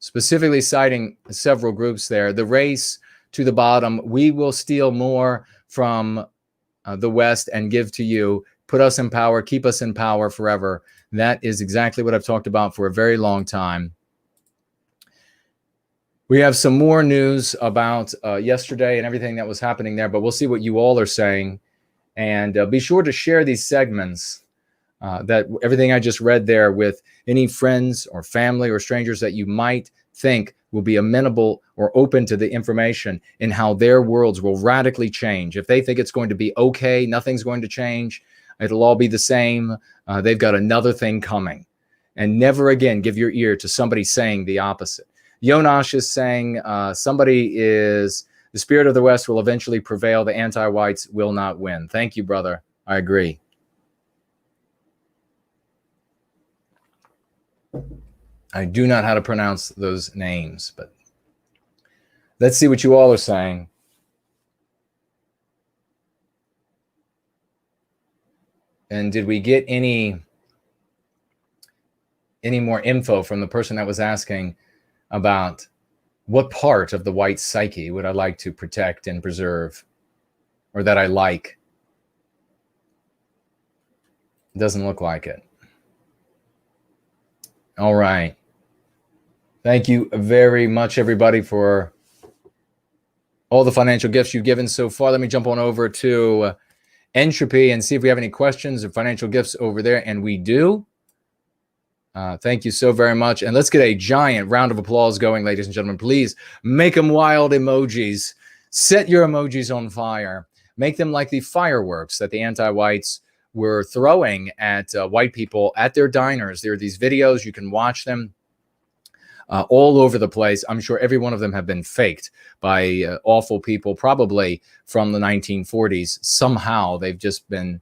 S3: Specifically citing several groups there. The race to the bottom. We will steal more from the West and give to you. Put us in power. Keep us in power forever. That is exactly what I've talked about for a very long time. We have some more news about yesterday and everything that was happening there, but we'll see what you all are saying. And be sure to share these segments. That everything I just read there with any friends or family or strangers that you might think will be amenable or open to the information in how their worlds will radically change. If they think it's going to be okay, nothing's going to change, it'll all be the same, they've got another thing coming. And never again give your ear to somebody saying the opposite. Yonash is saying the spirit of the West will eventually prevail. The anti-whites will not win. Thank you, brother. I agree. I do not know how to pronounce those names, but let's see what you all are saying. And did we get any more info from the person that was asking about what part of the white psyche would I like to protect and preserve, or that I like? It doesn't look like it. All right. Thank you very much, everybody, for all the financial gifts you've given so far. Let me jump on over to Entropy and see if we have any questions or financial gifts over there. And we do. Thank you so very much. And let's get a giant round of applause going, ladies and gentlemen. Please make them wild emojis. Set your emojis on fire. Make them like the fireworks that the anti-whites were throwing at white people at their diners. There are these videos. You can watch them all over the place. I'm sure every one of them have been faked by awful people, probably from the 1940s. Somehow they've just been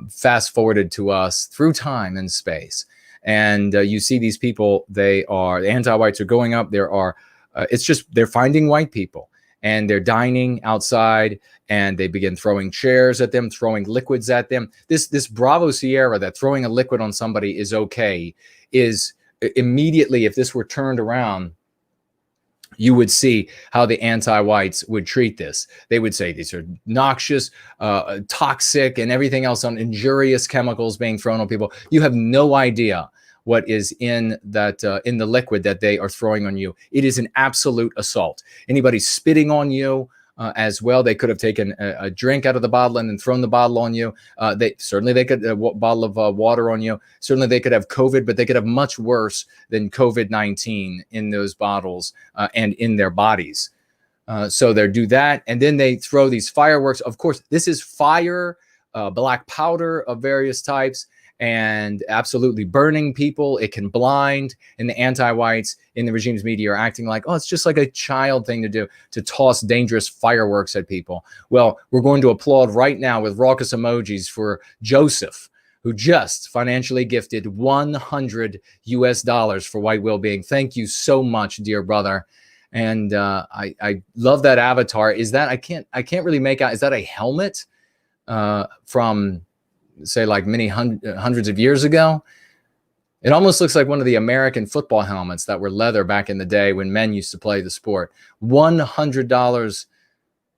S3: fast forwarded to us through time and space. And you see these people, the anti-whites are going up. They're finding white people and they're dining outside and they begin throwing chairs at them, throwing liquids at them. This Bravo Sierra that throwing a liquid on somebody is okay is immediately, if this were turned around, you would see how the anti-whites would treat this. They would say these are noxious, toxic, and everything else on injurious chemicals being thrown on people. You have no idea what is in the liquid that they are throwing on you. It is an absolute assault. Anybody spitting on you as well, they could have taken a drink out of the bottle and then thrown the bottle on you. They could a bottle of water on you. Certainly they could have COVID, but they could have much worse than COVID-19 in those bottles and in their bodies. So they do that, and then they throw these fireworks. Of course, this is fire, black powder of various types, and absolutely burning people. It can blind, and the anti-whites in the regime's media are acting like, oh, it's just like a child thing to do, to toss dangerous fireworks at people. Well, we're going to applaud right now with raucous emojis for Joseph, who just financially gifted $100 US for white well-being. Thank you so much, dear brother. And I love that avatar. Is that, I can't really make out, is that a helmet from, say, like many hundreds of years ago? It almost looks like one of the American football helmets that were leather back in the day when men used to play the sport. $100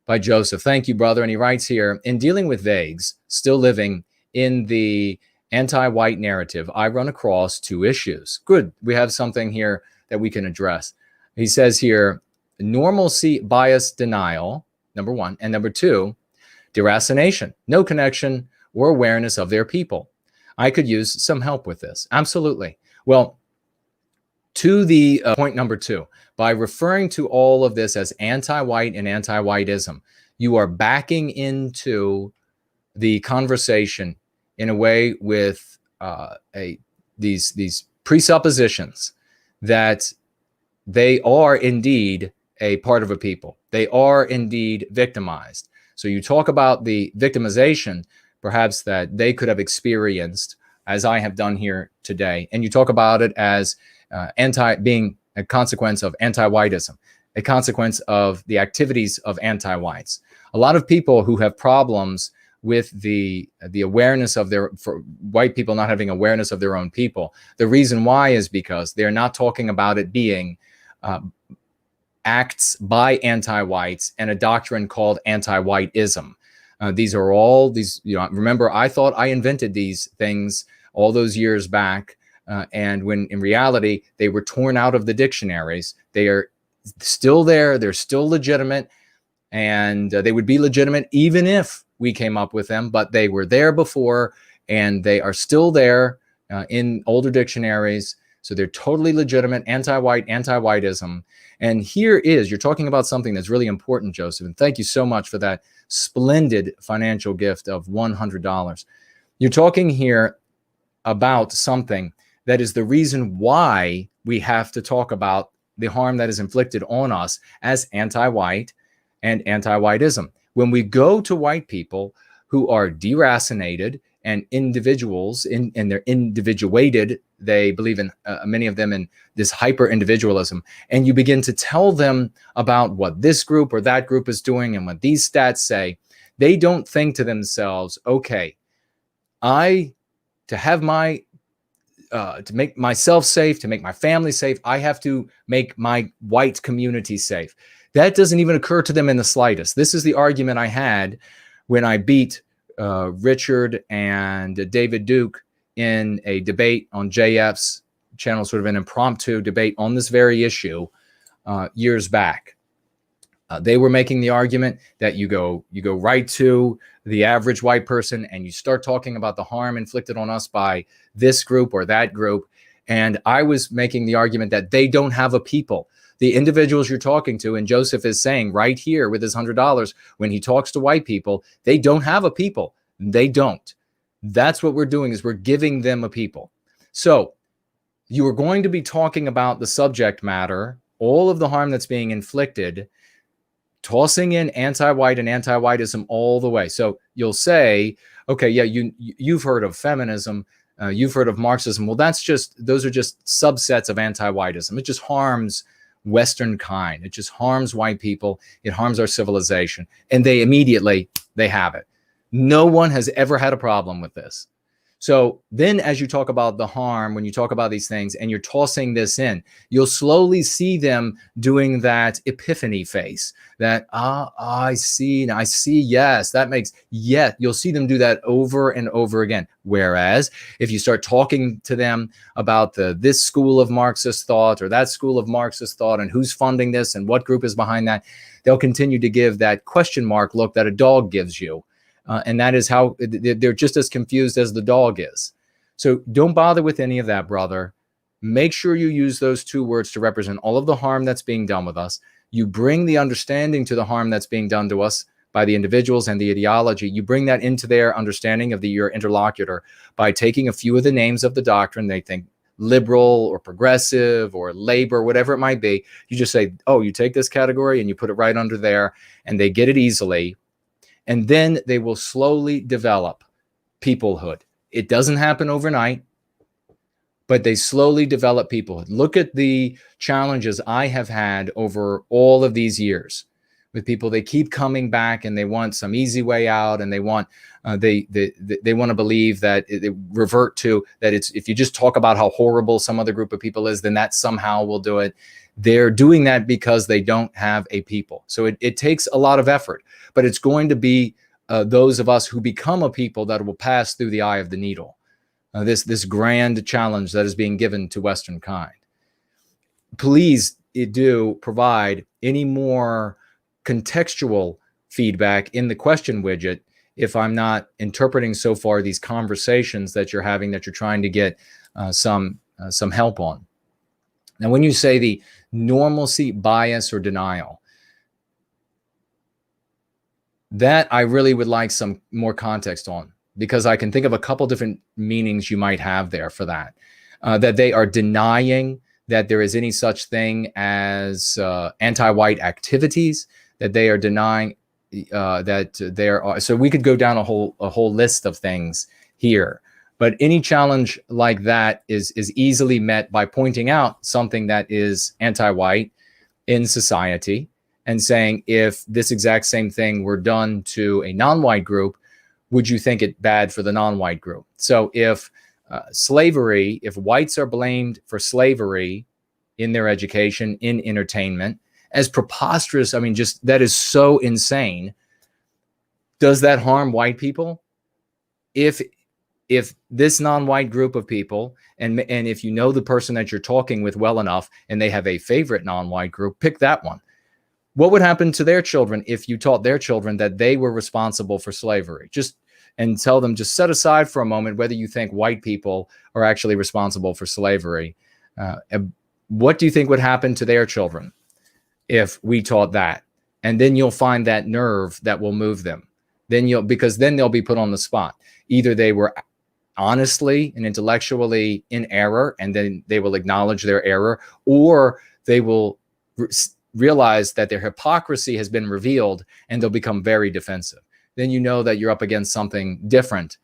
S3: by Joseph. Thank you, brother. And he writes here, in dealing with vagues still living in the anti-white narrative, I run across two issues. Good. We have something here that we can address. He says here, normalcy bias denial, number one, and number two, deracination, no connection or awareness of their people. I could use some help with this. Absolutely. Well, to the point number two, by referring to all of this as anti-white and anti-whiteism, you are backing into the conversation in a way with these presuppositions that they are indeed a part of a people. They are indeed victimized. So you talk about the victimization, perhaps that they could have experienced, as I have done here today, and you talk about it as being a consequence of anti-whiteism, a consequence of the activities of anti-whites. A lot of people who have problems with the awareness of for white people not having awareness of their own people, the reason why is because they're not talking about it being acts by anti-whites and a doctrine called anti-whiteism. These are all these, remember, I thought I invented these things all those years back. And when in reality, they were torn out of the dictionaries. They are still there. They're still legitimate. And they would be legitimate even if we came up with them. But they were there before, and they are still there in older dictionaries. So they're totally legitimate, anti-white, anti-whiteism. And here is, you're talking about something that's really important, Joseph. And thank you so much for that splendid financial gift of $100. You're talking here about something that is the reason why we have to talk about the harm that is inflicted on us as anti-white and anti-whiteism. When we go to white people who are deracinated and individuals, and they're individuated, they believe in, many of them, in this hyper-individualism, and you begin to tell them about what this group or that group is doing and what these stats say, they don't think to themselves, okay, to make myself safe, to make my family safe, I have to make my white community safe. That doesn't even occur to them in the slightest. This is the argument I had when I beat Richard and David Duke in a debate on JF's channel, sort of an impromptu debate on this very issue years back. They were making the argument that you go right to the average white person and you start talking about the harm inflicted on us by this group or that group. And I was making the argument that they don't have a people. The individuals you're talking to, and Joseph is saying right here with his $100, when he talks to white people, they don't have a people. They don't. That's what we're doing, is we're giving them a people. So you are going to be talking about the subject matter, all of the harm that's being inflicted, tossing in anti-white and anti-whiteism all the way. So you'll say, okay, yeah, you've heard of feminism, you've heard of Marxism. Well, those are just subsets of anti-whiteism. It just harms Western kind. It just harms white people. It harms our civilization. And they have it. No one has ever had a problem with this. So then as you talk about the harm, when you talk about these things and you're tossing this in, you'll slowly see them doing that epiphany face, that, I see, yes, that makes, yes. You'll see them do that over and over again. Whereas if you start talking to them about this school of Marxist thought or that school of Marxist thought and who's funding this and what group is behind that, they'll continue to give that question mark look that a dog gives you. And that is how they're just as confused as the dog is. So don't bother with any of that, brother. Make sure you use those two words to represent all of the harm that's being done with us. You bring the understanding to the harm that's being done to us by the individuals and the ideology. You bring that into their understanding of your interlocutor by taking a few of the names of the doctrine. They think liberal or progressive or labor, whatever it might be. You just say, oh, you take this category and you put it right under there, and they get it easily. And then they will slowly develop peoplehood. It doesn't happen overnight, but they slowly develop peoplehood. Look at the challenges I have had over all of these years with people. They keep coming back and they want some easy way out, and they want they want to believe that they revert to that. It's if you just talk about how horrible some other group of people is, then that somehow will do it. They're doing that because they don't have a people. So it takes a lot of effort, but it's going to be those of us who become a people that will pass through the eye of the needle. This grand challenge that is being given to Western kind. Please do provide any more contextual feedback in the question widget if I'm not interpreting so far these conversations that you're having, that you're trying to get some help on. Now, when you say the normalcy, bias, or denial, that I really would like some more context on, because I can think of a couple different meanings you might have there for that. That they are denying that there is any such thing as anti-white activities, that they are denying that there are. So we could go down a whole list of things here. But any challenge like that is easily met by pointing out something that is anti-white in society and saying, if this exact same thing were done to a non-white group, would you think it bad for the non-white group? So if slavery, if whites are blamed for slavery in their education, in entertainment, as preposterous, I mean, just that is so insane. Does that harm white people? If this non-white group of people, and if you know the person that you're talking with well enough and they have a favorite non-white group, pick that one. What would happen to their children if you taught their children that they were responsible for slavery? And tell them, just set aside for a moment whether you think white people are actually responsible for slavery. What do you think would happen to their children if we taught that? And then you'll find that nerve that will move them. Because then they'll be put on the spot. Either they were honestly and intellectually in error, and then they will acknowledge their error, or they will realize that their hypocrisy has been revealed, and they'll become very defensive. Then you know that you're up against something different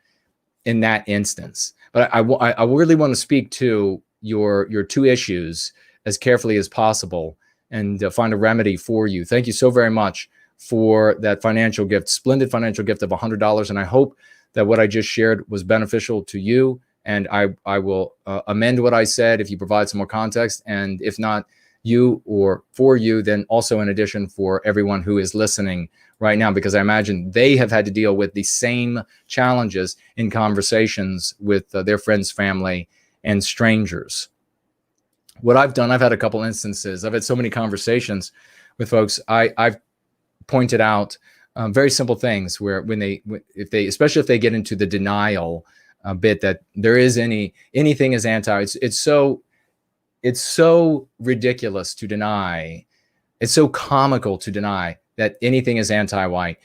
S3: in that instance. But I really want to speak to your two issues as carefully as possible and find a remedy for you. Thank you so very much for that financial gift, splendid financial gift of $100. And I hope that what I just shared was beneficial to you. And I will amend what I said if you provide some more context. And if not you or for you, then also in addition for everyone who is listening right now, because I imagine they have had to deal with the same challenges in conversations with their friends, family, and strangers. What I've done, I've had a couple instances. I've had so many conversations with folks. I've pointed out very simple things where especially if they get into the denial bit that there is anything is anti. It's so ridiculous to deny. It's so comical to deny that anything is anti-white,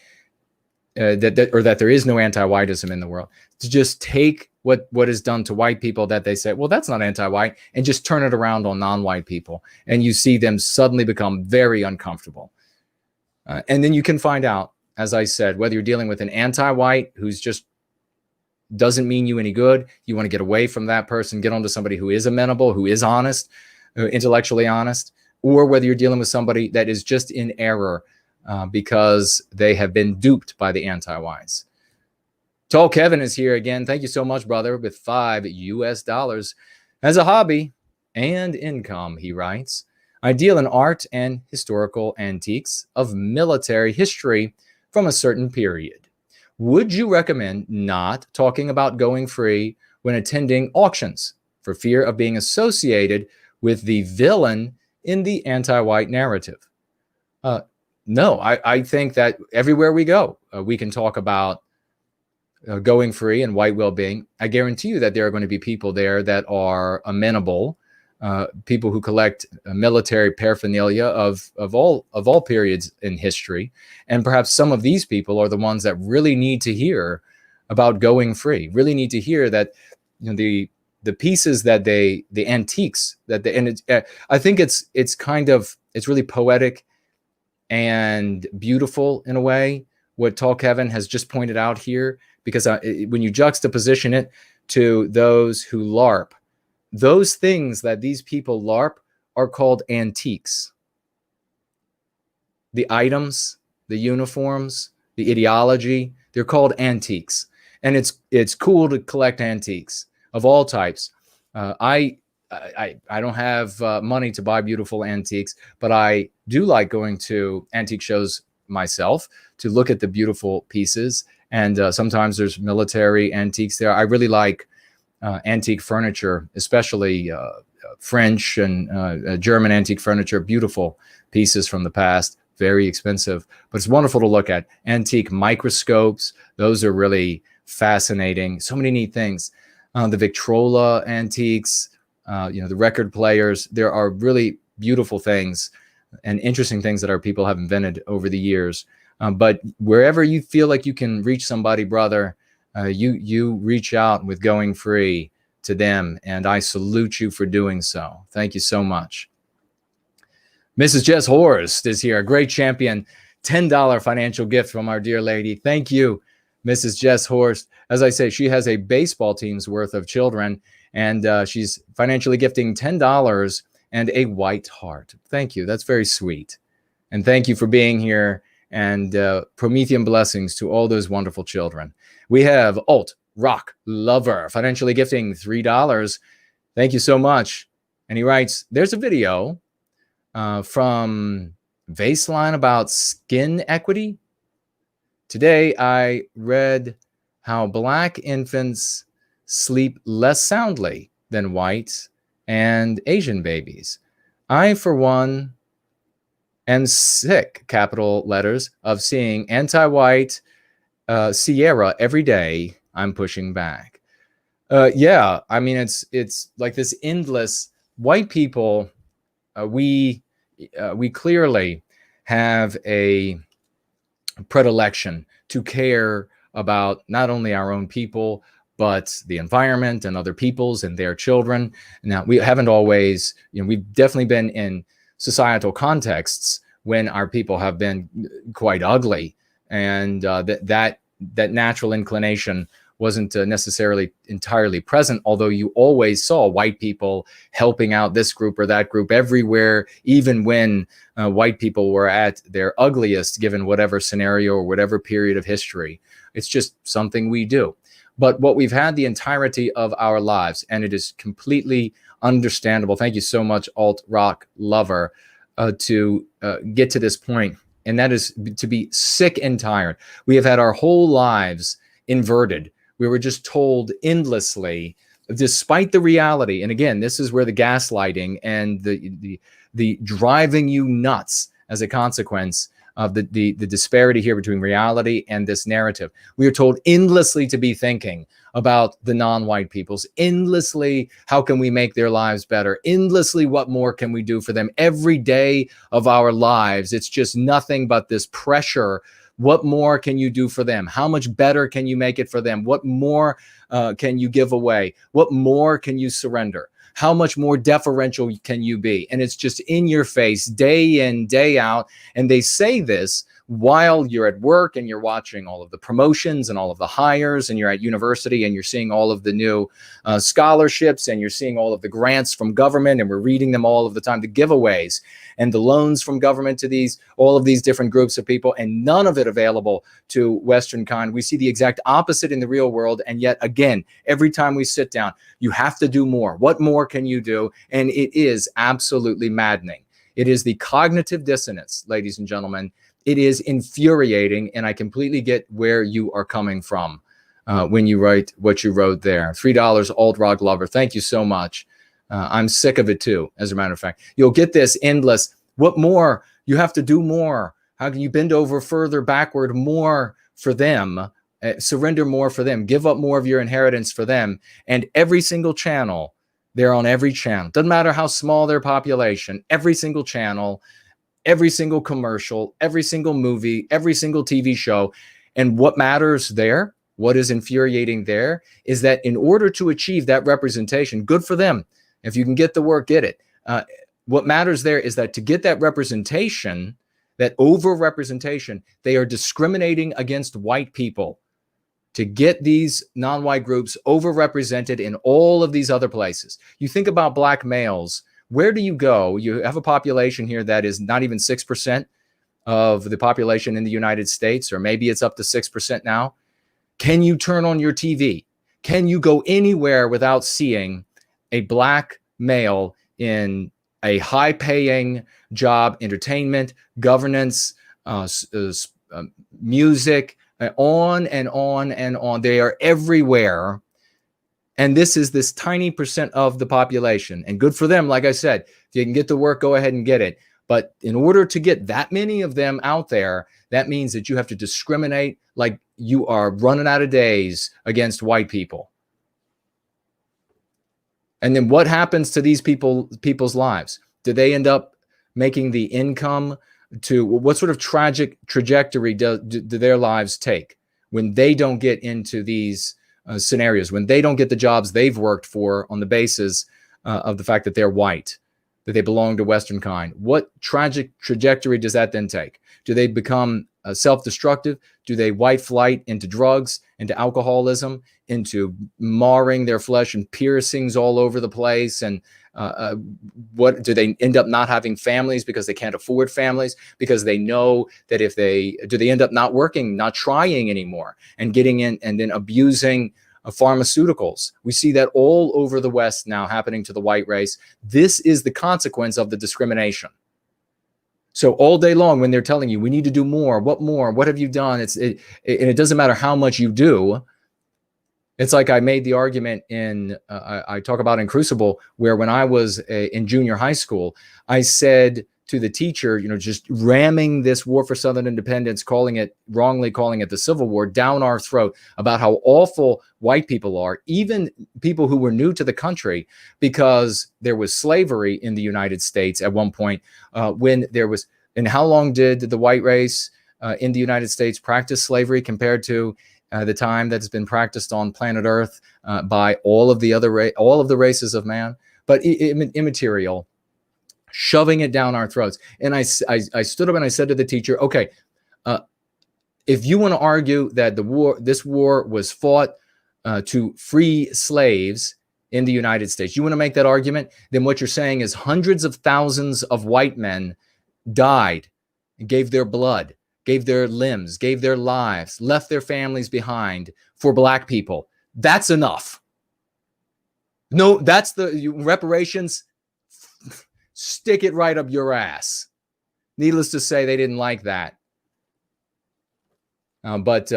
S3: or that there is no anti-whiteism in the world. To just take what is done to white people that they say, well, that's not anti-white, and just turn it around on non-white people, and you see them suddenly become very uncomfortable. And then you can find out, as I said, whether you're dealing with an anti-white who's just doesn't mean you any good. You want to get away from that person, get onto somebody who is amenable, who is honest, intellectually honest, or whether you're dealing with somebody that is just in error because they have been duped by the anti-whites. Tall Kevin is here again. Thank you so much, brother, with $5 as a hobby and income, he writes. I deal in art and historical antiques of military history from a certain period. Would you recommend not talking about going free when attending auctions for fear of being associated with the villain in the anti-white narrative? No, I think that everywhere we go, we can talk about going free and white well-being. I guarantee you that there are going to be people there that are amenable people who collect military paraphernalia of all periods in history. And perhaps some of these people are the ones that really need to hear about going free, really need to hear that, you know, the pieces that the antiques that they, and I think it's really poetic and beautiful in a way, what Tall Kevin has just pointed out here, because when you juxtaposition it to those who LARP, those things that these people LARP are called antiques. The items, the uniforms, the ideology, they're called antiques. And it's cool to collect antiques of all types. I don't have money to buy beautiful antiques, but I do like going to antique shows myself to look at the beautiful pieces. And sometimes there's military antiques there. I really like antique furniture, especially French and German antique furniture, beautiful pieces from the past, very expensive, but it's wonderful to look at. Antique microscopes, those are really fascinating. So many neat things. The Victrola antiques, the record players, there are really beautiful things and interesting things that our people have invented over the years. But wherever you feel like you can reach somebody, brother, you reach out with Going Free to them, and I salute you for doing so. Thank you so much. Mrs. Jess Horst is here, a great champion. $10 financial gift from our dear lady. Thank you, Mrs. Jess Horst. As I say, she has a baseball team's worth of children, and she's financially gifting $10 and a white heart. Thank you. That's very sweet. And thank you for being here, and Promethean blessings to all those wonderful children. We have Alt Rock Lover financially gifting $3. Thank you so much. And he writes, there's a video from Vaseline about skin equity. Today, I read how Black infants sleep less soundly than white and Asian babies. I, for one, am sick, capital letters, of seeing anti-white Sierra every day. I'm pushing back. Yeah, I mean, it's like this endless white people. We clearly have a predilection to care about not only our own people, but the environment and other peoples and their children. Now, we haven't always, we've definitely been in societal contexts when our people have been quite ugly, and that natural inclination wasn't necessarily entirely present, although you always saw white people helping out this group or that group everywhere, even when white people were at their ugliest, given whatever scenario or whatever period of history. It's just something we do. But what we've had the entirety of our lives, and it is completely understandable. Thank you so much, Alt Rock Lover, to get to this point, and that is to be sick and tired. We have had our whole lives inverted. We were just told endlessly, despite the reality. And again, this is where the gaslighting and the driving you nuts as a consequence of the disparity here between reality and this narrative. We are told endlessly to be thinking about the non-white peoples, endlessly how can we make their lives better, endlessly what more can we do for them. Every day of our lives, it's just nothing but this pressure. What more can you do for them? How much better can you make it for them? What more can you give away? What more can you surrender? How much more deferential can you be? And it's just in your face day in, day out. And they say this while you're at work and you're watching all of the promotions and all of the hires, and you're at university and you're seeing all of the new scholarships, and you're seeing all of the grants from government, and we're reading them all of the time, the giveaways and the loans from government to all of these different groups of people, and none of it available to Western kind. We see the exact opposite in the real world. And yet again, every time we sit down, you have to do more. What more can you do? And it is absolutely maddening. It is the cognitive dissonance, ladies and gentlemen. It is infuriating, and I completely get where you are coming from when you write what you wrote there. $3, Alt Rock Lover. Thank you so much. I'm sick of it too, as a matter of fact. You'll get this endless, what more? You have to do more. How can you bend over further, backward, more for them? Surrender more for them. Give up more of your inheritance for them. And every single channel They're on every channel. Doesn't matter how small their population, every single channel, every single commercial, every single movie, every single TV show. And what matters there, what is infuriating there, is that in order to achieve that representation, good for them. If you can get the work, get it. What matters there is that to get that representation, that over-representation, they are discriminating against white people to get these non-white groups overrepresented in all of these other places. You think about black males. Where do you go? You have a population here that is not even 6% of the population in the United States, or maybe it's up to 6% now. Can you turn on your TV? Can you go anywhere without seeing a black male in a high-paying job, entertainment, governance, music, on and on and on? They are everywhere. And this is this tiny percent of the population. And good for them. Like I said, if you can get the work, go ahead and get it. But in order to get that many of them out there, that means that you have to discriminate like you are running out of days against white people. And then what happens to these people's lives? Do they end up making the income? To what sort of tragic trajectory do their lives take when they don't get into these scenarios, when they don't get the jobs they've worked for on the basis of the fact that they're white, that they belong to Western kind? What tragic trajectory does that then take? Do they become self-destructive? Do they white flight into drugs, into alcoholism, into marring their flesh and piercings all over the place? And what do they end up not having families because they can't afford families, because they know that if they end up not working, not trying anymore, and getting in and then abusing pharmaceuticals? We see that all over the West now happening to the white race. This is the consequence of the discrimination. So all day long, when they're telling you, we need to do more, what have you done? And it doesn't matter how much you do. It's like I made the argument I talk about in Crucible, where when I was in junior high school, I said to the teacher, just ramming this war for Southern independence, wrongly calling it the Civil War, down our throat, about how awful white people are, even people who were new to the country, because there was slavery in the United States at one point when there was. And how long did the white race in the United States practice slavery compared to the time that has been practiced on planet Earth by all of the races of man? But immaterial, shoving it down our throats. And I stood up and I said to the teacher, okay, if you want to argue that this war was fought to free slaves in the United States, you want to make that argument, then what you're saying is hundreds of thousands of white men died, gave their blood, gave their limbs, gave their lives, left their families behind for black people. That's enough. No, that's the reparations. Stick it right up your ass. Needless to say, they didn't like that. But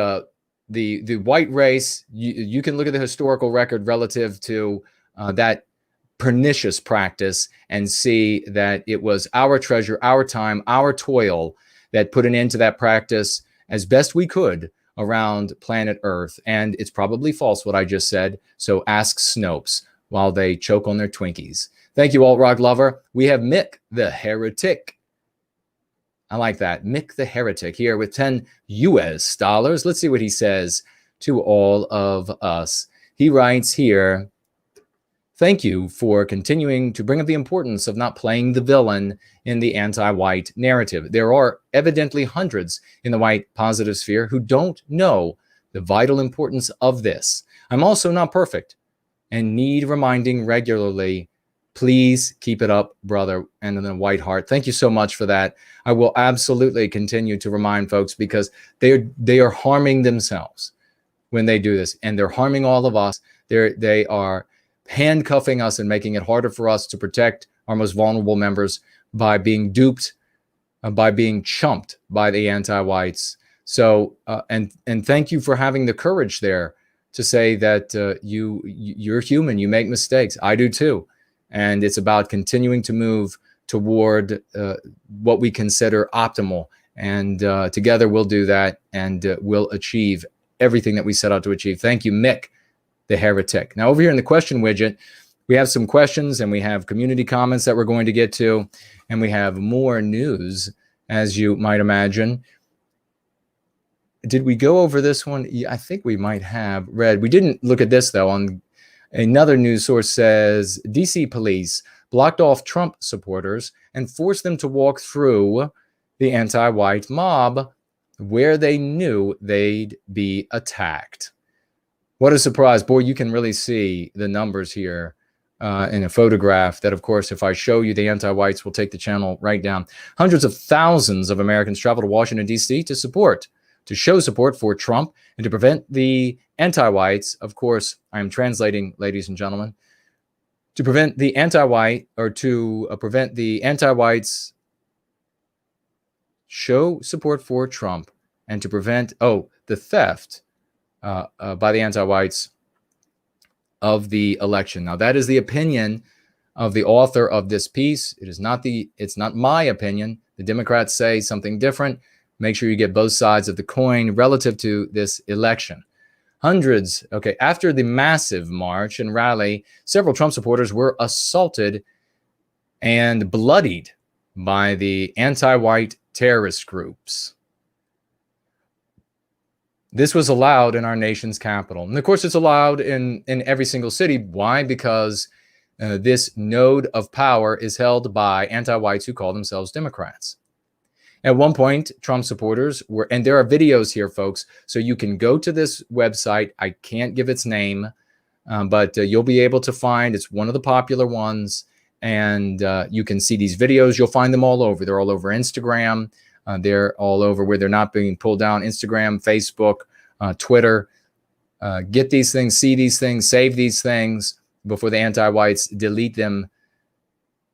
S3: the white race, you can look at the historical record relative to that pernicious practice and see that it was our treasure, our time, our toil that put an end to that practice as best we could around planet Earth. And it's probably false what I just said, so ask Snopes while they choke on their Twinkies. Thank you, Alt Rock Lover. We have Mick the Heretic. I like that. Mick the Heretic here with 10 US dollars. Let's see what he says to all of us. He writes here, thank you for continuing to bring up the importance of not playing the villain in the anti-white narrative. There are evidently hundreds in the white positive sphere who don't know the vital importance of this. I'm also not perfect and need reminding regularly. Please keep it up, brother. And then a white heart. Thank you so much for that. I will absolutely continue to remind folks, because they are harming themselves when they do this, and they're harming all of us. They are handcuffing us and making it harder for us to protect our most vulnerable members by being duped, by being chumped by the anti-whites. So, and thank you for having the courage there to say that you're human, you make mistakes. I do too. And it's about continuing to move toward what we consider optimal. And together we'll do that, and we'll achieve everything that we set out to achieve. Thank you, Mick the Heretic. Now over here in the question widget, We have some questions and we have community comments that we're going to get to, and we have more news, as you might imagine. Did we go over this one? Yeah, I think we might have. Read. We didn't look at this, though. On another news source says DC police blocked off Trump supporters and forced them to walk through the anti-white mob where they knew they'd be attacked. What a surprise. Boy, you can really see the numbers here in a photograph that, of course, if I show you, the anti-whites will take the channel right down. Hundreds of thousands of Americans traveled to Washington, D.C. to show support for Trump and to prevent the anti-whites. Of course, I'm translating, ladies and gentlemen, to prevent the anti-white, or to prevent the anti-whites show support for Trump, and to prevent the theft by the anti-whites of the election. Now, that is the opinion of the author of this piece. It's not my opinion. The Democrats say something different. Make sure you get both sides of the coin relative to this election. After the massive march and rally, several Trump supporters were assaulted and bloodied by the anti-white terrorist groups. This was allowed in our nation's capital. And of course, it's allowed in every single city. Why? Because this node of power is held by anti-whites who call themselves Democrats. At one point, Trump supporters were, and there are videos here, folks, so you can go to this website. I can't give its name, but you'll be able to find, it's one of the popular ones, and you can see these videos. You'll find them all over. They're all over Instagram. They're all over where they're not being pulled down. Instagram, Facebook, Twitter. Get these things, see these things, save these things before the anti-whites delete them.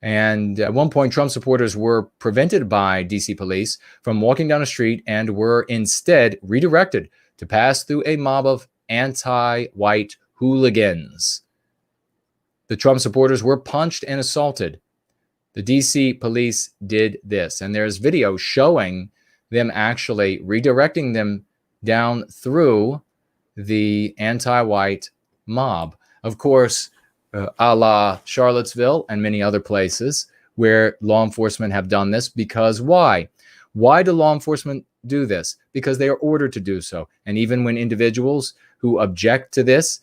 S3: And at one point, Trump supporters were prevented by DC police from walking down a street and were instead redirected to pass through a mob of anti-white hooligans. The Trump supporters were punched and assaulted. The DC police did this, and there's video showing them actually redirecting them down through the anti-white mob. Of course, a la Charlottesville and many other places where law enforcement have done this. Because why? Why do law enforcement do this? Because they are ordered to do so. And even when individuals who object to this,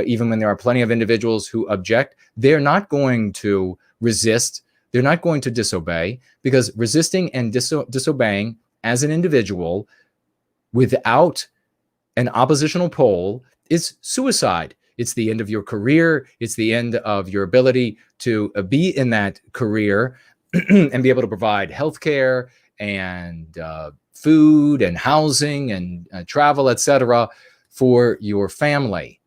S3: even when there are plenty of individuals who object, they're not going to resist. They're not going to disobey, because resisting and disobeying as an individual without an oppositional pole is suicide. It's the end of your career. It's the end of your ability to be in that career and be able to provide healthcare and food and housing and travel, etc., for your family.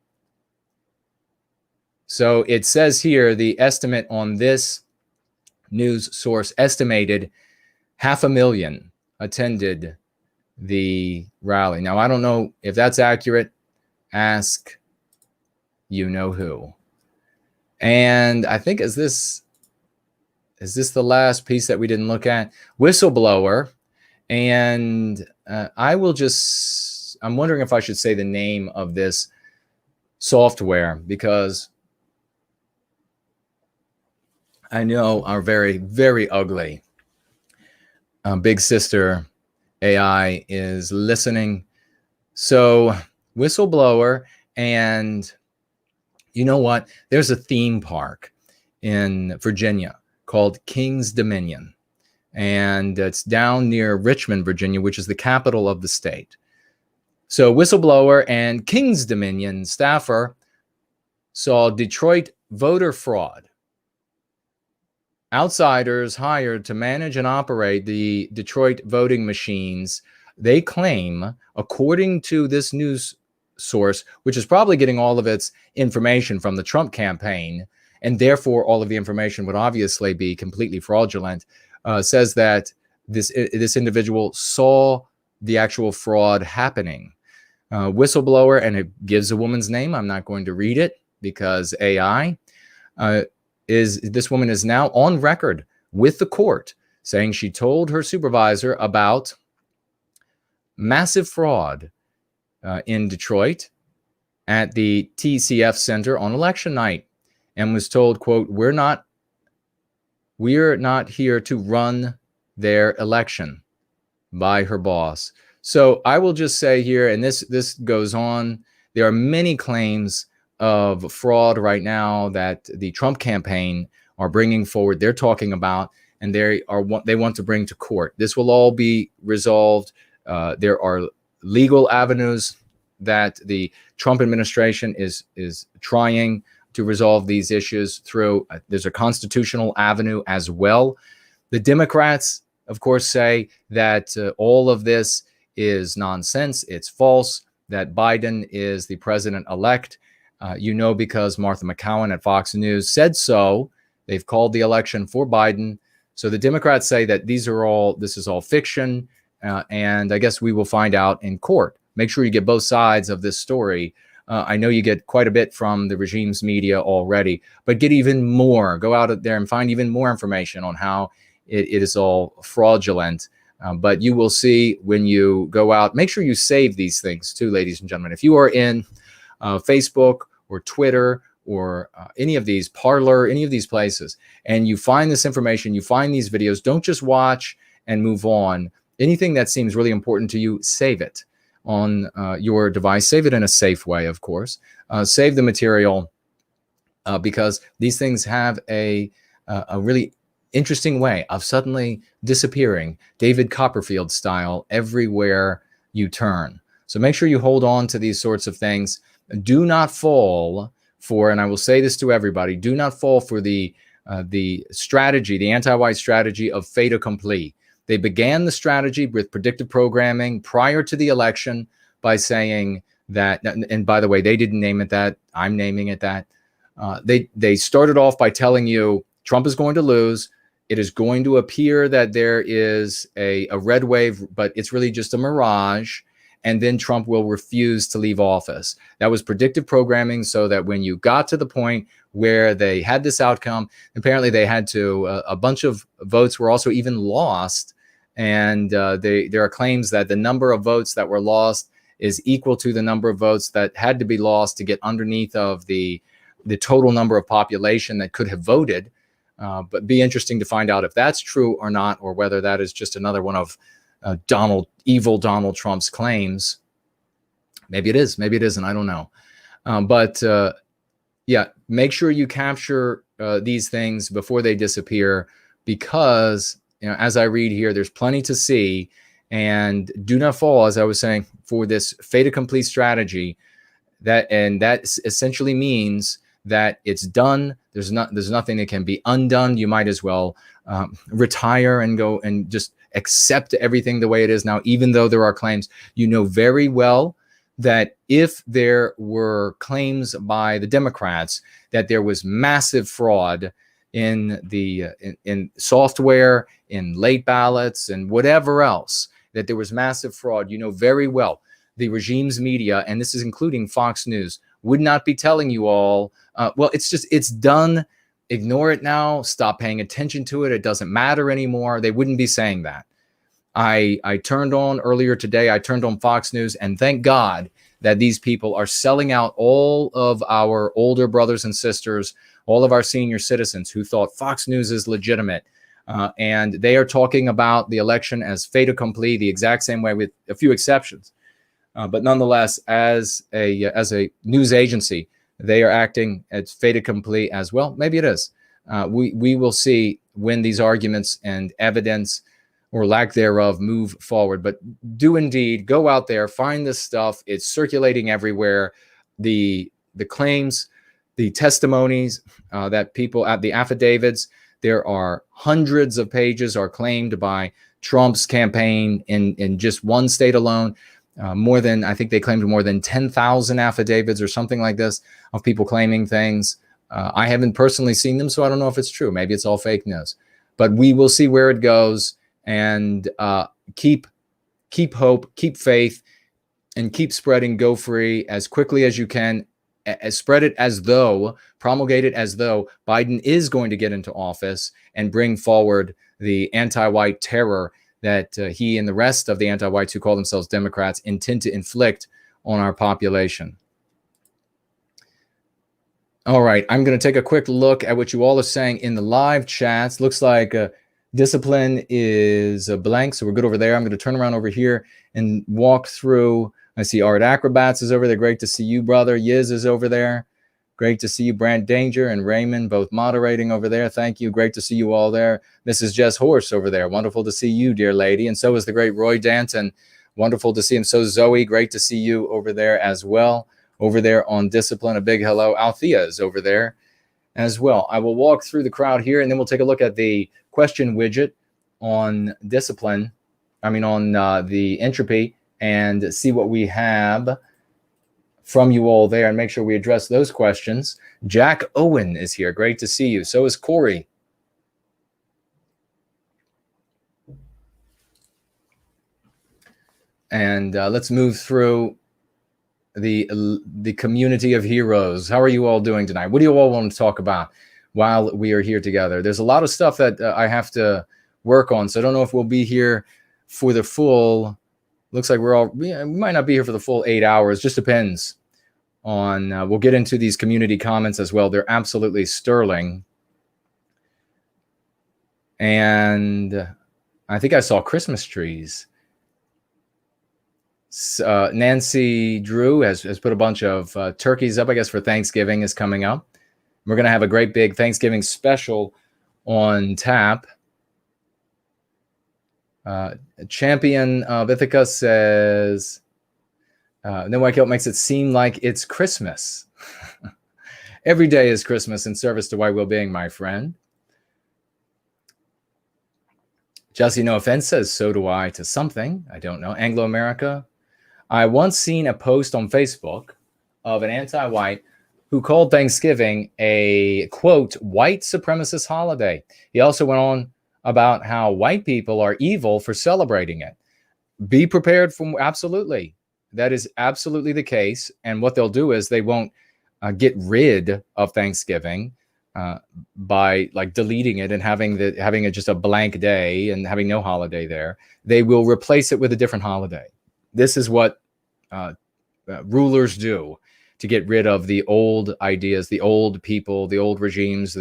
S3: So it says here, the estimate on this news source estimated 500,000 attended the rally. Now, I don't know if that's accurate. Ask you know who. And I think, is this the last piece that we didn't look at? Whistleblower. And I'm wondering if I should say the name of this software, because I know our very, very ugly big sister AI is listening. So Whistleblower, and you know what? There's a theme park in Virginia called King's Dominion, and it's down near Richmond, Virginia, which is the capital of the state. So Whistleblower and King's Dominion staffer saw Detroit voter fraud. Outsiders hired to manage and operate the Detroit voting machines, they claim, according to this news source, which is probably getting all of its information from the Trump campaign, and therefore all of the information would obviously be completely fraudulent, says that this individual saw the actual fraud happening. Whistleblower, and it gives a woman's name. I'm not going to read it because AI. This woman is now on record with the court saying she told her supervisor about massive fraud in Detroit at the TCF Center on election night. and was told, quote, we're not here to run their election, by her boss. So I will just say here, and this goes on, there are many claims of fraud right now that the Trump campaign are bringing forward. They're talking about, and they want to bring to court. This will all be resolved. There are legal avenues that the Trump administration is trying to resolve these issues through. There's a constitutional avenue as well. The Democrats, of course, say that all of this is nonsense. It's false, that Biden is the president-elect. Because Martha McCowan at Fox News said so. They've called the election for Biden. So the Democrats say that this is all fiction. And I guess we will find out in court. Make sure you get both sides of this story. I know you get quite a bit from the regime's media already, but get even more. Go out there and find even more information on how it is all fraudulent. But you will see when you go out. Make sure you save these things too, ladies and gentlemen. If you are in Facebook or Twitter or any of these, Parler, any of these places, and you find this information, you find these videos, don't just watch and move on. Anything that seems really important to you, save it on your device. Save it in a safe way, of course. Save the material because these things have a really interesting way of suddenly disappearing, David Copperfield style, everywhere you turn. So make sure you hold on to these sorts of things. Do not fall for, and I will say this to everybody, do not fall for the strategy, the anti-white strategy of fait accompli. They began the strategy with predictive programming prior to the election by saying that, and by the way, they didn't name it that, I'm naming it that. They started off by telling you Trump is going to lose. It is going to appear that there is a red wave, but it's really just a mirage. And then Trump will refuse to leave office. That was predictive programming, so that when you got to the point where they had this outcome, apparently they had to, a bunch of votes were also even lost. And there are claims that the number of votes that were lost is equal to the number of votes that had to be lost to get underneath of the total number of population that could have voted. But be interesting to find out if that's true or not, or whether that is just another one of evil Donald Trump's claims. Maybe it is, maybe it isn't, I don't know. But yeah, make sure you capture these things before they disappear, because as I read here, there's plenty to see. And do not fall, as I was saying, for this fait accompli strategy. That essentially means that it's done. There's nothing that can be undone. You might as well retire and go and just accept everything the way it is now, even though there are claims. You know very well that if there were claims by the Democrats that there was massive fraud in the in software, in late ballots, and whatever else, that there was massive fraud, you know very well the regime's media, and this is including Fox News, would not be telling you all, well, it's done. Ignore it now. Stop paying attention to it. It doesn't matter anymore. They wouldn't be saying that. I turned on earlier today, I turned on Fox News, and thank God that these people are selling out all of our older brothers and sisters, all of our senior citizens who thought Fox News is legitimate. And they are talking about the election as fait accompli, the exact same way, with a few exceptions. But nonetheless, as a news agency, they are acting as fait accompli as well. Maybe it is. We will see when these arguments and evidence or lack thereof move forward. But do indeed go out there, find this stuff. It's circulating everywhere. The claims, the testimonies that people at the affidavits, there are hundreds of pages are claimed by Trump's campaign in just one state alone. I think they claimed more than 10,000 affidavits or something like this of people claiming things. I haven't personally seen them, so I don't know if it's true. Maybe it's all fake news. But we will see where it goes, and keep hope, keep faith, and keep spreading Go Free as quickly as you can. Spread it as though, promulgate it as though Biden is going to get into office and bring forward the anti-white terror that he and the rest of the anti-whites who call themselves Democrats intend to inflict on our population. All right, I'm going to take a quick look at what you all are saying in the live chats. Looks like discipline is blank, so we're good over there. I'm going to turn around over here and walk through. I see Art Acrobats is over there. Great to see you, brother. Yiz is over there. Great to see you, Brand Danger and Raymond, both moderating over there. Thank you. Great to see you all there. Mrs. Jess Horse over there. Wonderful to see you, dear lady. And so is the great Roy Danton. Wonderful to see him. So Zoe, great to see you over there as well. Over there on Discipline, a big hello. Althea is over there as well. I will walk through the crowd here, and then we'll take a look at the question widget on Discipline. I mean, on the Entropy, and see what we have from you all there, and make sure we address those questions. Jack Owen is here. Great to see you. So is Corey. And let's move through the community of heroes. How are you all doing tonight? What do you all want to talk about while we are here together? There's a lot of stuff that I have to work on, so I don't know if we'll be here for the full. Looks like we might not be here for the full 8 hours. Just depends on. We'll get into these community comments as well. They're absolutely sterling. And I think I saw Christmas trees. Nancy Drew has put a bunch of turkeys up, I guess, for Thanksgiving is coming up. We're going to have a great big Thanksgiving special on tap. Champion of Ithaca says, No White Guilt makes it seem like it's Christmas. Every day is Christmas in service to white well-being, my friend. Jesse No Offense says, so do I to something. I don't know. Anglo-America. I once seen a post on Facebook of an anti-white who called Thanksgiving a, quote, white supremacist holiday. He also went on about how white people are evil for celebrating it. Be prepared for, absolutely. That is absolutely the case. And what they'll do is they won't get rid of Thanksgiving by like deleting it and having it just a blank day and having no holiday there. They will replace it with a different holiday. This is what rulers do to get rid of the old ideas, the old people, the old regimes,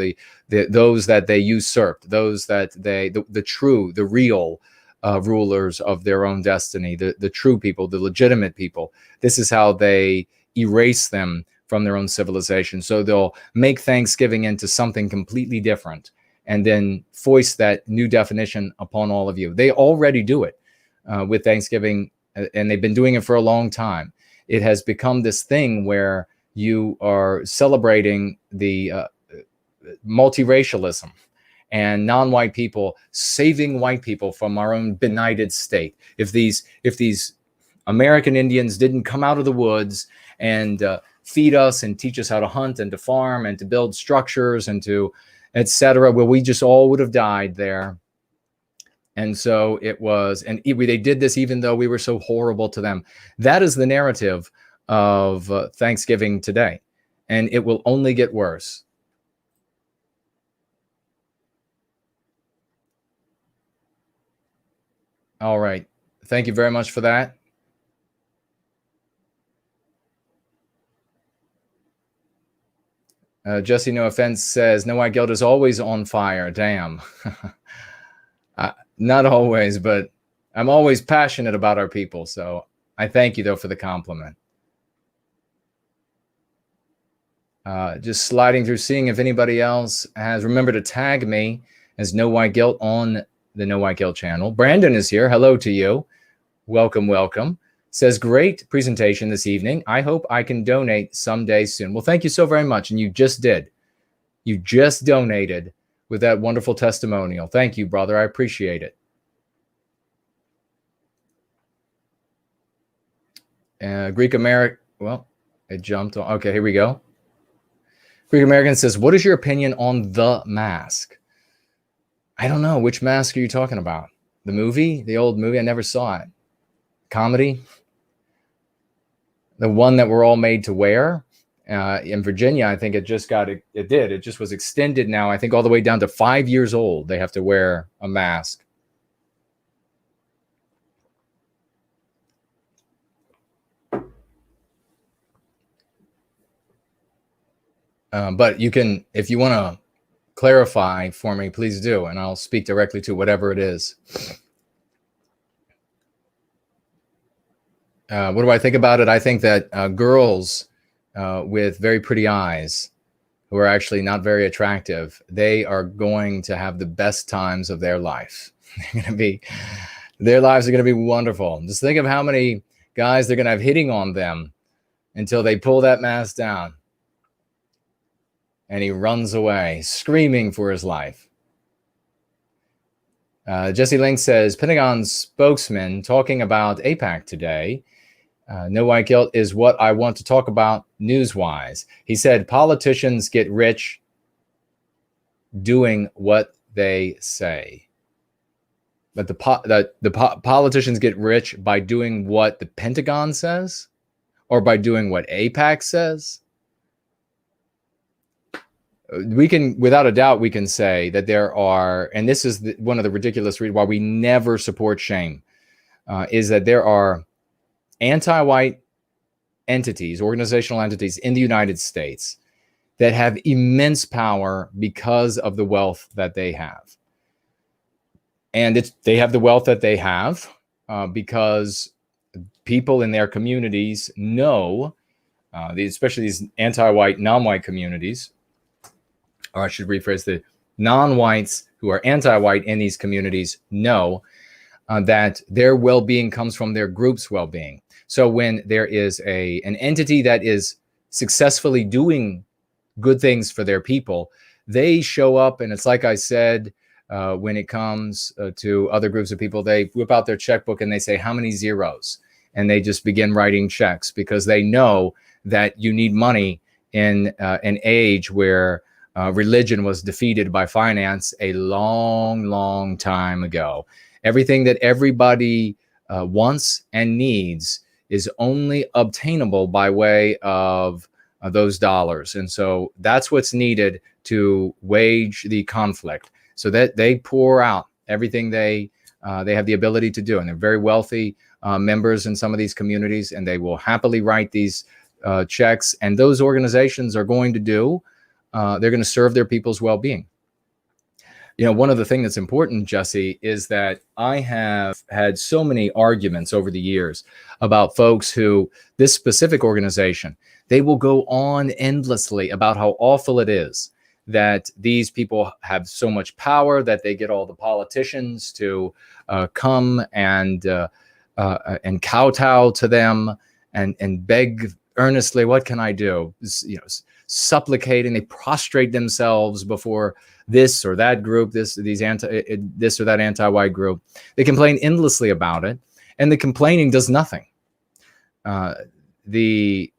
S3: those that they usurped, those that the real rulers of their own destiny, the true people, the legitimate people. This is how they erase them from their own civilization. So they'll make Thanksgiving into something completely different and then foist that new definition upon all of you. They already do it with Thanksgiving, and they've been doing it for a long time. It has become this thing where you are celebrating the multiracialism and non-white people, saving white people from our own benighted state. If these American Indians didn't come out of the woods and feed us and teach us how to hunt and to farm and to build structures and to etc., well, we just all would have died there. And so it was, and they did this even though we were so horrible to them. That is the narrative of Thanksgiving today, and it will only get worse. All right. Thank you very much for that. Jesse No Offense says, No White Guilt is always on fire. Damn. Not always, but I'm always passionate about our people. So I thank you, though, for the compliment. Just sliding through, seeing if anybody else has remembered to tag me as No White Guilt on the No White Guilt channel. Brandon is here. Hello to you. Welcome, welcome. Says, great presentation this evening. I hope I can donate someday soon. Well, thank you so very much. And you just did. You just donated with that wonderful testimonial. Thank you, brother. I appreciate it. Greek American, well, it jumped on. Okay, here we go. Greek American says, what is your opinion on The Mask? I don't know. Which mask are you talking about? The movie? The old movie? I never saw it. Comedy? The one that we're all made to wear? In Virginia, I think it just got it. It did. It just was extended now. I think all the way down to 5 years old, they have to wear a mask. But you can, if you want to clarify for me, please do, and I'll speak directly to whatever it is. What do I think about it? I think that girls with very pretty eyes who are actually not very attractive, they are going to have the best times of their life. Their lives are going to be wonderful. Just think of how many guys they're going to have hitting on them until they pull that mask down and he runs away screaming for his life. Jesse Link says, Pentagon spokesman talking about AIPAC today. No white guilt is what I want to talk about news-wise. He said politicians get rich doing what they say. But the politicians get rich by doing what the Pentagon says or by doing what AIPAC says. We can, without a doubt, we can say that there are, and this is one of the ridiculous reasons why we never support shame, is that there are anti-white entities, organizational entities in the United States that have immense power because of the wealth that they have. And they have the wealth that they have because people in their communities know, especially these anti-white, non-white communities, or I should rephrase, the non-whites who are anti-white in these communities know that their well-being comes from their group's well-being. So when there is an entity that is successfully doing good things for their people, they show up, and it's like I said, when it comes to other groups of people, they whip out their checkbook and they say, how many zeros? And they just begin writing checks because they know that you need money in an age where religion was defeated by finance a long, long time ago. Everything that everybody wants and needs is only obtainable by way of those dollars. And so that's what's needed to wage the conflict, so that they pour out everything they have the ability to do. And they're very wealthy members in some of these communities, and they will happily write these checks. And those organizations are going to do, they're going to serve their people's well-being. You know, one of the things that's important, Jesse, is that I have had so many arguments over the years about folks who, this specific organization, they will go on endlessly about how awful it is that these people have so much power that they get all the politicians to come and kowtow to them and beg earnestly, what can I do? You know, supplicating, they prostrate themselves before this or that group, this or that anti-white group. They complain endlessly about it, and the complaining does nothing. The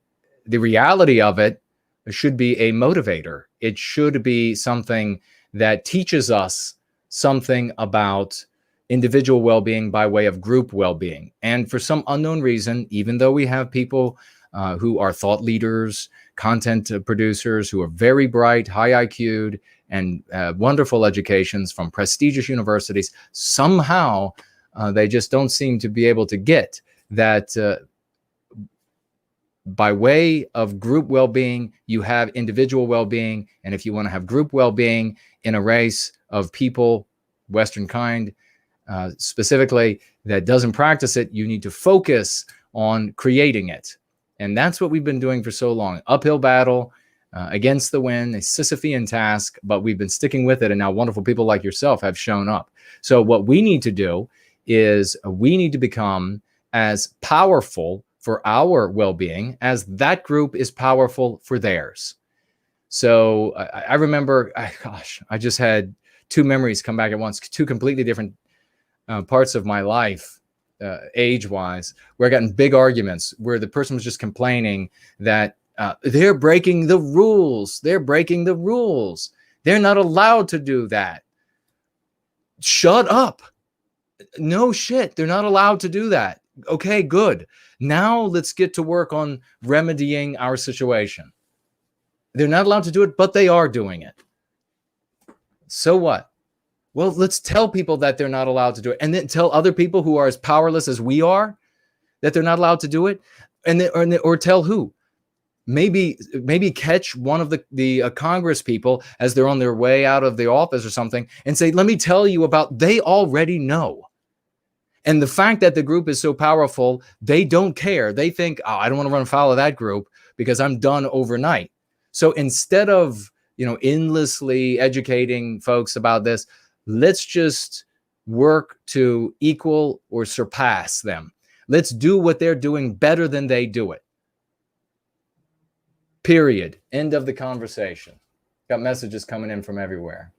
S3: reality of it should be a motivator. It should be something that teaches us something about individual well-being by way of group well-being. And for some unknown reason, even though we have people who are thought leaders, content producers who are very bright, high IQ'd, and wonderful educations from prestigious universities, somehow they just don't seem to be able to get that by way of group well-being, you have individual well-being. And if you want to have group well-being in a race of people, Western kind, specifically, that doesn't practice it, you need to focus on creating it. And that's what we've been doing for so long. Uphill battle, against the wind, a Sisyphean task, but we've been sticking with it. And now wonderful people like yourself have shown up. So what we need to do is we need to become as powerful for our well-being as that group is powerful for theirs. So I remember, I just had two memories come back at once, two completely different parts of my life, age-wise, where I got in big arguments, where the person was just complaining that they're breaking the rules. They're breaking the rules. They're not allowed to do that. Shut up. No shit. They're not allowed to do that. Okay, good. Now let's get to work on remedying our situation. They're not allowed to do it, but they are doing it. So what? Well, let's tell people that they're not allowed to do it, and then tell other people who are as powerless as we are that they're not allowed to do it, and then, or tell who? maybe catch one of the Congress people as they're on their way out of the office or something and say, let me tell you about, they already know. And the fact that the group is so powerful, they don't care. They think, oh, I don't want to run afoul of that group because I'm done overnight. So instead of, endlessly educating folks about this, let's just work to equal or surpass them. Let's do what they're doing better than they do it. Period. End of the conversation. Got messages coming in from everywhere.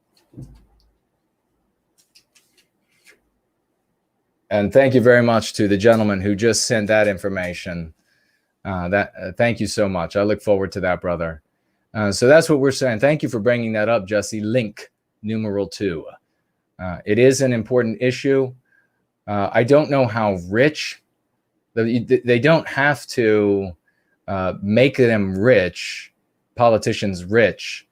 S3: And thank you very much to the gentleman who just sent that information. Thank you so much. I look forward to that, brother. So that's what we're saying. Thank you for bringing that up, Jesse. Link numeral 2. It is an important issue. I don't know how rich. They don't have to make them rich, politicians rich.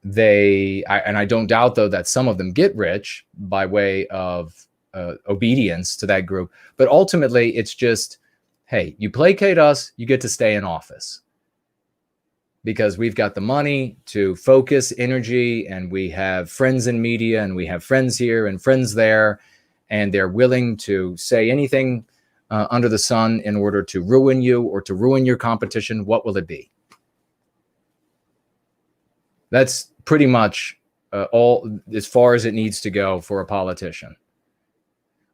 S3: I don't doubt, though, that some of them get rich by way of obedience to that group. But ultimately, it's just, hey, you placate us, you get to stay in office. Because we've got the money to focus energy, and we have friends in media, and we have friends here and friends there, and they're willing to say anything under the sun in order to ruin you or to ruin your competition. What will it be? That's pretty much all as far as it needs to go for a politician.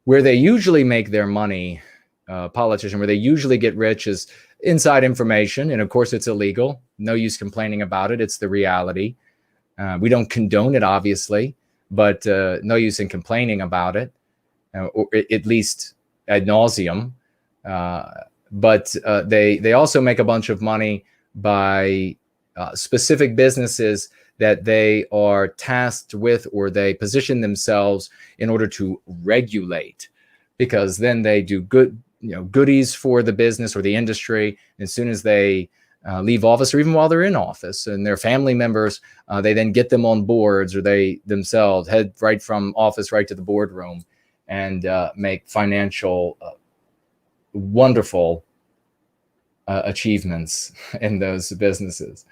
S3: Where they usually make their money, politician, where they usually get rich is inside information. And of course, it's illegal. No use complaining about it. It's the reality. We don't condone it, obviously, but no use in complaining about it, or at least ad nauseum. But they also make a bunch of money by specific businesses that they are tasked with, or they position themselves in order to regulate, because then they do good, goodies for the business or the industry. As soon as they leave office, or even while they're in office, and their family members, they then get them on boards, or they themselves head right from office right to the boardroom and make financial wonderful achievements in those businesses.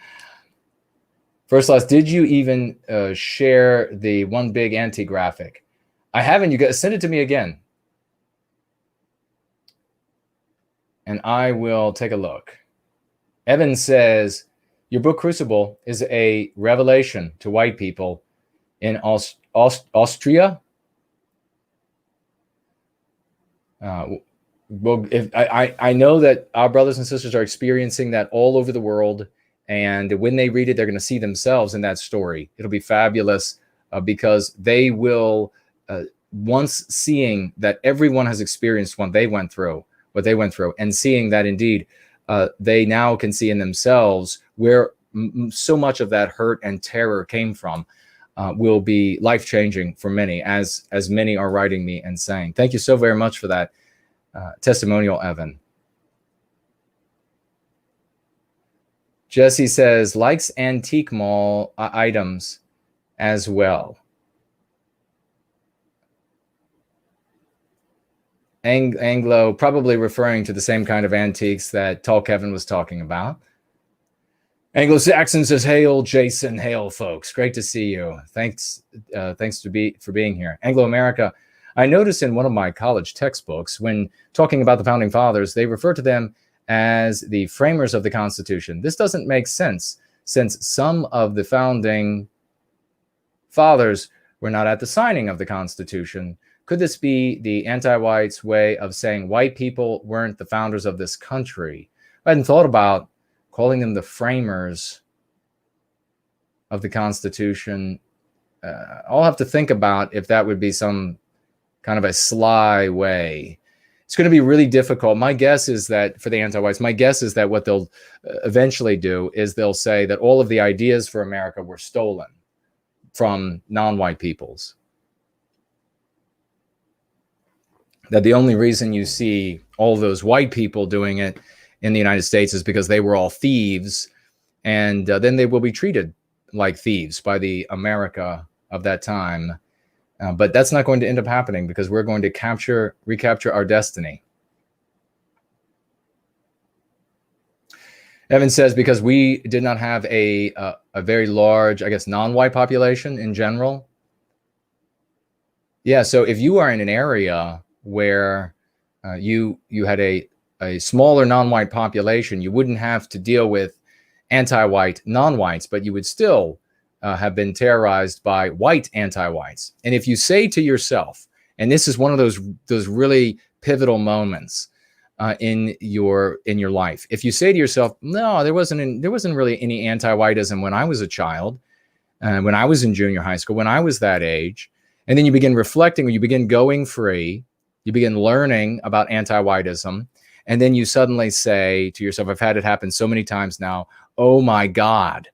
S3: First class, did you even share the one big anti-graphic? I haven't. You guys send it to me again, and I will take a look. Evan says, your book Crucible is a revelation to white people in Austria. Well, if I know that our brothers and sisters are experiencing that all over the world, and when they read it, they're going to see themselves in that story. It'll be fabulous because they will, once seeing that everyone has experienced what they went through, and seeing that indeed they now can see in themselves where so much of that hurt and terror came from, will be life-changing for many, as many are writing me and saying. Thank you so very much for that testimonial, Evan. Jesse says, likes antique mall items as well. Anglo, probably referring to the same kind of antiques that Tall Kevin was talking about. Anglo-Saxon says, hail, Jason. Hail, folks. Great to see you. Thanks for being here. Anglo-America, I noticed in one of my college textbooks, when talking about the Founding Fathers, they refer to them as the framers of the Constitution. This doesn't make sense, since some of the Founding Fathers were not at the signing of the Constitution. Could this be the anti-whites' way of saying white people weren't the founders of this country? I hadn't thought about calling them the framers of the Constitution. I'll have to think about if that would be some kind of a sly way. It's going to be really difficult. My guess is that for the anti-whites, what they'll eventually do is they'll say that all of the ideas for America were stolen from non-white peoples. That the only reason you see all those white people doing it in the United States is because they were all thieves, and then they will be treated like thieves by the America of that time. But that's not going to end up happening, because we're going to recapture our destiny. Evan says, because we did not have a very large, I guess, non-white population in general. Yeah, so if you are in an area where you had a smaller non-white population, you wouldn't have to deal with anti-white non-whites, but you would still have been terrorized by white anti-whites. And if you say to yourself, and this is one of those really pivotal moments in your life, if you say to yourself, no, there wasn't really any anti-whiteism when I was a child, when I was in junior high school, when I was that age, and then you begin reflecting, or you begin going free, you begin learning about anti-whiteism, and then you suddenly say to yourself, I've had it happen so many times now, oh my God,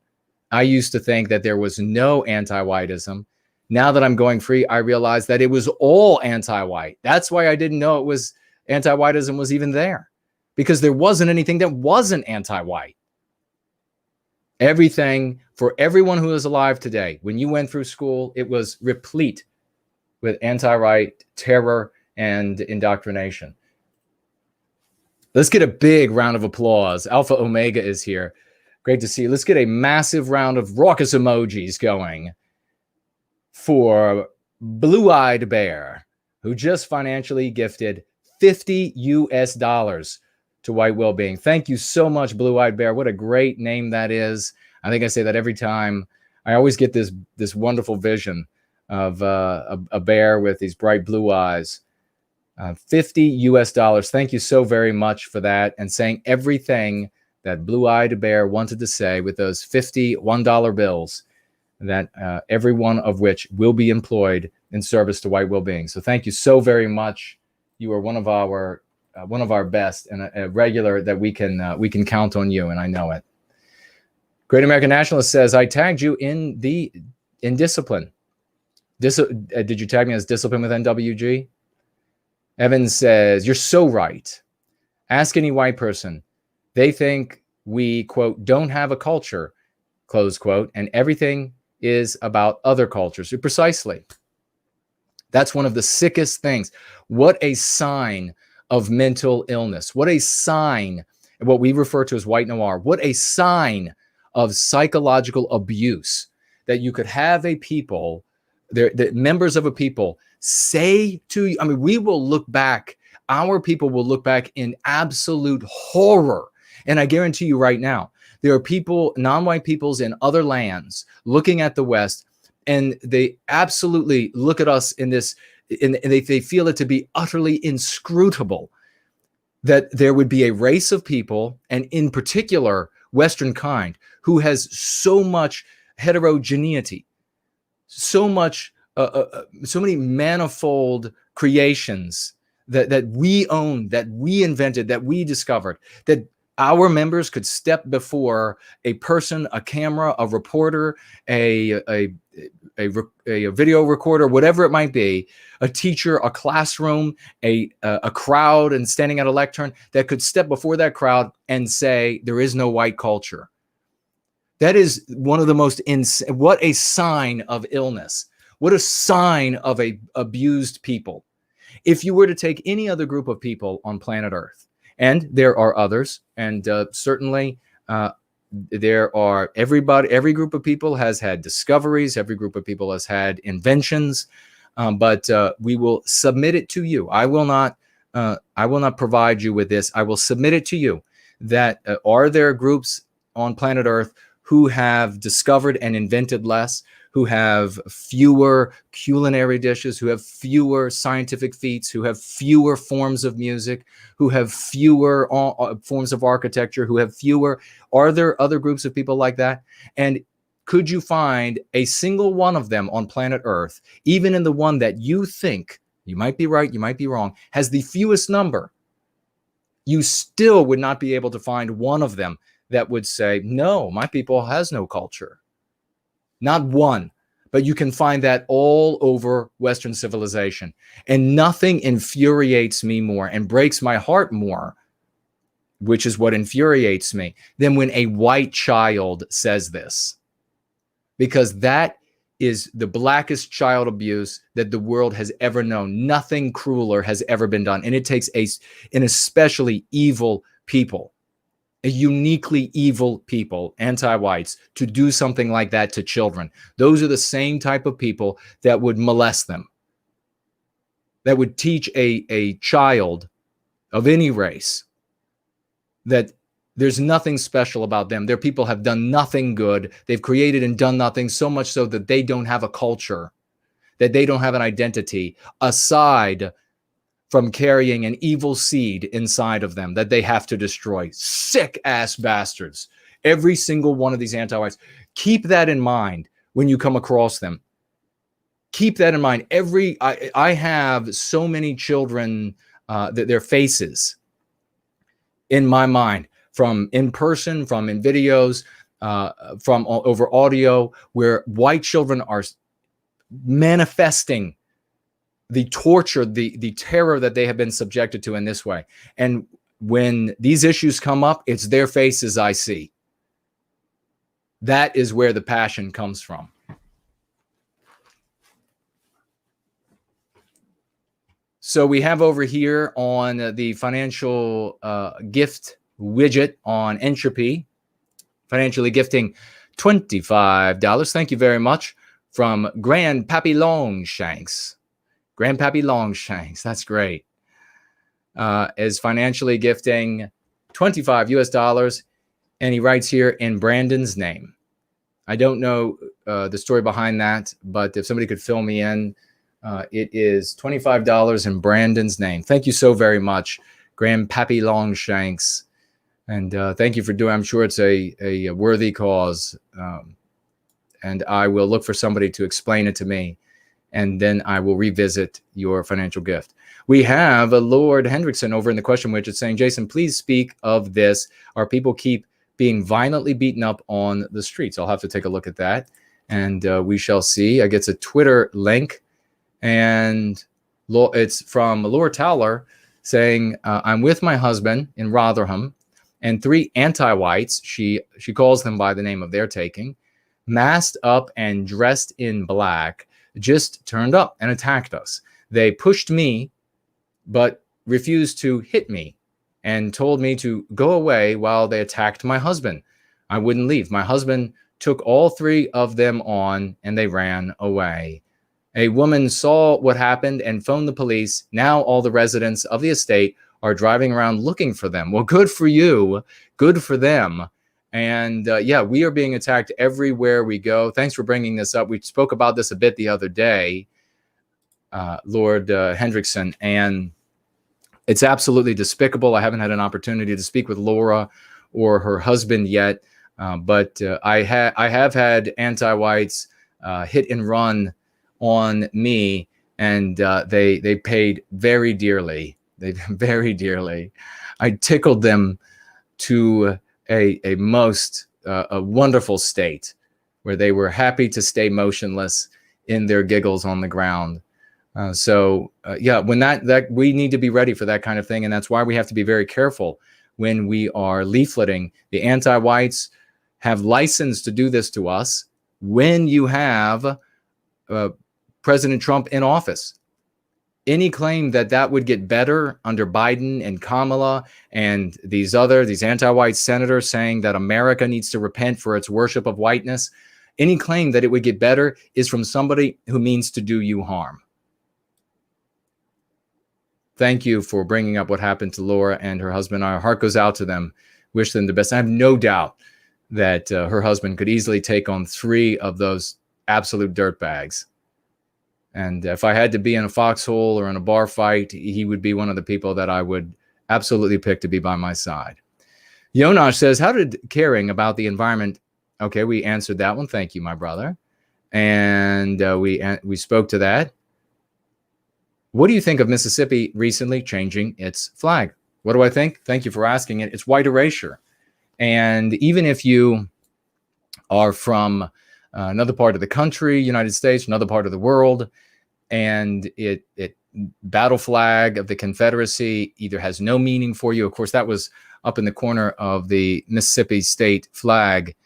S3: I used to think that there was no anti-whiteism. Now that I'm going free, I realize that it was all anti-white. That's why I didn't know it was anti-whiteism was even there, because there wasn't anything that wasn't anti-white. Everything for everyone who is alive today, when you went through school, it was replete with anti-white terror and indoctrination. Let's get a big round of applause. Alpha Omega is here. Great to see you. Let's get a massive round of raucous emojis going for Blue-Eyed Bear, who just financially gifted $50 US to White Wellbeing. Thank you so much, Blue-Eyed Bear. What a great name that is. I think I say that every time. I always get this wonderful vision of a bear with these bright blue eyes. $50 US. Thank you so very much for that, and saying everything that Blue-Eyed Bear wanted to say with those 50 $1 bills, that every one of which will be employed in service to white well-being. So thank you so very much. You are one of our best, and a regular that we can count on you, and I know it. Great American Nationalist says, I tagged you in Discipline. Did you tag me as Discipline with NWG? Evan says, you're so right. Ask any white person. They think we, quote, don't have a culture, close quote, and everything is about other cultures. Precisely. That's one of the sickest things. What a sign of mental illness. What a sign of what we refer to as white noir. What a sign of psychological abuse that you could have a people, the members of a people, say to you. I mean, we will look back, our people will look back in absolute horror. And I guarantee you right now, there are people, non-white peoples in other lands looking at the West, and they absolutely look at us in this, and they feel it to be utterly inscrutable that there would be a race of people, and in particular, Western kind, who has so much heterogeneity, so much, so many manifold creations that we own, that we invented, that we discovered, that our members could step before a person, a camera, a reporter, a video recorder, whatever it might be, a teacher, a classroom, a crowd, and standing at a lectern, that could step before that crowd and say, there is no white culture. That is one of the most what a sign of illness. What a sign of a abused people. If you were to take any other group of people on planet Earth, and there are others, and certainly there are every group of people has had discoveries, every group of people has had inventions, but we will submit it to you. I will not provide you with this. I will submit it to you that are there groups on planet Earth who have discovered and invented less, who have fewer culinary dishes, who have fewer scientific feats, who have fewer forms of music, who have fewer forms of architecture, who have fewer. Are there other groups of people like that? And could you find a single one of them on planet Earth, even in the one that you think, you might be right, you might be wrong, has the fewest number? You still would not be able to find one of them that would say, no, my people has no culture. Not one, but you can find that all over Western civilization. And nothing infuriates me more and breaks my heart more, which is what infuriates me, than when a white child says this. Because that is the blackest child abuse that the world has ever known. Nothing crueler has ever been done. And it takes an especially evil people a uniquely evil people, anti-whites, to do something like that to children. Those are the same type of people that would molest them, that would teach a child of any race that there's nothing special about them. Their people have done nothing good. They've created and done nothing, so much so that they don't have a culture, that they don't have an identity aside from carrying an evil seed inside of them that they have to destroy. Sick ass bastards. Every single one of these anti-whites. Keep that in mind when you come across them. Keep that in mind. I have so many children, their faces in my mind, from in person, from in videos, from over audio, where white children are manifesting the torture, the terror that they have been subjected to in this way. And when these issues come up, it's their faces I see. That is where the passion comes from. So we have over here on the financial gift widget on Entropy, financially gifting $25. Thank you very much, from Grandpappy Longshanks. Grandpappy Longshanks, that's great. Is financially gifting $25 US, and he writes here in Brandon's name. I don't know the story behind that, but if somebody could fill me in, it is $25 in Brandon's name. Thank you so very much, Grandpappy Longshanks, and thank you for doing. I'm sure it's a worthy cause, and I will look for somebody to explain it to me, and then I will revisit your financial gift. We have a Lord Hendrickson over in the question widget saying, Jason, please speak of this. Our people keep being violently beaten up on the streets. I'll have to take a look at that, and we shall see. I get a Twitter link, and it's from Laura Towler saying, I'm with my husband in Rotherham, and 3 anti-whites, she calls them by the name of their taking, masked up and dressed in black, just turned up and attacked us. They pushed me, but refused to hit me and told me to go away while they attacked my husband. I wouldn't leave. My husband took all 3 of them on, and they ran away. A woman saw what happened and phoned the police. Now all the residents of the estate are driving around looking for them. Well, good for you. Good for them. And yeah, we are being attacked everywhere we go. Thanks for bringing this up. We spoke about this a bit the other day, Lord Hendrickson, and it's absolutely despicable. I haven't had an opportunity to speak with Laura or her husband yet, but I have had anti-whites hit and run on me, and they paid very dearly. They very dearly. I tickled them to a most wonderful state where they were happy to stay motionless in their giggles on the ground. Yeah, when that we need to be ready for that kind of thing, and that's why we have to be very careful when we are leafleting. The anti-whites have license to do this to us when you have President Trump in office. Any claim that would get better under Biden and Kamala and these anti-white senators saying that America needs to repent for its worship of whiteness, any claim that it would get better is from somebody who means to do you harm. Thank you for bringing up what happened to Laura and her husband. Our heart goes out to them. Wish them the best. I have no doubt that her husband could easily take on 3 of those absolute dirtbags. And if I had to be in a foxhole or in a bar fight, he would be one of the people that I would absolutely pick to be by my side. Yonash says, how did caring about the environment? Okay, we answered that one. Thank you, my brother. And we spoke to that. What do you think of Mississippi recently changing its flag? What do I think? Thank you for asking it. It's white erasure. And even if you are from another part of the country, United States, another part of the world, and it battle flag of the Confederacy either has no meaning for you. Of course, that was up in the corner of the Mississippi state flag.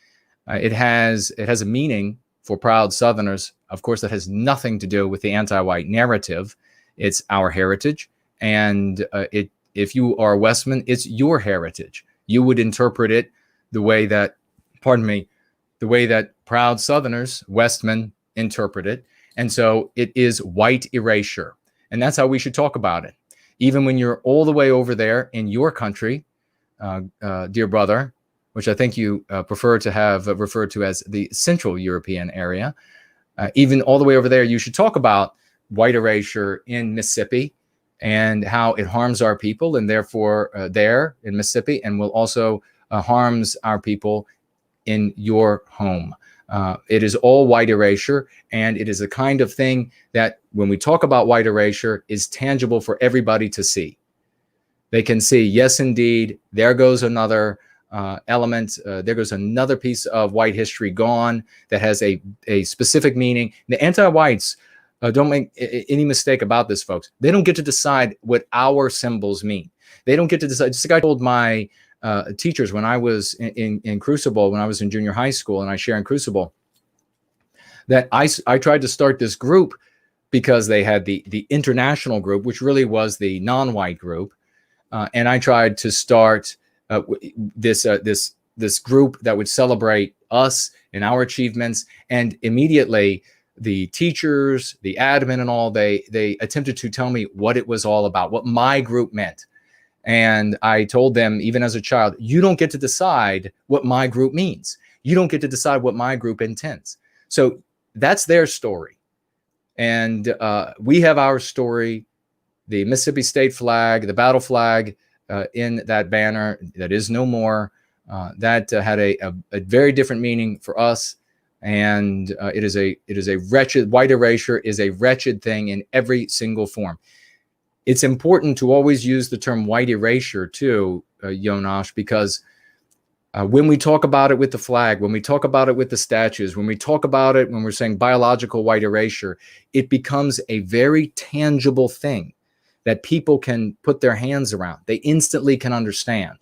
S3: It has a meaning for proud Southerners. Of course, that has nothing to do with the anti-white narrative. It's our heritage, and if you are a Westman, it's your heritage. You would interpret it the way that, the way that proud Southerners, Westmen, interpret it. And so it is white erasure. And that's how we should talk about it. Even when you're all the way over there in your country, dear brother, which I think you prefer to have referred to as the Central European area, even all the way over there, you should talk about white erasure in Mississippi and how it harms our people, and therefore there in Mississippi, and will also harms our people in your home. It is all white erasure, and it is a kind of thing that when we talk about white erasure is tangible for everybody to see. They can see, yes, indeed, there goes another element, there goes another piece of white history gone that has a specific meaning. The anti-whites, don't make any mistake about this, folks. They don't get to decide what our symbols mean. They don't get to decide. Just like I told my teachers when I was in Crucible, when I was in junior high school, and I share in Crucible, that I tried to start this group because they had the international group, which really was the non-white group, and I tried to start this group that would celebrate us and our achievements. And immediately, the teachers, the admin, and all they attempted to tell me what it was all about, what my group meant. And I told them, even as a child, you don't get to decide what my group means. You don't get to decide what my group intends. So that's their story. And we have our story, the Mississippi state flag, the battle flag in that banner that is no more. That had a very different meaning for us. And it is a wretched, white erasure is a wretched thing in every single form. It's important to always use the term white erasure too, Jonash, because when we talk about it with the flag, when we talk about it with the statues, when we talk about it, when we're saying biological white erasure, it becomes a very tangible thing that people can put their hands around. They instantly can understand.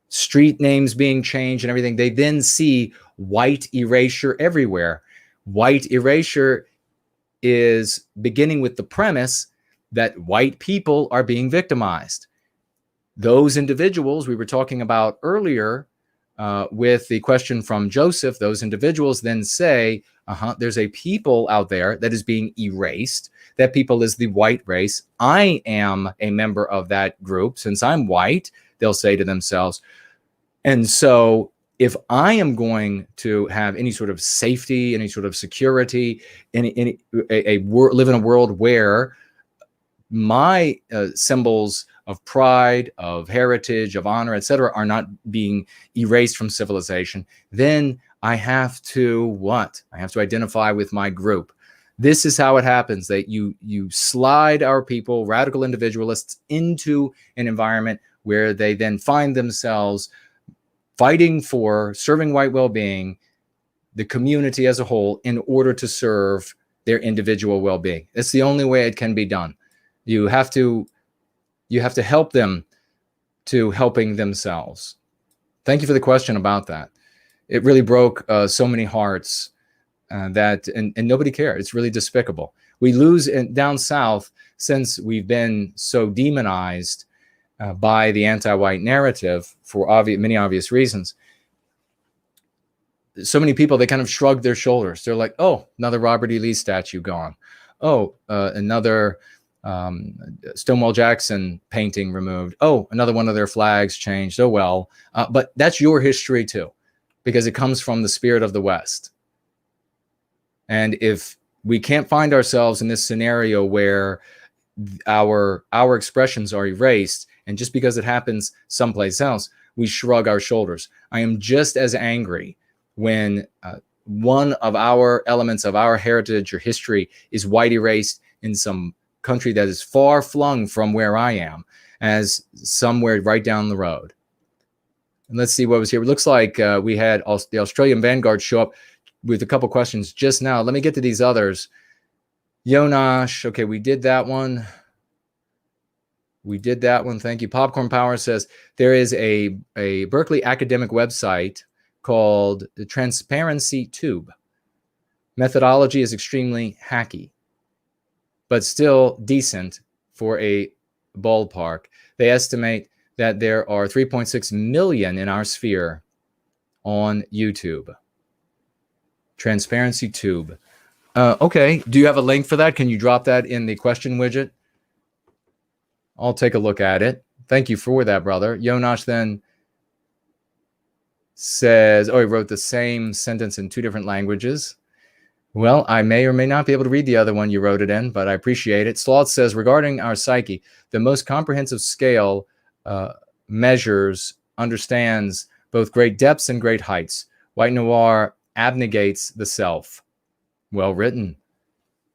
S3: Street names being changed and everything, they then see white erasure everywhere. White erasure is beginning with the premise that white people are being victimized. Those individuals we were talking about earlier with the question from Joseph, those individuals then say, there's a people out there that is being erased. That people is the white race. I am a member of that group. Since I'm white, they'll say to themselves. And so if I am going to have any sort of safety, any sort of security, live in a world where my symbols of pride, of heritage, of honor, etc., are not being erased from civilization, then I have to what? I have to identify with my group. This is how it happens, that you slide our people, radical individualists, into an environment where they then find themselves fighting for serving white well-being, the community as a whole, in order to serve their individual well-being. It's the only way it can be done. You have to help them to helping themselves. Thank you for the question about that. It really broke so many hearts that nobody cared. It's really despicable. We lose down south, since we've been so demonized by the anti-white narrative for many obvious reasons. So many people, they kind of shrug their shoulders. They're like, oh, another Robert E. Lee statue gone. Oh, another Stonewall Jackson painting removed. Oh, another one of their flags changed. Oh, well. But that's your history too, because it comes from the spirit of the West. And if we can't find ourselves in this scenario where our expressions are erased, and just because it happens someplace else, we shrug our shoulders. I am just as angry when one of our elements of our heritage or history is white erased in some country that is far flung from where I am, as somewhere right down the road. And let's see what was here. It looks like we had the Australian Vanguard show up with a couple questions just now. Let me get to these others. Jonash, okay, we did that one. Thank you. Popcorn Power says there is a Berkeley academic website called the Transparency Tube. Methodology is extremely hacky, but still decent for a ballpark. They estimate that there are 3.6 million in our sphere on YouTube. Transparency Tube. Okay, do you have a link for that? Can you drop that in the question widget? I'll take a look at it. Thank you for that, brother. Jonas then says, oh, he wrote the same sentence in 2 different languages. Well, I may or may not be able to read the other one you wrote it in, but I appreciate it. Sloth says, regarding our psyche, the most comprehensive scale measures, understands both great depths and great heights. White noir abnegates the self. Well written.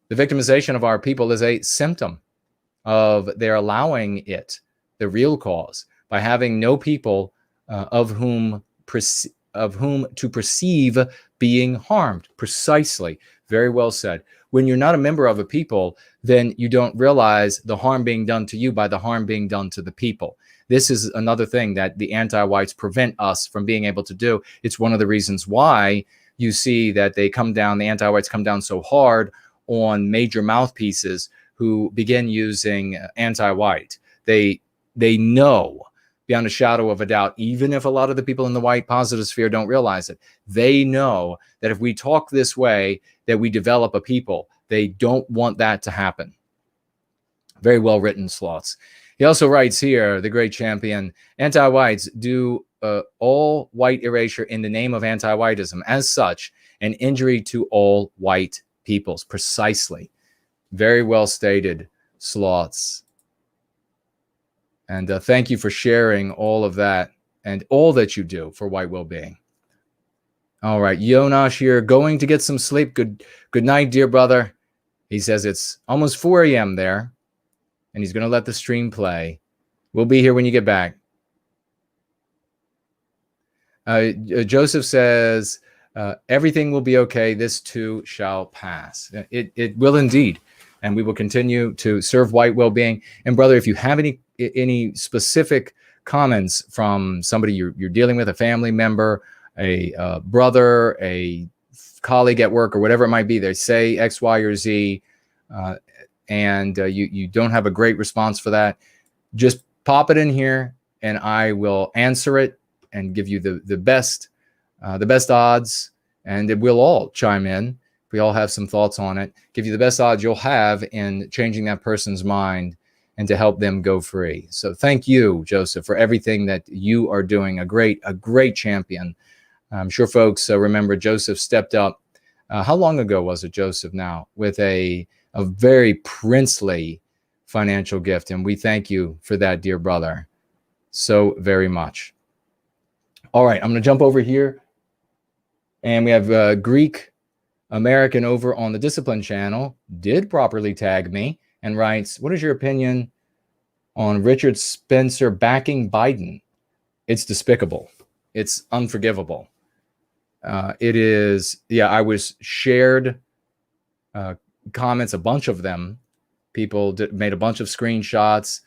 S3: The victimization of our people is a symptom of their allowing it, the real cause, by having no people of whom to perceive being harmed. Precisely. Very well said. When you're not a member of a people, then you don't realize the harm being done to you by the harm being done to the people. This is another thing that the anti-whites prevent us from being able to do. It's one of the reasons why you see that they come down, the anti-whites come down so hard on major mouthpieces who begin using anti-white. They know beyond a shadow of a doubt, even if a lot of the people in the white positive sphere don't realize it, they know that if we talk this way, that we develop a people. They don't want that to happen. Very well written, Sloths. He also writes here, the great champion, anti-whites do all white erasure in the name of anti-whiteism. As such, an injury to all white peoples. Precisely. Very well stated, Sloths. And thank you for sharing all of that and all that you do for white well-being. All right, Jonas here, going to get some sleep. Good night, dear brother. He says it's almost 4 a.m. there, and he's going to let the stream play. We'll be here when you get back. Joseph says, everything will be okay. This too shall pass. It will indeed. And we will continue to serve white well-being. And brother, if you have any specific comments from somebody you're dealing with, a family member, a brother, a colleague at work, or whatever it might be, they say X, Y, or Z, and you don't have a great response for that, just pop it in here, and I will answer it and give you the best odds, and we'll all chime in. We all have some thoughts on it, give you the best odds you'll have in changing that person's mind and to help them go free. So thank you, Joseph, for everything that you are doing. A great champion. I'm sure folks remember Joseph stepped up. How long ago was it, Joseph, now, with a very princely financial gift. And we thank you for that, dear brother, so very much. All right, I'm going to jump over here. And we have Greek American over on the Discipline channel did properly tag me and writes, what is your opinion on Richard Spencer backing Biden? It's despicable. It's unforgivable. It is, yeah, I was shared comments, a bunch of them. People made a bunch of screenshots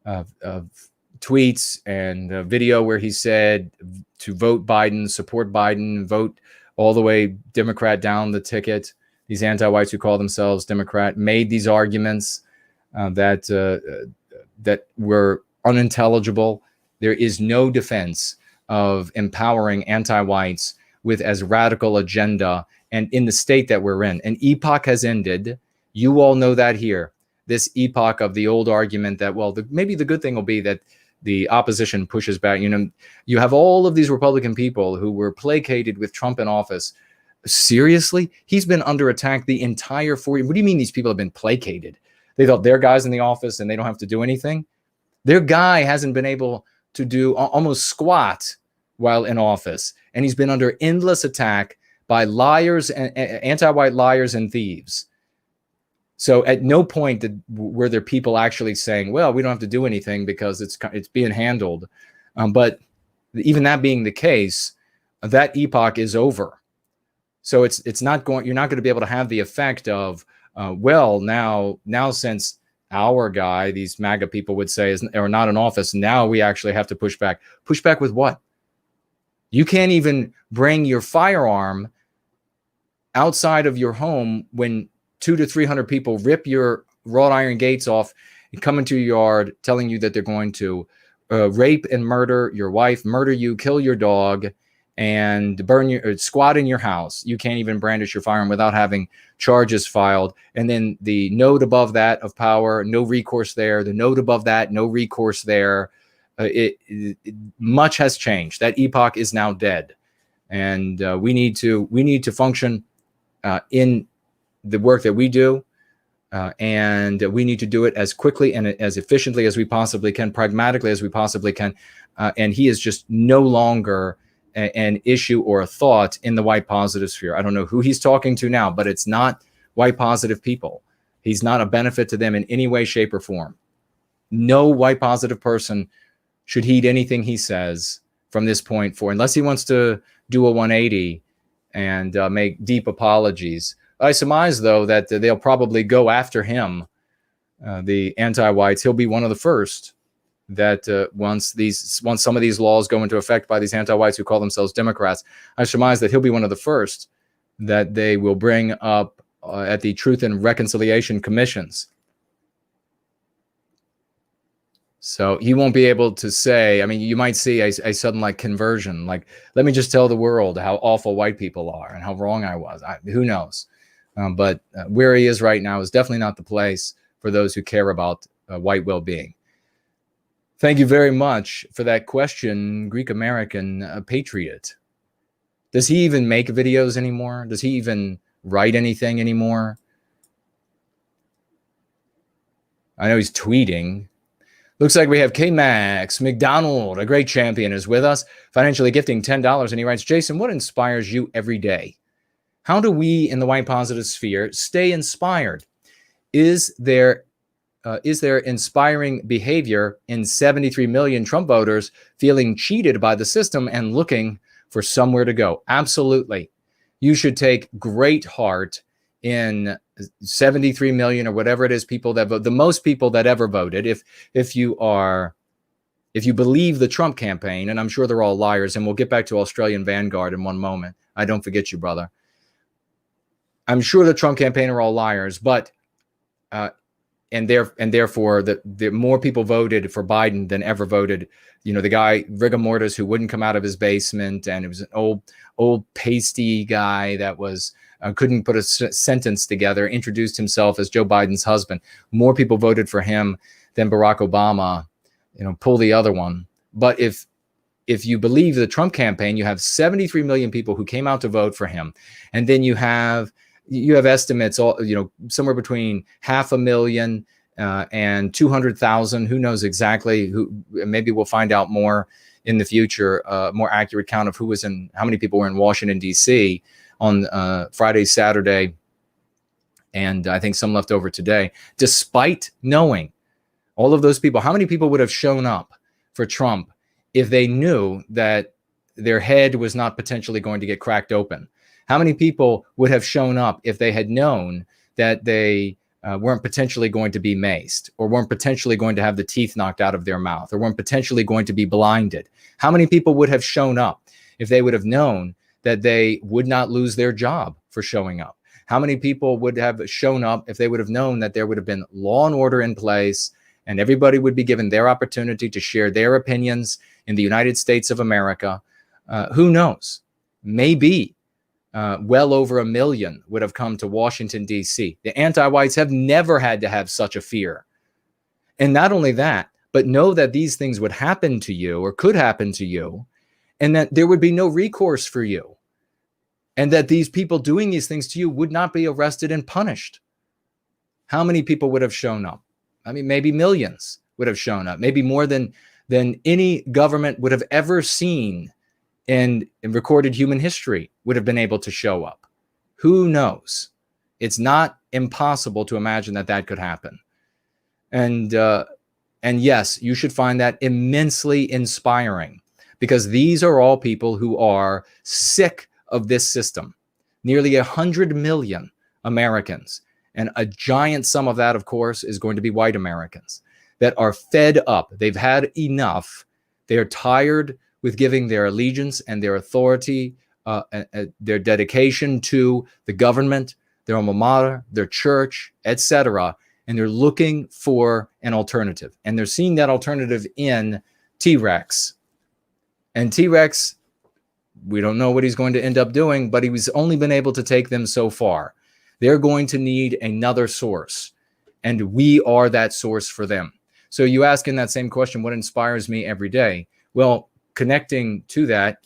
S3: of tweets and a video where he said to vote Biden, support Biden, vote all the way Democrat down the ticket. These anti-whites who call themselves Democrat made these arguments that were unintelligible. There is no defense of empowering anti-whites with as radical agenda and in the state that we're in. An epoch has ended. You all know that here. This epoch of the old argument that, well, maybe the good thing will be that the opposition pushes back. You know, you have all of these Republican people who were placated with Trump in office. Seriously? He's been under attack the entire 4 years. What do you mean these people have been placated? They thought their guy's in the office and they don't have to do anything? Their guy hasn't been able to do almost squat while in office. And he's been under endless attack by liars and anti-white liars and thieves. So at no point were there people actually saying, well, we don't have to do anything because it's being handled. But even that being the case, that epoch is over. So it's not going, you're not going to be able to have the effect of, well, now since our guy, these MAGA people would say, are not in office, now we actually have to push back. Push back with what? You can't even bring your firearm outside of your home when 200 to 300 people rip your wrought iron gates off and come into your yard telling you that they're going to rape and murder your wife, murder you, kill your dog, and burn your squat in your house. You can't even brandish your firearm without having charges filed. And then the note above that of power, no recourse there. The note above that, no recourse there. Much has changed. That epoch is now dead, and we need to function in the work that we do, and we need to do it as quickly and as efficiently as we possibly can, pragmatically as we possibly can. And he is just no longer an issue or a thought in the white positive sphere. I don't know who he's talking to now, but it's not white positive people. He's not a benefit to them in any way, shape, or form. No white positive person should heed anything he says from this point forward, unless he wants to do a 180 and make deep apologies. I surmise, though, that they'll probably go after him, the anti-whites. He'll be one of the first that once some of these laws go into effect by these anti-whites who call themselves Democrats, I surmise that he'll be one of the first that they will bring up at the Truth and Reconciliation Commissions. So he won't be able to say, I mean, you might see a sudden like conversion, like, let me just tell the world how awful white people are and how wrong I was. Who knows? But where he is right now is definitely not the place for those who care about white well-being. Thank you very much for that question, Greek American Patriot. Does he even make videos anymore? Does he even write anything anymore? I know he's tweeting. Looks like we have K-Max McDonald, a great champion, is with us, financially gifting $10. And he writes, Jason, what inspires you every day? How do we in the white positive sphere stay inspired? Is there inspiring behavior in 73 million Trump voters feeling cheated by the system and looking for somewhere to go? Absolutely. You should take great heart in 73 million or whatever it is people that vote, the most people that ever voted. If you believe the Trump campaign, and I'm sure they're all liars, and we'll get back to Australian Vanguard in one moment. I don't forget you, brother. I'm sure the Trump campaign are all liars, but and therefore the more people voted for Biden than ever voted, the guy rigor mortis who wouldn't come out of his basement, and it was an old pasty guy that was couldn't put a sentence together, introduced himself as Joe Biden's husband. More people voted for him than Barack Obama. Pull the other one. But if you believe the Trump campaign, you have 73 million people who came out to vote for him, and then you have estimates, somewhere between 500,000 and 200,000. Who knows exactly? Maybe we'll find out more in the future. More accurate count of how many people were in Washington D.C. on Friday, Saturday, and I think some left over today. Despite knowing all of those people, how many people would have shown up for Trump if they knew that their head was not potentially going to get cracked open? How many people would have shown up if they had known that they weren't potentially going to be maced, or weren't potentially going to have the teeth knocked out of their mouth, or weren't potentially going to be blinded? How many people would have shown up if they would have known that they would not lose their job for showing up? How many people would have shown up if they would have known that there would have been law and order in place, and everybody would be given their opportunity to share their opinions in the United States of America? Who knows? Maybe well over 1 million would have come to Washington, D.C. The anti-whites have never had to have such a fear. And not only that, but know that these things would happen to you, or could happen to you, and that there would be no recourse for you, and that these people doing these things to you would not be arrested and punished. How many people would have shown up? I mean, maybe millions would have shown up, maybe more than any government would have ever seen in recorded human history would have been able to show up. Who knows? It's not impossible to imagine that could happen. And yes, you should find that immensely inspiring, because these are all people who are sick of this system. Nearly 100 million Americans, and a giant sum of that, of course, is going to be white Americans, that are fed up. They've had enough. They are tired with giving their allegiance and their authority, their dedication to the government, their alma mater, their church, etc. And they're looking for an alternative. And they're seeing that alternative in T-Rex. And T-Rex, we don't know what he's going to end up doing, but he's only been able to take them so far. They're going to need another source, and we are that source for them. So you ask in that same question, what inspires me every day? Well, connecting to that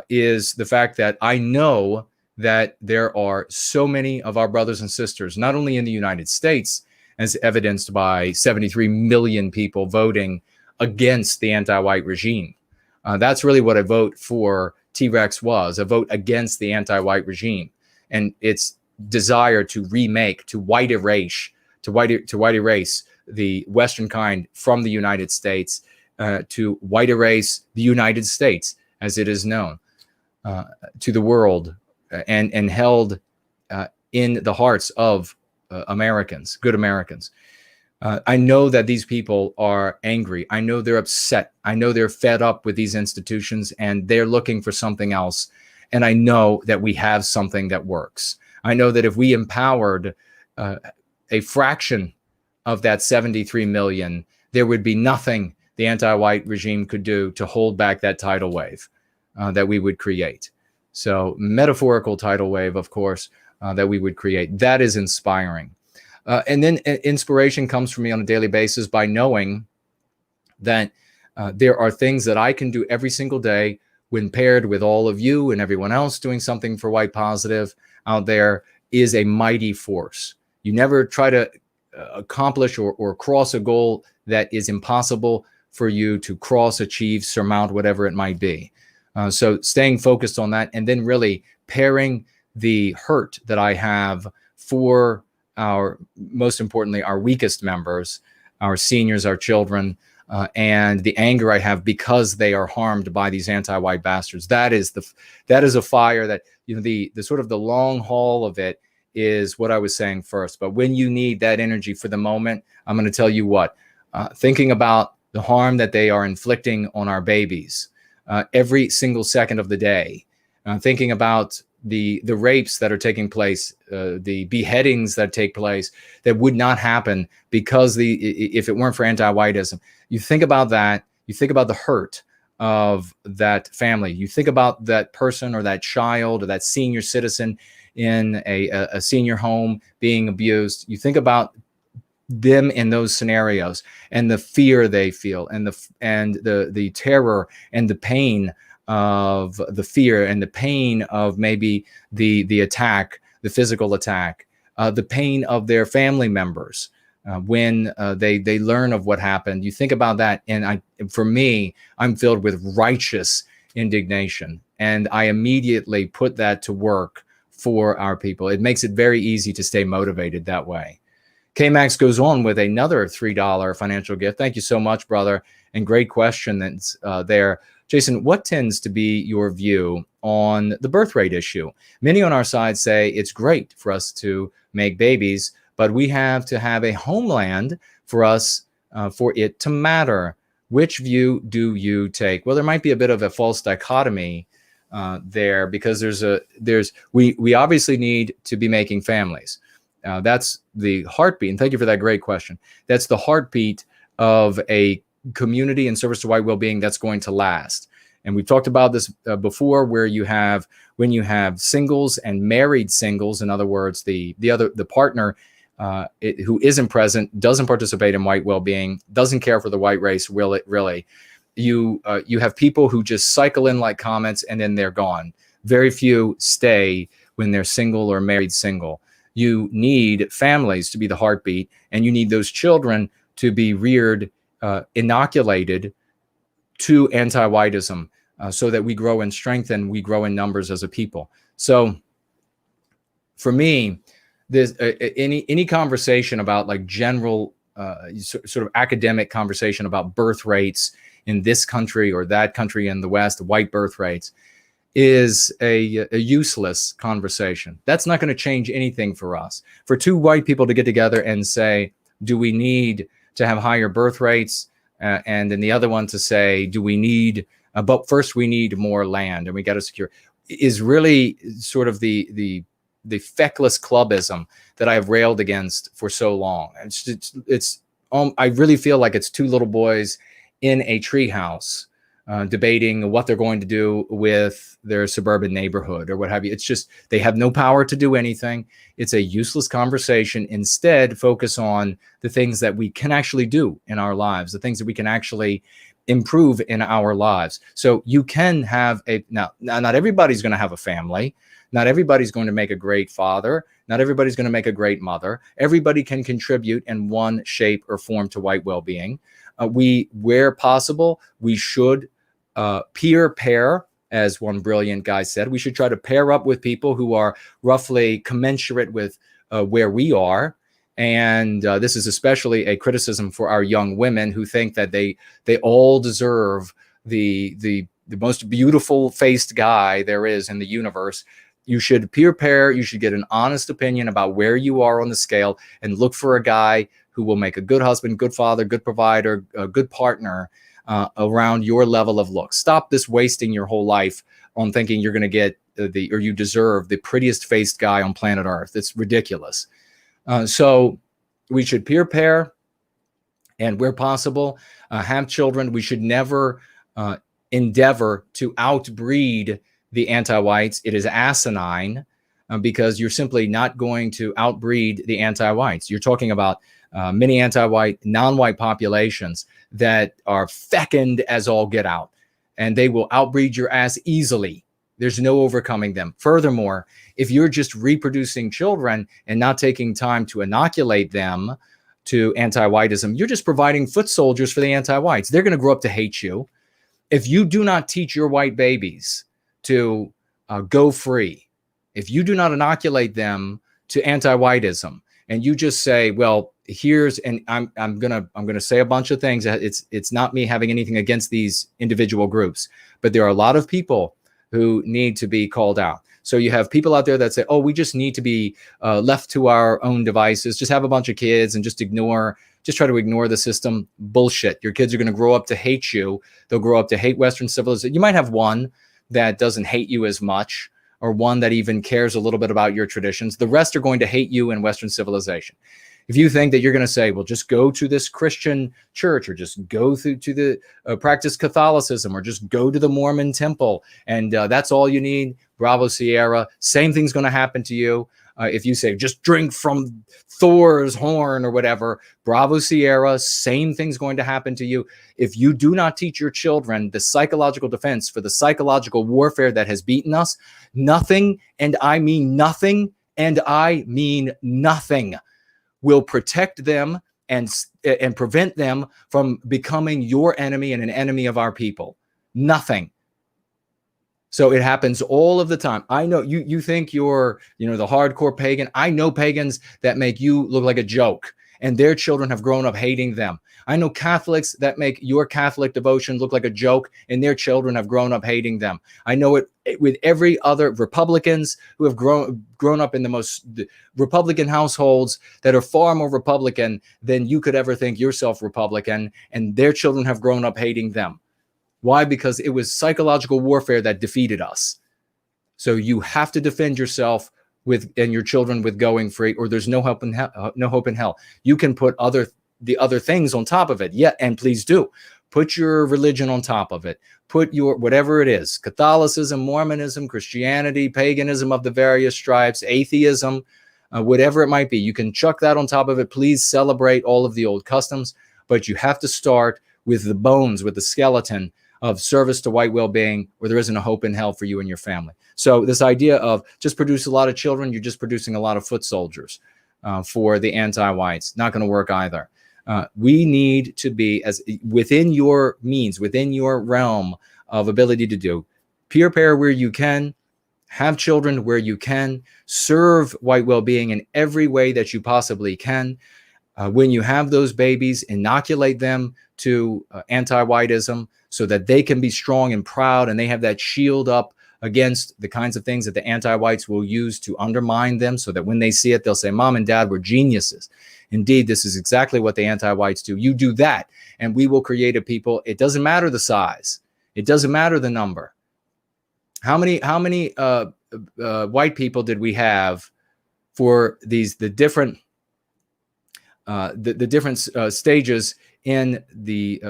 S3: is the fact that I know that there are so many of our brothers and sisters, not only in the United States, as evidenced by 73 million people voting against the anti-white regime. That's really what a vote for T-Rex was, a vote against the anti-white regime and its desire to remake, to white erase the Western kind from the United States, to white erase the United States as it is known to the world, and held in the hearts of Americans, good Americans. I know that these people are angry. I know they're upset. I know they're fed up with these institutions and they're looking for something else. And I know that we have something that works. I know that if we empowered a fraction of that 73 million, there would be nothing the anti-white regime could do to hold back that tidal wave that we would create. So metaphorical tidal wave, of course, that we would create. That is inspiring. And then inspiration comes from me on a daily basis by knowing that there are things that I can do every single day when paired with all of you and everyone else doing something for White Positive out there is a mighty force. You never try to accomplish or cross a goal that is impossible for you to cross, achieve, surmount, whatever it might be. So staying focused on that, and then really pairing the hurt that I have for our, most importantly, our weakest members, our seniors, our children, and the anger I have because they are harmed by these anti-white bastards. That is a fire that, you know, the sort of the long haul of it is what I was saying first. But when you need that energy for the moment, I'm going to tell you what, thinking about the harm that they are inflicting on our babies every single second of the day, thinking about the rapes that are taking place, the beheadings that take place that would not happen because if it weren't for anti-whiteism. You think about that, you think about the hurt of that family, you think about that person or that child or that senior citizen in a senior home being abused. You think about them in those scenarios and the fear they feel and the terror and the pain of the fear and the pain of maybe the attack, the physical attack, the pain of their family members when they learn of what happened. You think about that, and for me, I'm filled with righteous indignation, and I immediately put that to work for our people. It makes it very easy to stay motivated that way. K-Max goes on with another $3 financial gift. Thank you so much, brother, and great question that's there. Jason, what tends to be your view on the birth rate issue? Many on our side say it's great for us to make babies, but we have to have a homeland for us for it to matter. Which view do you take? Well, there might be a bit of a false dichotomy there, because we obviously need to be making families. That's the heartbeat. And thank you for that great question. That's the heartbeat of a community and service to white well-being that's going to last. And we've talked about this before, where when you have singles and married singles, in other words, the partner who isn't present, doesn't participate in white well-being, doesn't care for the white race, really. You have people who just cycle in like comets and then they're gone. Very few stay when they're single or married single. You need families to be the heartbeat, and you need those children to be reared, inoculated to anti-whiteism, so that we grow in strength and we grow in numbers as a people. So for me, there's any conversation about like general sort of academic conversation about birth rates in this country or that country in the West, white birth rates, is a useless conversation. That's not going to change anything for us. For two white people to get together and say, do we need to have higher birth rates? And then the other one to say, do we need, but first we need more land and we got to secure, is really sort of the feckless clubism that I've railed against for so long. I really feel like it's two little boys in a treehouse debating what they're going to do with their suburban neighborhood or what have you. It's just, they have no power to do anything. It's a useless conversation. Instead, focus on the things that we can actually do in our lives, the things that we can actually improve in our lives. So you can have now not everybody's going to have a family. Not everybody's going to make a great father. Not everybody's going to make a great mother. Everybody can contribute in one shape or form to white well-being. Where possible, we should peer pair, as one brilliant guy said. We should try to pair up with people who are roughly commensurate with where we are. And this is especially a criticism for our young women who think that they all deserve the most beautiful faced guy there is in the universe. You should peer pair. You should get an honest opinion about where you are on the scale and look for a guy who will make a good husband, good father, good provider, a good partner around your level of looks. Stop this wasting your whole life on thinking you're going to get or you deserve the prettiest faced guy on planet Earth. It's ridiculous. So we should peer pair and where possible, have children. We should never endeavor to outbreed the anti-whites. It is asinine because you're simply not going to outbreed the anti-whites. You're talking about many anti-white, non-white populations that are fecund as all get out, and they will outbreed your ass easily. There's no overcoming them. Furthermore, if you're just reproducing children and not taking time to inoculate them to anti-whiteism, you're just providing foot soldiers for the anti-whites. They're going to grow up to hate you. If you do not teach your white babies to go free, if you do not inoculate them to anti-whiteism, and you just say, well, here's, and I'm gonna say a bunch of things. It's not me having anything against these individual groups, but there are a lot of people who need to be called out. So you have people out there that say, oh, we just need to be left to our own devices, just have a bunch of kids and just try to ignore the system. Bullshit. Your kids are going to grow up to hate you. They'll grow up to hate Western civilization. You might have one that doesn't hate you as much, or one that even cares a little bit about your traditions. The rest are going to hate you in Western civilization. If you think that you're going to say, well, just go to this Christian church, or just go through to the practice Catholicism, or just go to the Mormon temple, and that's all you need, Bravo Sierra, same thing's going to happen to you. If you say, just drink from Thor's horn or whatever, Bravo Sierra, same thing's going to happen to you. If you do not teach your children the psychological defense for the psychological warfare that has beaten us, nothing, and I mean nothing, and I mean nothing, will protect them and prevent them from becoming your enemy and an enemy of our people. Nothing. So it happens all of the time. I know you think you're, the hardcore pagan. I know pagans that make you look like a joke, and their children have grown up hating them. I know Catholics that make your Catholic devotion look like a joke, and their children have grown up hating them. I know it with every other Republicans who have grown up in the most Republican households that are far more Republican than you could ever think yourself Republican, and their children have grown up hating them. Why? Because it was psychological warfare that defeated us. So you have to defend yourself and your children with going free, or there's no hope in hell. You can put the other things on top of it. Yeah, and please do. Put your religion on top of it. Put your whatever it is, Catholicism, Mormonism, Christianity, paganism of the various stripes, atheism, whatever it might be. You can chuck that on top of it. Please celebrate all of the old customs, but you have to start with the bones, with the skeleton of service to white well-being, where there isn't a hope in hell for you and your family. So this idea of just produce a lot of children, you're just producing a lot of foot soldiers for the anti-whites. Not going to work either. We need to be, as within your means, within your realm of ability to do, peer pair where you can, have children where you can, serve white well-being in every way that you possibly can. When you have those babies, inoculate them to anti-whiteism so that they can be strong and proud, and they have that shield up against the kinds of things that the anti-whites will use to undermine them, so that when they see it, they'll say, Mom and Dad were geniuses. Indeed, this is exactly what the anti-whites do. You do that, and we will create a people. It doesn't matter the size. It doesn't matter the number. How many white people did we have for the different stages in the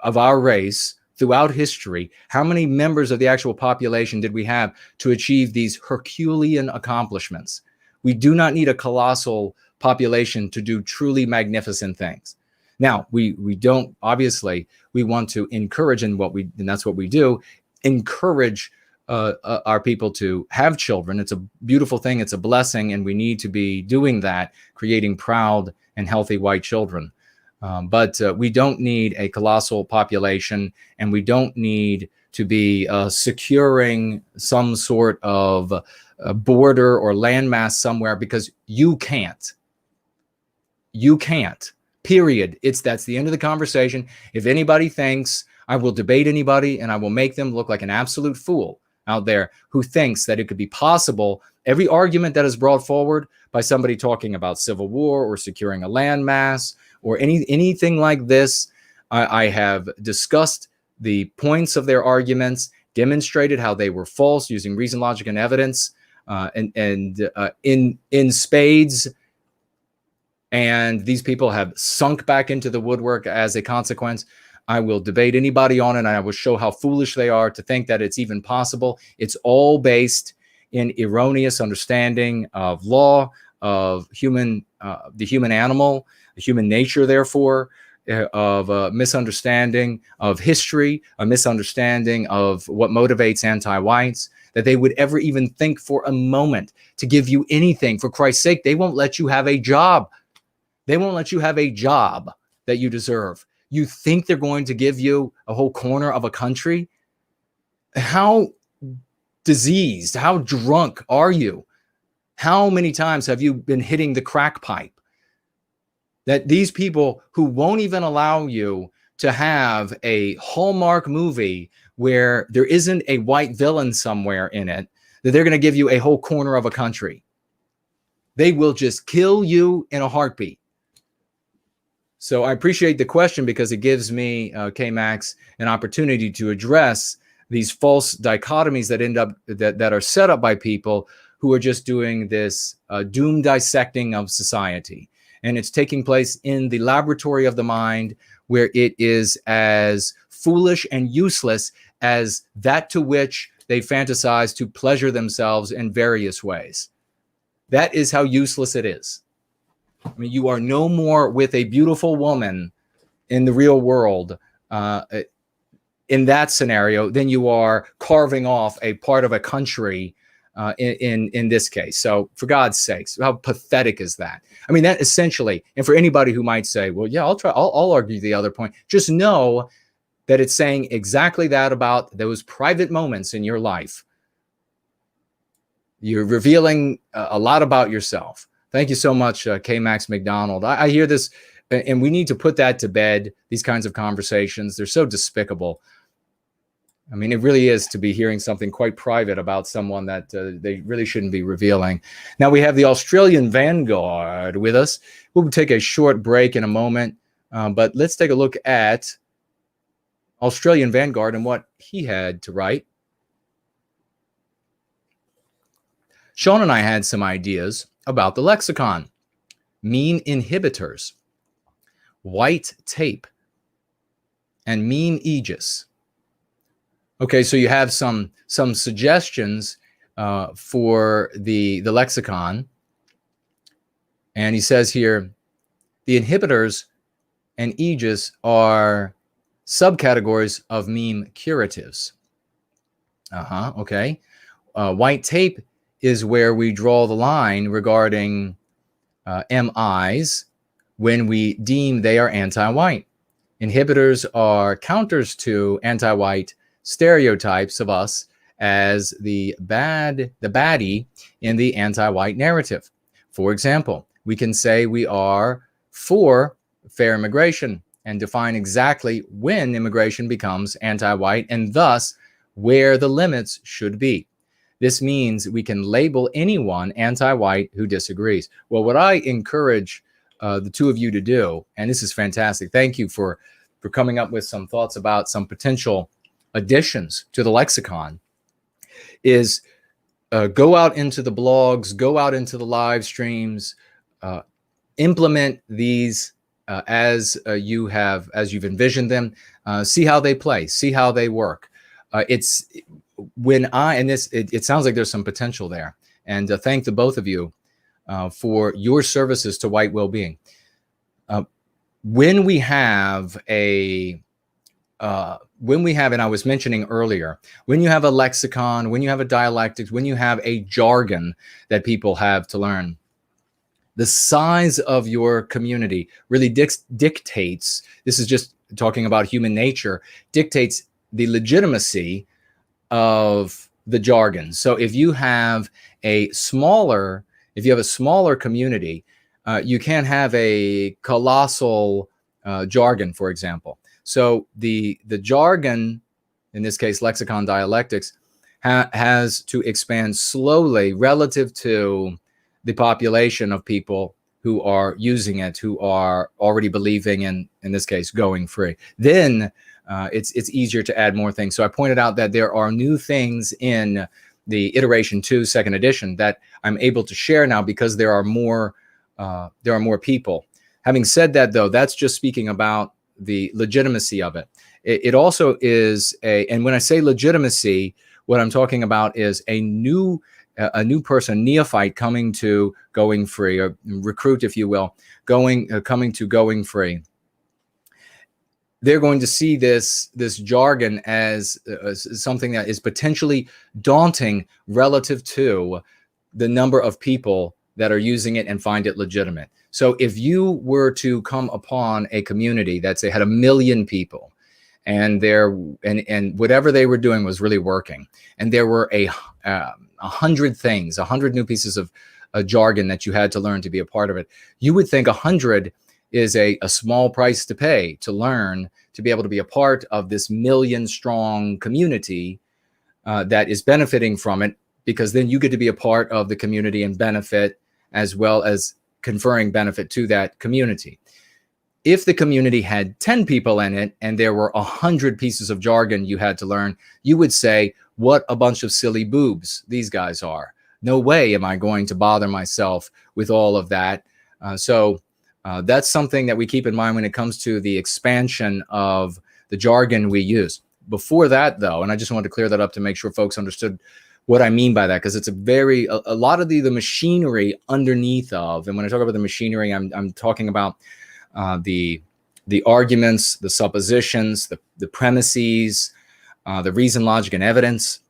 S3: of our race throughout history, how many members of the actual population did we have to achieve these Herculean accomplishments? We do not need a colossal population to do truly magnificent things. Now, we don't, obviously, we want to encourage, and that's what we do, encourage our people to have children. It's a beautiful thing. It's a blessing, and we need to be doing that, creating proud and healthy white children. But we don't need a colossal population, and we don't need to be securing some sort of border or landmass somewhere, because you can't. You can't. Period. That's the end of the conversation. If anybody thinks I will debate anybody and I will make them look like an absolute fool out there who thinks that it could be possible, every argument that is brought forward by somebody talking about civil war or securing a landmass or anything like this, I have discussed the points of their arguments, demonstrated how they were false using reason, logic, and evidence, and in spades. And these people have sunk back into the woodwork as a consequence. I will debate anybody on it, and I will show how foolish they are to think that it's even possible. It's all based in erroneous understanding of law, of the human animal, the human nature, therefore, of a misunderstanding of history, a misunderstanding of what motivates anti-whites, that they would ever even think for a moment to give you anything. For Christ's sake, they won't let you have a job. They won't let you have a job that you deserve. You think they're going to give you a whole corner of a country? How diseased, how drunk are you? How many times have you been hitting the crack pipe? That these people who won't even allow you to have a Hallmark movie where there isn't a white villain somewhere in it, that they're going to give you a whole corner of a country. They will just kill you in a heartbeat. So I appreciate the question, because it gives me, K-Max, an opportunity to address these false dichotomies that are set up by people who are just doing this doom dissecting of society. And it's taking place in the laboratory of the mind, where it is as foolish and useless as that to which they fantasize to pleasure themselves in various ways. That is how useless it is. I mean, you are no more with a beautiful woman in the real world in that scenario than you are carving off a part of a country in this case. So for God's sakes, how pathetic is that? I mean, that essentially, and for anybody who might say, well, yeah, I'll argue the other point. Just know that it's saying exactly that about those private moments in your life. You're revealing a lot about yourself. Thank you so much, K-Max McDonald. I hear this, and we need to put that to bed, these kinds of conversations. They're so despicable. I mean, it really is to be hearing something quite private about someone that they really shouldn't be revealing. Now we have the Australian Vanguard with us. We'll take a short break in a moment, but let's take a look at Australian Vanguard and what he had to write. Sean and I had some ideas about the lexicon, meme inhibitors, white tape, and meme aegis. Okay, so you have some suggestions for the lexicon, and he says here, the inhibitors and aegis are subcategories of meme curatives. Okay. White tape is where we draw the line regarding MIs when we deem they are anti-white. Inhibitors are counters to anti-white stereotypes of us as the baddie in the anti-white narrative. For example, we can say we are for fair immigration and define exactly when immigration becomes anti-white and thus where the limits should be. This means we can label anyone anti-white who disagrees. Well, what I encourage the two of you to do, and this is fantastic, thank you for coming up with some thoughts about some potential additions to the lexicon, is go out into the blogs, go out into the live streams, implement these as you've envisioned them. See how they play, see how they work. It sounds like there's some potential there. And thank the both of you for your services to white well-being. When we have, and I was mentioning earlier, when you have a lexicon, when you have a dialectics, when you have a jargon that people have to learn, the size of your community really dictates, this is just talking about human nature, dictates the legitimacy of the jargon. So if you have a smaller community, you can't have a colossal jargon, for example. So the jargon, in this case, lexicon dialectics, has to expand slowly relative to the population of people who are using it, who are already believing in this case, going free. Then it's easier to add more things. So I pointed out that there are new things in the iteration 2 second edition that I'm able to share now because there are more people. Having said that, though, that's just speaking about the legitimacy of it. It also is and when I say legitimacy, what I'm talking about is a new person, neophyte, coming to going free, or recruit, if you will, coming to going free. They're going to see this jargon as something that is potentially daunting relative to the number of people that are using it and find it legitimate. So if you were to come upon a community that, say, had 1 million people, and whatever they were doing was really working, and there were 100 things, 100 new pieces of jargon that you had to learn to be a part of it, you would think 100 is a small price to pay to learn to be able to be a part of this 1 million strong community that is benefiting from it, because then you get to be a part of the community and benefit, as well as conferring benefit to that community. If the community had 10 people in it and there were 100 pieces of jargon you had to learn, you would say, what a bunch of silly boobs these guys are. No way am I going to bother myself with all of that. So that's something that we keep in mind when it comes to the expansion of the jargon we use. Before that, though, and I just wanted to clear that up to make sure folks understood what I mean by that, because it's a lot of the machinery underneath of, and when I talk about the machinery, I'm talking about the arguments, the suppositions, the premises, the reason, logic, and evidence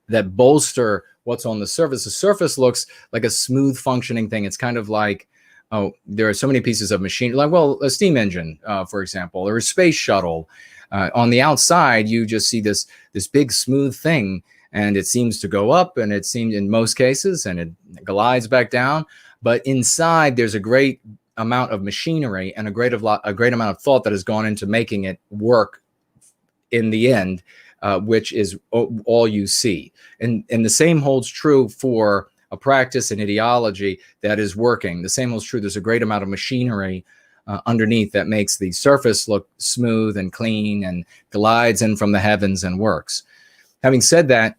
S3: that bolster what's on the surface. The surface looks like a smooth functioning thing. It's kind of like, oh, there are so many pieces of machine, like, well, a steam engine, for example, or a space shuttle. On the outside, you just see this big smooth thing, and it seems to go up, and it seems in most cases, and it glides back down. But inside, there's a great amount of machinery and a great amount of thought that has gone into making it work in the end, which is all you see. And the same holds true for a practice and ideology that is working. The same holds true. There's a great amount of machinery underneath that makes the surface look smooth and clean and glides in from the heavens and works. Having said that,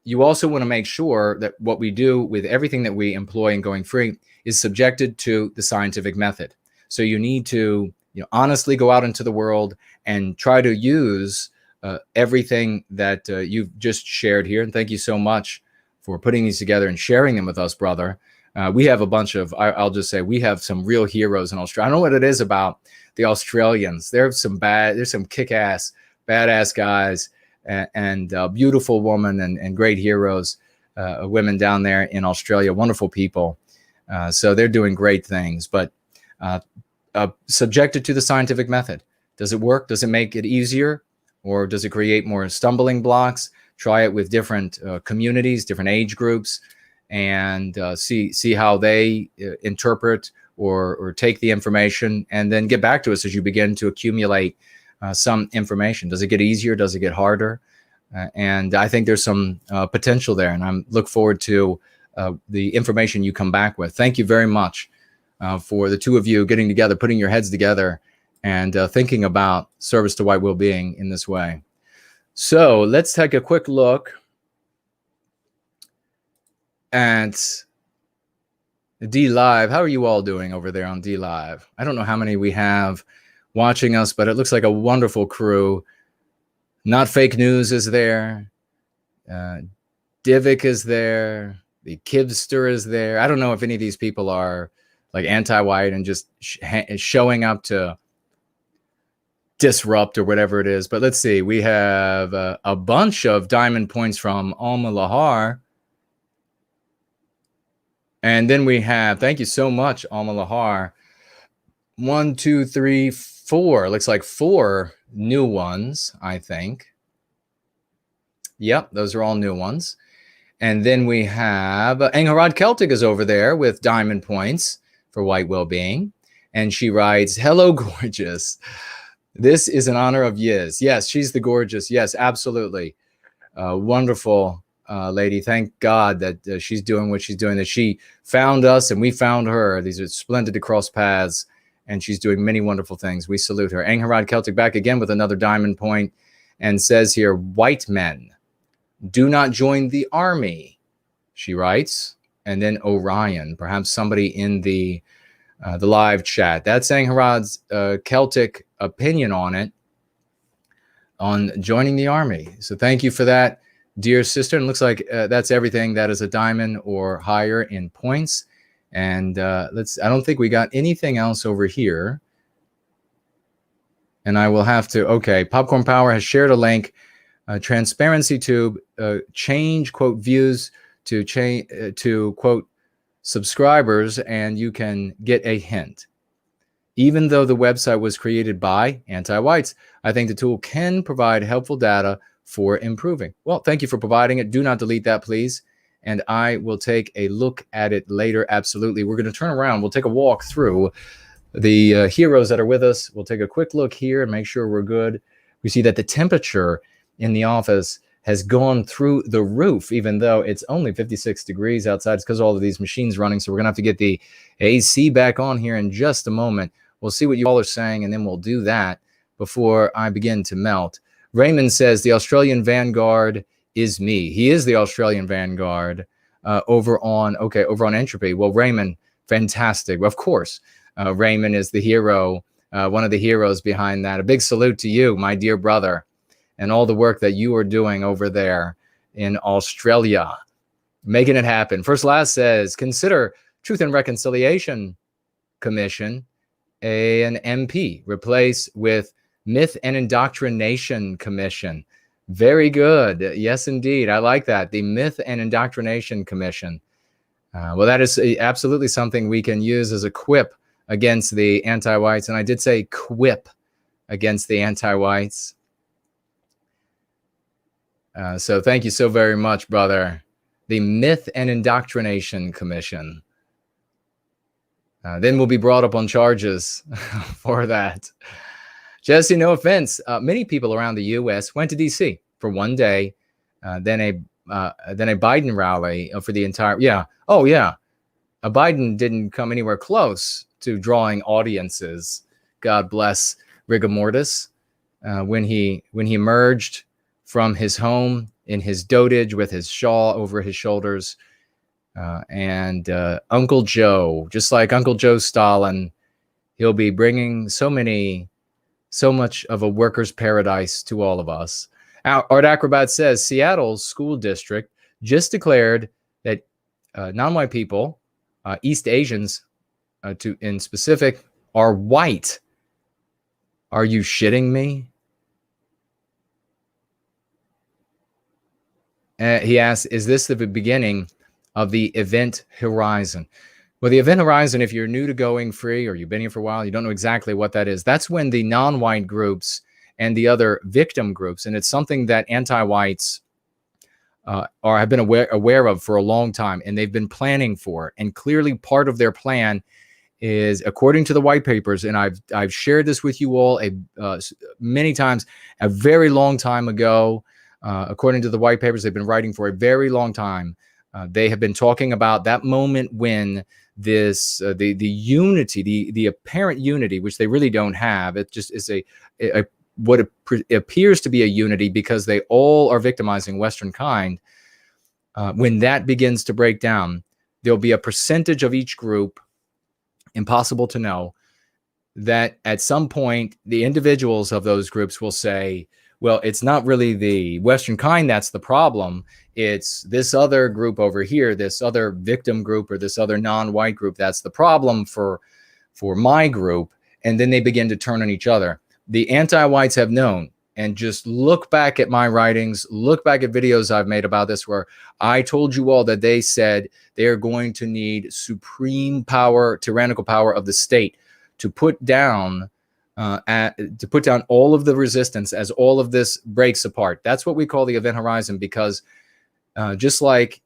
S3: you also want to make sure that what we do with everything that we employ in going free is subjected to the scientific method. So you need to honestly go out into the world and try to use everything that you've just shared here. And thank you so much for putting these together and sharing them with us, brother. We have a bunch of, I'll just say, we have some real heroes in Australia. I don't know what it is about the Australians. There's some kick-ass, badass guys and beautiful women and great heroes, women down there in Australia, wonderful people. So they're doing great things, but subjected to the scientific method. Does it work? Does it make it easier? Or does it create more stumbling blocks? Try it with different communities, different age groups, and see how they interpret or take the information, and then get back to us as you begin to accumulate some information. Does it get easier? Does it get harder? And I think there's some potential there, and I look forward to the information you come back with. Thank you very much for the two of you getting together, putting your heads together, and thinking about service to white well-being in this way. So let's take a quick look at D Live. How are you all doing over there on D Live? I don't know how many we have watching us, but it looks like a wonderful crew. Not Fake News is there. Divik is there. The Kibster is there. I don't know if any of these people are like anti-white and just showing up to disrupt or whatever it is. But let's see. We have a bunch of diamond points from Alma Lahar. And then we have, thank you so much, Alma Lahar. 1, 2, 3, 4. Looks like 4 new ones, I think. Yep, those are all new ones. And then we have Angharad Celtic is over there with diamond points for white well-being. And she writes, hello, gorgeous. This is in honor of Yiz. Yes, she's the gorgeous. Yes, absolutely. Wonderful lady. Thank God that she's doing what she's doing, that she found us and we found her. These are splendid to cross paths, and she's doing many wonderful things. We salute her. Angharad Celtic back again with another diamond point and says here, white men, do not join the army, she writes. And then Orion, perhaps somebody in the live chat. That's Angharad's Celtic opinion on it, on joining the army. So thank you for that, dear sister. And it looks like that's everything that is a diamond or higher in points. And I don't think we got anything else over here. And I will have to, okay, Popcorn Power has shared a link. Transparency Tube, change, quote, views to quote, subscribers, and you can get a hint. Even though the website was created by anti-whites, I think the tool can provide helpful data for improving. Well, thank you for providing it. Do not delete that, please. And I will take a look at it later. Absolutely. We're going to turn around. We'll take a walk through the heroes that are with us. We'll take a quick look here and make sure we're good. We see that the temperature in the office has gone through the roof, even though it's only 56 degrees outside. It's because all of these machines running. So we're going to have to get the AC back on here in just a moment. We'll see what you all are saying, and then we'll do that before I begin to melt. Raymond says the Australian Vanguard is me. He is the Australian Vanguard over on Entropy. Well, Raymond, fantastic. Of course, Raymond is the hero, one of the heroes behind that. A big salute to you, my dear brother, and all the work that you are doing over there in Australia, making it happen. First Last says, consider Truth and Reconciliation Commission an MP, replace with Myth and Indoctrination Commission. Very good. Yes, indeed. I like that. The Myth and Indoctrination Commission. Well, that is absolutely something we can use as a quip against the anti-whites. And I did say quip against the anti-whites. So thank you so very much, brother. The Myth and Indoctrination Commission. Then we'll be brought up on charges for that. Jesse, no offense. Many people around the U.S. went to D.C. for one day, then a Biden rally for the entire. Yeah. Oh, yeah. Biden didn't come anywhere close to drawing audiences. God bless rigor mortis. When he emerged from his home in his dotage with his shawl over his shoulders, and Uncle Joe, just like Uncle Joe Stalin, he'll be bringing so much of a worker's paradise to all of us. Art Acrobat says Seattle's school district just declared that non-white people, East Asians in specific, are white. Are you shitting me? He asks, is this the beginning of the event horizon? Well, the event horizon, if you're new to Going Free or you've been here for a while, you don't know exactly what that is. That's when the non-white groups and the other victim groups, and it's something that anti-whites have been aware of for a long time, and they've been planning for. And clearly part of their plan is, according to the white papers, and I've shared this with you all many times, a very long time ago. According to the white papers, they've been writing for a very long time. They have been talking about that moment when this the unity, the apparent unity, which they really don't have. It just is what appears to be a unity because they all are victimizing Western kind. When that begins to break down, there'll be a percentage of each group, impossible to know, that at some point the individuals of those groups will say, well, it's not really the Western kind that's the problem. It's this other group over here, this other victim group or this other non-white group that's the problem for my group. And then they begin to turn on each other. The anti-whites have known, and just look back at my writings, look back at videos I've made about this, where I told you all that they said they're going to need supreme power, tyrannical power of the state to put down all of the resistance as all of this breaks apart. That's what we call the event horizon, because just like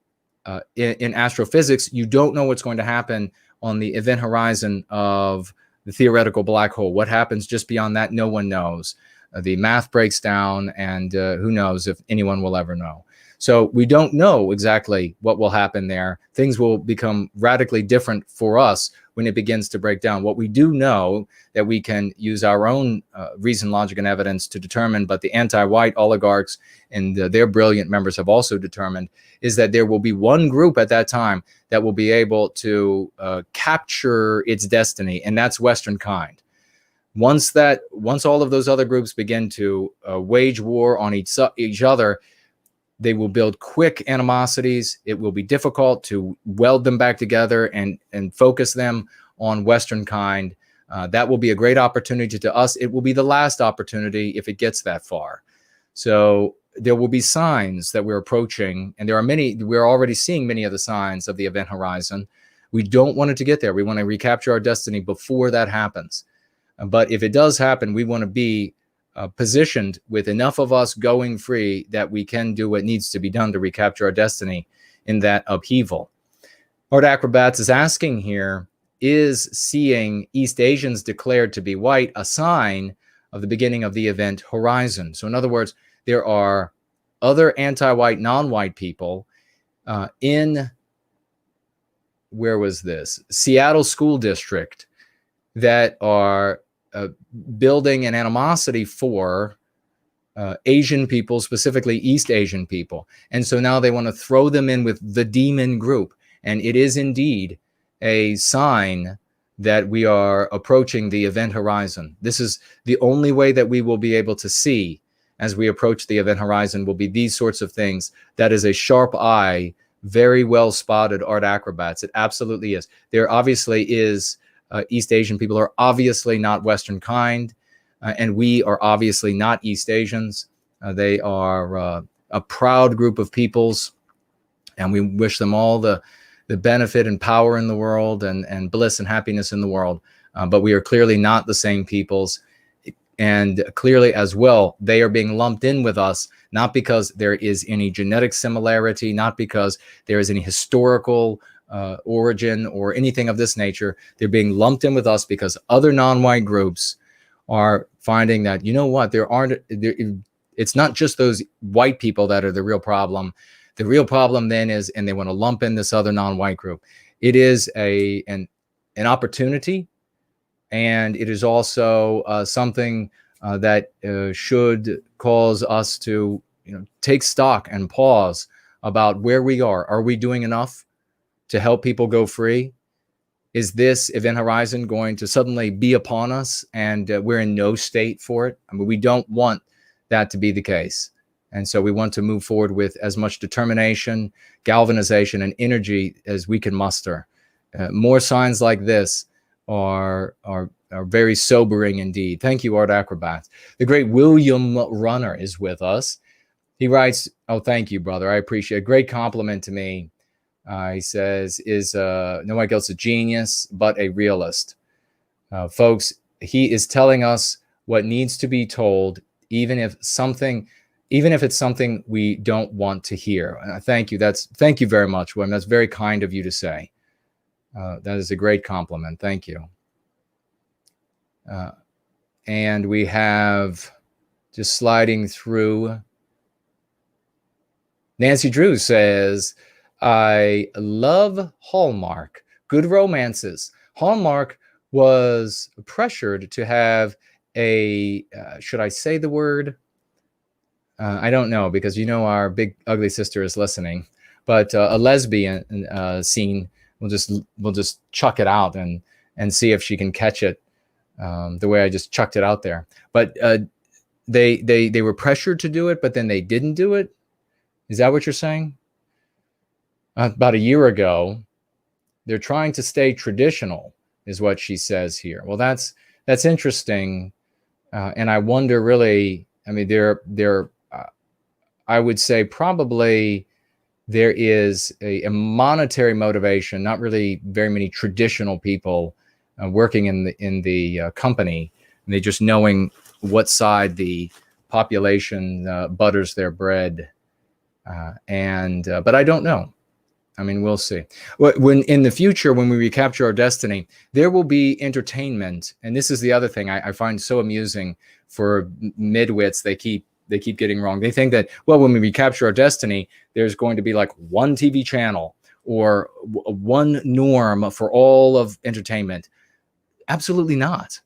S3: in astrophysics, you don't know what's going to happen on the event horizon of the theoretical black hole. What happens just beyond that, no one knows. The math breaks down, and who knows if anyone will ever know. So we don't know exactly what will happen there. Things will become radically different for us when it begins to break down. What we do know that we can use our own reason, logic, and evidence to determine, but the anti-white oligarchs and their brilliant members have also determined, is that there will be one group at that time that will be able to capture its destiny, and that's Western kind. Once all of those other groups begin to wage war on each other, they will build quick animosities. It will be difficult to weld them back together and focus them on Western kind. That will be a great opportunity to us. It will be the last opportunity if it gets that far. So there will be signs that we're approaching, and there are many. We're already seeing many of the signs of the event horizon. We don't want it to get there. We want to recapture our destiny before that happens. But if it does happen, we want to be positioned with enough of us going free that we can do what needs to be done to recapture our destiny in that upheaval. Art Acrobats is asking here, is seeing East Asians declared to be white a sign of the beginning of the event horizon? So in other words, there are other anti-white, non-white people in, where was this? Seattle School District that are building an animosity for Asian people, specifically East Asian people. And so now they want to throw them in with the demon group. And it is indeed a sign that we are approaching the event horizon. This is the only way that we will be able to see as we approach the event horizon, will be these sorts of things. That is a sharp eye, very well spotted, Art Acrobats. It absolutely is. There obviously is East Asian people are obviously not Western kind, and we are obviously not East Asians. They are a proud group of peoples, and we wish them all the benefit and power in the world and bliss and happiness in the world. But we are clearly not the same peoples, and clearly as well, they are being lumped in with us, not because there is any genetic similarity, not because there is any historical origin or anything of this nature. They're being lumped in with us because other non-white groups are finding that, you know what, it's not just those white people that are the real problem. The real problem then is, and they want to lump in this other non-white group. It is an opportunity, and it is also something that should cause us to take stock and pause about where we are. Are we doing enough to help people go free? Is this event horizon going to suddenly be upon us and we're in no state for it? I mean, we don't want that to be the case. And so we want to move forward with as much determination, galvanization, and energy as we can muster. More signs like this are very sobering indeed. Thank you, Art Acrobats. The great William Runner is with us. He writes, oh, thank you, brother. I appreciate it. Great compliment to me. He says, No White Guilt's a genius, but a realist. Folks, he is telling us what needs to be told, even if it's something we don't want to hear. Thank you. Thank you very much, William. That's very kind of you to say. That is a great compliment. Thank you. And we have, just sliding through, Nancy Drew says, I love Hallmark. Good romances. Hallmark was pressured to have a, should I say the word? I don't know, because our big ugly sister is listening, but a lesbian scene we'll just chuck it out and see if she can catch it the way I just chucked it out there. But they were pressured to do it, but then they didn't do it. Is that what you're saying? About a year ago, they're trying to stay traditional, is what she says here. Well, that's interesting, and I wonder really. I mean, I would say probably there is a monetary motivation. Not really very many traditional people working in the company, and they just knowing what side the population butters their bread, but I don't know. I mean, we'll see. When in the future, when we recapture our destiny, there will be entertainment, and this is the other thing I find so amusing for midwits. They keep getting wrong. They think that, well, when we recapture our destiny, there's going to be like one TV channel or one norm for all of entertainment. Absolutely not.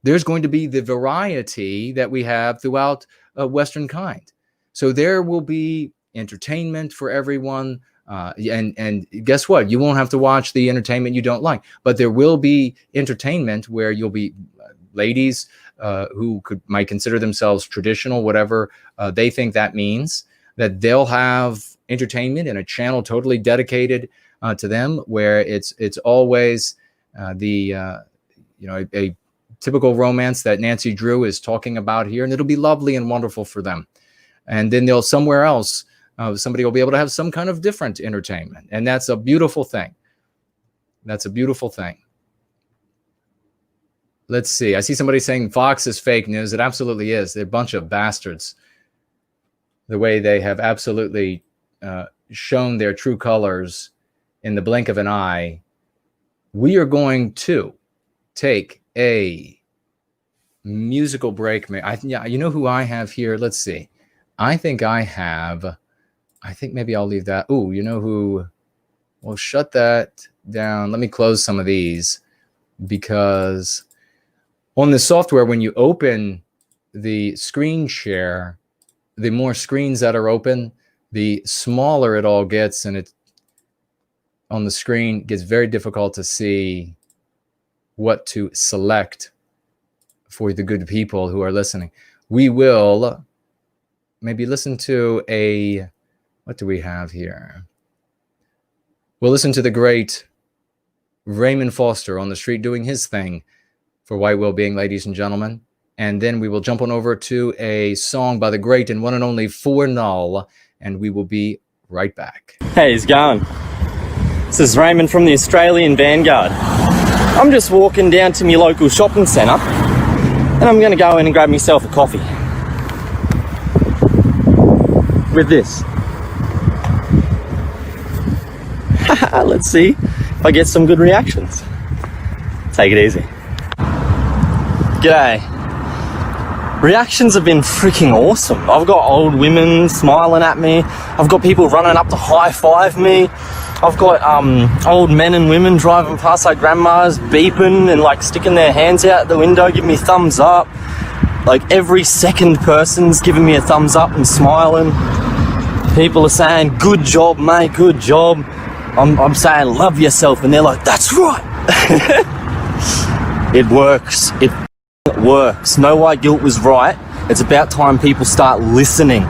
S3: There's going to be the variety that we have throughout Western kind. So there will be entertainment for everyone. And guess what? You won't have to watch the entertainment you don't like, but there will be entertainment where you'll be ladies who might consider themselves traditional, whatever they think that means, that they'll have entertainment in a channel totally dedicated to them, where it's always a typical romance that Nancy Drew is talking about here, and it'll be lovely and wonderful for them. And then they'll somewhere else. Somebody will be able to have some kind of different entertainment. And that's a beautiful thing. That's a beautiful thing. Let's see. I see somebody saying Fox is fake news. It absolutely is. They're a bunch of bastards. The way they have absolutely shown their true colors in the blink of an eye. We are going to take a musical break. You know who I have here? Let's see. I think maybe I'll leave that. Oh, you know who? Well, shut that down. Let me close some of these, because on the software, when you open the screen share, the more screens that are open, the smaller it all gets, and it on the screen gets very difficult to see what to select for the good people who are listening. We will maybe listen to what do we have here? We'll listen to the great Raymond Foster on the street doing his thing for white well-being, ladies and gentlemen. And then we will jump on over to a song by the great and one and only For Null, and we will be right back.
S14: Hey, how's it going? This is Raymond from the Australian Vanguard. I'm just walking down to my local shopping centre, and I'm going to go in and grab myself a coffee. With this. Let's see if I get some good reactions. Take it easy. G'day. Reactions have been freaking awesome. I've got old women smiling at me. I've got people running up to high-five me. I've got old men and women driving past like grandmas, beeping and like sticking their hands out the window, giving me thumbs up. Like every second person's giving me a thumbs up and smiling. People are saying, good job, mate, good job. I'm saying, love yourself, and they're like, that's right. It works. It works. No White Guilt was right. It's about time people start listening.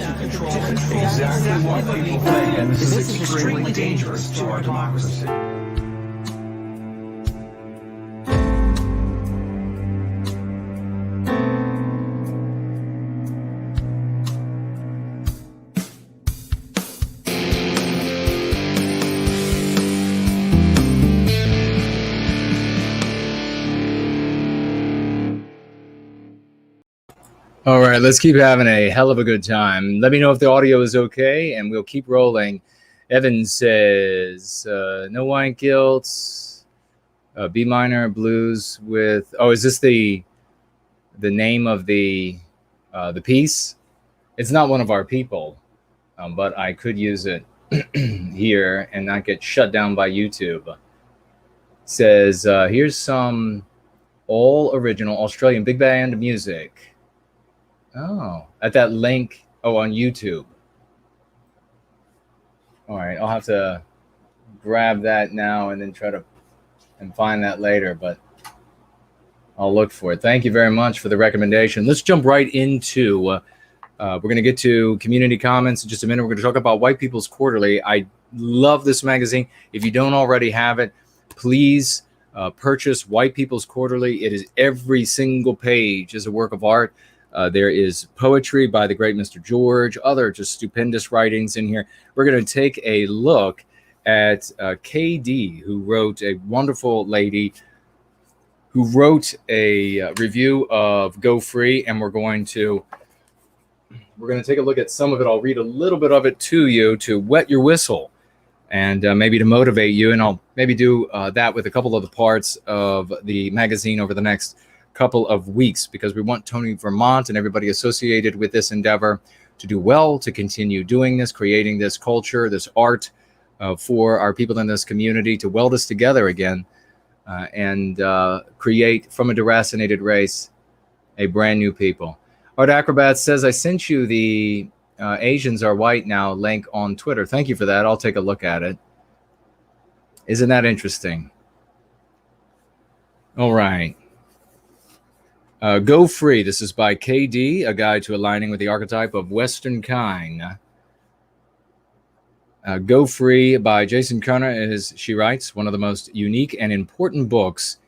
S2: exactly what people think, and this is extremely dangerous to our democracy.
S3: All right, let's keep having a hell of a good time. Let me know if the audio is okay, and we'll keep rolling. Evan says, no wine guilt, B minor blues with... Oh, is this the name of the piece? It's not one of our people, but I could use it here and not get shut down by YouTube. Says, here's some all original Australian big band music. Oh, at that link. Oh, on YouTube. All right, I'll have to grab that now and then try to find that later, but I'll look for it. Thank you very much for the recommendation. Let's jump right into, we're going to get to community comments in just a minute. We're going to talk about White People's Quarterly. I love this magazine. If you don't already have it, please purchase White People's Quarterly. It is every single page is a work of art. There is poetry by the great Mr. George, other just stupendous writings in here. We're going to take a look at KD, who wrote, a wonderful lady who wrote a review of Go Free, and we're going to take a look at some of it. I'll read a little bit of it to you to wet your whistle and maybe to motivate you, and I'll maybe do that with a couple of the parts of the magazine over the next couple of weeks, because we want Tony Vermont and everybody associated with this endeavor to do well, to continue doing this, creating this culture, this art for our people in this community, to weld us together again and create from a deracinated race a brand new people. Art Acrobat says, I sent you the Asians Are White Now link on Twitter. Thank you for that. I'll take a look at it. Isn't that interesting? All right. Go Free. This is by KD, a guide to aligning with the archetype of Western kind. Go Free by Jason Kerner is, she writes, one of the most unique and important books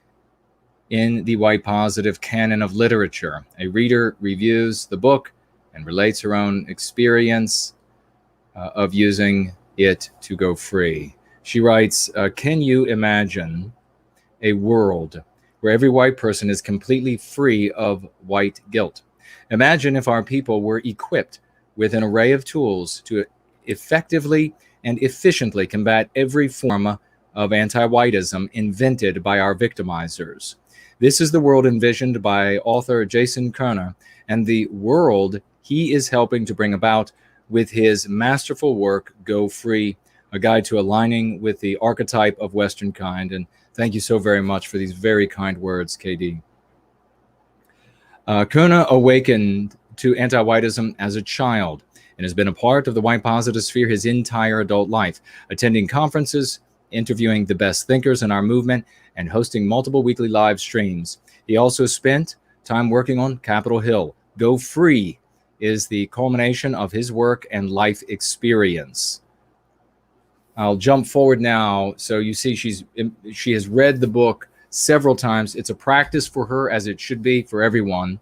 S3: in the white positive canon of literature. A reader reviews the book and relates her own experience of using it to go free. She writes, can you imagine a world where every white person is completely free of white guilt? Imagine if our people were equipped with an array of tools to effectively and efficiently combat every form of anti-whiteism invented by our victimizers. This is the world envisioned by author Jason Kerner, and the world he is helping to bring about with his masterful work, Go Free, a guide to aligning with the archetype of Western kind. And thank you so very much for these very kind words, KD. Kerner awakened to anti-whiteism as a child and has been a part of the white positive sphere his entire adult life, attending conferences, interviewing the best thinkers in our movement, and hosting multiple weekly live streams. He also spent time working on Capitol Hill. Go Free is the culmination of his work and life experience. I'll jump forward now. So you see she has read the book several times. It's a practice for her, as it should be for everyone,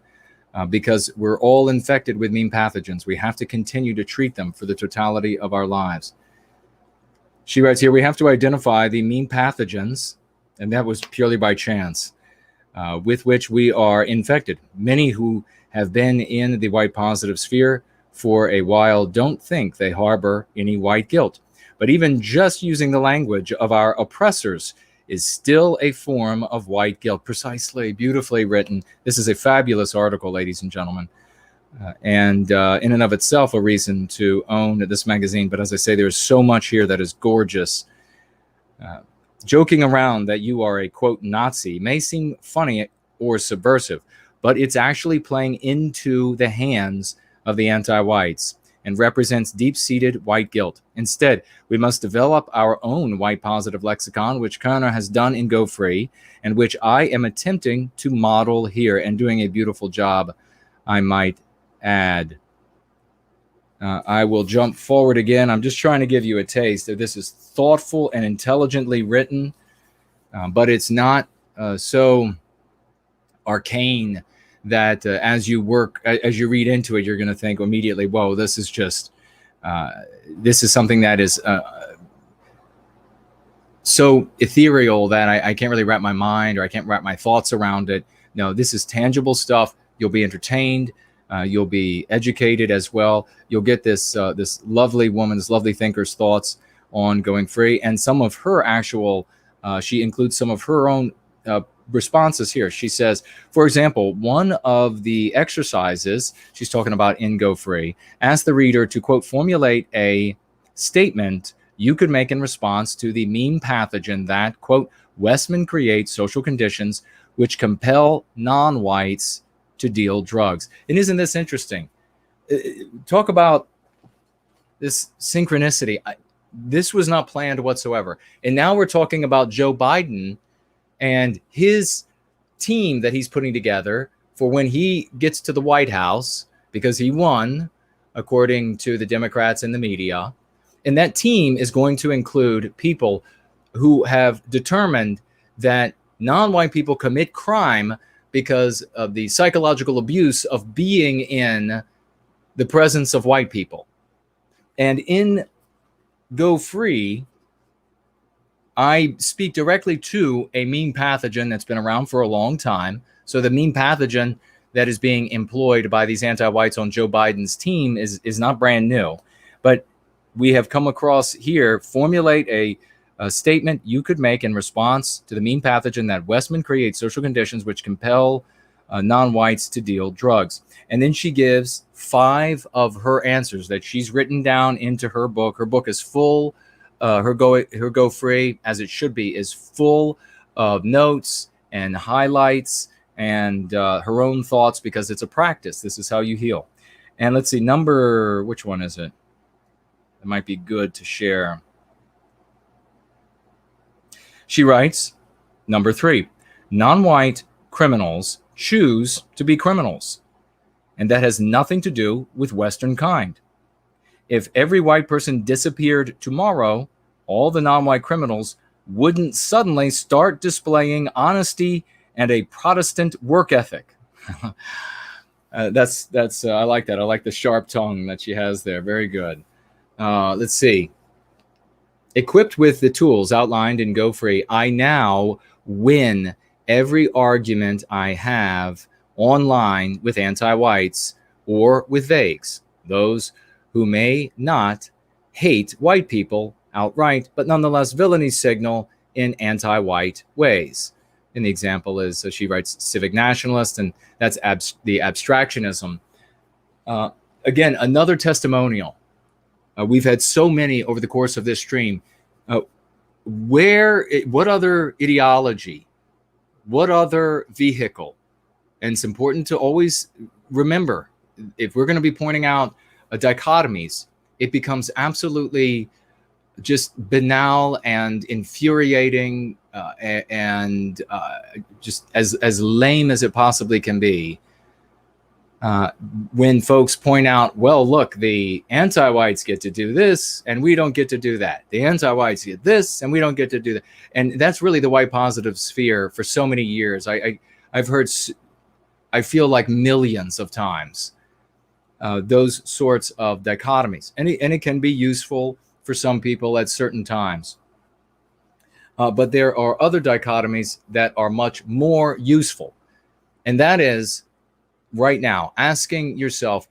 S3: because we're all infected with mean pathogens. We have to continue to treat them for the totality of our lives. She writes here, we have to identify the mean pathogens, and that was purely by chance, with which we are infected. Many who have been in the white positive sphere for a while don't think they harbor any white guilt. But even just using the language of our oppressors is still a form of white guilt. Precisely, beautifully written. This is a fabulous article, ladies and gentlemen. And in and of itself, a reason to own this magazine. But as I say, there's so much here that is gorgeous. Joking around that you are a, quote, Nazi may seem funny or subversive, but it's actually playing into the hands of the anti-whites and represents deep-seated white guilt. Instead, we must develop our own white positive lexicon, which Kerner has done in Go Free, and which I am attempting to model here and doing a beautiful job, I might add. I will jump forward again. I'm just trying to give you a taste of this is thoughtful and intelligently written, but it's not so arcane that as you read into it, you're going to think immediately, whoa, this is just, this is something that is so ethereal that I can't really wrap my mind or I can't wrap my thoughts around it. No, this is tangible stuff. You'll be entertained. You'll be educated as well. You'll get this lovely woman, this lovely thinker's thoughts on going free, and some of her actual. She includes some of her own responses here. She says, for example, one of the exercises she's talking about in Go Free asks the reader to, quote, formulate a statement you could make in response to the meme pathogen that, quote, Westman creates social conditions which compel non-whites to deal drugs. And isn't this interesting? Talk about this synchronicity. This was not planned whatsoever. And now we're talking about Joe Biden and his team that he's putting together for when he gets to the White House, because he won, according to the Democrats and the media. And that team is going to include people who have determined that non-white people commit crime because of the psychological abuse of being in the presence of white people. And in Go Free, I speak directly to a meme pathogen that's been around for a long time. So the meme pathogen that is being employed by these anti-whites on Joe Biden's team is not brand new. But we have come across here, formulate a statement you could make in response to the meme pathogen that Westman creates social conditions which compel non-whites to deal drugs. And then she gives 5 of her answers that she's written down into her book. Her book is full. Her Go Free, as it should be, is full of notes and highlights and her own thoughts, because it's a practice. This is how you heal. And let's see, which one is it? It might be good to share. She writes, number 3, non-white criminals choose to be criminals, and that has nothing to do with Western kind. If every white person disappeared tomorrow, all the non-white criminals wouldn't suddenly start displaying honesty and a Protestant work ethic. That's I like that. I like the sharp tongue that she has there. Very good. Let's see. Equipped with the tools outlined in Go Free, I now win every argument I have online with anti-whites or with vagues, those who may not hate white people outright, but nonetheless villainy signal in anti-white ways. And the example is, she writes, civic nationalist, and that's the abstractionism. Again, another testimonial. We've had so many over the course of this stream. What other ideology, what other vehicle? And it's important to always remember, if we're going to be pointing out dichotomies, it becomes absolutely just banal and infuriating and just as lame as it possibly can be. When folks point out, well, look, the anti-whites get to do this and we don't get to do that. The anti-whites get this and we don't get to do that. And that's really the white positive sphere for so many years. I've heard, I feel like millions of times, those sorts of dichotomies. And it can be useful for some people at certain times. But there are other dichotomies that are much more useful. And that is, right now, asking yourself,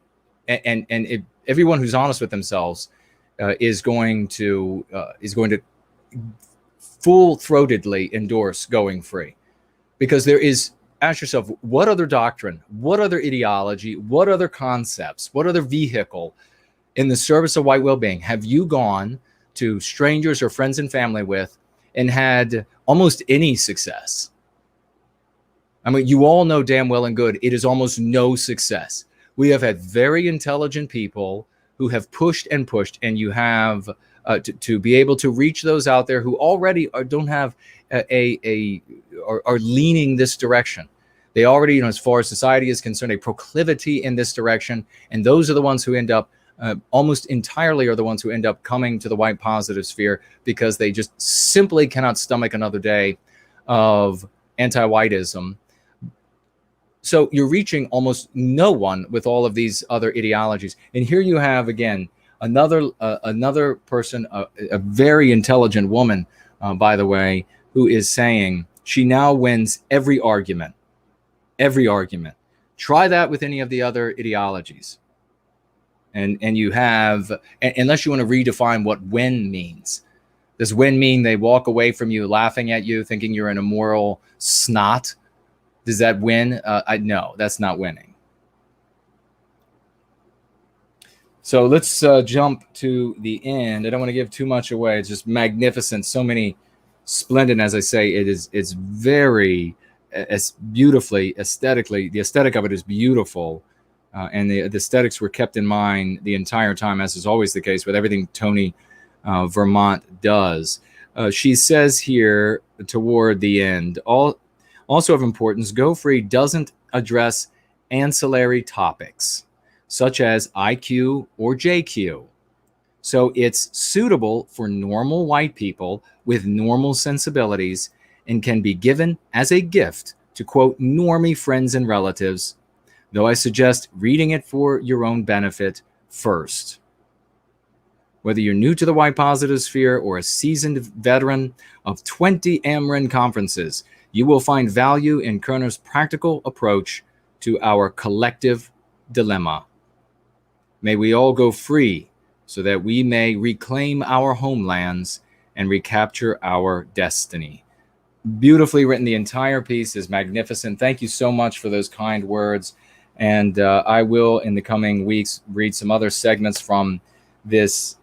S3: and everyone who's honest with themselves is going to full-throatedly endorse going free, because there is. Ask yourself, what other doctrine, what other ideology, what other concepts, what other vehicle in the service of white well-being have you gone to strangers or friends and family with and had almost any success? I mean, you all know damn well and good, it is almost no success. We have had very intelligent people who have pushed and pushed, and you have to be able to reach those out there who already don't have are leaning this direction. They already, as far as society is concerned, a proclivity in this direction, and those are the ones who end up almost entirely are the ones who end up coming to the white positive sphere because they just simply cannot stomach another day of anti-whiteism. So you're reaching almost no one with all of these other ideologies. And here you have, again, another person, a very intelligent woman, by the way, who is saying she now wins every argument. Every argument. Try that with any of the other ideologies. And you have, unless you want to redefine what win means. Does win mean they walk away from you laughing at you, thinking you're an immoral snot? Does that win? No, that's not winning. So let's jump to the end. I don't want to give too much away. It's just magnificent. So many splendid, as I say, it's very beautifully, aesthetically, the aesthetic of it is beautiful. And the aesthetics were kept in mind the entire time, as is always the case with everything Tony Vermont does. She says here toward the end, also of importance, Go Free doesn't address ancillary topics such as IQ or JQ. So it's suitable for normal white people with normal sensibilities and can be given as a gift to, quote, normie friends and relatives, though I suggest reading it for your own benefit first. Whether you're new to the white positive sphere or a seasoned veteran of 20 AMRIN conferences, you will find value in Kerner's practical approach to our collective dilemma. May we all go free so that we may reclaim our homelands and recapture our destiny. Beautifully written. The entire piece is magnificent. Thank you so much for those kind words. And I will, in the coming weeks, read some other segments from this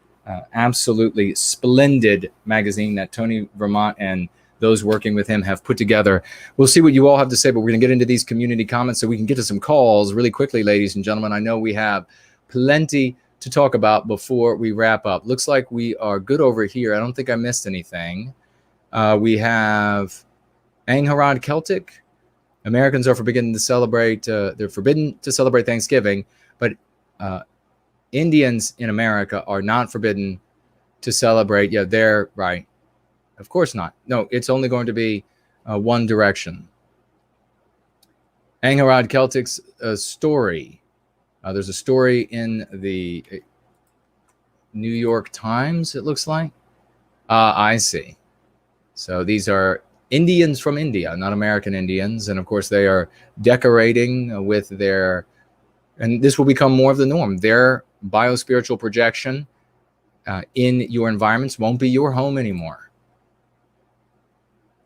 S3: absolutely splendid magazine that Tony Vermont and those working with him have put together. We'll see what you all have to say, but we're going to get into these community comments so we can get to some calls really quickly, ladies and gentlemen. I know we have plenty to talk about before we wrap up. Looks like we are good over here. I don't think I missed anything. We have Angharad Celtic. Americans are forbidden to celebrate. They're forbidden to celebrate Thanksgiving, but Indians in America are not forbidden to celebrate. Yeah, they're right. Of course not. No, it's only going to be one direction. Angharad Celtic's story. There's a story in the New York Times, it looks like. I see. So these are Indians from India, not American Indians. And of course, they are decorating with their, and this will become more of the norm, their biospiritual projection in your environments won't be your home anymore.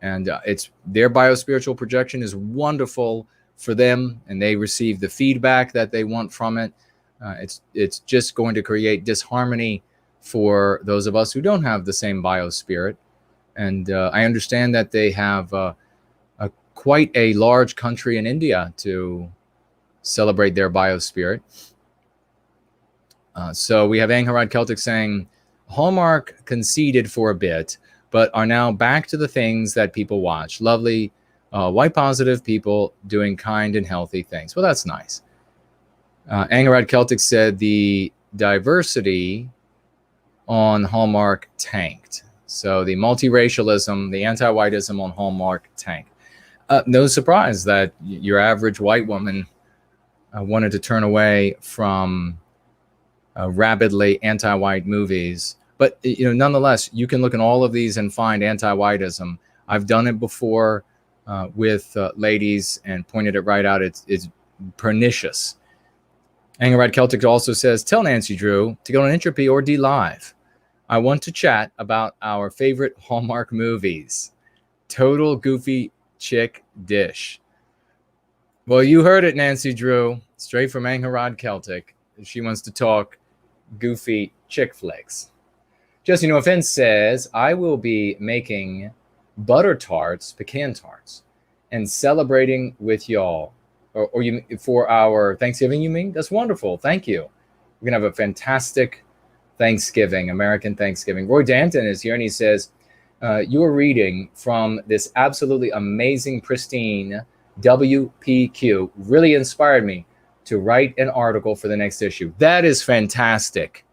S3: And it's their biospiritual projection is wonderful for them, and they receive the feedback that they want from it. It's just going to create disharmony for those of us who don't have the same biospirit. And I understand that they have quite a large country in India to celebrate their biospirit. So we have Angharad Celtic saying, Hallmark conceded for a bit, but are now back to the things that people watch. Lovely, white positive people doing kind and healthy things. Well, that's nice. Angharad Celtic said the diversity on Hallmark tanked. So the multiracialism, the anti-whiteism on Hallmark tanked. No surprise that your average white woman wanted to turn away from rabidly anti-white movies. But nonetheless, you can look in all of these and find anti-whiteism. I've done it before with ladies and pointed it right out. It's pernicious. Angharad Celtic also says, tell Nancy Drew to go on Entropy or DLive. I want to chat about our favorite Hallmark movies. Total goofy chick dish. Well, you heard it, Nancy Drew, straight from Angharad Celtic. She wants to talk goofy chick flicks. Jesse No Offense says, I will be making butter tarts, pecan tarts, and celebrating with y'all. Or you for our Thanksgiving, you mean? That's wonderful. Thank you. We're going to have a fantastic Thanksgiving, American Thanksgiving. Roy Danton is here, and he says, you're reading from this absolutely amazing, pristine WPQ. Really inspired me. to write an article for the next issue. That is fantastic.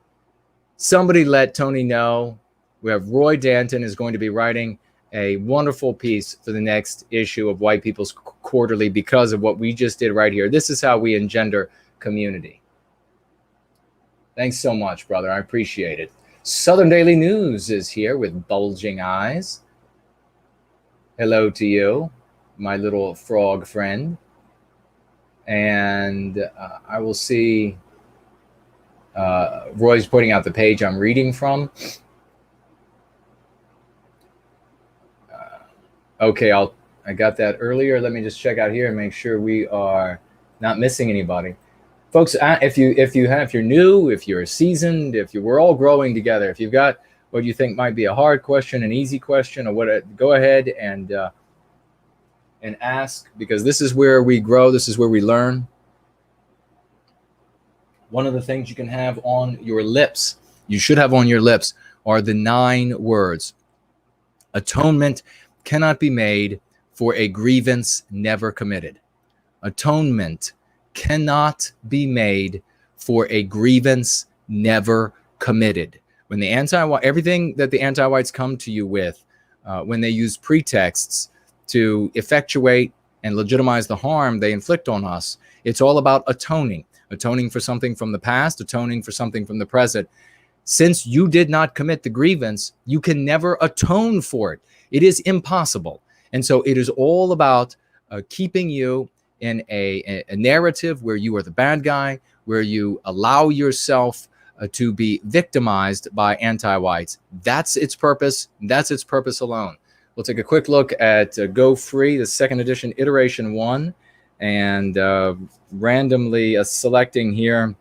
S3: Somebody let Tony know. We have Roy Danton is going to be writing a wonderful piece for the next issue of White People's Quarterly because of what we just did right here. This is how we engender community. Thanks so much, brother. I appreciate it. Southern Daily News is here with bulging eyes. Hello to you, my little frog friend. And I will see Roy's putting out the page I'm reading from. Okay, I got that earlier. Let me just check out here and make sure we are not missing anybody. Folks, if you're new, if you're seasoned, we're all growing together. If you've got what you think might be a hard question, an easy question, or what, go ahead and ask, because this is where we grow. This is where we learn. One of the things you can have on your lips, you should have on your lips, are the 9 words. Atonement cannot be made for a grievance never committed. Atonement cannot be made for a grievance never committed. When the everything that the anti-whites come to you with, when they use pretexts to effectuate and legitimize the harm they inflict on us, it's all about atoning for something from the past, atoning for something from the present. Since you did not commit the grievance, you can never atone for it. It is impossible. And so it is all about keeping you in a narrative where you are the bad guy, where you allow yourself to be victimized by anti-whites. That's its purpose. That's its purpose alone. We'll take a quick look at Go Free, the 2nd edition, iteration 1, and randomly selecting here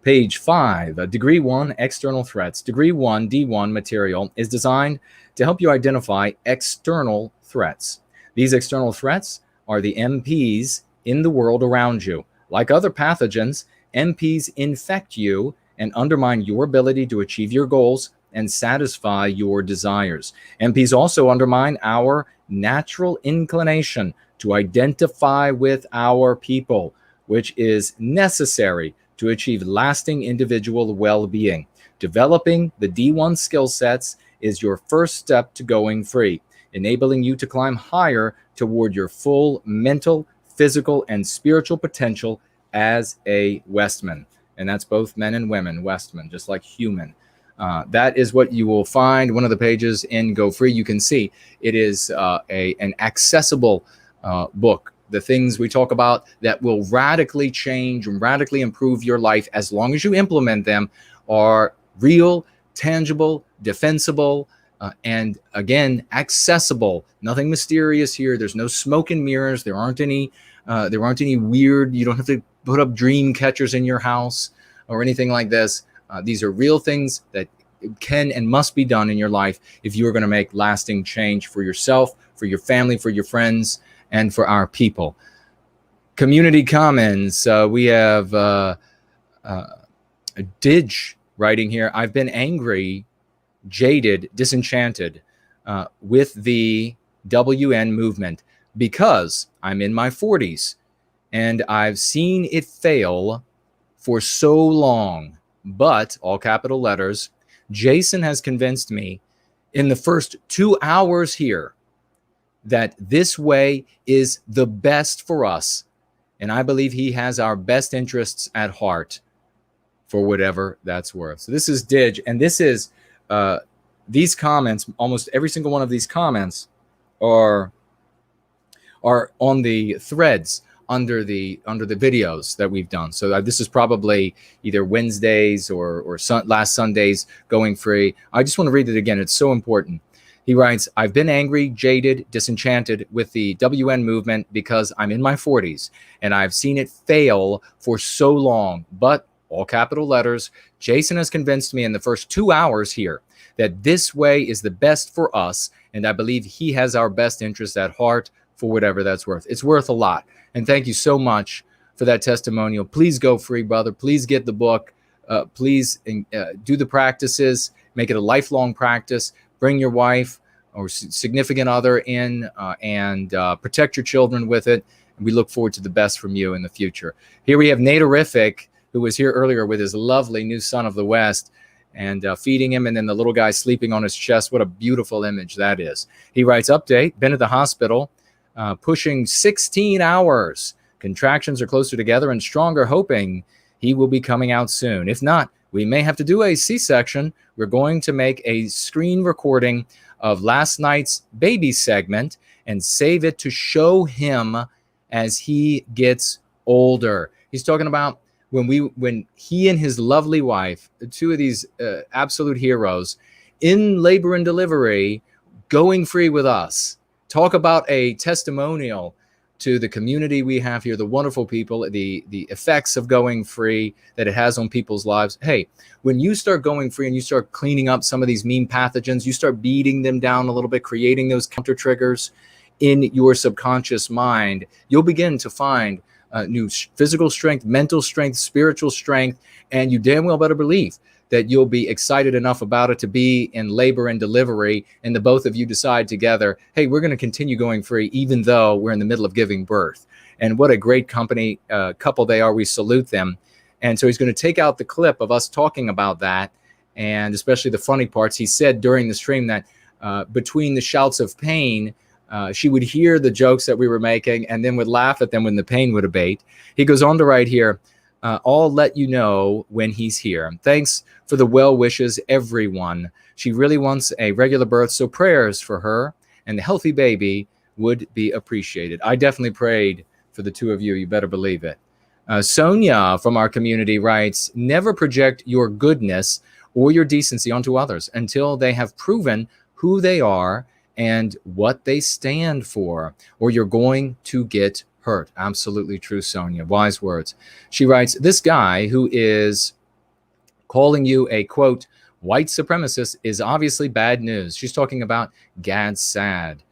S3: page 5, Degree 1, External Threats. Degree 1, D1 material is designed to help you identify external threats. These external threats are the MPs in the world around you. Like other pathogens, MPs infect you and undermine your ability to achieve your goals and satisfy your desires. MPs also undermine our natural inclination to identify with our people, which is necessary to achieve lasting individual well-being. Developing the D1 skill sets is your first step to going free, enabling you to climb higher toward your full mental, physical, and spiritual potential as a Westman. And that's both men and women, Westman, just like human. That is what you will find. One of the pages in Go Free, you can see it is an accessible book. The things we talk about that will radically change and radically improve your life, as long as you implement them, are real, tangible, defensible, and again, accessible. Nothing mysterious here. There's no smoke and mirrors. There aren't any weird, you don't have to put up dream catchers in your house or anything like this. These are real things that can and must be done in your life if you are going to make lasting change for yourself, for your family, for your friends, and for our people. Community comments. We have Didge writing here. I've been angry, jaded, disenchanted with the WN movement because I'm in my 40s and I've seen it fail for so long. But, all capital letters, Jason has convinced me in the first 2 hours here that this way is the best for us. And I believe he has our best interests at heart, for whatever that's worth. So this is Didge, and this is these comments. Almost every single one of these comments are on the threads under the videos that we've done. So this is probably either Wednesdays or last Sunday's Going Free. I just want to read it again. It's so important. He writes, I've been angry, jaded, disenchanted with the WN movement because I'm in my 40s and I've seen it fail for so long. But, all capital letters, Jason has convinced me in the first 2 hours here that this way is the best for us. And I believe he has our best interest at heart, for whatever that's worth. It's worth a lot. And thank you so much for that testimonial. Please go free, brother. Please get the book. Please do the practices. Make it a lifelong practice. Bring your wife or significant other in and protect your children with it. We look forward to the best from you in the future. Here we have Naderific, who was here earlier with his lovely new son of the West, and feeding him, and then the little guy sleeping on his chest. What a beautiful image that is. He writes, update, been at the hospital, pushing 16 hours. Contractions are closer together and stronger, hoping he will be coming out soon. If not, we may have to do a C-section. We're going to make a screen recording of last night's baby segment and save it to show him as he gets older. He's talking about when he and his lovely wife, two of these absolute heroes, in labor and delivery, going free with us. Talk about a testimonial to the community we have here, the wonderful people, the effects of going free that it has on people's lives. Hey, when you start going free and you start cleaning up some of these mean pathogens, you start beating them down a little bit, creating those counter triggers in your subconscious mind, you'll begin to find new physical strength, mental strength, spiritual strength, and you damn well better believe that you'll be excited enough about it to be in labor and delivery, and the both of you decide together, hey, we're going to continue going free even though we're in the middle of giving birth. And what a great company couple they are. We salute them. And so he's going to take out the clip of us talking about that, and especially the funny parts. He said during the stream that between the shouts of pain, she would hear the jokes that we were making and then would laugh at them when the pain would abate. He goes on to write here, I'll let you know when he's here. Thanks for the well wishes, everyone. She really wants a regular birth, so prayers for her and the healthy baby would be appreciated. I definitely prayed for the two of you. You better believe it. Sonia from our community writes, never project your goodness or your decency onto others until they have proven who they are and what they stand for, or you're going to get hurt. Absolutely true, Sonia. Wise words. She writes, this guy who is calling you a, quote, white supremacist is obviously bad news. She's talking about Gad Saad.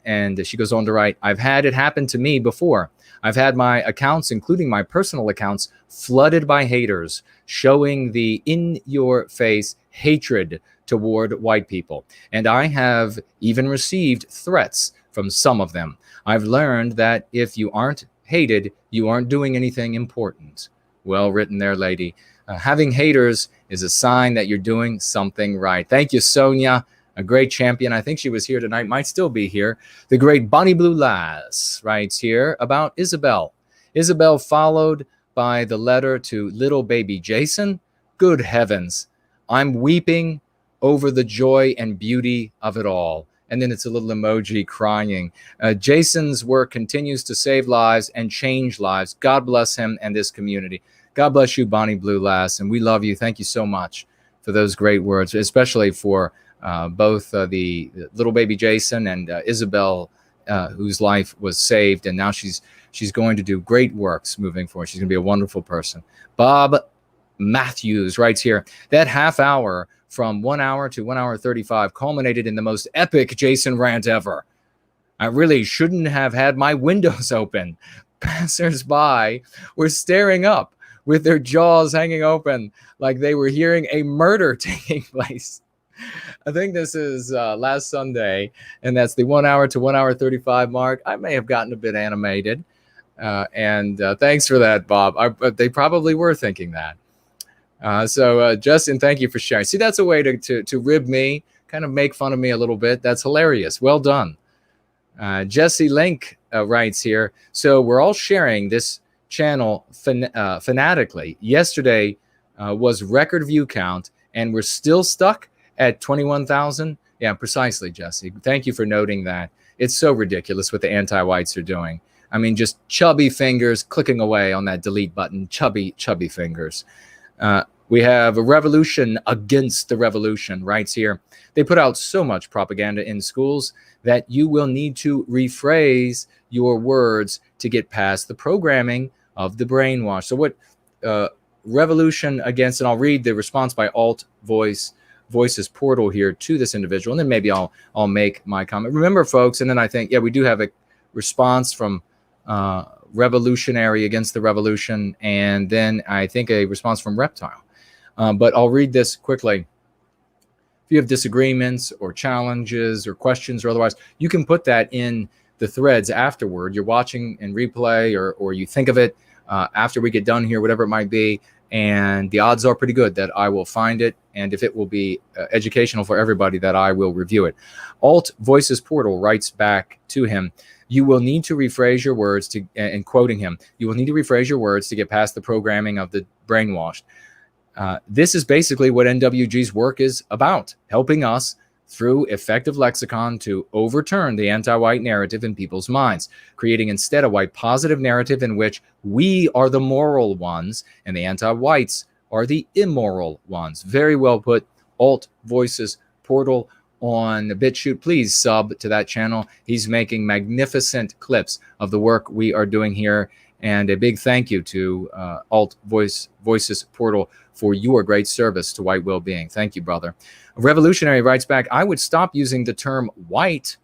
S3: And she goes on to write, I've had it happen to me before. I've had my accounts, including my personal accounts, flooded by haters, showing the in-your-face hatred toward white people. And I have even received threats from some of them. I've learned that if you aren't hated, you aren't doing anything important. Well written there, lady. Having haters is a sign that you're doing something right. Thank you, Sonia. A great champion. I think she was here tonight, might still be here. The great Bonnie Blue Lass writes here about Isabel. Isabel followed by the letter to little baby Jason. Good heavens. I'm weeping over the joy and beauty of it all. And then it's a little emoji crying. Jason's work continues to save lives and change lives. God bless him and this community. God bless you, Bonnie Blue Lass, and we love you. Thank you so much for those great words, especially for both the little baby Jason and Isabel, whose life was saved, and now she's going to do great works moving forward. She's going to be a wonderful person. Bob Matthews writes here, that half hour from 1 hour to 1 hour 35 culminated in the most epic Jason rant ever. I really shouldn't have had my windows open. Passers-by were staring up with their jaws hanging open like they were hearing a murder taking place. I think this is last Sunday, and that's the 1 hour to 1 hour 35 mark. I may have gotten a bit animated, and thanks for that, Bob. They probably were thinking that. So Justin, thank you for sharing. See, that's a way to rib me, kind of make fun of me a little bit. That's hilarious. Well done. Jesse Link writes here, so we're all sharing this channel fanatically. Yesterday was record view count, and we're still stuck at 21,000. Yeah, precisely, Jesse. Thank you for noting that. It's so ridiculous what the anti-whites are doing. I mean, just chubby fingers clicking away on that delete button. Chubby fingers. We have a revolution against the revolution, writes here. They put out so much propaganda in schools that you will need to rephrase your words to get past the programming of the brainwash. So what revolution against, and I'll read the response by Voices Portal here to this individual, and then maybe I'll make my comment. Remember, folks, and then I think, yeah, we do have a response from Revolutionary Against the Revolution, and then I think a response from Reptile. But I'll read this quickly. If you have disagreements or challenges or questions or otherwise, you can put that in the threads afterward. You're watching and replay, or you think of it after we get done here, whatever it might be. And the odds are pretty good that I will find it. And if it will be educational for everybody, that I will review it. Alt Voices Portal writes back to him, you will need to rephrase your words to, and quoting him, you will need to rephrase your words to get past the programming of the brainwashed. This is basically what NWG's work is about, helping us through effective lexicon to overturn the anti-white narrative in people's minds, creating instead a white positive narrative in which we are the moral ones and the anti-whites are the immoral ones. Very well put. Alt Voices Portal on BitChute. Please sub to that channel. He's making magnificent clips of the work we are doing here. And a big thank you to Alt Voices Portal for your great service to white well-being. Thank you, brother. Revolutionary writes back, I would stop using the term white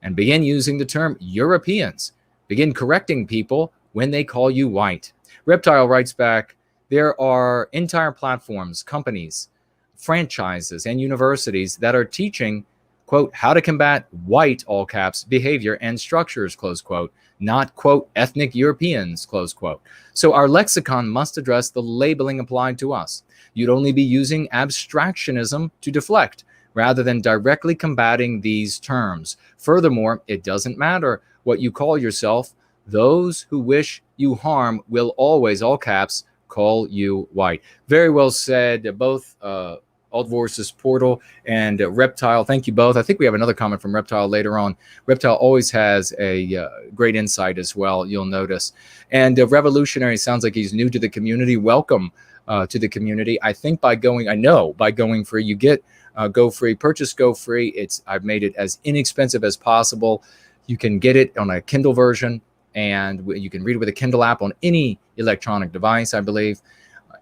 S3: and begin using the term Europeans. Begin correcting people when they call you white. Reptile writes back, there are entire platforms, companies, franchises, and universities that are teaching, quote, how to combat white, all caps, behavior and structures, close quote, not, quote, ethnic Europeans, close quote. So our lexicon must address the labeling applied to us. You'd only be using abstractionism to deflect rather than directly combating these terms. Furthermore, it doesn't matter what you call yourself. Those who wish you harm will always, all caps, call you white. Very well said, both Alt Voices Portal and Reptile. Thank you both. I think we have another comment from Reptile later on. Reptile always has a great insight as well, you'll notice. And Revolutionary sounds like he's new to the community. Welcome to the community. I think by going free, you get Go Free. Purchase Go Free. I've made it as inexpensive as possible. You can get it on a Kindle version, and you can read it with a Kindle app on any electronic device, I believe.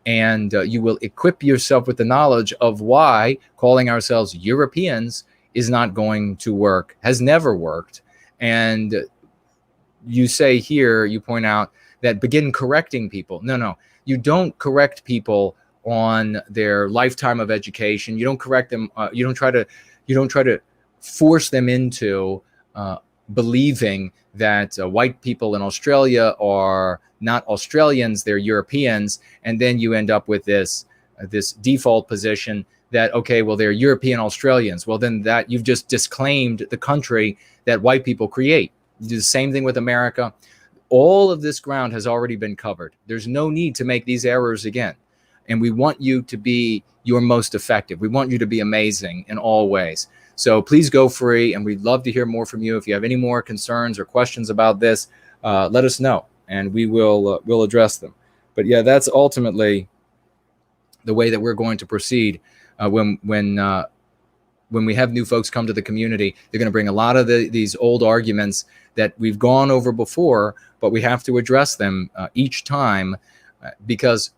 S3: And you will equip yourself with the knowledge of why calling ourselves Europeans is not going to work, has never worked. And you say here, you point out that begin correcting people. No, you don't correct people on their lifetime of education. You don't correct them. You don't try to force them into believing that white people in Australia are not Australians, they're Europeans, and then you end up with this default position that, okay, well, they're European Australians. Well, then that you've just disclaimed the country that white people create. You do the same thing with America. All of this ground has already been covered. There's no need to make these errors again. And we want you to be your most effective. We want you to be amazing in all ways. So please go free, and we'd love to hear more from you. If you have any more concerns or questions about this, let us know, and we will we'll address them. But yeah, that's ultimately the way that we're going to proceed. When we have new folks come to the community, they're going to bring a lot of these old arguments that we've gone over before, but we have to address them each time because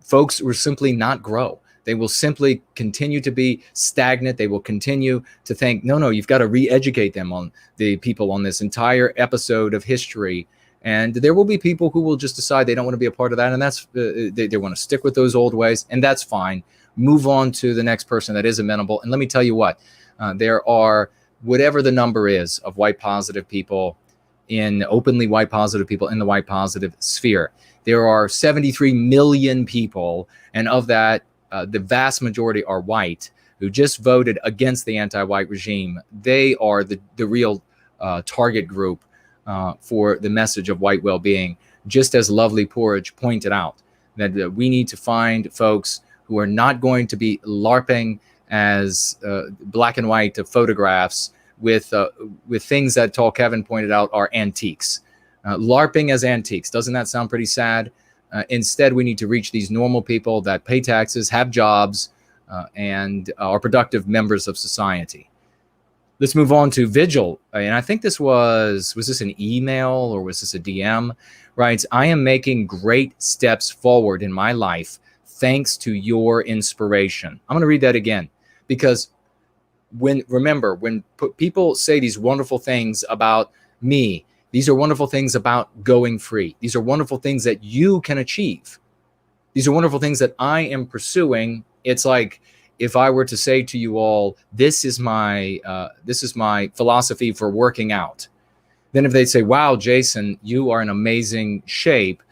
S3: folks will simply not grow. They will simply continue to be stagnant. They will continue to think, no, you've got to re-educate them on the people on this entire episode of history. And there will be people who will just decide they don't want to be a part of that. And that's they want to stick with those old ways. And that's fine. Move on to the next person that is amenable. And let me tell you what, there are whatever the number is of white positive people openly white positive people in the white positive sphere. There are 73 million people. And of that, the vast majority are white who just voted against the anti-white regime. They are the real target group for the message of white well-being. Just as Lovely Porridge pointed out, that we need to find folks who are not going to be LARPing as black and white photographs with things that Tall Kevin pointed out are antiques. LARPing as antiques. Doesn't that sound pretty sad? Instead, we need to reach these normal people that pay taxes, have jobs, and are productive members of society. Let's move on to Vigil. And I think this was this an email or was this a DM? Writes, I am making great steps forward in my life thanks to your inspiration. I'm going to read that again because when people say these wonderful things about me, these are wonderful things about going free. These are wonderful things that you can achieve. These are wonderful things that I am pursuing. It's like if I were to say to you all, this is my philosophy for working out. Then if they say, wow, Jason, you are in amazing shape,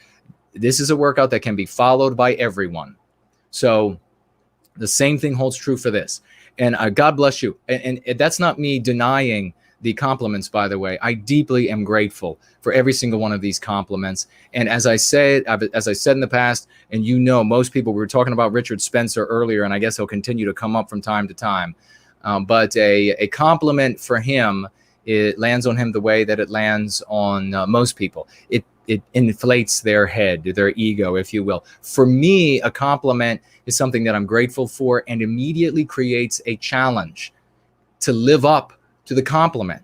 S3: this is a workout that can be followed by everyone. So the same thing holds true for this. And God bless you. And that's not me denying the compliments, by the way. I deeply am grateful for every single one of these compliments. And as I said in the past, and you know, most people, we were talking about Richard Spencer earlier, and I guess he'll continue to come up from time to time. But a compliment for him, it lands on him the way that it lands on most people. It inflates their head, their ego, if you will. For me, a compliment is something that I'm grateful for and immediately creates a challenge to live up to the compliment.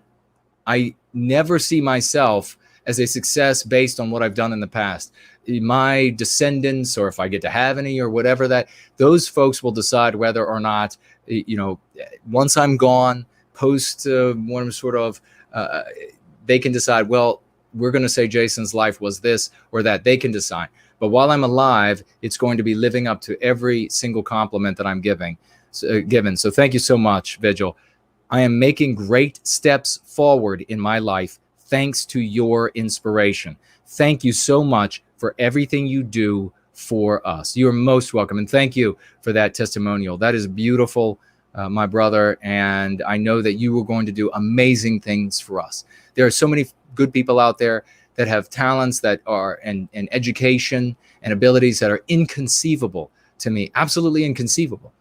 S3: I never see myself as a success based on what I've done in the past. My descendants, or if I get to have any or whatever, that those folks will decide whether or not, you know, once I'm gone, post one sort of, they can decide, well, we're going to say Jason's life was this or that. They can decide. But while I'm alive, it's going to be living up to every single compliment that I'm given. So thank you so much, Vigil. I am making great steps forward in my life thanks to your inspiration. Thank you so much for everything you do for us. You are most welcome. And thank you for that testimonial. That is beautiful, my brother. And I know that you are going to do amazing things for us. There are so many good people out there that have talents that are and education and abilities that are inconceivable to me, absolutely inconceivable.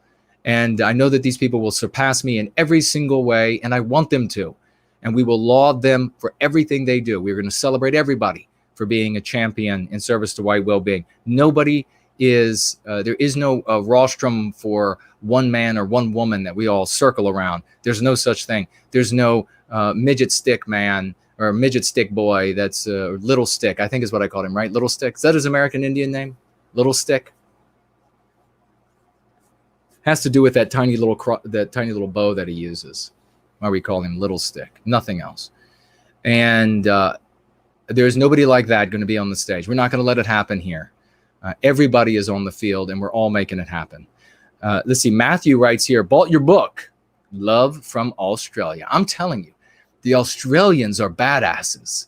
S3: And I know that these people will surpass me in every single way, and I want them to. And we will laud them for everything they do. We're going to celebrate everybody for being a champion in service to white well-being. Nobody is, there is no rostrum for one man or one woman that we all circle around. There's no such thing. There's no midget stick man or midget stick boy. That's Little Stick, I think is what I called him, right? Little Stick. Is that his American Indian name? Little Stick? Has to do with that tiny little bow that he uses. Why we call him Little Stick. Nothing else. And there's nobody like that going to be on the stage. We're not going to let it happen here. Everybody is on the field, and we're all making it happen. Let's see. Matthew writes here, bought your book, Love from Australia. I'm telling you, the Australians are badasses.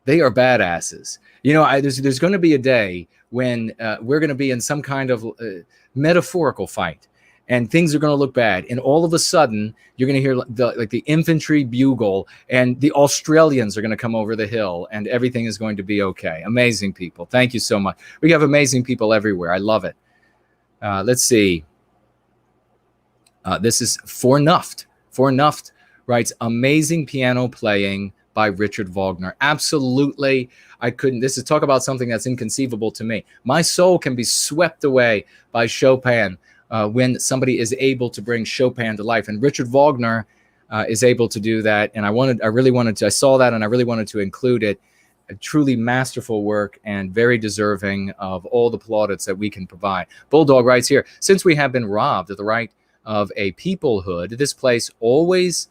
S3: They are badasses. You know, there's going to be a day when we're going to be in some kind of metaphorical fight, and things are going to look bad. And all of a sudden, you're going to hear the infantry bugle, and the Australians are going to come over the hill, and everything is going to be okay. Amazing people. Thank you so much. We have amazing people everywhere. I love it. Let's see. This is Fornuft. Fornuft writes, amazing piano playing by Richard Wagner. Absolutely. I couldn't. This is talk about something that's inconceivable to me. My soul can be swept away by Chopin when somebody is able to bring Chopin to life. And Richard Wagner is able to do that. And I saw that and I really wanted to include it. A truly masterful work and very deserving of all the plaudits that we can provide. Bulldog writes here, since we have been robbed of the right of a peoplehood, this place always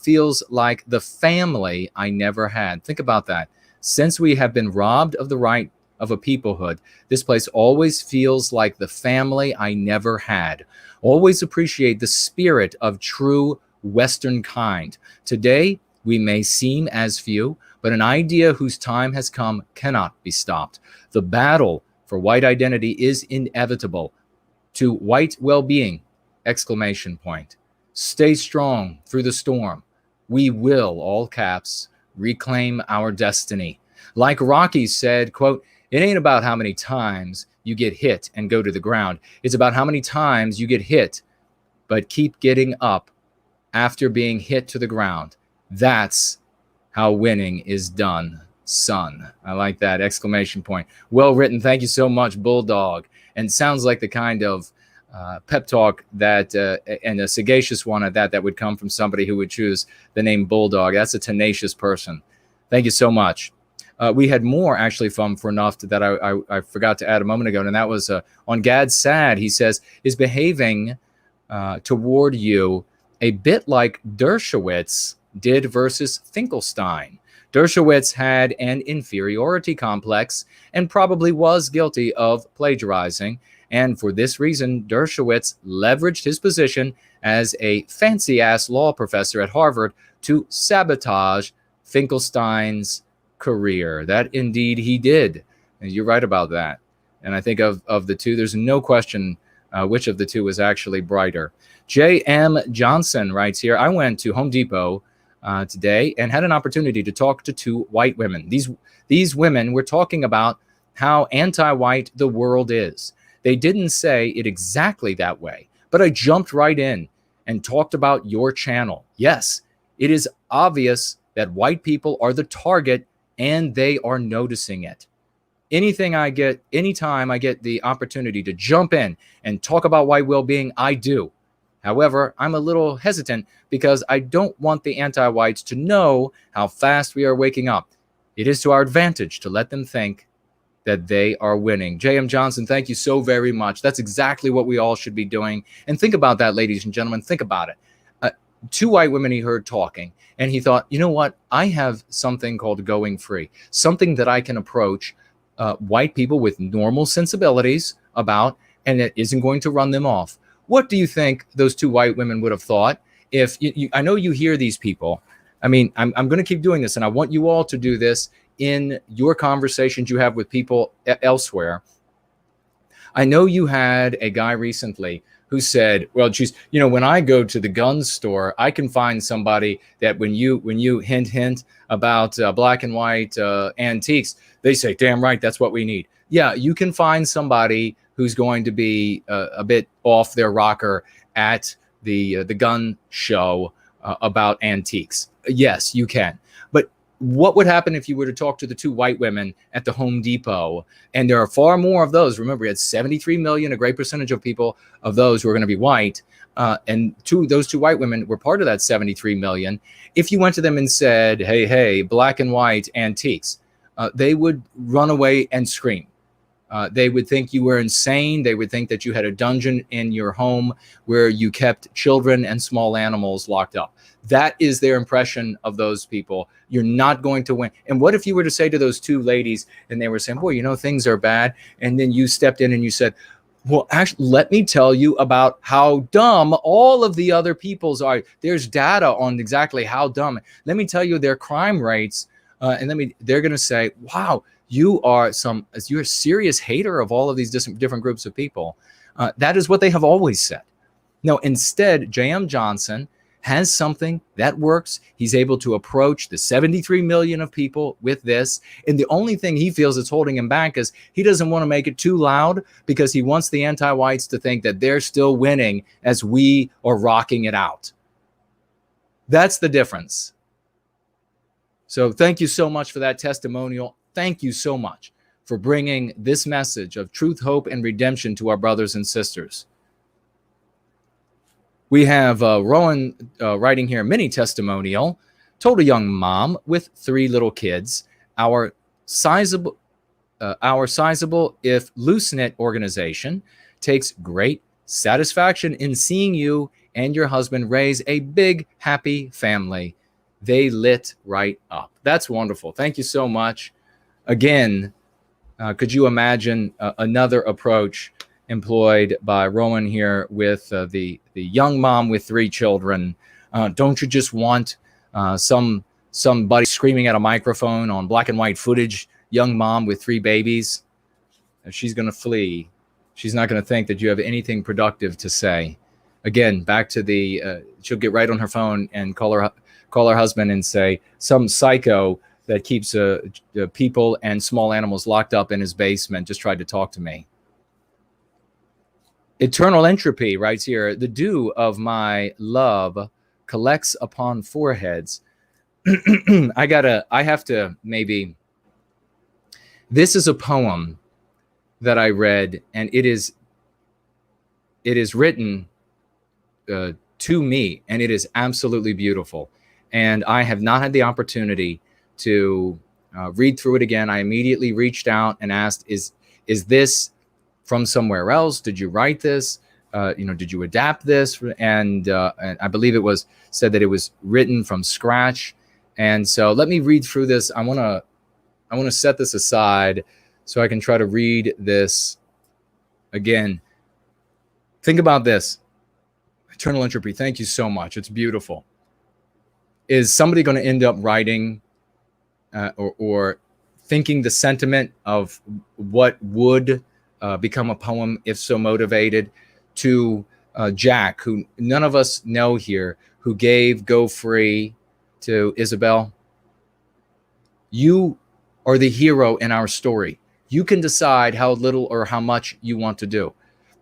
S3: feels like the family I never had. Think about that. Since we have been robbed of the right of a peoplehood, this place always feels like the family I never had. Always appreciate the spirit of true Western kind. Today, we may seem as few, but an idea whose time has come cannot be stopped. The battle for white identity is inevitable. To white well-being, exclamation point. Stay strong through the storm. We will, all caps, reclaim our destiny. Like Rocky said, quote, it ain't about how many times you get hit and go to the ground. It's about how many times you get hit, but keep getting up after being hit to the ground. That's how winning is done, son. I like that exclamation point. Well written. Thank you so much, Bulldog. And sounds like the kind of pep talk that and a sagacious one at that would come from somebody who would choose the name Bulldog. That's a tenacious person. Thank you so much. We had more actually from Fornuft that I forgot to add a moment ago, and that was on Gad Sad. He says, is behaving toward you a bit like Dershowitz did versus Finkelstein. Dershowitz had an inferiority complex and probably was guilty of plagiarizing. And for this reason, Dershowitz leveraged his position as a fancy-ass law professor at Harvard to sabotage Finkelstein's career. That indeed he did. And you're right about that. And I think of the two, there's no question which of the two was actually brighter. J.M. Johnson writes here, I went to Home Depot today and had an opportunity to talk to two white women. These women were talking about how anti-white the world is. They didn't say it exactly that way, but I jumped right in and talked about your channel. Yes, it is obvious that white people are the target and they are noticing it. Anytime I get the opportunity to jump in and talk about white well-being, I do. However, I'm a little hesitant because I don't want the anti-whites to know how fast we are waking up. It is to our advantage to let them think that they are winning. J.M. Johnson, thank you so very much. That's exactly what we all should be doing. And think about that, ladies and gentlemen. Think about it. Two white women he heard talking, and he thought, you know what? I have something called going free, something that I can approach white people with normal sensibilities about, and it isn't going to run them off. What do you think those two white women would have thought if I know you hear these people? I mean, I'm going to keep doing this, and I want you all to do this in your conversations you have with people elsewhere. I know you had a guy recently who said, well, geez, when I go to the gun store, I can find somebody that when you hint about black and white antiques, they say, damn right, that's what we need. Yeah, you can find somebody who's going to be a bit off their rocker at the gun show about antiques. Yes, you can. But what would happen if you were to talk to the two white women at the Home Depot? And there are far more of those. Remember, we had 73 million, a great percentage of people of those who are going to be white. And those two white women were part of that 73 million. If you went to them and said, hey, black and white antiques, they would run away and scream. They would think you were insane. They would think that you had a dungeon in your home where you kept children and small animals locked up. That is their impression of those people. You're not going to win. And what if you were to say to those two ladies and they were saying, boy, things are bad. And then you stepped in and you said, well, actually, let me tell you about how dumb all of the other people's are. There's data on exactly how dumb. Let me tell you their crime rates. They're going to say, wow, you're a serious hater of all of these different groups of people. That is what they have always said. No, instead, J.M. Johnson has something that works. He's able to approach the 73 million of people with this. And the only thing he feels that's holding him back is he doesn't want to make it too loud because he wants the anti-whites to think that they're still winning as we are rocking it out. That's the difference. So thank you so much for that testimonial. Thank you so much for bringing this message of truth, hope, and redemption to our brothers and sisters. We have Rowan writing here, mini testimonial. Told a young mom with 3 little kids, our sizable if loose-knit organization takes great satisfaction in seeing you and your husband raise a big, happy family. They lit right up. That's wonderful. Thank you so much. Again, could you imagine another approach employed by Rowan here with the young mom with 3 children? Don't you just want somebody screaming at a microphone on black and white footage, young mom with 3 babies? She's going to flee. She's not going to think that you have anything productive to say. Again, back to she'll get right on her phone and call her husband and say, some psycho that keeps people and small animals locked up in his basement just tried to talk to me. Eternal Entropy writes here, the dew of my love collects upon foreheads. I have to maybe, this is a poem that I read, and it is written to me, and it is absolutely beautiful. And I have not had the opportunity to read through it again. I immediately reached out and asked, is this from somewhere else? Did you write this? Did you adapt this? And I believe it was said that it was written from scratch. And so let me read through this. I want to set this aside so I can try to read this again. Think about this. Eternal Entropy, thank you so much. It's beautiful. Is somebody going to end up writing or thinking the sentiment of what would become a poem if so motivated, to Jack, who none of us know here, who gave Go Free to Isabel. You are the hero in our story. You can decide how little or how much you want to do.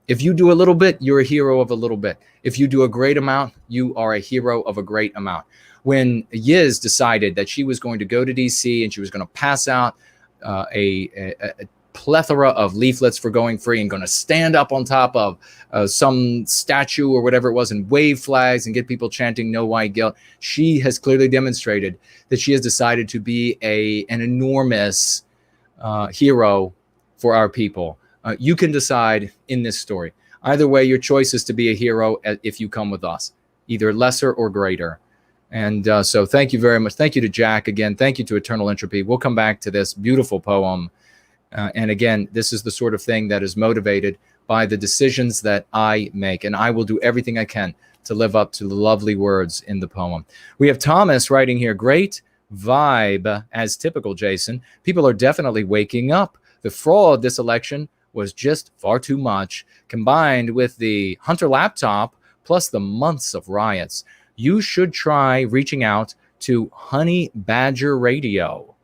S3: If you do a little bit, you're a hero of a little bit. If you do a great amount, you are a hero of a great amount. When Yiz decided that she was going to go to DC and she was going to pass out a plethora of leaflets for Going Free and going to stand up on top of some statue or whatever it was and wave flags and get people chanting "No White Guilt," she has clearly demonstrated that she has decided to be an enormous hero for our people. You can decide in this story. Either way, your choice is to be a hero if you come with us, either lesser or greater. And so thank you very much. Thank you to Jack again. Thank you to Eternal Entropy. We'll come back to this beautiful poem. And again, this is the sort of thing that is motivated by the decisions that I make. And I will do everything I can to live up to the lovely words in the poem. We have Thomas writing here. Great vibe, as typical, Jason. People are definitely waking up. The fraud this election was just far too much, combined with the Hunter laptop plus the months of riots. You should try reaching out to Honey Badger Radio,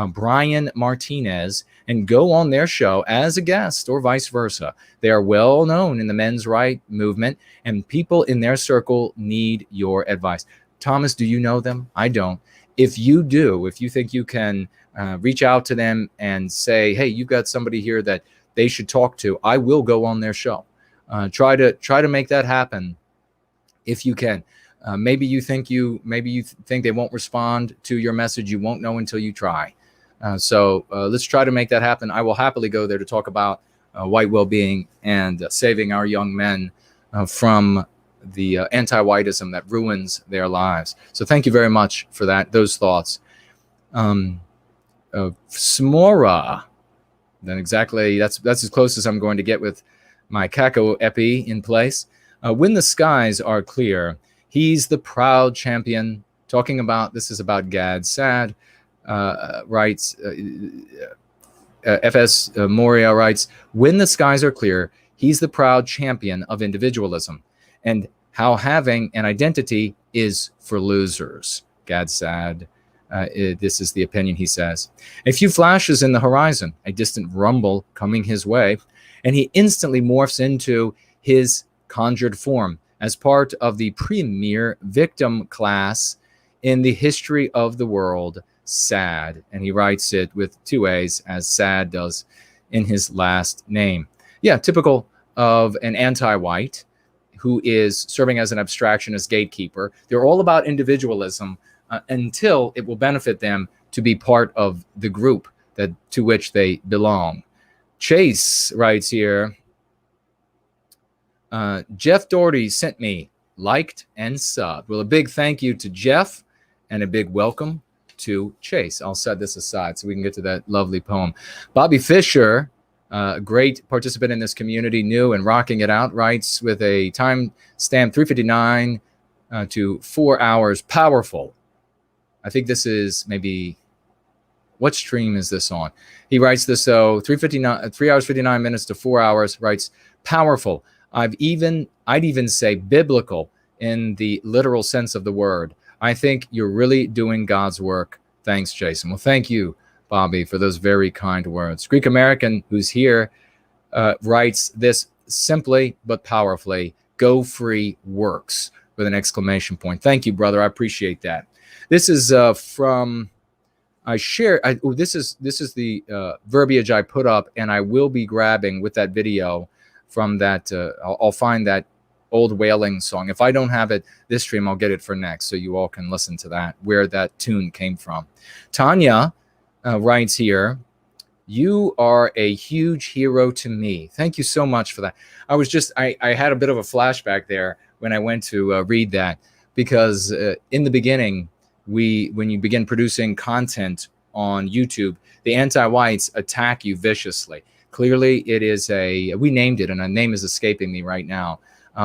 S3: Brian Martinez, and go on their show as a guest or vice versa. They are well known in the men's right movement, and people in their circle need your advice. Thomas, do you know them? I don't. If you do, if you think you can reach out to them and say, hey, you've got somebody here that they should talk to, I will go on their show. Try to make that happen if you can. Maybe you think they won't respond to your message. You won't know until you try. So let's try to make that happen. I will happily go there to talk about white well-being and saving our young men from the anti-whiteism that ruins their lives. So thank you very much for those thoughts. Smora, then exactly, that's as close as I'm going to get with my Kako epi in place. When the skies are clear, he's the proud champion. Talking about, this is about Gad Saad, writes, FS Moria writes, when the skies are clear, he's the proud champion of individualism and how having an identity is for losers. Gad Saad, this is the opinion he says. A few flashes in the horizon, a distant rumble coming his way, and he instantly morphs into his conjured form as part of the premier victim class in the history of the world, Sad. And he writes it with 2 A's, as Sad does in his last name. Yeah, typical of an anti-white who is serving as an abstractionist gatekeeper. They're all about individualism until it will benefit them to be part of the group to which they belong. Chase writes here, Jeff Doherty sent me, liked, and subbed. Well, a big thank you to Jeff and a big welcome to Chase. I'll set this aside so we can get to that lovely poem. Bobby Fisher, great participant in this community, new and rocking it out, writes with a time stamp 3:59 to 4 hours. Powerful. I think this is maybe, what stream is this on? He writes this, so 3 hours 59 minutes to 4 hours, writes powerful. I'd even say biblical in the literal sense of the word. I think you're really doing God's work. Thanks, Jason. Well, thank you, Bobby, for those very kind words. Greek American, who's here, writes this simply but powerfully. Go Free works, with an exclamation point. Thank you, brother. I appreciate that. This is from, this is the verbiage I put up, and I will be grabbing with that video from that. I'll find that old wailing song. If I don't have it this stream, I'll get it for next, so you all can listen to that, where that tune came from. Tanya writes here, you are a huge hero to me. Thank you so much for that. I had a bit of a flashback there when I went to read that, because in the beginning, when you begin producing content on YouTube, the anti-whites attack you viciously. Clearly, it is we named it, and a name is escaping me right now,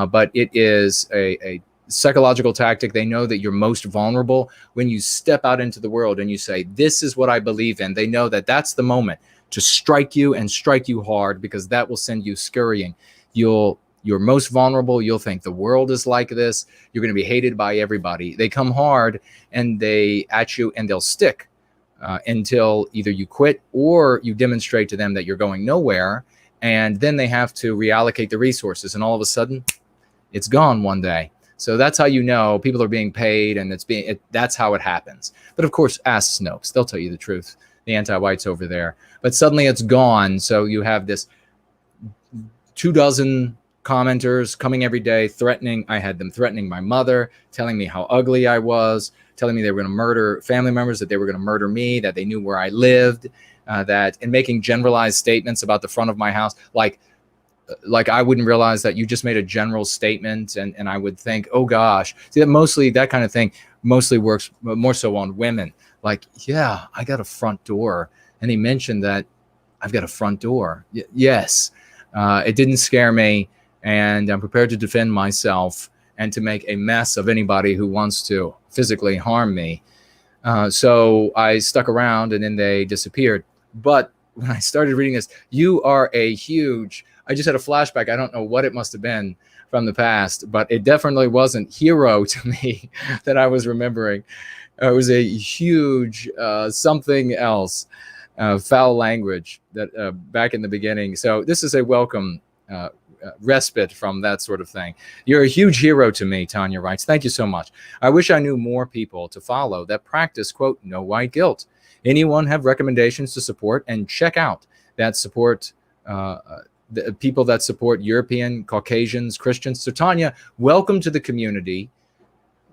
S3: but it is a psychological tactic. They know that you're most vulnerable when you step out into the world and you say, this is what I believe in. They know that that's the moment to strike you and strike you hard, because that will send you scurrying. You're most vulnerable. You'll think the world is like this. You're going to be hated by everybody. They come hard and they at you, and they'll stick until either you quit or you demonstrate to them that you're going nowhere. And then they have to reallocate the resources, and all of a sudden it's gone one day. So that's how you know people are being paid, and that's how it happens. But of course, ask Snopes. They'll tell you the truth. The anti-whites over there. But suddenly it's gone. So you have this 24 commenters coming every day threatening. I had them threatening my mother, telling me how ugly I was, telling me they were going to murder family members, that they were going to murder me, that they knew where I lived, and making generalized statements about the front of my house. Like I wouldn't realize that you just made a general statement, and I would think, oh gosh. See, that kind of thing mostly works more so on women. Like, yeah, I got a front door. And he mentioned that I've got a front door. Yes. It didn't scare me, and I'm prepared to defend myself and to make a mess of anybody who wants to physically harm me. So I stuck around, and then they disappeared. But when I started reading this, you are a huge, I just had a flashback. I don't know what it must have been from the past, but it definitely wasn't hero to me that I was remembering. It was a huge something else, foul language that back in the beginning. So this is a welcome respite from that sort of thing. You're a huge hero to me, Tanya writes. Thank you so much. I wish I knew more people to follow that practice, quote, no white guilt. Anyone have recommendations to support and check out that support, the people that support European, Caucasians, Christians? So Tanya, welcome to the community.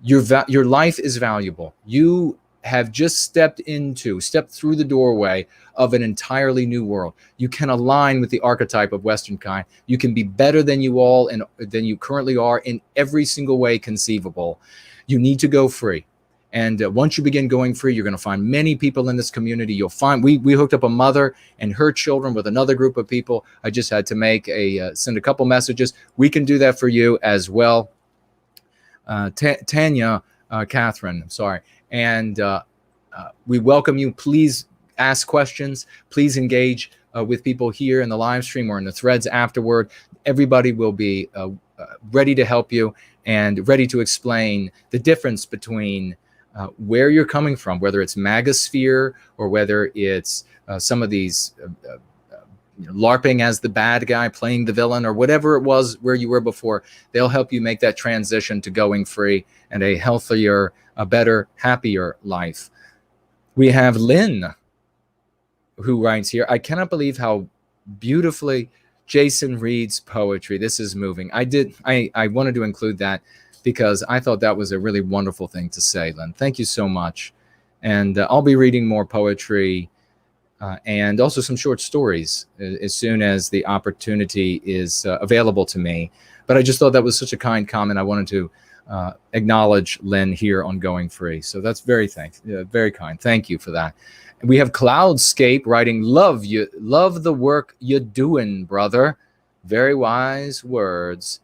S3: Your life is valuable. You have just stepped through the doorway of an entirely new world. You can align with the archetype of Western kind. You can be better than than you currently are in every single way conceivable. You need to go free. And once you begin going free, you're going to find many people in this community. You'll find we hooked up a mother and her children with another group of people. I just had to send a couple messages. We can do that for you as well. Tanya, Catherine, I'm sorry. And we welcome you. Please ask questions. Please engage with people here in the live stream or in the threads afterward. Everybody will be ready to help you and ready to explain the difference between where you're coming from, whether it's Magasphere or whether it's some of these LARPing as the bad guy, playing the villain, or whatever it was where you were before. They'll help you make that transition to going free and a healthier, a better, happier life. We have Lynn, who writes here, I cannot believe how beautifully Jason reads poetry. This is moving. I wanted to include that because I thought that was a really wonderful thing to say, Lynn. Thank you so much. And I'll be reading more poetry and also some short stories as soon as the opportunity is available to me. But I just thought that was such a kind comment. I wanted to acknowledge Lynn here on Going Free. So that's very kind. Thank you for that. We have Cloudscape writing, love the work you're doing, brother. Very wise words.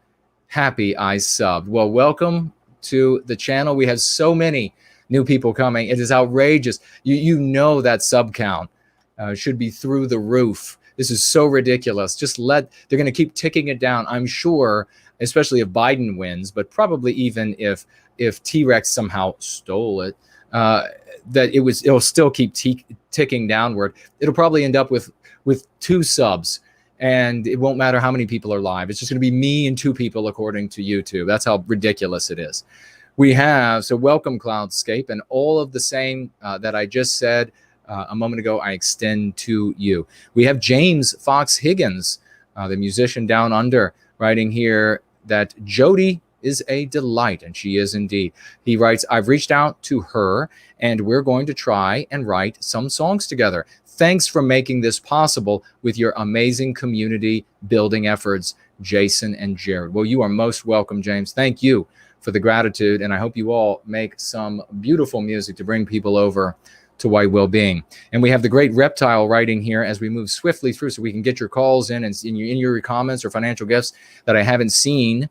S3: Happy I subbed. Well, welcome to the channel. We have so many new people coming. It is outrageous. You know that sub count should be through the roof. This is so ridiculous. They're going to keep ticking it down. I'm sure, especially if Biden wins, but probably even if T-Rex somehow stole it, that it'll still keep ticking downward. It'll probably end up with 2 subs, and it won't matter how many people are live. It's just going to be me and 2 people according to YouTube. That's how ridiculous it is. So welcome Cloudscape, and all of the same that I just said a moment ago, I extend to you. We have James Fox Higgins, the musician down under, writing here that Jody is a delight, and she is indeed. He writes, I've reached out to her, and we're going to try and write some songs together. Thanks for making this possible with your amazing community building efforts, Jason and Jared. Well, you are most welcome, James. Thank you for the gratitude, and I hope you all make some beautiful music to bring people over to white well-being. And we have the great Reptile writing here as we move swiftly through so we can get your calls in and in your comments or financial gifts that I haven't seen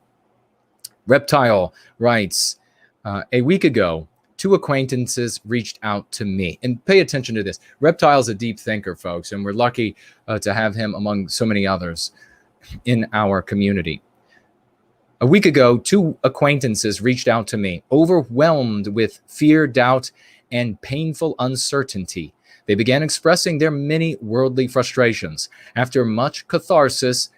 S3: Reptile writes, a week ago, 2 acquaintances reached out to me. And pay attention to this. Reptile's a deep thinker, folks, and we're lucky to have him among so many others in our community. A week ago, 2 acquaintances reached out to me, overwhelmed with fear, doubt, and painful uncertainty. They began expressing their many worldly frustrations. After much catharsis,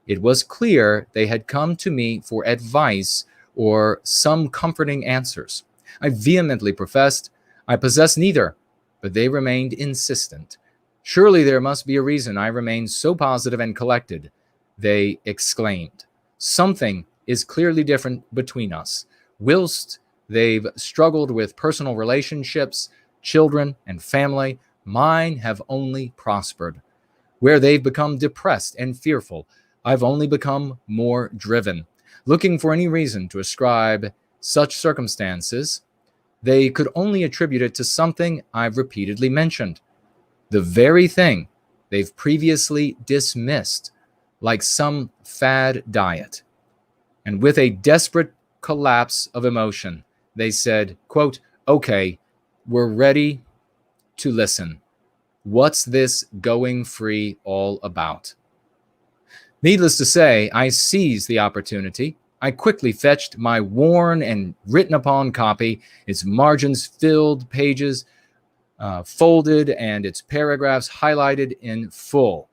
S3: it was clear they had come to me for advice or some comforting answers. I vehemently professed I possessed neither, but they remained insistent. Surely there must be a reason I remained so positive and collected, they exclaimed. Something is clearly different between us. Whilst they've struggled with personal relationships, children, and family, mine have only prospered. Where they've become depressed and fearful, I've only become more driven. Looking for any reason to ascribe such circumstances, they could only attribute it to something I've repeatedly mentioned. The very thing they've previously dismissed, like some fad diet. And with a desperate collapse of emotion, they said, quote, okay, we're ready to listen. What's this going free all about? Needless to say, I seized the opportunity. I quickly fetched my worn and written upon copy, its margins filled, pages folded, and its paragraphs highlighted in full.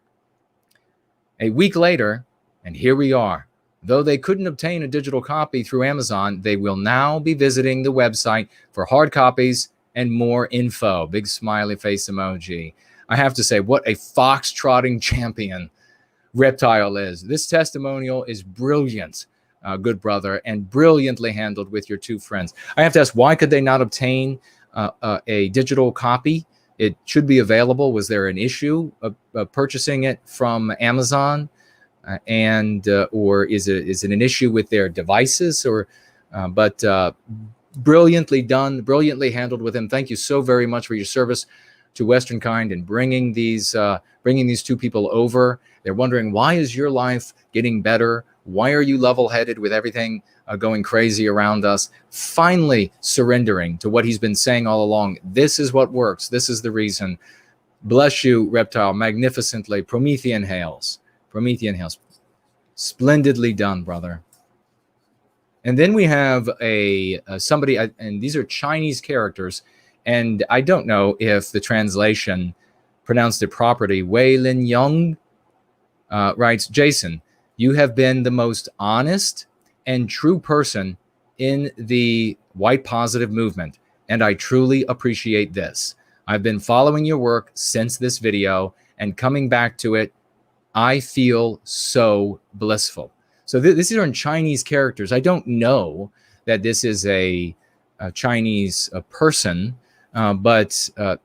S3: A week later, and here we are. Though they couldn't obtain a digital copy through Amazon, they will now be visiting the website for hard copies and more info. Big smiley face emoji. I have to say, what a fox-trotting champion Reptile is. This testimonial is brilliant, good brother, and brilliantly handled with your 2 friends. I have to ask, why could they not obtain a digital copy? It should be available. Was there an issue of purchasing it from Amazon? Or is it an issue with their devices? But brilliantly done, brilliantly handled with him. Thank you so very much for your service to Western Kind and bringing these 2 people over. They're wondering, why is your life getting better? Why are you level-headed with everything going crazy around us? Finally surrendering to what he's been saying all along. This is what works. This is the reason. Bless you, Reptile, magnificently. Promethean hails. Promethean hails. Splendidly done, brother. And then we have somebody, and these are Chinese characters, and I don't know if the translation pronounced it properly. Wei Lin Young writes, Jason, you have been the most honest and true person in the white positive movement, and I truly appreciate this. I've been following your work since this video, and coming back to it, I feel so blissful. So these are in Chinese characters. I don't know that this is a Chinese person, but the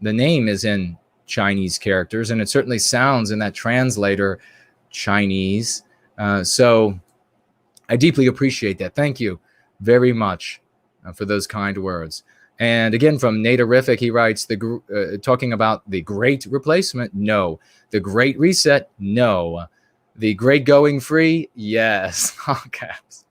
S3: name is in Chinese characters, and it certainly sounds in that translator Chinese. So I deeply appreciate that. Thank you very much for those kind words. And again, from Natarific, he writes, talking about the great replacement, no. The great reset, no. The great going free, yes. All caps.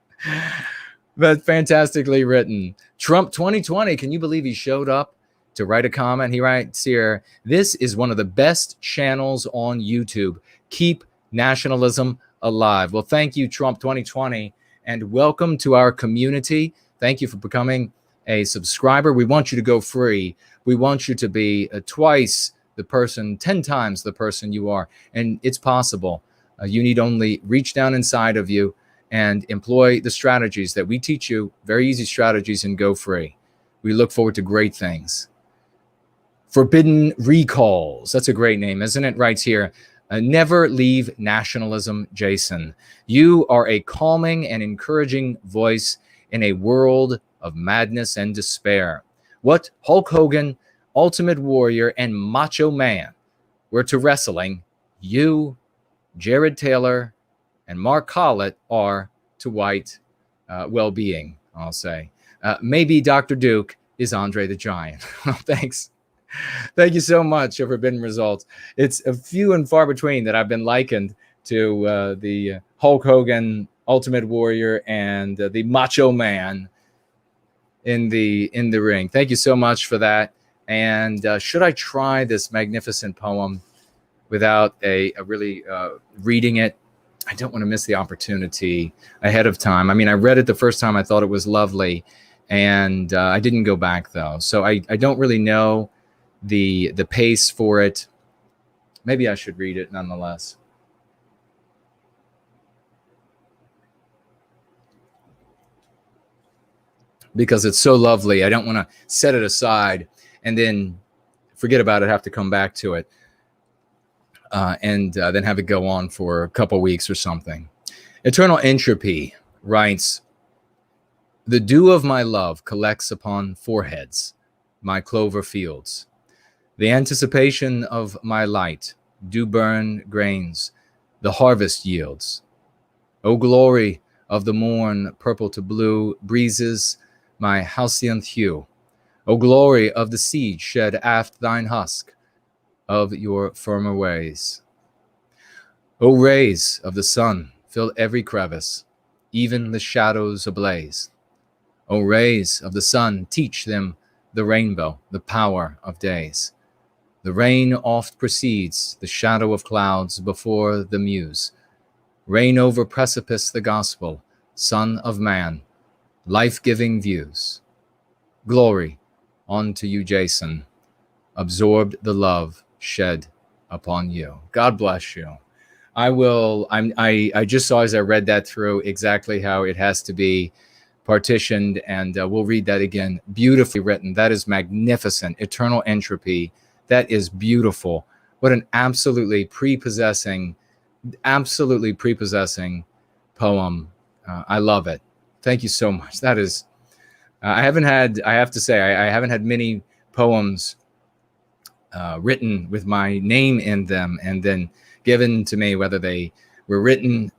S3: But fantastically written. Trump 2020, can you believe he showed up to write a comment? He writes here, this is one of the best channels on YouTube. Keep nationalism alive. Well, thank you, Trump 2020, and welcome to our community. Thank you for becoming a subscriber. We want you to go free. We want you to be twice the person, 10 times the person you are. And it's possible. You need only reach down inside of you and employ the strategies that we teach you, very easy strategies, and go free. We look forward to great things. Forbidden Recalls. That's a great name, isn't it? Writes here, never leave nationalism, Jason. You are a calming and encouraging voice in a world of madness and despair. What Hulk Hogan, Ultimate Warrior, and Macho Man were to wrestling, you, Jared Taylor, and Mark Collett are to white well-being, I'll say. Maybe Dr. Duke is Andre the Giant. Thanks. Thank you so much for Forbidden Results. It's a few and far between that I've been likened to the Hulk Hogan Ultimate Warrior and the Macho Man in the ring. Thank you so much for that. And should I try this magnificent poem without a really reading it? I don't want to miss the opportunity ahead of time. I mean, I read it the first time. I thought it was lovely, and I didn't go back though. So I don't really know the pace for it. Maybe I should read it nonetheless. Because it's so lovely. I don't want to set it aside and then forget about it, have to come back to it, and then have it go on for a couple weeks or something. Eternal Entropy writes, "The dew of my love collects upon foreheads, my clover fields. The anticipation of my light do burn grains, the harvest yields. O glory of the morn, purple to blue, breezes my halcyon hue. O glory of the seed shed aft thine husk of your firmer ways. O rays of the sun fill every crevice, even the shadows ablaze. O rays of the sun, teach them the rainbow, the power of days. The rain oft precedes the shadow of clouds before the muse. Reign over precipice the gospel, Son of Man, life-giving views. Glory unto you, Jason, absorbed the love shed upon you." God bless you. I just saw as I read that through exactly how it has to be partitioned, and we'll read that again. Beautifully written. That is magnificent. Eternal Entropy. That is beautiful. What an absolutely prepossessing poem. I love it. Thank you so much. That is, I have to say, I haven't had many poems written with my name in them and then given to me, whether they were written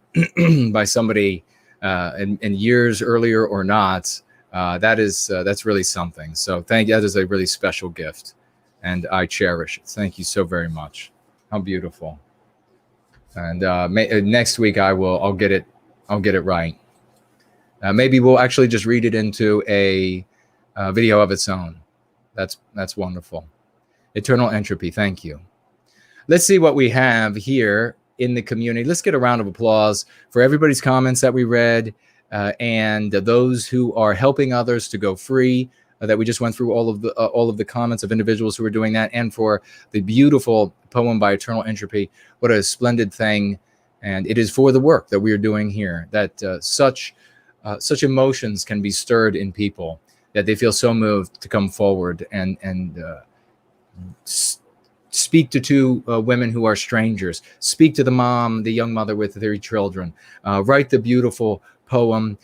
S3: by somebody in years earlier or not. That's really something. So that is a really special gift, and I cherish it. Thank you so very much. How beautiful. And next week I'll get it right. Maybe we'll actually just read it into a video of its own. That's wonderful. Eternal Entropy, thank you. Let's see what we have here in the community. Let's get a round of applause for everybody's comments that we read, and those who are helping others to go free. That we just went through all of the comments of individuals who are doing that, and for the beautiful poem by Eternal Entropy. What a splendid thing, and it is for the work that we are doing here. That such emotions can be stirred in people, that they feel so moved to come forward and speak to two women who are strangers, speak to the young mother with 3 children, write the beautiful poem,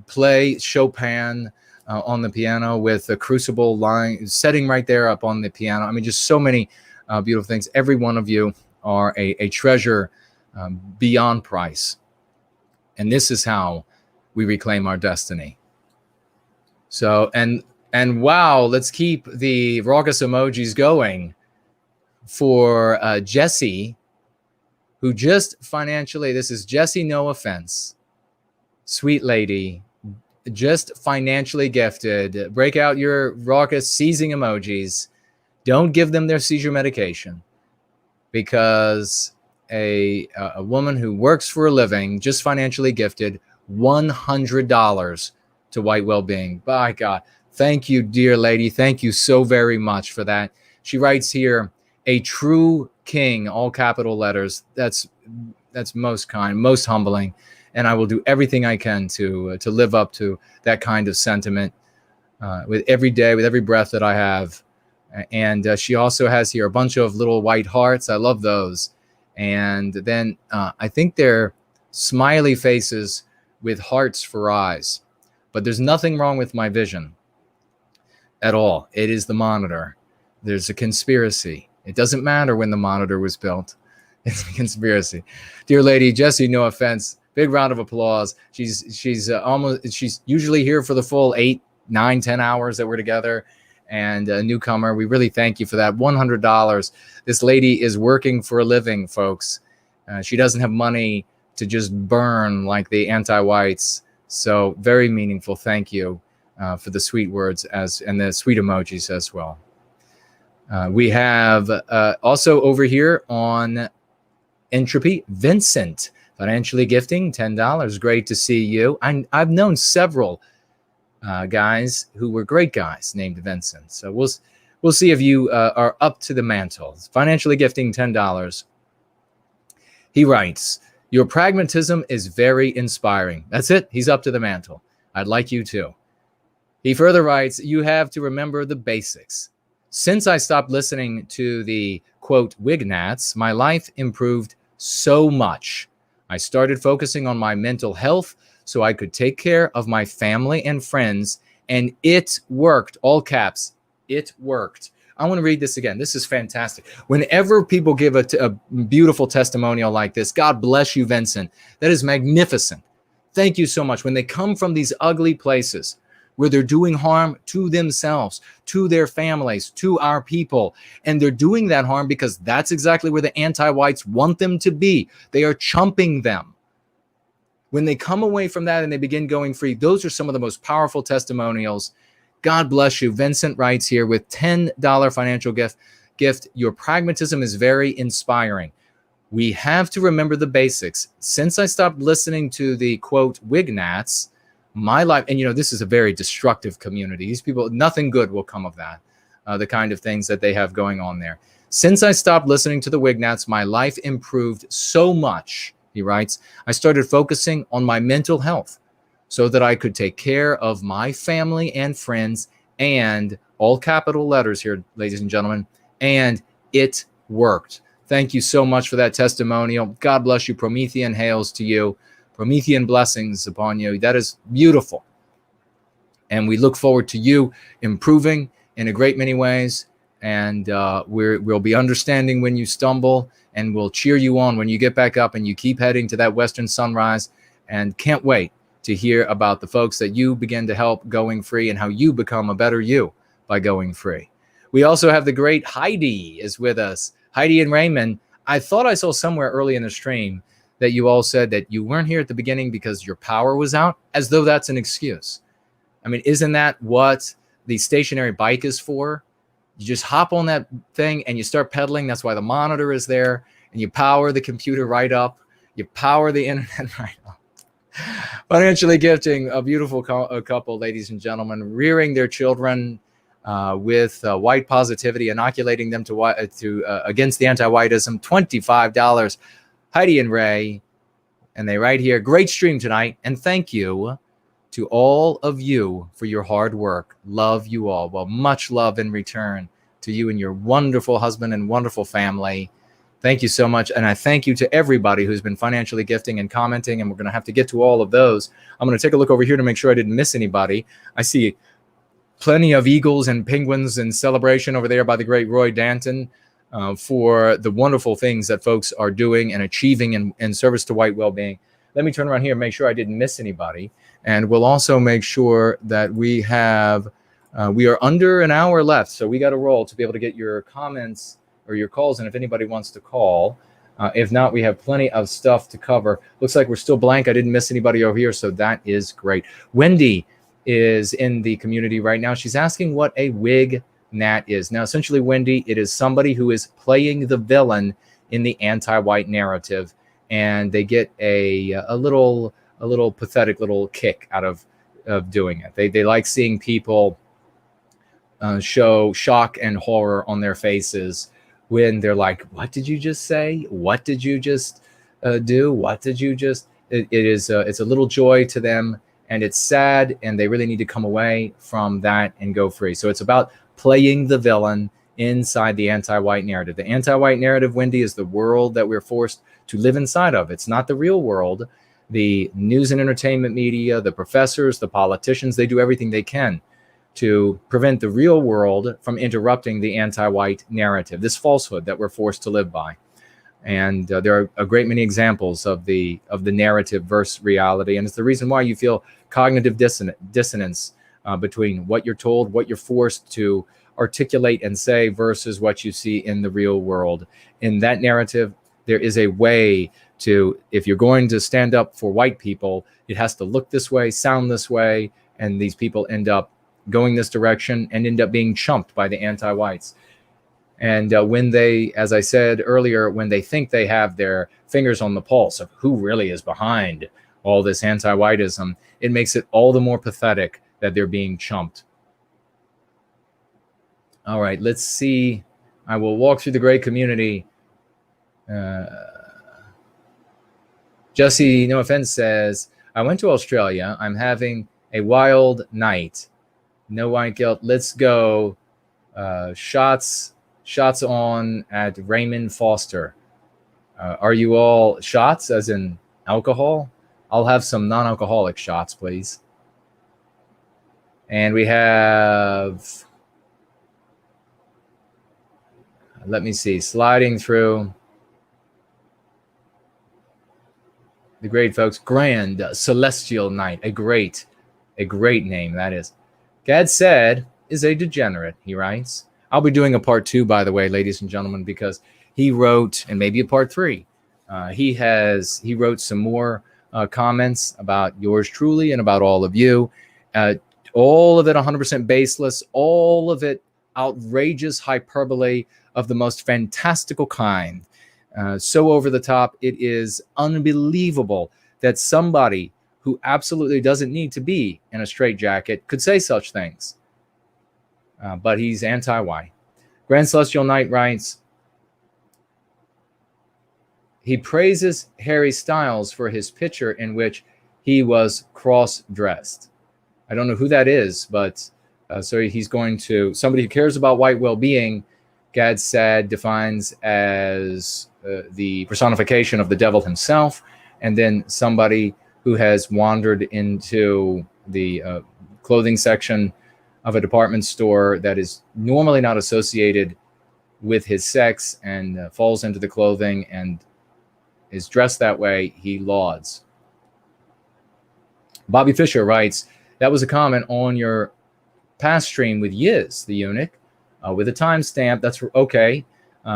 S3: play Chopin on the piano with a crucible line setting right there up on the piano. I mean, just so many beautiful things. Every one of you are a treasure beyond price. And this is how we reclaim our destiny. So, and wow, let's keep the raucous emojis going for Jessie, who just financially, this is Jessie, no offense, sweet lady, just financially gifted. Break out your raucous seizing emojis. Don't give them their seizure medication, because a woman who works for a living, just financially gifted $100 to White Wellbeing. By God, thank you, dear lady. Thank you so very much for that. She writes here, "A true king," all capital letters. That's most kind, most humbling, and I will do everything I can to live up to that kind of sentiment with every day, with every breath that I have. And she also has here a bunch of little white hearts. I love those. And then I think they're smiley faces with hearts for eyes. But there's nothing wrong with my vision at all. It is the monitor. There's a conspiracy. It doesn't matter when the monitor was built. It's a conspiracy. Dear lady, Jessie, no offense. Big round of applause. She's usually here for the full 8, 9, 10 hours that we're together. And a newcomer, we really thank you for that. $100. This lady is working for a living, folks. She doesn't have money to just burn like the anti-whites. So very meaningful. Thank you for the sweet words and the sweet emojis as well. We have also over here on Entropy, Vincent, financially gifting $10. Great to see you. I've known several guys who were great guys named Vincent. So we'll see if you are up to the mantle. Financially gifting $10. He writes, your pragmatism is very inspiring. That's it. He's up to the mantle. I'd like you to. He further writes, you have to remember the basics. Since I stopped listening to the, quote, Wignats, my life improved so much. I started focusing on my mental health so I could take care of my family and friends, and it worked. All caps, it worked. I want to read this again. This is fantastic. Whenever people give a beautiful testimonial like this, God bless you, Vincent. That is magnificent. Thank you so much. When they come from these ugly places where they're doing harm to themselves, to their families, to our people, and they're doing that harm because that's exactly where the anti-whites want them to be. They are chumping them. When they come away from that and they begin going free, those are some of the most powerful testimonials. God bless you. Vincent writes here with $10 financial gift. Your pragmatism is very inspiring. We have to remember the basics. Since I stopped listening to the, quote, Wignats, my life, and this is a very destructive community. These people, nothing good will come of that, the kind of things that they have going on there. Since I stopped listening to the Wignats, my life improved so much, he writes. I started focusing on my mental health so that I could take care of my family and friends, and all capital letters here, ladies and gentlemen, and it worked. Thank you so much for that testimonial. God bless you. Promethean hails to you. Promethean blessings upon you. That is beautiful. And we look forward to you improving in a great many ways. And we'll be understanding when you stumble, and we'll cheer you on when you get back up and you keep heading to that western sunrise. And can't wait to hear about the folks that you begin to help going free and how you become a better you by going free. We also have the great Heidi is with us. Heidi and Raymond, I thought I saw somewhere early in the stream that you all said that you weren't here at the beginning because your power was out, as though that's an excuse. I mean, isn't that what the stationary bike is for? You just hop on that thing and you start pedaling. That's why the monitor is there, and you power the computer right up. You power the internet right up. Financially gifting a beautiful couple, ladies and gentlemen, rearing their children with white positivity, inoculating them to against the anti-whiteism. $25. Heidi and Ray, and they write here, great stream tonight, and thank you to all of you for your hard work. Love you all. Well, much love in return to you and your wonderful husband and wonderful family. Thank you so much. And I thank you to everybody who's been financially gifting and commenting, and we're going to have to get to all of those. I'm going to take a look over here to make sure I didn't miss anybody. I see plenty of eagles and penguins in celebration over there by the great Roy Danton for the wonderful things that folks are doing and achieving in service to white well-being. Let me turn around here and make sure I didn't miss anybody. And we'll also make sure that we have, we are under an hour left. So we got to roll to be able to get your comments or your calls. And if anybody wants to call, if not, we have plenty of stuff to cover. Looks like we're still blank. I didn't miss anybody over here. So that is great. Wendy is in the community right now. She's asking what a Wignat is. Now, essentially, Wendy, it is somebody who is playing the villain in the anti-white narrative, and they get a little pathetic little kick out of doing it. They like seeing people show shock and horror on their faces when they're like, "What did you just say? What did you just do? What did you just?" It's a little joy to them, and it's sad, and they really need to come away from that and go free. So it's about playing the villain inside the anti-white narrative. The anti-white narrative, Wendy, is the world that we're forced to live inside of. It's not the real world. The news and entertainment media, the professors, the politicians, they do everything they can to prevent the real world from interrupting the anti-white narrative, this falsehood that we're forced to live by. And there are a great many examples of the narrative versus reality. And it's the reason why you feel cognitive dissonance between what you're told, what you're forced to articulate and say versus what you see in the real world. In that narrative, there is a way if you're going to stand up for white people, it has to look this way, sound this way, and these people end up going this direction and end up being chumped by the anti-whites. And when they, as I said earlier, when they think they have their fingers on the pulse of who really is behind all this anti-whiteism, it makes it all the more pathetic that they're being chumped. All right, let's see. I will walk through the great community. Jesse, no offense, says, I went to Australia. I'm having a wild night. No white guilt. Let's go. Shots on at Raymond Foster. Are you all shots as in alcohol? I'll have some non-alcoholic shots, please. And we have, let me see, sliding through the great folks. Grand Celestial Night, a great name that is. Gad said is a degenerate, he writes. I'll be doing a part 2, by the way, ladies and gentlemen, because he wrote, and maybe a part 3. He wrote some more comments about yours truly and about all of you. All of it 100% baseless, all of it outrageous hyperbole of the most fantastical kind. So over the top, it is unbelievable that somebody who absolutely doesn't need to be in a straitjacket could say such things. But he's anti-white. Grand Celestial Knight writes, he praises Harry Styles for his picture in which he was cross-dressed. I don't know who that is, but so he's going to, somebody who cares about white well-being, Gad Saad defines as the personification of the devil himself, and then somebody who has wandered into the clothing section of a department store that is normally not associated with his sex and falls into the clothing and is dressed that way, he lauds. Bobby Fisher writes, that was a comment on your past stream with Yiz, the eunuch, with a timestamp. That's okay.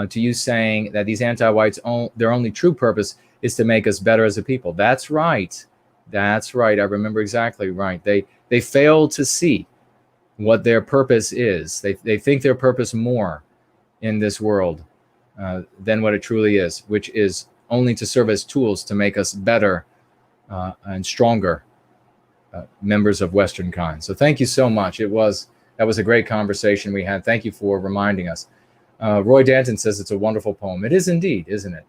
S3: To you saying that these anti-whites, their only true purpose is to make us better as a people. That's right. That's right. I remember exactly right. They fail to see what their purpose is. They think their purpose more in this world than what it truly is, which is only to serve as tools to make us better and stronger members of Western kind. So thank you so much. That was a great conversation we had. Thank you for reminding us. Roy Danton says it's a wonderful poem. It is indeed, isn't it?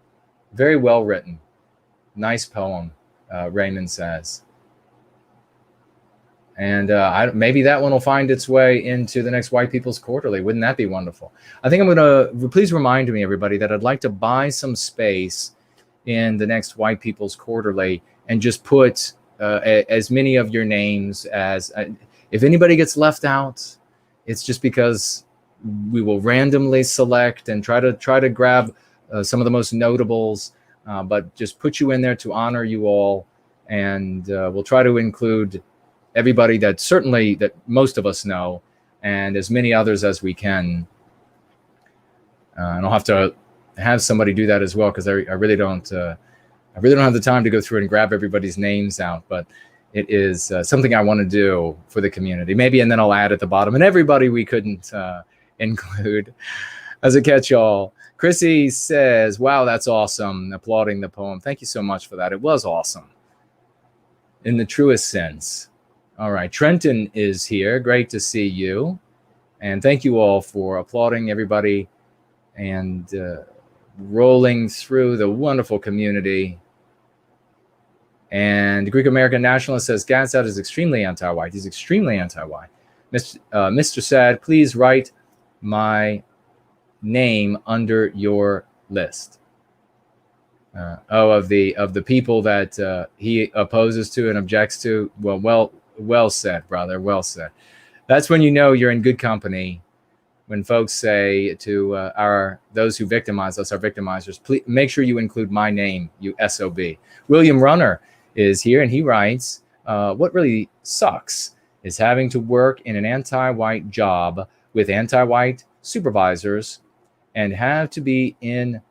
S3: Very well written. Nice poem, Raymond says. And maybe that one will find its way into the next White People's Quarterly. Wouldn't that be wonderful? I think I'm going to, please remind me, everybody, that I'd like to buy some space in the next White People's Quarterly and just put as many of your names as, if anybody gets left out, it's just because we will randomly select and try to grab some of the most notables, but just put you in there to honor you all. And we'll try to include everybody that most of us know, and as many others as we can. And I'll have to have somebody do that as well, because I really don't have the time to go through and grab everybody's names out. But it is something I want to do for the community. Maybe, and then I'll add at the bottom, and everybody we couldn't include as a catch-all. Chrissy says, wow, that's awesome, applauding the poem. Thank you so much for that. It was awesome in the truest sense. All right, Trenton is here. Great to see you. And thank you all for applauding everybody and rolling through the wonderful community. And the Greek American Nationalist says, Gad Saad is extremely anti-white. He's extremely anti-white. Mr. Saad, please write my name under your list. Of the people that he opposes to and objects to. Well said, brother. Well said. That's when you know you're in good company. When folks say to those who victimize us, our victimizers, please make sure you include my name, you SOB. William Runner is here, and he writes, what really sucks is having to work in an anti-white job with anti-white supervisors and have to be in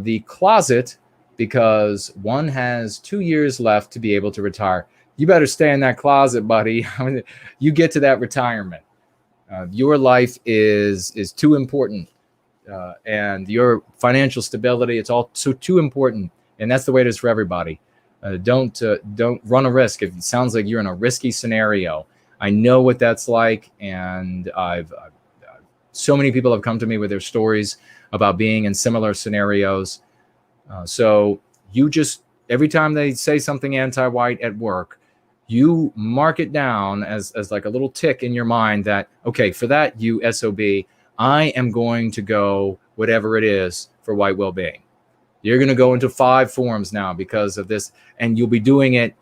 S3: the closet because one has 2 years left to be able to retire. You better stay in that closet, buddy. You get to that retirement. Your life is too important, and your financial stability, it's all too important, and that's the way it is for everybody. Don't run a risk. If it sounds like you're in a risky scenario, I know what that's like, and I've so many people have come to me with their stories about being in similar scenarios. So you just, every time they say something anti-white at work, you mark it down as like a little tick in your mind that, okay, for that, you SOB, I am going to go whatever it is for white well-being. You're going to go into 5 forums now because of this, and you'll be doing it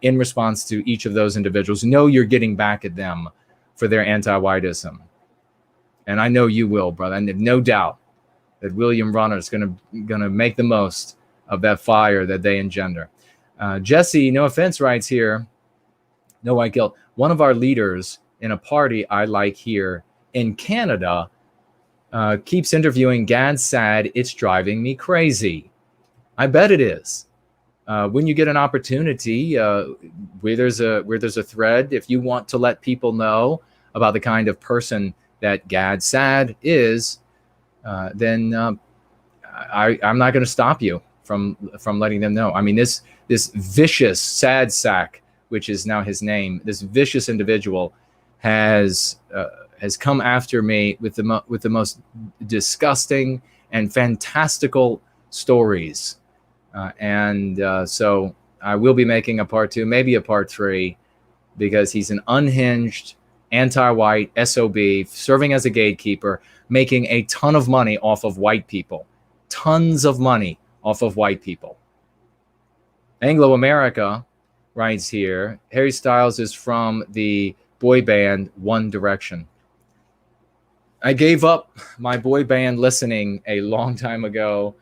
S3: in response to each of those individuals. Know you're getting back at them for their anti-whiteism. And I know you will, brother. And there's no doubt that William Runner is going to make the most of that fire that they engender. Jesse, no offense, writes here, no white guilt. One of our leaders in a party I like here in Canada keeps interviewing Gad Saad. It's driving me crazy. I bet it is. When you get an opportunity, where there's a thread, if you want to let people know about the kind of person that Gad Saad is, then I'm not going to stop you from letting them know. I mean, this vicious Sad Sack, which is now his name, this vicious individual has come after me with the most disgusting and fantastical stories, so I will be making a part 2, maybe a part 3, because he's an unhinged anti-white SOB serving as a gatekeeper, making a ton of money off of white people, tons of money off of white people. Anglo America writes here, Harry Styles is from the boy band One Direction. I gave up my boy band listening a long time ago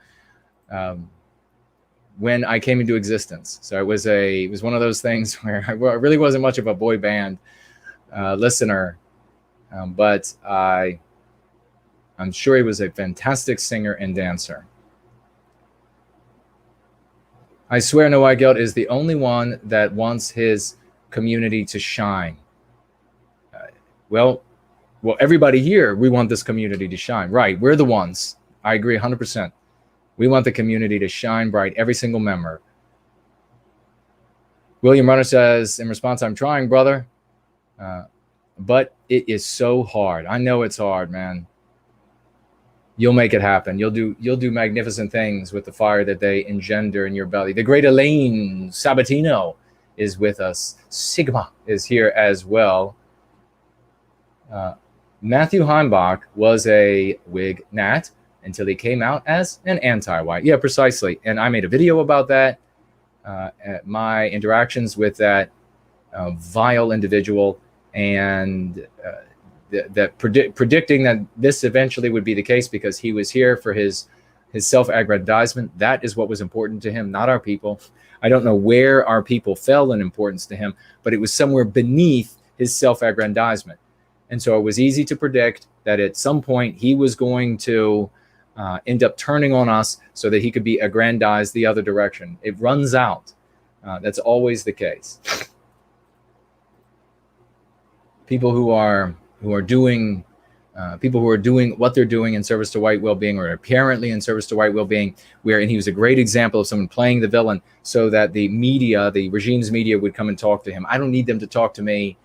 S3: when I came into existence. So it was one of those things where I really wasn't much of a boy band listener, but I'm sure he was a fantastic singer and dancer. I swear No White Guilt is the only one that wants his community to shine. Well, everybody here, we want this community to shine. Right, we're the ones. I agree 100%. We want the community to shine bright, every single member. William Runner says, in response, I'm trying, brother. But it is so hard. I know it's hard, man. You'll make it happen. You'll do magnificent things with the fire that they engender in your belly. The great Elaine Sabatino is with us. Sigma is here as well. Matthew Heimbach was a Whig Nat until he came out as an anti-white. Yeah, precisely. And I made a video about that. At my interactions with that vile individual, and predicting that this eventually would be the case because he was here for his self-aggrandizement. That is what was important to him, not our people. I don't know where our people fell in importance to him, but it was somewhere beneath his self-aggrandizement. And so it was easy to predict that at some point he was going to end up turning on us so that he could be aggrandized the other direction. It runs out. That's always the case. People who are doing what they're doing in service to white well-being, or apparently in service to white well-being, and he was a great example of someone playing the villain so that the media, the regime's media, would come and talk to him. I don't need them to talk to me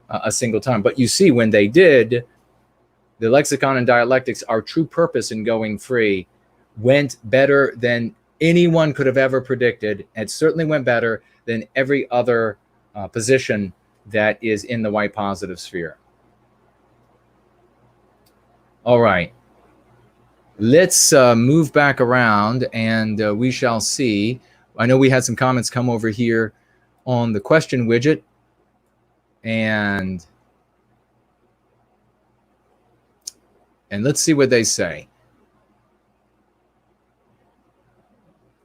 S3: a single time. But you see, when they did, the lexicon and dialectics, our true purpose in going free, went better than anyone could have ever predicted. It certainly went better than every other position that is in the white positive sphere. All right. Let's move back around, and we shall see. I know we had some comments come over here on the question widget, and let's see what they say.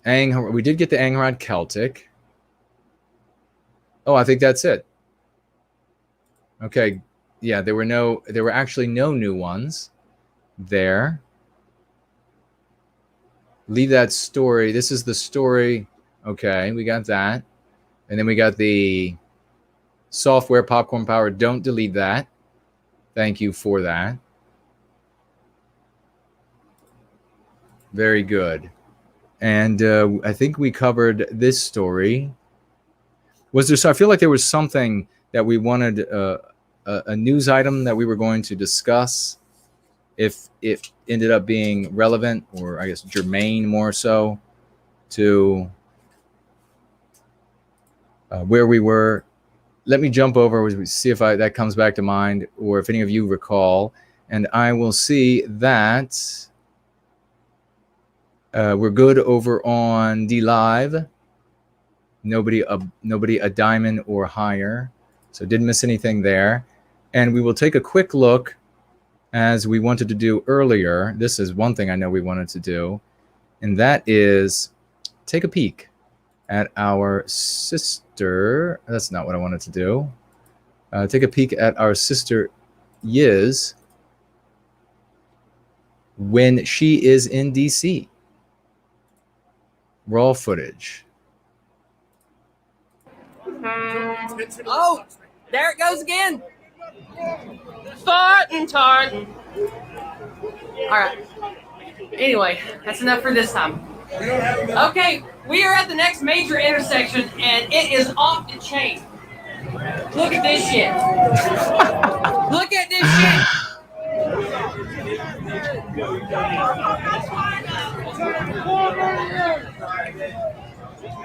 S3: We did get the Angharad Celtic. Oh, I think that's it. Okay. Yeah, there were actually no new ones there. Leave that story. This is the story. Okay, we got that. And then we got the software popcorn power. Don't delete that. Thank you for that. Very good. And I think we covered this story. Was there? So I feel like there was something that we wanted, a news item that we were going to discuss, if it ended up being relevant, or I guess germane more so to where we were. Let me jump over, see if that comes back to mind, or if any of you recall, and I will see that we're good over on D Live. Nobody a diamond or higher, so didn't miss anything there. And we will take a quick look, as we wanted to do earlier. This is one thing I know we wanted to do, and that is take a peek at our sister. That's not what I wanted to do. Take a peek at our sister Yiz when she is in DC. Raw footage.
S15: Oh, there it goes again. Farting, tarting. All right. Anyway, that's enough for this time. Okay, we are at the next major intersection, and it is off the chain. Look at this shit. Look at this shit.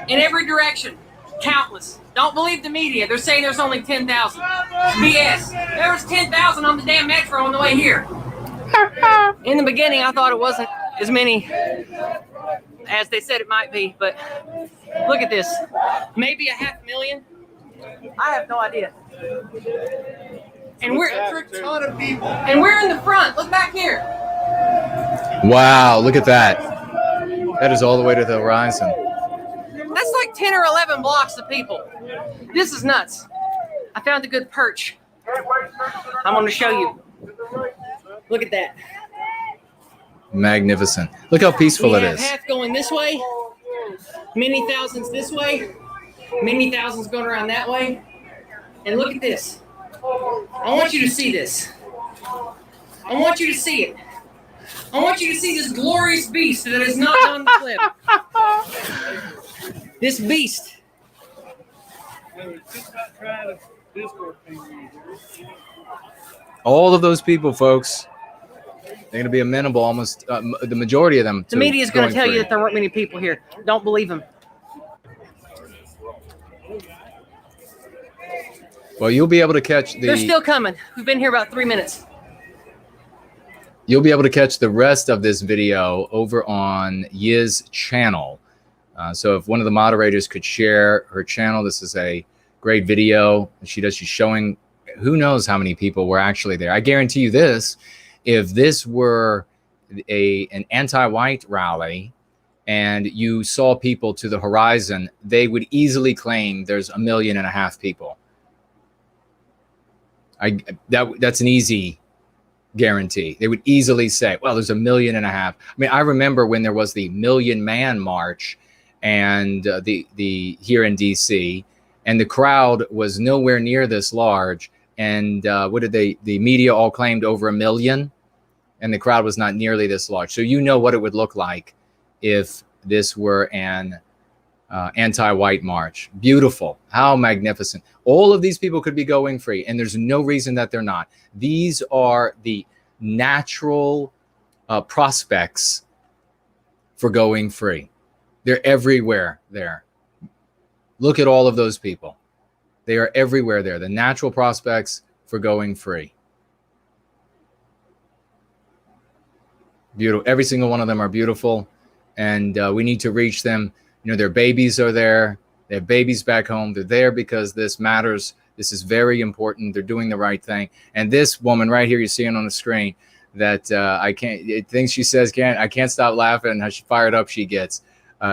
S15: In every direction. Countless. Don't believe the media. They're saying there's only 10,000. BS. There was 10,000 on the damn metro on the way here. In the beginning, I thought it wasn't as many as they said it might be, but look at this. Maybe 500,000. I have no idea. And we're a ton of people. And we're in the front. Look back here.
S3: Wow, look at that. That is all the way to the horizon.
S15: That's like 10 or 11 blocks of people. This is nuts. I found a good perch. I'm going to show you. Look at that.
S3: Magnificent. Look how peaceful it is.
S15: Half going this way, many thousands this way, many thousands going around that way. And look at this. I want you to see this. I want you to see it. I want you to see this glorious beast that is not on the cliff. This beast.
S3: All of those people, folks, they're going to be amenable, almost the majority of them.
S15: The media is going to tell you that there weren't many people here. Don't believe them.
S3: Well, you'll be able to catch the...
S15: They're still coming. We've been here about 3 minutes.
S3: You'll be able to catch the rest of this video over on Yiz channel. So if one of the moderators could share her channel, this is a great video she's showing who knows how many people were actually there. I guarantee you this, if this were an anti-white rally and you saw people to the horizon, they would easily claim there's 1.5 million people. That's an easy guarantee. They would easily say, well, there's 1.5 million. I mean, I remember when there was the Million Man March and the here in DC, and the crowd was nowhere near this large. And what did the media all claimed over 1 million, and the crowd was not nearly this large. So you know what it would look like if this were an anti-white march. Beautiful. How magnificent. All of these people could be going free, and there's no reason that they're not. These are the natural prospects for going free. They're everywhere there. Look at all of those people. They are everywhere there. The natural prospects for going free. Beautiful. Every single one of them are beautiful, and we need to reach them. You know, their babies are there. They have babies back home. They're there because this matters. This is very important. They're doing the right thing. And this woman right here, you're seeing on the screen, that things she says, I can't stop laughing how fired up she gets.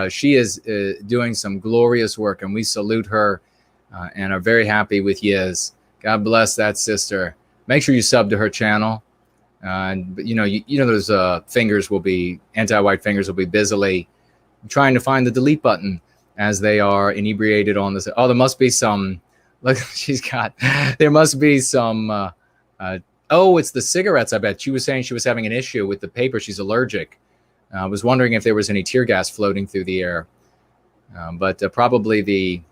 S3: She is doing some glorious work, and we salute her and are very happy with Yiz. God bless that sister. Make sure you sub to her channel. But those anti-white fingers will be busily trying to find the delete button as they are inebriated on this. Oh, there must be some. Look, there must be some. It's the cigarettes. I bet she was saying she was having an issue with the paper. She's allergic. I was wondering if there was any tear gas floating through the air, but probably the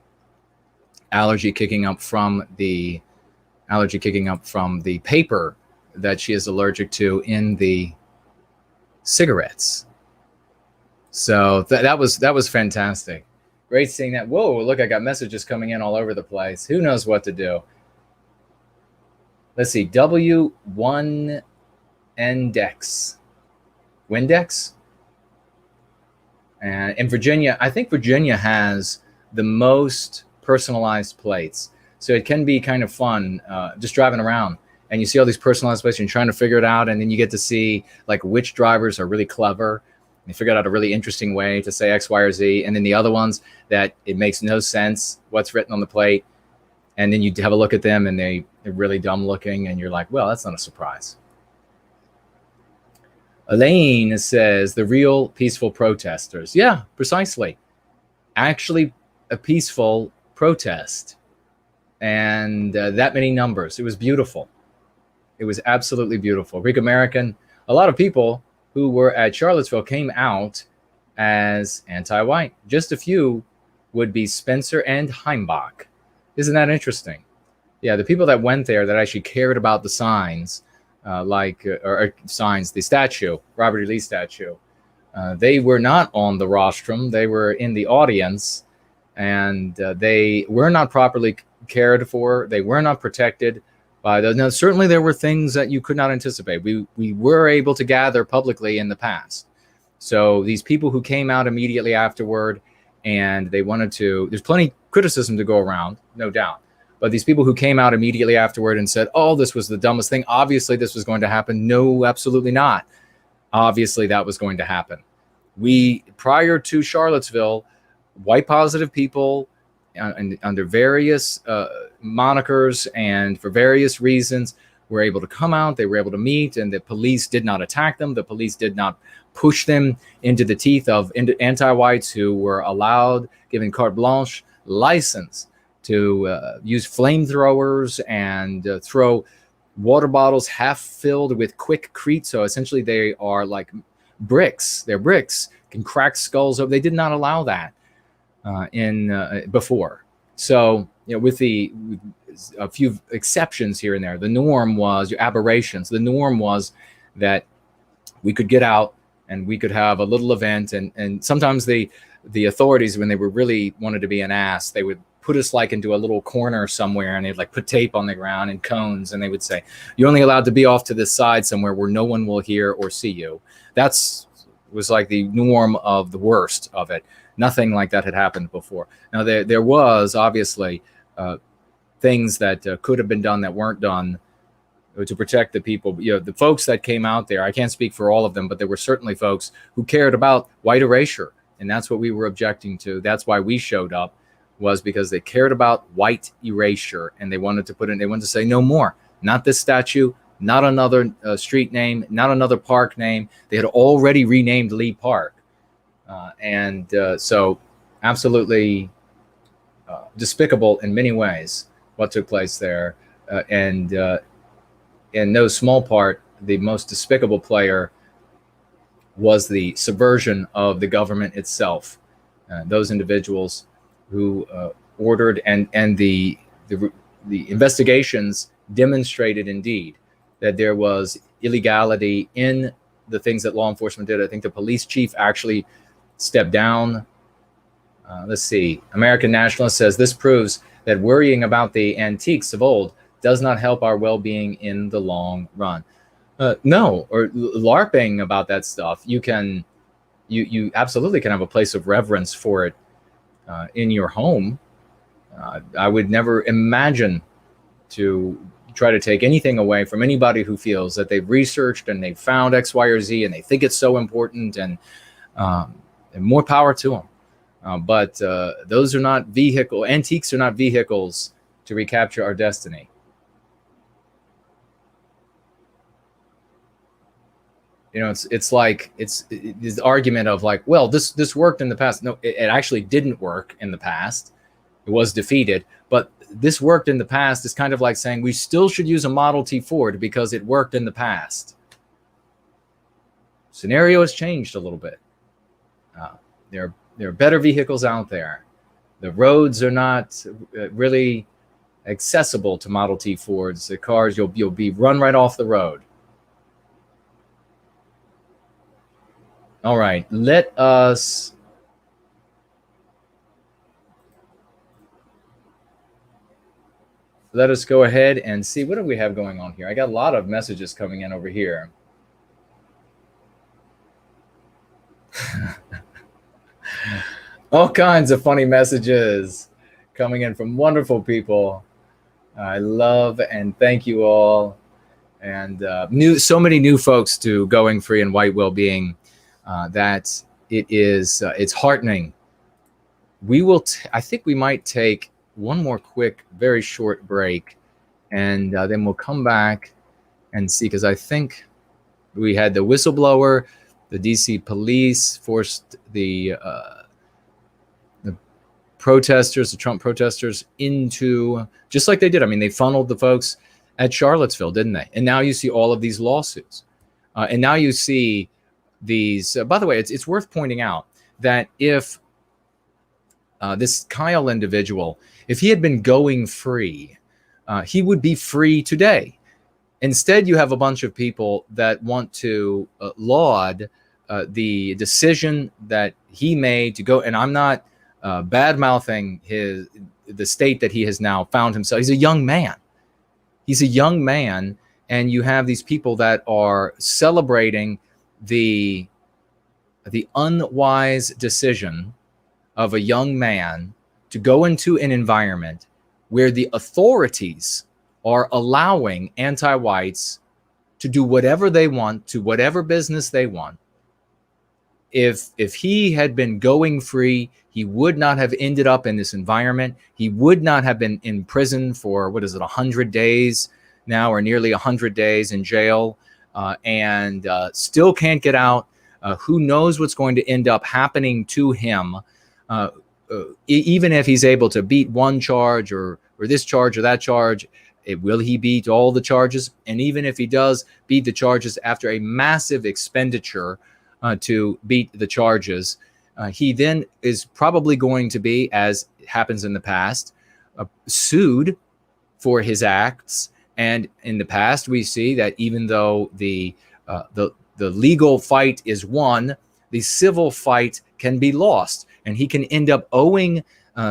S3: allergy kicking up from the paper that she is allergic to in the cigarettes. So that was fantastic. Great seeing that. Whoa, look, I got messages coming in all over the place. Who knows what to do? Let's see. W1 Index. Windex? And in Virginia, I think Virginia has the most personalized plates. So it can be kind of fun just driving around. And you see all these personalized plates and you're trying to figure it out. And then you get to see like which drivers are really clever. They figured out a really interesting way to say X, Y, or Z. And then the other ones that it makes no sense what's written on the plate. And then you have a look at them and they're really dumb looking. And you're like, well, that's not a surprise. Elaine says the real peaceful protesters. Yeah, precisely. Actually, a peaceful protest. And that many numbers. It was beautiful. It was absolutely beautiful. Greek American, a lot of people who were at Charlottesville came out as anti-white. Just a few would be Spencer and Heimbach. Isn't that interesting? Yeah, the people that went there that actually cared about the signs, the statue, Robert E. Lee statue, they were not on the rostrum. They were in the audience, and they were not properly cared for. They were not protected by those. Now, certainly there were things that you could not anticipate. We were able to gather publicly in the past. So these people who came out immediately afterward and they wanted to, there's plenty criticism to go around, no doubt. But these people who came out immediately afterward and said, oh, this was the dumbest thing. Obviously, this was going to happen. No, absolutely not. Obviously, that was going to happen. Prior to Charlottesville, white positive people under various monikers and for various reasons were able to come out. They were able to meet, and the police did not attack them. The police did not push them into the teeth of anti-whites who were allowed, given carte blanche, license to use flamethrowers and throw water bottles half filled with Quickcrete. So essentially they are like bricks. They're bricks, can crack skulls open. They did not allow that before. So, with a few exceptions here and there, the norm was your aberrations. The norm was that we could get out and we could have a little event. And sometimes the authorities, when they were really wanted to be an ass, they would put us like into a little corner somewhere, and they'd like put tape on the ground and cones, and they would say, you're only allowed to be off to this side somewhere where no one will hear or see you. Was like the norm of the worst of it. Nothing like that had happened before. Now, there was obviously things that could have been done that weren't done to protect the people. The folks that came out there, I can't speak for all of them, but there were certainly folks who cared about white erasure, and that's what we were objecting to. That's why we showed up, was because they cared about white erasure, and they wanted to say no more. Not this statue, not another street name, not another park name. They had already renamed Lee Park. So absolutely despicable in many ways what took place there. And in no small part, the most despicable player was the subversion of the government itself. Those individuals who ordered and the investigations demonstrated indeed that there was illegality in the things that law enforcement did. I think the police chief actually stepped down. Let's see. American Nationalist says this proves that worrying about the antiques of old does not help our well-being in the long run. No, or LARPing about that stuff. You absolutely can have a place of reverence for it in your home. I would never imagine to try to take anything away from anybody who feels that they've researched and they've found X, Y, or Z and they think it's so important, and more power to them. But those are not antiques are not vehicles to recapture our destiny. You know, it's like it's the argument of like, well, this worked in the past. No, it actually didn't work in the past. It was defeated, but this worked in the past is kind of like saying we still should use a Model T Ford because it worked in the past. Scenario has changed a little bit. There are better vehicles out there. The roads are not really accessible to Model T Fords. The cars, you'll be run right off the road. All right, let us go ahead and see what do we have going on here. I got a lot of messages coming in over here. All kinds of funny messages coming in from wonderful people. I love and thank you all. And so many new folks to Going Free and White Well-Being that it's heartening. We will, I think we might take one more quick, very short break, and then we'll come back and see, because I think we had the whistleblower, the DC police forced the protesters, the Trump protesters, into, just like they did. I mean, they funneled the folks at Charlottesville, didn't they? And now you see all of these lawsuits. And now you see these, by the way, it's worth pointing out that if this Kyle individual, if he had been going free, he would be free today. Instead, you have a bunch of people that want to laud the decision that he made to go, and I'm not bad-mouthing the state that he has now found himself. He's a young man. He's a young man, and you have these people that are celebrating the unwise decision of a young man to go into an environment where the authorities are allowing anti-whites to do whatever they want, to whatever business they want. If he had been going free, he would not have ended up in this environment. He would not have been in prison for, 100 days now, or nearly 100 days in jail, and still can't get out. Who knows what's going to end up happening to him, even if he's able to beat one charge or this charge or that charge. Will he beat all the charges? And even if he does beat the charges after a massive expenditure to beat the charges, he then is probably going to be, as happens in the past, sued for his acts. And in the past, we see that even though the legal fight is won, the civil fight can be lost, and he can end up owing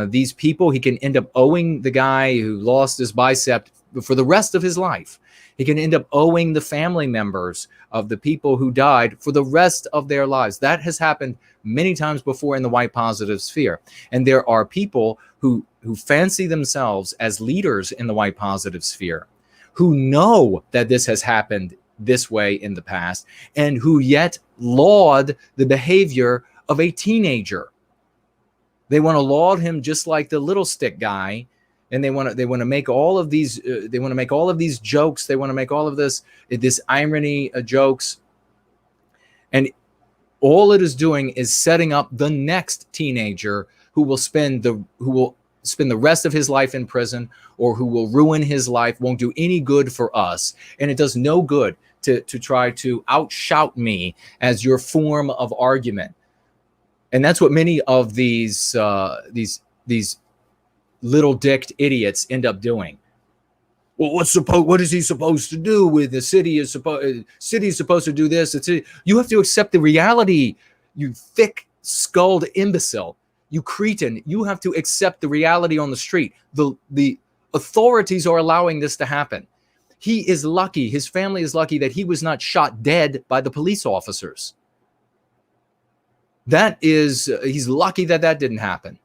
S3: these people. He can end up owing the guy who lost his bicep for the rest of his life. He can end up owing the family members of the people who died for the rest of their lives. That has happened many times before in the white positive sphere. And there are people who fancy themselves as leaders in the white positive sphere, who know that this has happened this way in the past, and who yet laud the behavior of a teenager. They want to laud him just like the little stick guy. And they want to make all of these jokes. They want to make all of this irony jokes, and all it is doing is setting up the next teenager who will spend the rest of his life in prison, or who will ruin his life, won't do any good for us, and it does no good to try to outshout me as your form of argument. And that's what many of these little dicked idiots end up doing. Well, what is he supposed to do with the city? City's supposed to do this. You have to accept the reality, you thick-skulled imbecile, you cretin. You have to accept the reality on the street. The authorities are allowing this to happen. He is lucky, his family is lucky that he was not shot dead by the police officers. He's lucky that didn't happen.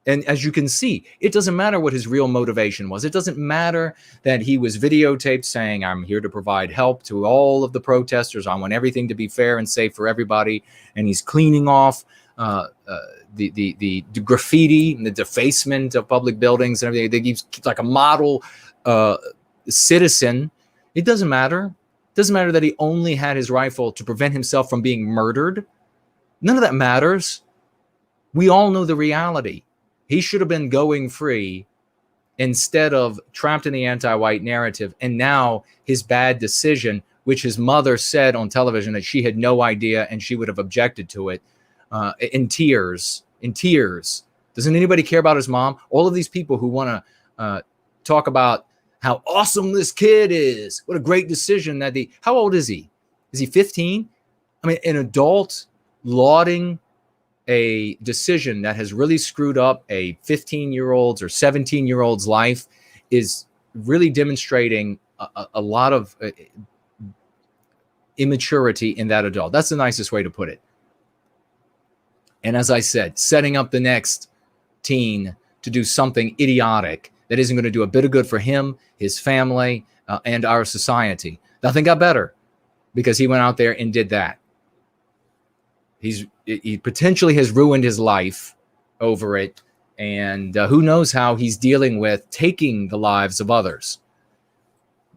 S3: And as you can see, it doesn't matter what his real motivation was. It doesn't matter that he was videotaped saying, I'm here to provide help to all of the protesters. I want everything to be fair and safe for everybody. And he's cleaning off the graffiti and the defacement of public buildings and everything. He's like a model citizen. It doesn't matter. Doesn't matter that he only had his rifle to prevent himself from being murdered. None of that matters. We all know the reality. He should have been going free instead of trapped in the anti-white narrative. And now his bad decision, which his mother said on television that she had no idea and she would have objected to it, in tears. Doesn't anybody care about his mom? All of these people who want to talk about how awesome this kid is. What a great decision that how old is he? Is he 15? I mean, an adult lauding a decision that has really screwed up a 15-year-old's or 17-year-old's life is really demonstrating a lot of immaturity in that adult. That's the nicest way to put it. And as I said, setting up the next teen to do something idiotic that isn't going to do a bit of good for him, his family, and our society. Nothing got better because he went out there and did that. He potentially has ruined his life over it, and who knows how he's dealing with taking the lives of others.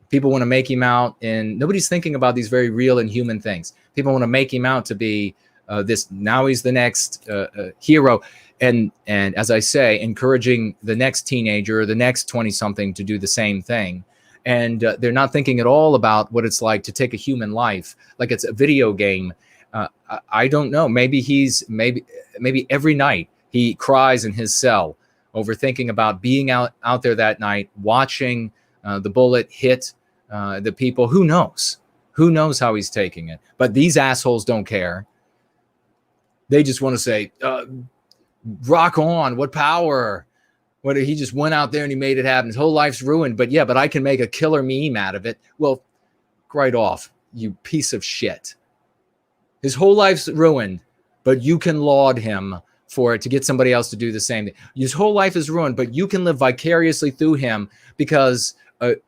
S3: People want to make him out, and nobody's thinking about these very real and human things. People want to make him out to be now he's the next hero. And as I say, encouraging the next teenager, the next 20-something to do the same thing. And they're not thinking at all about what it's like to take a human life, like it's a video game. I don't know. Maybe maybe every night he cries in his cell over thinking about being out there that night, watching the bullet hit the people. Who knows? Who knows how he's taking it? But these assholes don't care. They just want to say, rock on, what power. What, he just went out there and he made it happen. His whole life's ruined, but I can make a killer meme out of it. Well, right off, you piece of shit. His whole life's ruined, but you can laud him for it to get somebody else to do the same thing. His whole life is ruined, but you can live vicariously through him because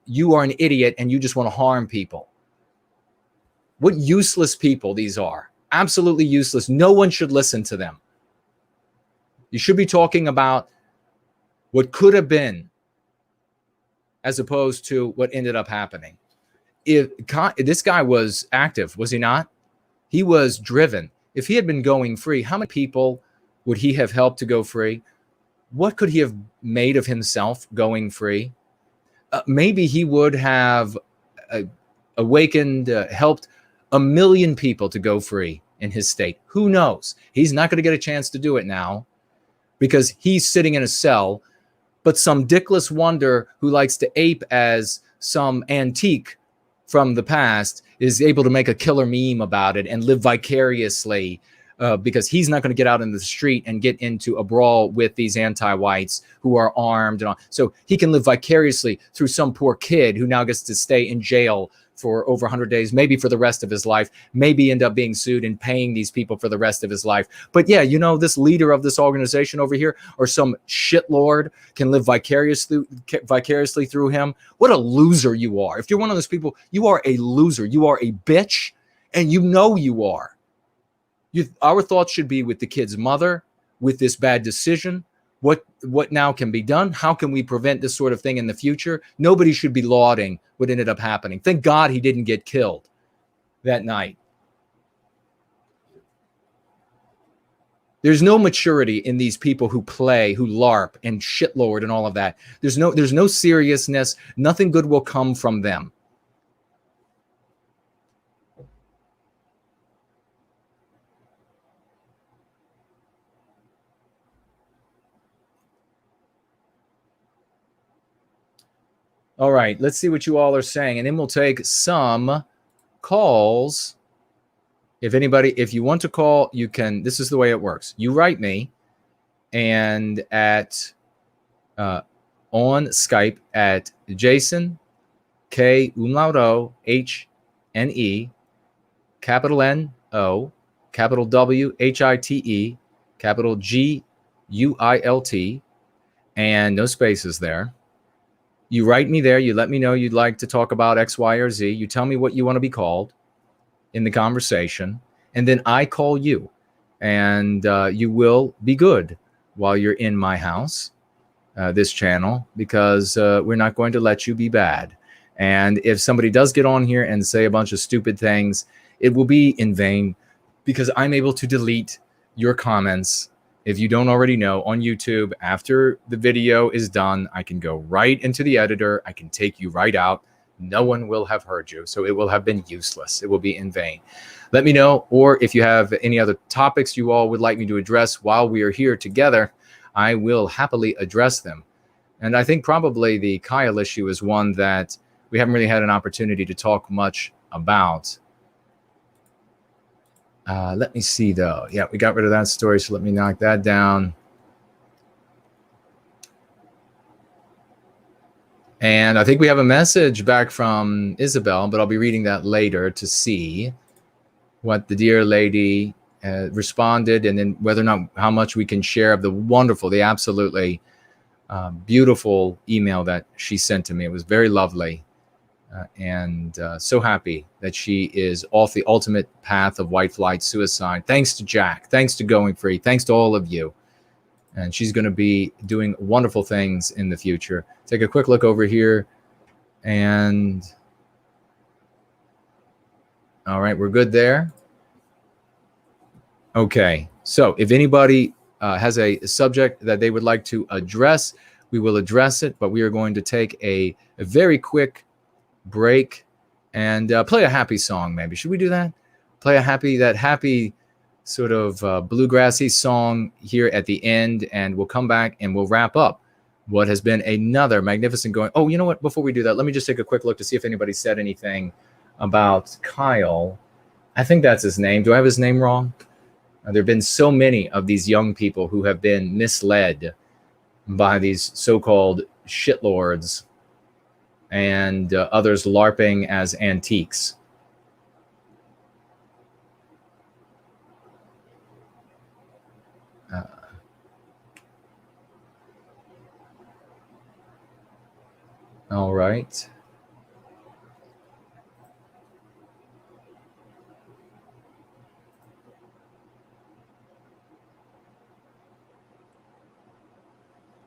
S3: you are an idiot and you just want to harm people. What useless people these are. Absolutely useless. No one should listen to them. You should be talking about what could have been as opposed to what ended up happening. If this guy was active, was he not? He was driven. If he had been going free, how many people would he have helped to go free? What could he have made of himself going free? Maybe he would have awakened, helped 1 million people to go free in his state. Who knows? He's not going to get a chance to do it now because he's sitting in a cell, but some dickless wonder who likes to ape as some antique from the past is able to make a killer meme about it and live vicariously because he's not going to get out in the street and get into a brawl with these anti-whites who are armed and all. So he can live vicariously through some poor kid who now gets to stay in jail for over 100 days, maybe for the rest of his life, maybe end up being sued and paying these people for the rest of his life. But yeah, this leader of this organization over here or some shitlord can live vicariously through him. What a loser you are. If you're one of those people, you are a loser. You are a bitch, and you are. Our thoughts should be with the kid's mother, with this bad decision. What now can be done? How can we prevent this sort of thing in the future? Nobody should be lauding what ended up happening. Thank God he didn't get killed that night. There's no maturity in these people who play, who LARP and shitlord and all of that. There's no seriousness. Nothing good will come from them. All right, let's see what you all are saying, and then we'll take some calls. If you want to call, you can. This is the way it works. You write me, and on Skype at Jason K umlaut O HNE capital NO capital WHITE capital GUILT and no spaces there. You write me there. You let me know you'd like to talk about X, Y, or Z. You tell me what you want to be called in the conversation. And then I call you. And you will be good while you're in my house, this channel, because we're not going to let you be bad. And if somebody does get on here and say a bunch of stupid things, it will be in vain because I'm able to delete your comments. If you don't already know, on YouTube, after the video is done, I can go right into the editor. I can take you right out. No one will have heard you. So it will have been useless. It will be in vain. Let me know. Or if you have any other topics you all would like me to address while we are here together, I will happily address them. And I think probably the Kyle issue is one that we haven't really had an opportunity to talk much about. Let me see, though. Yeah, we got rid of that story, so let me knock that down. And I think we have a message back from Isabel, but I'll be reading that later to see what the dear lady responded, and then whether or not how much we can share of the wonderful, the absolutely beautiful email that she sent to me. It was very lovely. And so happy that she is off the ultimate path of white flight suicide. Thanks to Jack. Thanks to Going Free. Thanks to all of you. And she's going to be doing wonderful things in the future. Take a quick look over here. And all right, we're good there. Okay. So if anybody has a subject that they would like to address, we will address it. But we are going to take a very quick break and play a happy song. Maybe should we do that? Play that happy sort of bluegrassy song here at the end, and we'll come back and we'll wrap up what has been another magnificent going. Oh, you know what? Before we do that, let me just take a quick look to see if anybody said anything about Kyle. I think that's his name. Do I have his name wrong? There have been so many of these young people who have been misled by these so-called shitlords and others LARPing as antiques. All right.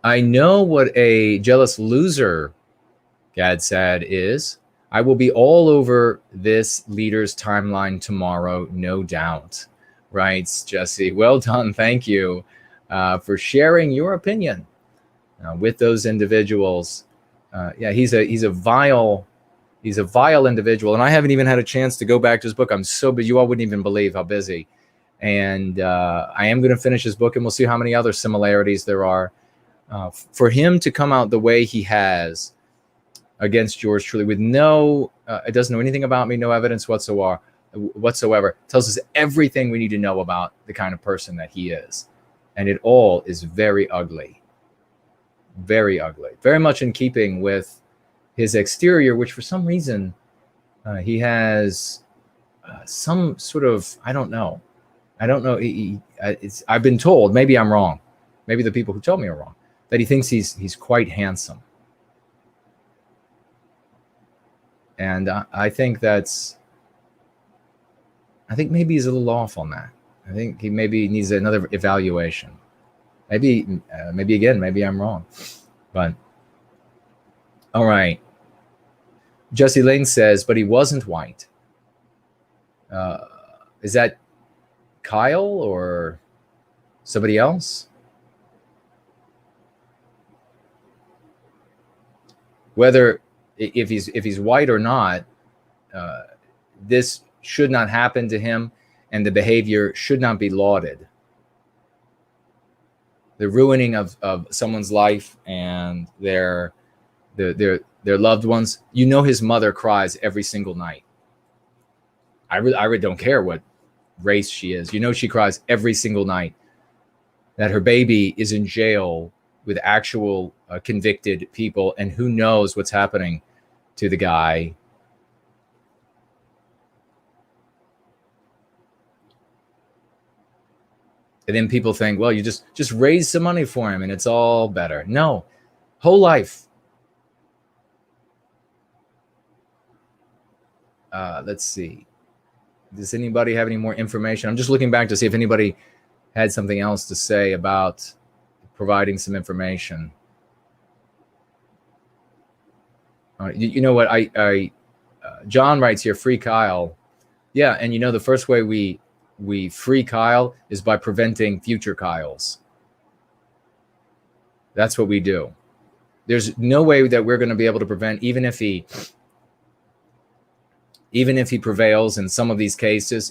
S3: I know what a jealous loser Gadsad is. I will be all over this leader's timeline tomorrow, no doubt. Writes Jesse. Well done. Thank you for sharing your opinion with those individuals. Yeah, he's a vile individual, and I haven't even had a chance to go back to his book. I'm so busy. You all wouldn't even believe how busy. And I am going to finish his book, and we'll see how many other similarities there are. For him to come out the way he has against yours truly with no, it doesn't know anything about me, no evidence whatsoever, tells us everything we need to know about the kind of person that he is. And it all is very ugly. Very ugly. Very much in keeping with his exterior, which for some reason he has some sort of, I don't know. I've been told, maybe I'm wrong. Maybe the people who told me are wrong, that he thinks he's quite handsome. And I think maybe he's a little off on that. I think he maybe needs another evaluation. Maybe again, maybe I'm wrong. But all right. Jesse Lane says, but he wasn't white. Is that Kyle or somebody else? Whether if he's white or not, this should not happen to him, and the behavior should not be lauded. The ruining of someone's life and their loved ones. You know, his mother cries every single night. I really don't care what race she is. You know, she cries every single night that her baby is in jail with actual convicted people, and who knows what's happening to the guy. And then people think, well, you just raise some money for him and it's all better. No, whole life. Let's see. Does anybody have any more information? I'm just looking back to see if anybody had something else to say about providing some information. You know what? John writes here, free Kyle. Yeah, and the first way we free Kyle is by preventing future Kyles. That's what we do. There's no way that we're going to be able to prevent, even if he prevails in some of these cases.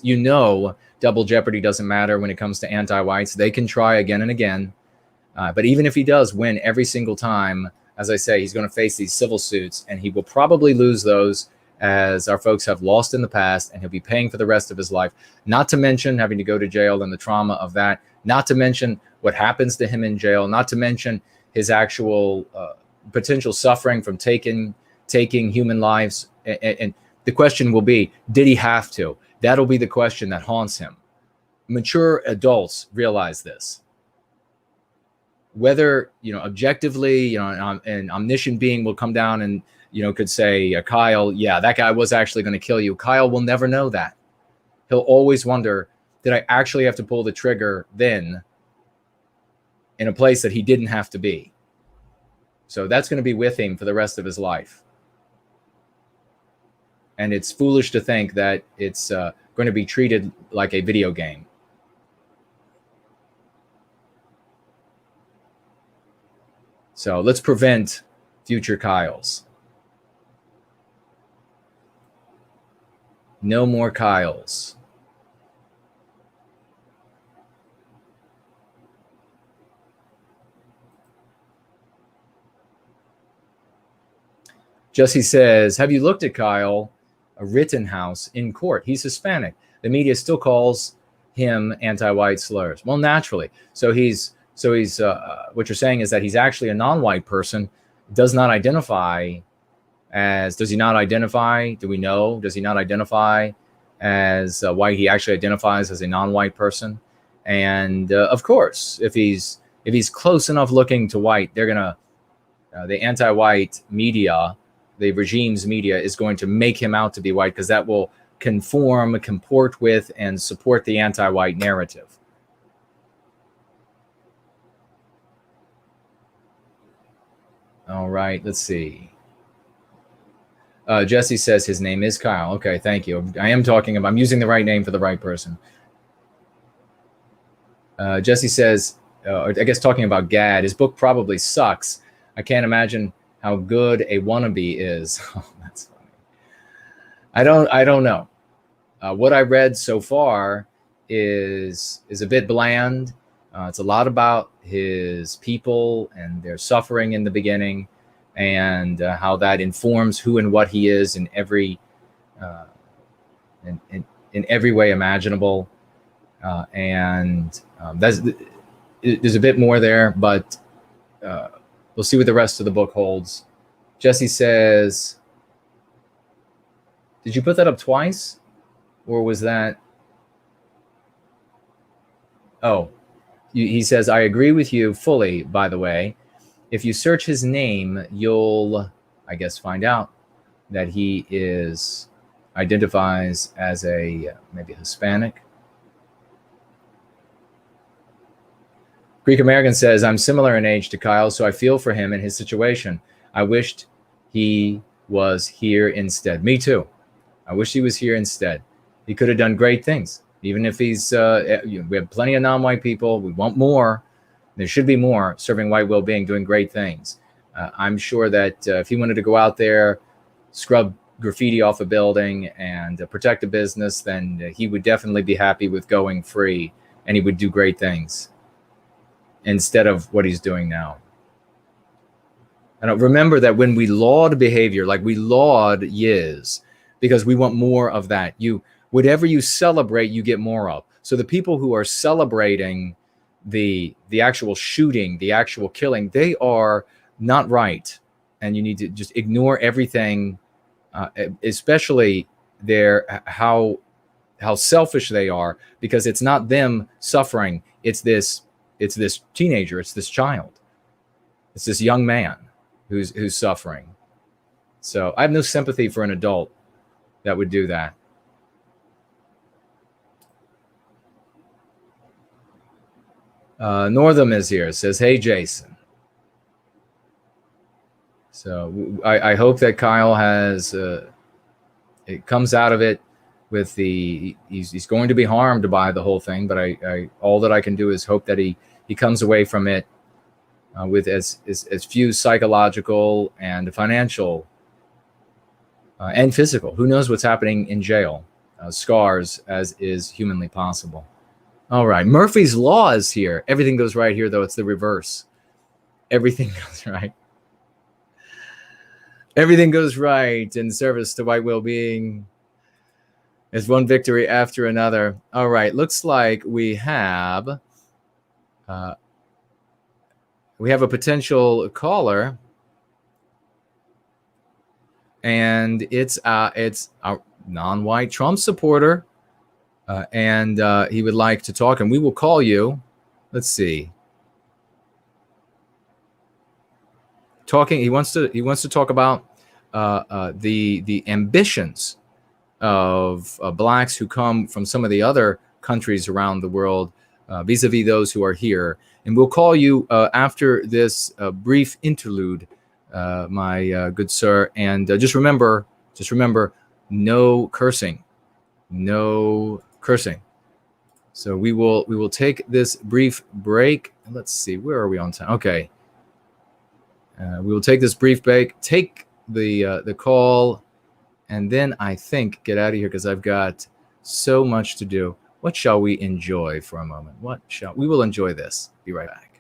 S3: Double jeopardy doesn't matter when it comes to anti-whites. They can try again and again. But even if he does win every single time, as I say, he's going to face these civil suits, and he will probably lose those, as our folks have lost in the past, and he'll be paying for the rest of his life. Not to mention having to go to jail and the trauma of that. Not to mention what happens to him in jail. Not to mention his actual potential suffering from taking human lives. And the question will be, did he have to? That'll be the question that haunts him. Mature adults realize this. Whether, objectively, an omniscient being will come down and, could say, Kyle, yeah, that guy was actually going to kill you. Kyle will never know that. He'll always wonder, did I actually have to pull the trigger then in a place that he didn't have to be? So that's going to be with him for the rest of his life. And it's foolish to think that it's going to be treated like a video game. So let's prevent future Kyles. No more Kyles. Jesse says, have you looked at Kyle Rittenhouse in court? He's Hispanic. The media still calls him anti-white slurs. Well, naturally. So he's what you're saying is that he's actually a non-white person, does not identify as, does he not identify? Do we know? Does he not identify as white? He actually identifies as a non-white person. And of course, if he's close enough looking to white, they're gonna the anti-white media, the regime's media, is going to make him out to be white, because that will comport with, and support the anti-white narrative. All right, let's see. Jesse says his name is Kyle. Okay, thank you. I'm using the right name for the right person. Jesse says, I guess talking about Gad, his book probably sucks. I can't imagine how good a wannabe is. Oh, that's funny. I don't know. What I read so far is a bit bland. It's a lot about his people and their suffering in the beginning, and how that informs who and what he is in every in every way imaginable. There's a bit more there, but we'll see what the rest of the book holds. Jesse says, did you put that up twice? Or was that... Oh, he says, I agree with you fully, by the way. If you search his name, you'll, I guess, find out that he identifies as a maybe Hispanic. Greek American says, I'm similar in age to Kyle, so I feel for him in his situation. I wished he was here instead. Me too. I wish he was here instead. He could have done great things. Even if he's, we have plenty of non-white people. We want more. There should be more serving white well-being, doing great things. I'm sure that if he wanted to go out there, scrub graffiti off a building and protect a business, then he would definitely be happy with going free, and he would do great things instead of what he's doing now. And remember that when we laud behavior, like we laud Yiz, because we want more of that. Whatever you celebrate, you get more of. So the people who are celebrating the actual shooting, the actual killing, they are not right. And you need to just ignore everything, especially how selfish they are, because it's not them suffering. It's this teenager, it's this child, it's this young man who's suffering. So I have no sympathy for an adult that would do that. Northam is here. Says, hey, Jason. So I hope that Kyle has it comes out of it with he's going to be harmed by the whole thing, but I all that I can do is hope that he comes away from it with as few psychological and financial and physical. Who knows what's happening in jail? Scars as is humanly possible. All right, Murphy's Law is here. Everything goes right here, though. It's the reverse. Everything goes right. Everything goes right in service to white well-being. It's one victory after another. All right, looks like we have a potential caller, and it's a non-white Trump supporter, and he would like to talk, and we will call you. Let's see. He wants to talk about the ambitions of blacks who come from some of the other countries around the world, vis-a-vis those who are here. And we'll call you after this brief interlude, my good sir. And just remember, no cursing, no cursing. So we will take this brief break. Let's see, where are we on time? Okay. We will take this brief break, take the call, and then I think get out of here because I've got so much to do. What shall we enjoy for a moment? We will enjoy this. Be right back.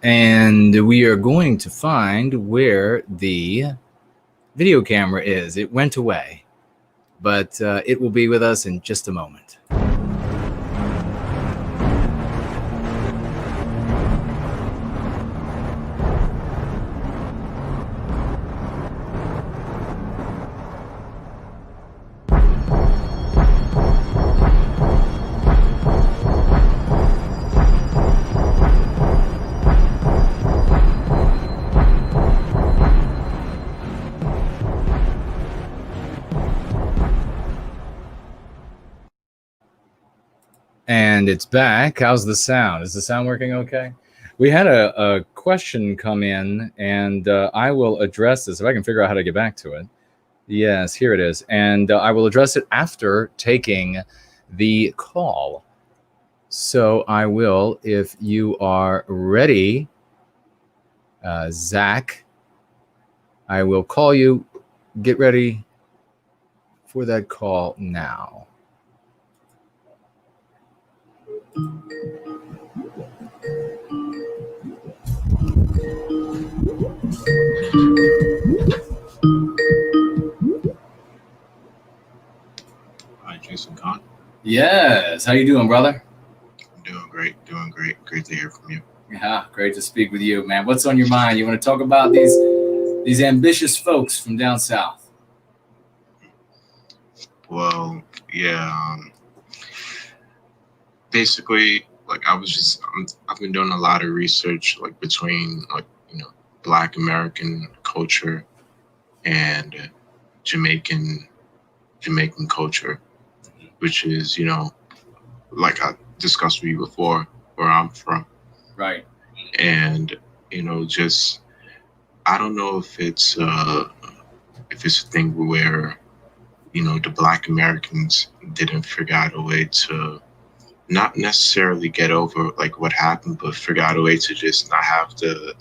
S3: And we are going to find where the video camera is. It went away, but it will be with us in just a moment. And it's back. How's the sound? Is the sound working okay? We had a question come in, and I will address this. If I can figure out how to get back to it. Yes, here it is. And I will address it after taking the call. So I will, if you are ready, Zach, I will call you. Get ready for that call now.
S16: Hi, Jason Kahn.
S3: Yes. How you doing, brother?
S16: I'm doing great. Doing great. Great to hear from you.
S3: Yeah, great to speak with you, man. What's on your mind? You want to talk about these ambitious folks from down south?
S16: Well, yeah. Basically, like I've been doing a lot of research, like between Black American culture and Jamaican culture, which is, like I discussed with you before, where I'm from.
S3: Right.
S16: And, just, I don't know if it's a thing where, the Black Americans didn't figure out a way to not necessarily get over like what happened, but figure out a way to just not have the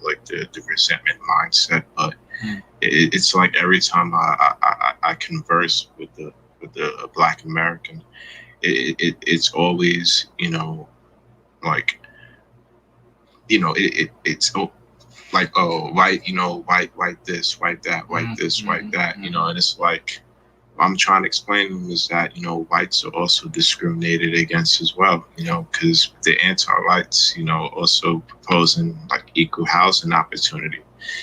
S16: resentment mindset. But it's like every time I converse with the Black American, it's always it's like, oh, white this, white that, white this, white that, and it's like I'm trying to explain to them is that, whites are also discriminated against as well, because the anti-whites, also proposing like equal housing opportunity.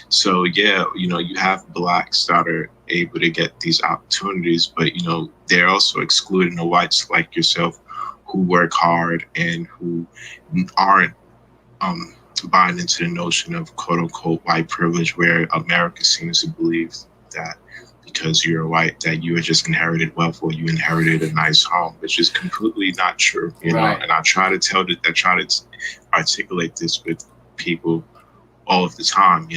S16: So, yeah, you have Blacks that are able to get these opportunities, but, they're also excluding the whites like yourself who work hard and who aren't buying into the notion of quote unquote white privilege, where America seems to believe that because you're white that you just inherited wealth or you inherited a nice home, which is completely not true, you know. And I try to articulate this with people all of the time,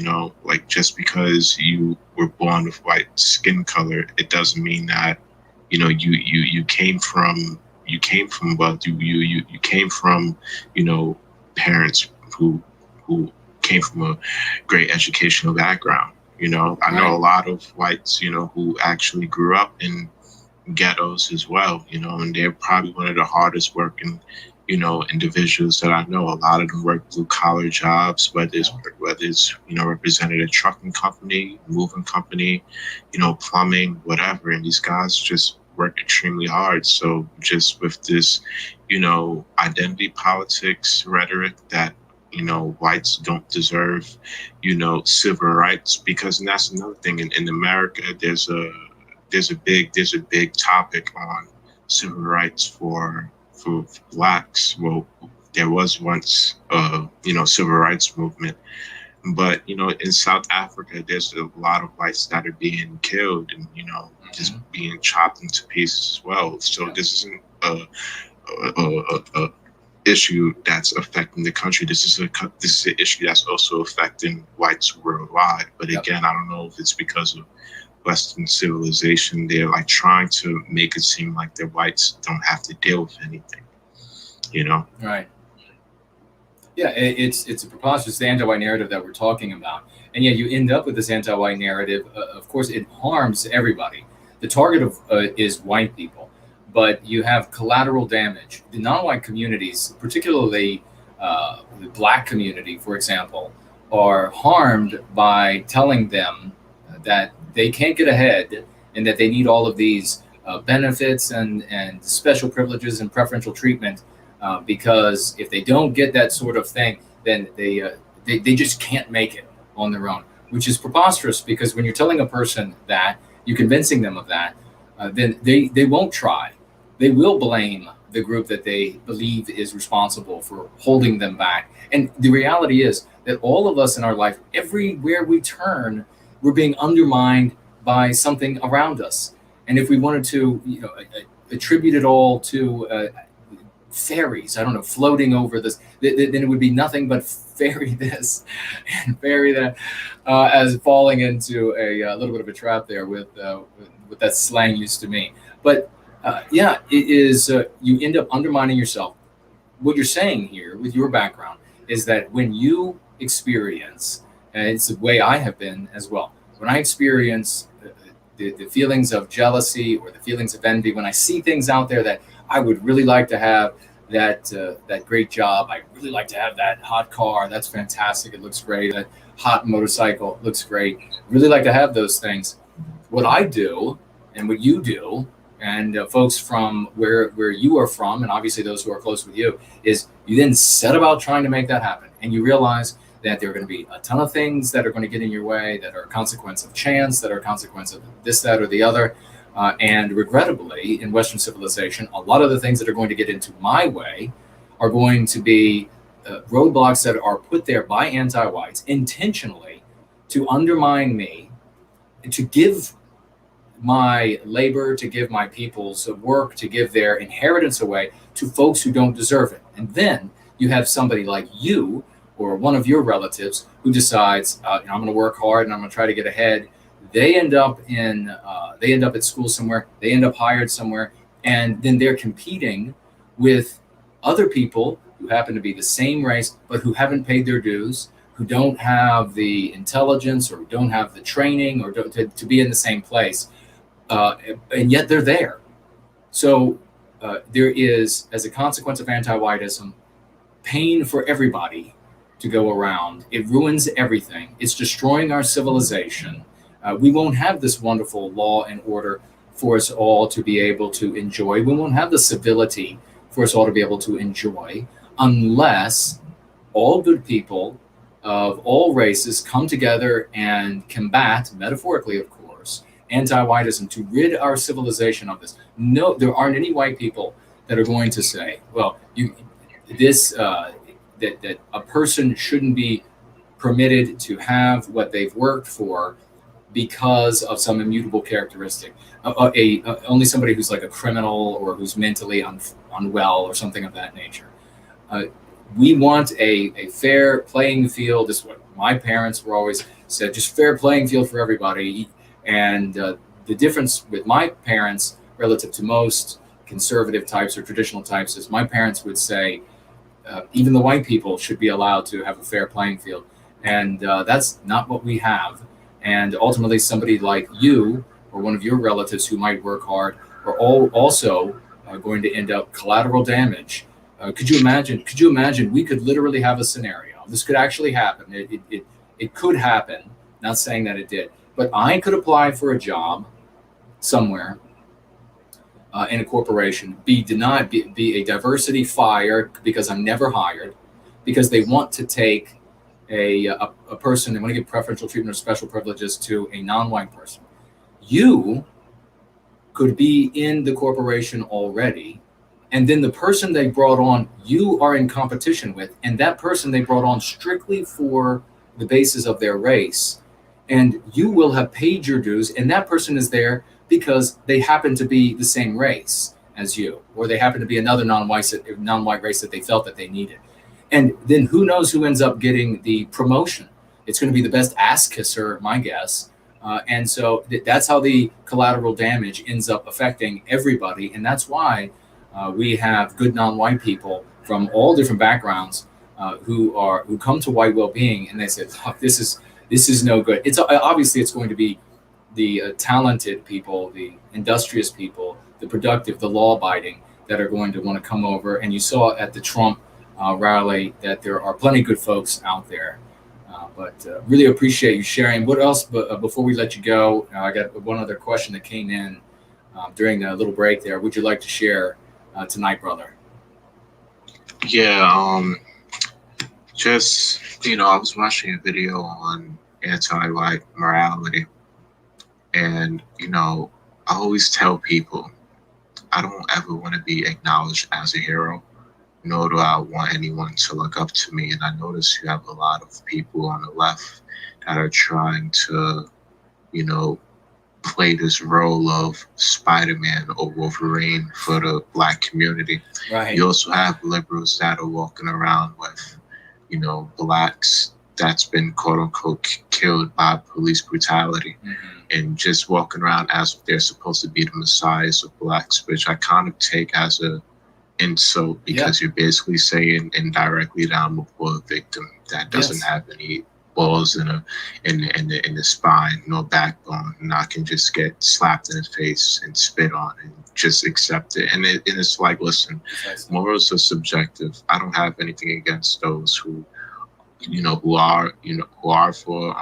S16: like just because you were born with white skin color, it doesn't mean that, you came from wealth, you came from, parents who came from a great educational background. I know a lot of whites, who actually grew up in ghettos as well, and they're probably one of the hardest working, individuals that I know. A lot of them work blue collar jobs, whether it's represented a trucking company, moving company, plumbing, whatever. And these guys just work extremely hard. So just with this, identity politics rhetoric that, whites don't deserve, civil rights, because, and that's another thing in America, there's a big topic on civil rights for Blacks. Well, there was once civil rights movement, but in South Africa there's a lot of whites that are being killed and just being chopped into pieces as well. So this isn't a issue that's affecting the country. This is an issue that's also affecting whites worldwide. But again, I don't know if it's because of Western civilization. They're like trying to make it seem like the whites don't have to deal with anything,
S3: Right. Yeah, it's a preposterous anti-white narrative that we're talking about. And yet you end up with this anti-white narrative. Of course, it harms everybody. The target of is white people. But you have collateral damage. The non-white communities, particularly the Black community, for example, are harmed by telling them that they can't get ahead and that they need all of these benefits and special privileges and preferential treatment because if they don't get that sort of thing, then they just can't make it on their own, which is preposterous, because when you're telling a person that, you're convincing them of that, then they won't try. They will blame the group that they believe is responsible for holding them back. And the reality is that all of us in our life, everywhere we turn, we're being undermined by something around us. And if we wanted to, attribute it all to fairies, I don't know, floating over this, then it would be nothing but fairy this and fairy that, as falling into a little bit of a trap there with that slang used to mean. But it is, you end up undermining yourself. What you're saying here with your background is that when you experience, and it's the way I have been as well, when I experience the feelings of jealousy or the feelings of envy, when I see things out there that I would really like to have, that great job, I really like to have that hot car, that's fantastic, it looks great, that hot motorcycle looks great, really like to have those things. What I do and what you do, and folks from where you are from, and obviously those who are close with you, is you then set about trying to make that happen. And you realize that there are going to be a ton of things that are going to get in your way, that are a consequence of chance, that are a consequence of this, that, or the other. And regrettably, in Western civilization, a lot of the things that are going to get into my way are going to be roadblocks that are put there by anti-whites intentionally to undermine me, and to give my labor, to give my people's work, to give their inheritance away to folks who don't deserve it. And then you have somebody like you or one of your relatives who decides, I'm going to work hard and I'm going to try to get ahead. They end up at school somewhere, they end up hired somewhere, and then they're competing with other people who happen to be the same race, but who haven't paid their dues, who don't have the intelligence or don't have the training or to be in the same place. And yet they're there. So there is, as a consequence of anti-whiteism, pain for everybody to go around. It ruins everything. It's destroying our civilization. We won't have this wonderful law and order for us all to be able to enjoy. We won't have the civility for us all to be able to enjoy unless all good people of all races come together and combat, metaphorically of course, anti-whiteism, to rid our civilization of this. No, there aren't any white people that are going to say, well, that a person shouldn't be permitted to have what they've worked for because of some immutable characteristic. Only somebody who's like a criminal or who's mentally unwell or something of that nature. We want a fair playing field. This is what my parents were always said, just fair playing field for everybody. And the difference with my parents relative to most conservative types or traditional types is my parents would say, even the white people should be allowed to have a fair playing field. And that's not what we have. And ultimately, somebody like you or one of your relatives who might work hard are also going to end up collateral damage. Could you imagine? We could literally have a scenario. This could actually happen. It could happen. Not saying that it did, but I could apply for a job somewhere in a corporation, be denied, be a diversity fire because I'm never hired, because they want to take a person, they want to give preferential treatment or special privileges to a non-white person. You could be in the corporation already, and then the person they brought on, you are in competition with, and that person they brought on strictly for the basis of their race, and you will have paid your dues, and that person is there because they happen to be the same race as you, or they happen to be another non-white race that they felt that they needed. And then who knows who ends up getting the promotion? It's going to be the best ass kisser, my guess. And so that's how the collateral damage ends up affecting everybody. And that's why we have good non-white people from all different backgrounds who come to white well-being, and they say, oh, this is no good. It's obviously it's going to be the talented people, the industrious people, the productive, the law-abiding that are going to want to come over. And you saw at the Trump Riley, that there are plenty of good folks out there. But really appreciate you sharing. What else? But before we let you go, I got one other question that came in during the little break there. Would you like to share tonight, brother?
S16: Yeah, just, I was watching a video on anti-white morality, and, I always tell people I don't ever want to be acknowledged as a hero, nor do I want anyone to look up to me. And I notice you have a lot of people on the left that are trying to, play this role of Spider-Man or Wolverine for the Black community.
S3: Right.
S16: You also have liberals that are walking around with, Blacks that's been quote unquote killed by police brutality, and just walking around as if they're supposed to be the messiahs of Blacks, which I kind of take as a insult, because you're basically saying indirectly that I'm a poor victim that doesn't have any balls in the spine, no backbone, and I can just get slapped in the face and spit on and just accept it. And it's like, listen, morals are subjective. I don't have anything against those who are for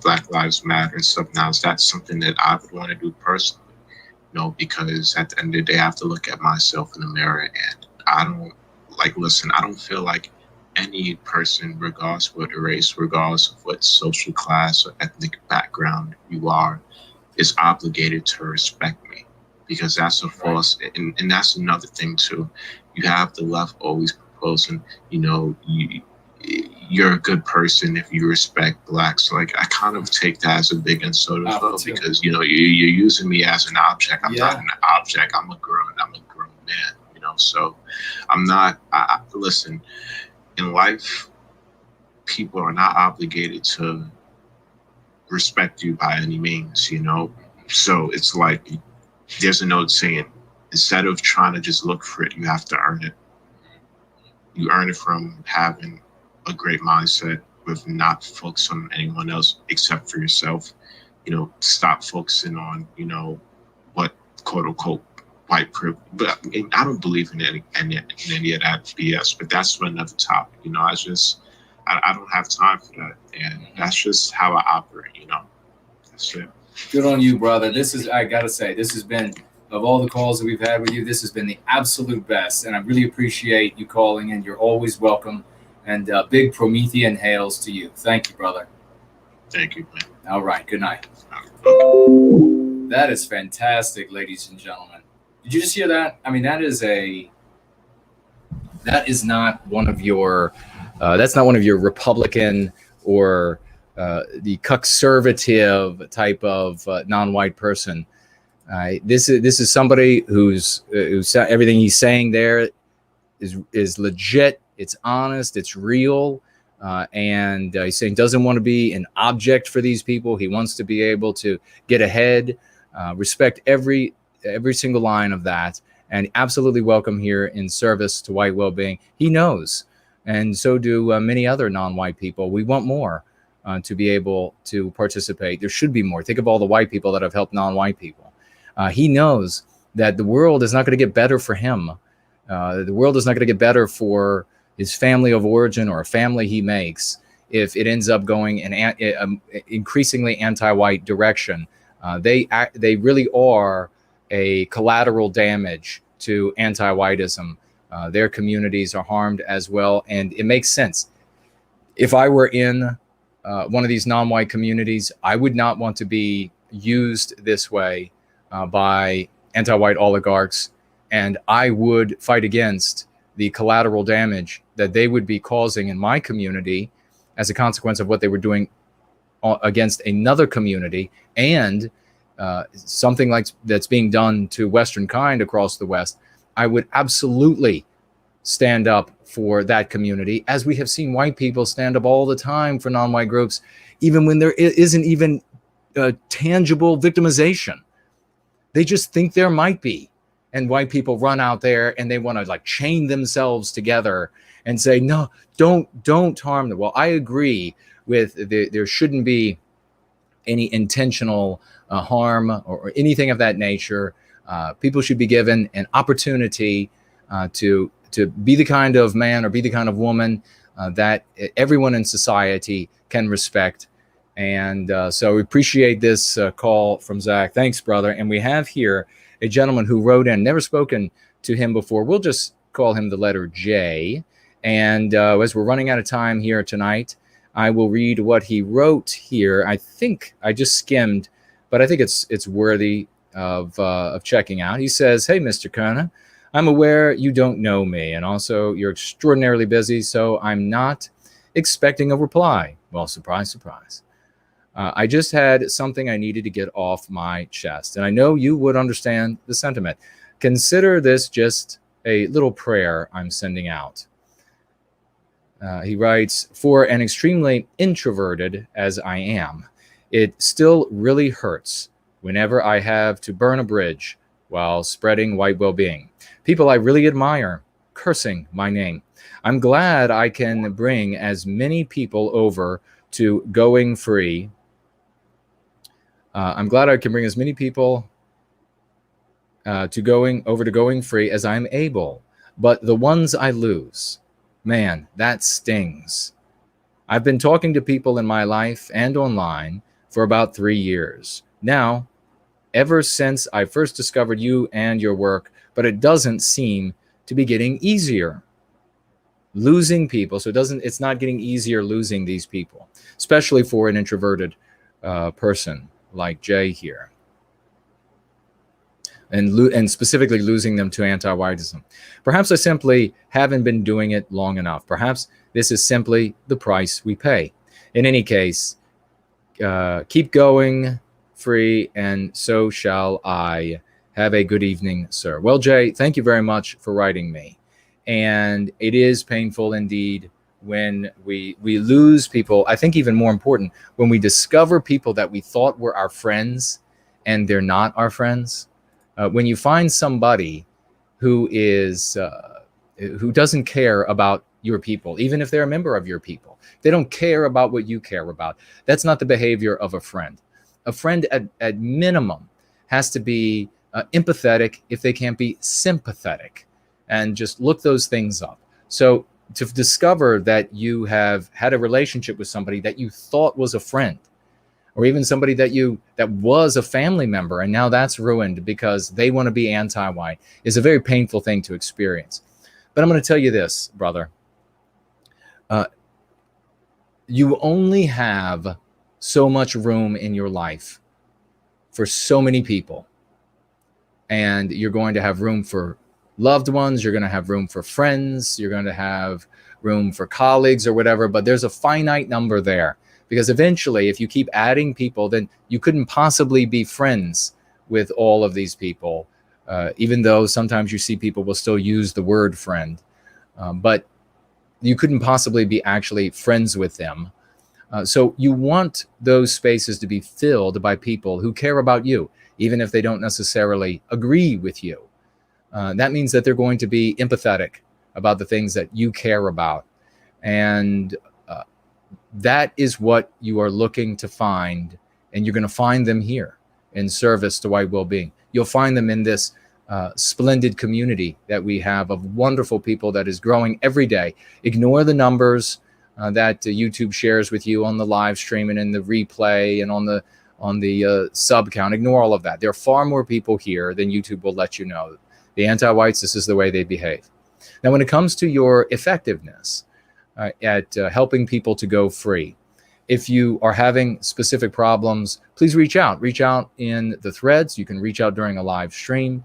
S16: Black Lives Matter and stuff. Now, that's something that I would want to do personally, because at the end of the day, I have to look at myself in the mirror, and I don't feel like any person, regardless of what race, regardless of what social class or ethnic background you are, is obligated to respect me, because that's a false, and that's another thing too. You have the left always proposing, you're a good person if you respect Blacks. Like, I kind of take that as a big insult as well, because you're using me as an object. I'm not an object. I'm a grown man. So I'm not. Listen, in life, people are not obligated to respect you by any means. So it's like, there's an old saying: instead of trying to just look for it, you have to earn it. You earn it from having a great mindset, with not focus on anyone else except for yourself. Stop focusing on, what quote unquote white privilege. But I don't believe in any of that BS. But that's for another topic. I don't have time for that, and that's just how I operate. That's it.
S3: Good on you, brother. I gotta say, this has been, of all the calls that we've had with you, this has been the absolute best, and I really appreciate you calling in. You're always welcome. And big Promethean hails to you. Thank you, brother.
S16: Thank you, man.
S3: All right. Good night. That is fantastic, ladies and gentlemen. Did you just hear that? I mean, that is not one of your, that's not one of your Republican or the conservative type of non-white person. This is somebody who's everything he's saying there is legit. It's honest, it's real, and he's saying doesn't want to be an object for these people. He wants to be able to get ahead, respect every single line of that, and absolutely welcome here in service to white well-being. He knows, and so do many other non-white people. We want more to be able to participate. There should be more. Think of all the white people that have helped non-white people. He knows that the world is not going to get better for him. The world is not going to get better for his family of origin or a family he makes if it ends up going in an increasingly anti-white direction. They really are a collateral damage to anti-whiteism. Their communities are harmed as well, and it makes sense. If I were in one of these non-white communities, I would not want to be used this way by anti-white oligarchs, and I would fight against the collateral damage that they would be causing in my community as a consequence of what they were doing against another community, and something like that's being done to Western kind across the West. I would absolutely stand up for that community, as we have seen white people stand up all the time for non-white groups, even when there isn't even tangible victimization. They just think there might be. And white people run out there and they want to like chain themselves together and say, no, don't harm them. Well, I agree with there shouldn't be any intentional harm or anything of that nature. People should be given an opportunity to be the kind of man or be the kind of woman that everyone in society can respect. And so we appreciate this call from Zach. Thanks, brother. And we have here a gentleman who wrote in, never spoken to him before. We'll just call him the letter J. And as we're running out of time here tonight, I will read what he wrote here. I think I just skimmed, but I think it's worthy of checking out. He says, "Hey, Mr. Kerner, I'm aware you don't know me, and also you're extraordinarily busy, so I'm not expecting a reply." Well, surprise, surprise. I just had something I needed to get off my chest, and I know you would understand the sentiment. Consider this just a little prayer I'm sending out. He writes, "For an extremely introverted as I am, it still really hurts whenever I have to burn a bridge while spreading white well-being. People I really admire cursing my name. I'm glad I can bring as many people over to Going Free. I'm glad I can bring as many people to Going Free as I'm able. But the ones I lose, man, that stings. I've been talking to people in my life and online for about 3 years now, ever since I first discovered you and your work, but it doesn't seem to be getting easier. Losing people, so it's not getting easier losing these people, especially for an introverted person like Jay here. And specifically losing them to anti-whiteism. Perhaps I simply haven't been doing it long enough. Perhaps this is simply the price we pay. In any case, keep going free, and so shall I. Have a good evening, sir." Well, Jay, thank you very much for writing me. And it is painful indeed when we lose people. I think even more important, when we discover people that we thought were our friends and they're not our friends. When you find somebody who doesn't care about your people, even if they're a member of your people, they don't care about what you care about. That's not the behavior of a friend. A friend at minimum has to be empathetic if they can't be sympathetic, and just look those things up. So to discover that you have had a relationship with somebody that you thought was a friend, or even somebody that was a family member, and now that's ruined because they want to be anti-white, is a very painful thing to experience. But I'm going to tell you this, brother. You only have so much room in your life for so many people. And you're going to have room for loved ones, you're going to have room for friends, you're going to have room for colleagues or whatever, but there's a finite number there. Because eventually, if you keep adding people, then you couldn't possibly be friends with all of these people, even though sometimes you see people will still use the word friend. But you couldn't possibly be actually friends with them. So you want those spaces to be filled by people who care about you, even if they don't necessarily agree with you. That means that they're going to be empathetic about the things that you care about. And that is what you are looking to find, and you're going to find them here in Service to White Wellbeing. You'll find them in this splendid community that we have of wonderful people that is growing every day. Ignore the numbers that YouTube shares with you on the live stream and in the replay and on the sub count. Ignore all of that. There are far more people here than YouTube will let you know. The anti-whites, this is the way they behave. Now, when it comes to your effectiveness at helping people to go free, if you are having specific problems, please reach out. Reach out in the threads. You can reach out during a live stream.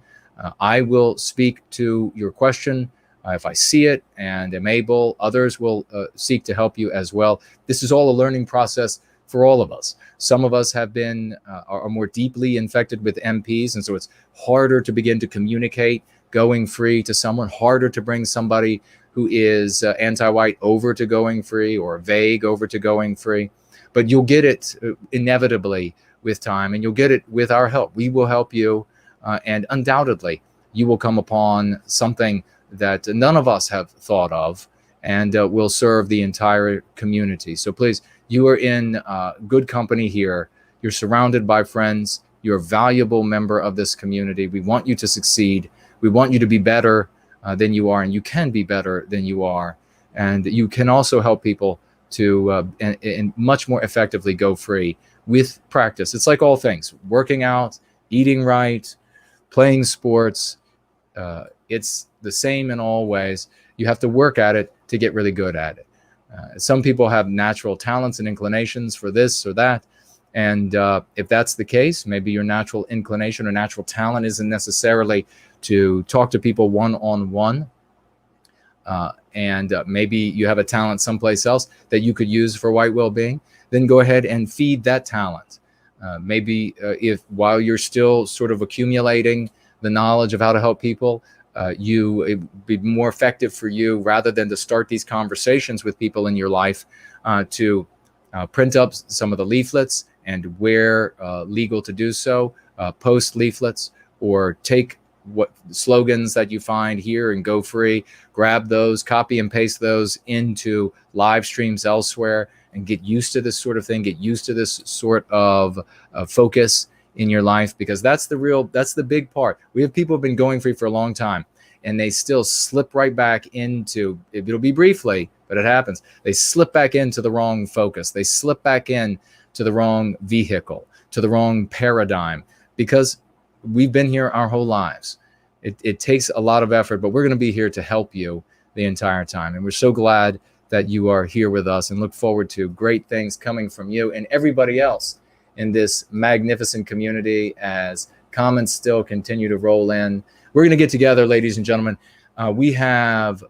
S3: I will speak to your question if I see it and am able. Others will seek to help you as well. This is all a learning process for all of us. Some of us have been are more deeply infected with MPs, and so it's harder to begin to communicate Going Free to someone, harder to bring somebody who is anti-white over to Going Free or vague over to Going Free. But you'll get it inevitably with time, and you'll get it with our help. We will help you, and undoubtedly you will come upon something that none of us have thought of, and will serve the entire community. So please, you are in good company here. You're surrounded by friends. You're a valuable member of this community. We want you to succeed. We want you to be better than you are, and you can be better than you are. And you can also help people to and much more effectively go free with practice. It's like all things: working out, eating right, playing sports. It's the same in all ways. You have to work at it to get really good at it. Some people have natural talents and inclinations for this or that. And if that's the case, maybe your natural inclination or natural talent isn't necessarily to talk to people one-on-one. And maybe you have a talent someplace else that you could use for white well-being, then go ahead and feed that talent. Maybe if while you're still sort of accumulating the knowledge of how to help people, it would be more effective for you, rather than to start these conversations with people in your life, to print up some of the leaflets, and where legal to do so, post leaflets, or take what slogans that you find here and Go Free, grab those, copy and paste those into live streams elsewhere, and get used to this sort of thing, get used to this sort of focus in your life, because that's the big part. We have people who've been going free for a long time, and they still slip right back into, it'll be briefly, but it happens. They slip back into the wrong focus. They slip back in to the wrong vehicle, to the wrong paradigm, because we've been here our whole lives. It takes a lot of effort, but we're going to be here to help you the entire time. And we're so glad that you are here with us, and look forward to great things coming from you and everybody else in this magnificent community as comments still continue to roll in. We're going to get together, ladies and gentlemen. We have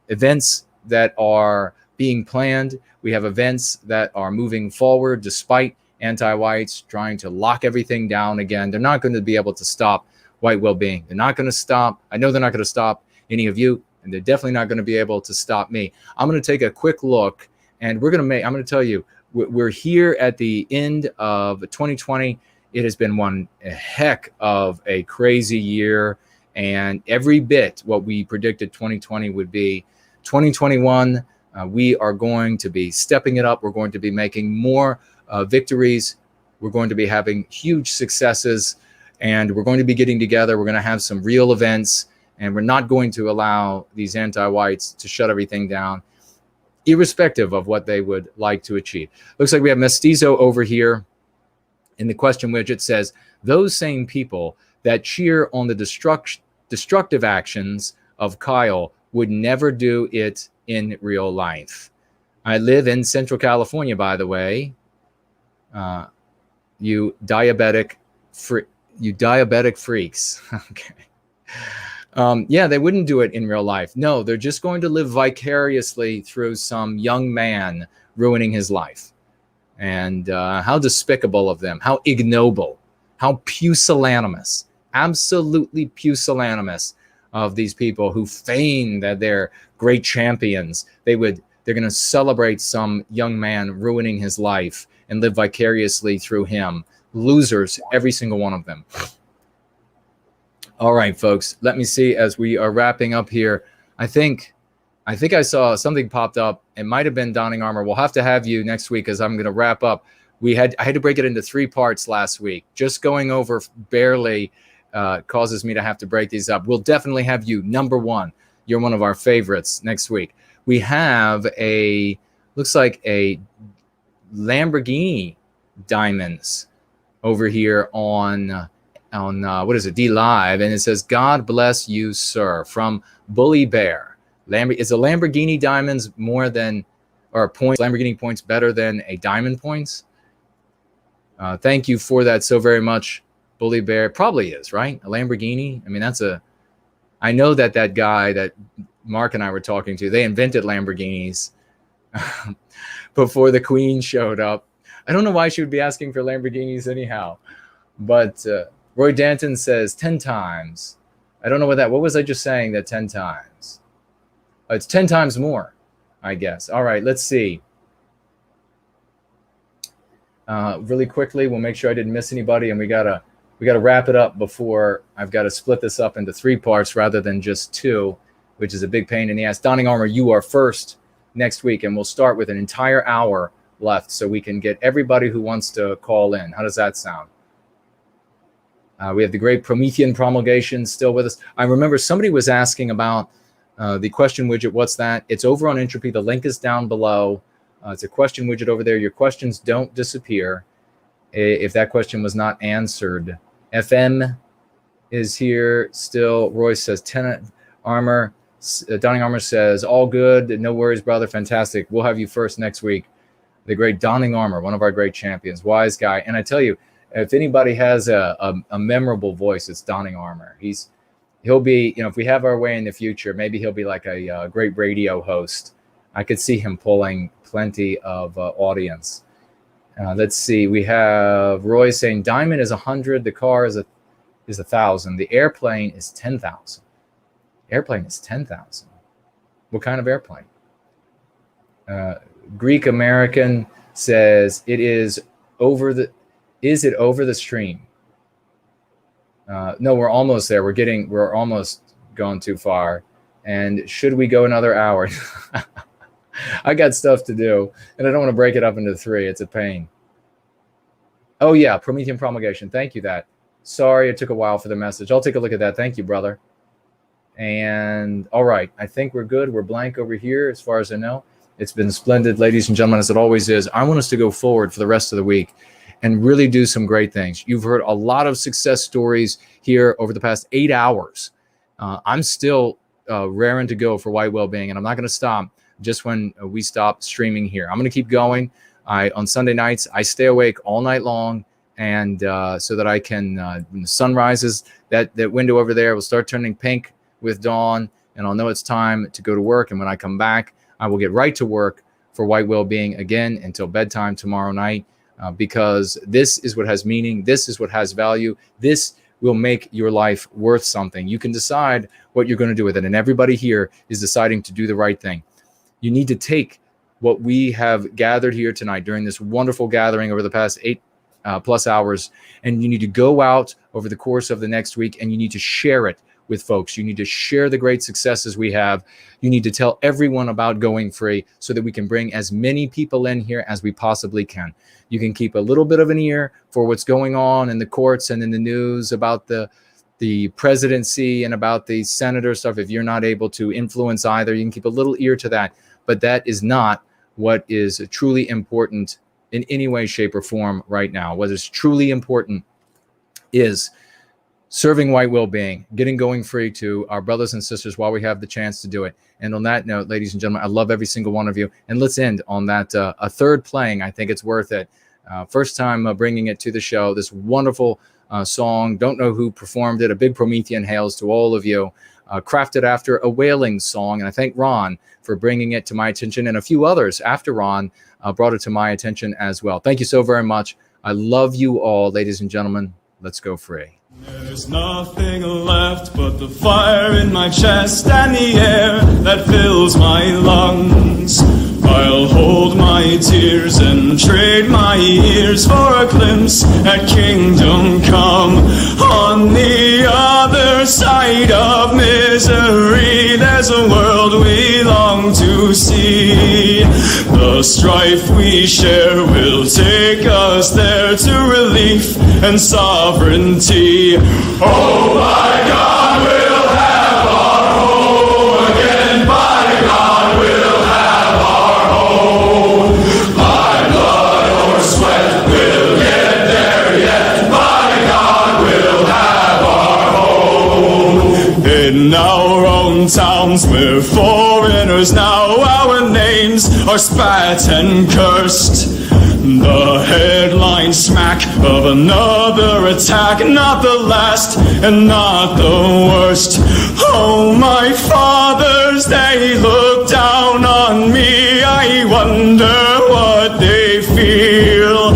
S3: events that are being planned. We have events that are moving forward despite anti-whites trying to lock everything down again. They're not going to be able to stop white well-being. They're not going to stop. I know they're not going to stop any of you, and they're definitely not going to be able to stop me. I'm going to take a quick look, and I'm going to tell you, we're here at the end of 2020. It has been one heck of a crazy year, and every bit what we predicted 2020 would be. 2021, we are going to be stepping it up. We're going to be making more victories. We're going to be having huge successes, and we're going to be getting together. We're going to have some real events, and we're not going to allow these anti-whites to shut everything down, irrespective of what they would like to achieve. Looks like we have Mestizo over here in the question widget. Says, those same people that cheer on the destructive actions of Kyle would never do it in real life. I live in Central California, by the way. You diabetic freaks. Okay. Yeah, they wouldn't do it in real life. No, they're just going to live vicariously through some young man ruining his life. And how despicable of them, how ignoble, how pusillanimous, absolutely pusillanimous of these people who feign that they're great champions. They're going to celebrate some young man ruining his life and live vicariously through him. Losers, every single one of them. All right, folks, let me see as we are wrapping up here. I think I saw something popped up. It might have been Donning Armor. We'll have to have you next week, as I'm going to wrap up. I had to break it into 3 parts last week. Just going over barely causes me to have to break these up. We'll definitely have you, number one. You're one of our favorites next week. We have looks like a Lamborghini diamonds over here on what is it, D Live, and it says, God bless you, sir, from Bully Bear. Is a Lamborghini diamonds more than, or points, Lamborghini points better than a diamond points? Thank you for that so very much, Bully Bear. Probably is, right? A Lamborghini. I mean, I know that guy that Mark and I were talking to, they invented Lamborghinis before the Queen showed up. I don't know why she would be asking for Lamborghinis anyhow, but Roy Danton says 10 times. I don't know what was I just saying that 10 times? It's 10 times more, I guess. All right, let's see. Really quickly, we'll make sure I didn't miss anybody, and we gotta wrap it up before I've got to split this up into 3 parts rather than just 2, which is a big pain in the ass. Donning Armor, you are first next week, and we'll start with an entire hour left so we can get everybody who wants to call in. How does that sound? We have the great Promethean promulgation still with us. I remember somebody was asking about the question widget. What's that? It's over on Entropy. The link is down below. It's a question widget over there. Your questions don't disappear if that question was not answered. FM is here still. Royce says, Tenant Armor. Donning Armor says, all good. No worries, brother. Fantastic. We'll have you first next week. The great Donning Armor, one of our great champions. Wise guy. And I tell you, if anybody has a memorable voice, it's Donning Armor. He'll be, if we have our way in the future, maybe he'll be like a great radio host. I could see him pulling plenty of audience. Let's see. We have Roy saying diamond is 100. The car is 1,000. The airplane is 10,000. Airplane is 10,000. What kind of airplane? Greek American says is it over the stream? No, we're almost there. We're almost gone too far. And should we go another hour? I got stuff to do, and I don't want to break it up into 3. It's a pain. Oh, yeah, Promethean promulgation. Thank you, that. Sorry, it took a while for the message. I'll take a look at that. Thank you, brother. And, all right, I think we're good. We're blank over here as far as I know. It's been splendid, ladies and gentlemen, as it always is. I want us to go forward for the rest of the week and really do some great things. You've heard a lot of success stories here over the past 8 hours. I'm still raring to go for white well-being, and I'm not going to stop just when we stop streaming here. I'm going to keep going. On Sunday nights, I stay awake all night long, and so that I can, when the sun rises, that window over there will start turning pink with dawn, and I'll know it's time to go to work. And when I come back, I will get right to work for white well-being again until bedtime tomorrow night, because this is what has meaning. This is what has value. This will make your life worth something. You can decide what you're going to do with it, and everybody here is deciding to do the right thing. You need to take what we have gathered here tonight during this wonderful gathering over the past 8 plus hours, and you need to go out over the course of the next week, and you need to share it with folks. You need to share the great successes we have. You need to tell everyone about Going Free so that we can bring as many people in here as we possibly can. You can keep a little bit of an ear for what's going on in the courts and in the news about the presidency and about the senator stuff. If you're not able to influence either, you can keep a little ear to that. But that is not what is truly important in any way, shape, or form right now. What is truly important is serving white well-being, getting Going Free to our brothers and sisters while we have the chance to do it. And on that note, ladies and gentlemen, I love every single one of you. And let's end on that a third playing. I think it's worth it. First time bringing it to the show, this wonderful song. Don't know who performed it. A big Promethean hails to all of you. Crafted after a whaling song. And I thank Ron for bringing it to my attention, and a few others after Ron brought it to my attention as well. Thank you so very much. I love you all, ladies and gentlemen. Let's go free.
S12: There's nothing left but the fire in my chest and the air that fills my lungs. I'll hold my tears and trade my ears for a glimpse at kingdom come. On the other side of misery, there's a world we long to see. The strife we share will take us there to relief and sovereignty. Oh my God, we'll have our home again. By God, we'll have our home. By blood or sweat, we'll get there yet. By God, we'll have our home. In our own towns, we're foreigners now. Our names are spat and cursed. The headline smack of another attack, not the last and not the worst. Oh, my fathers, they look down on me. I wonder what they feel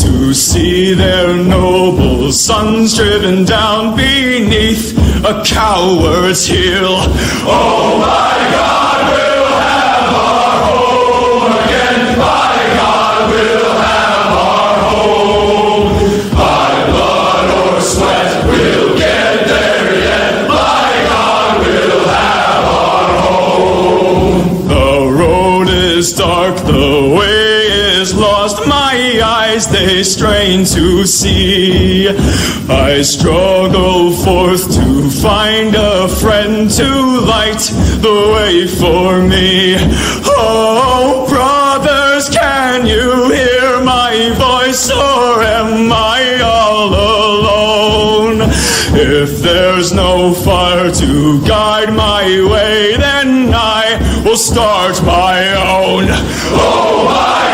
S12: to see their noble sons driven down beneath a coward's heel. Oh, my God, we'll have our home again. By God, we'll have our home. By blood or sweat, we'll get there yet. By God, we'll have our home. The road is dark, the way is is lost, my eyes they strain to see. I struggle forth to find a friend to light the way for me. Oh, brothers, can you hear my voice, or am I all alone? If there's no fire to guide my way, then I will start my own. Oh, my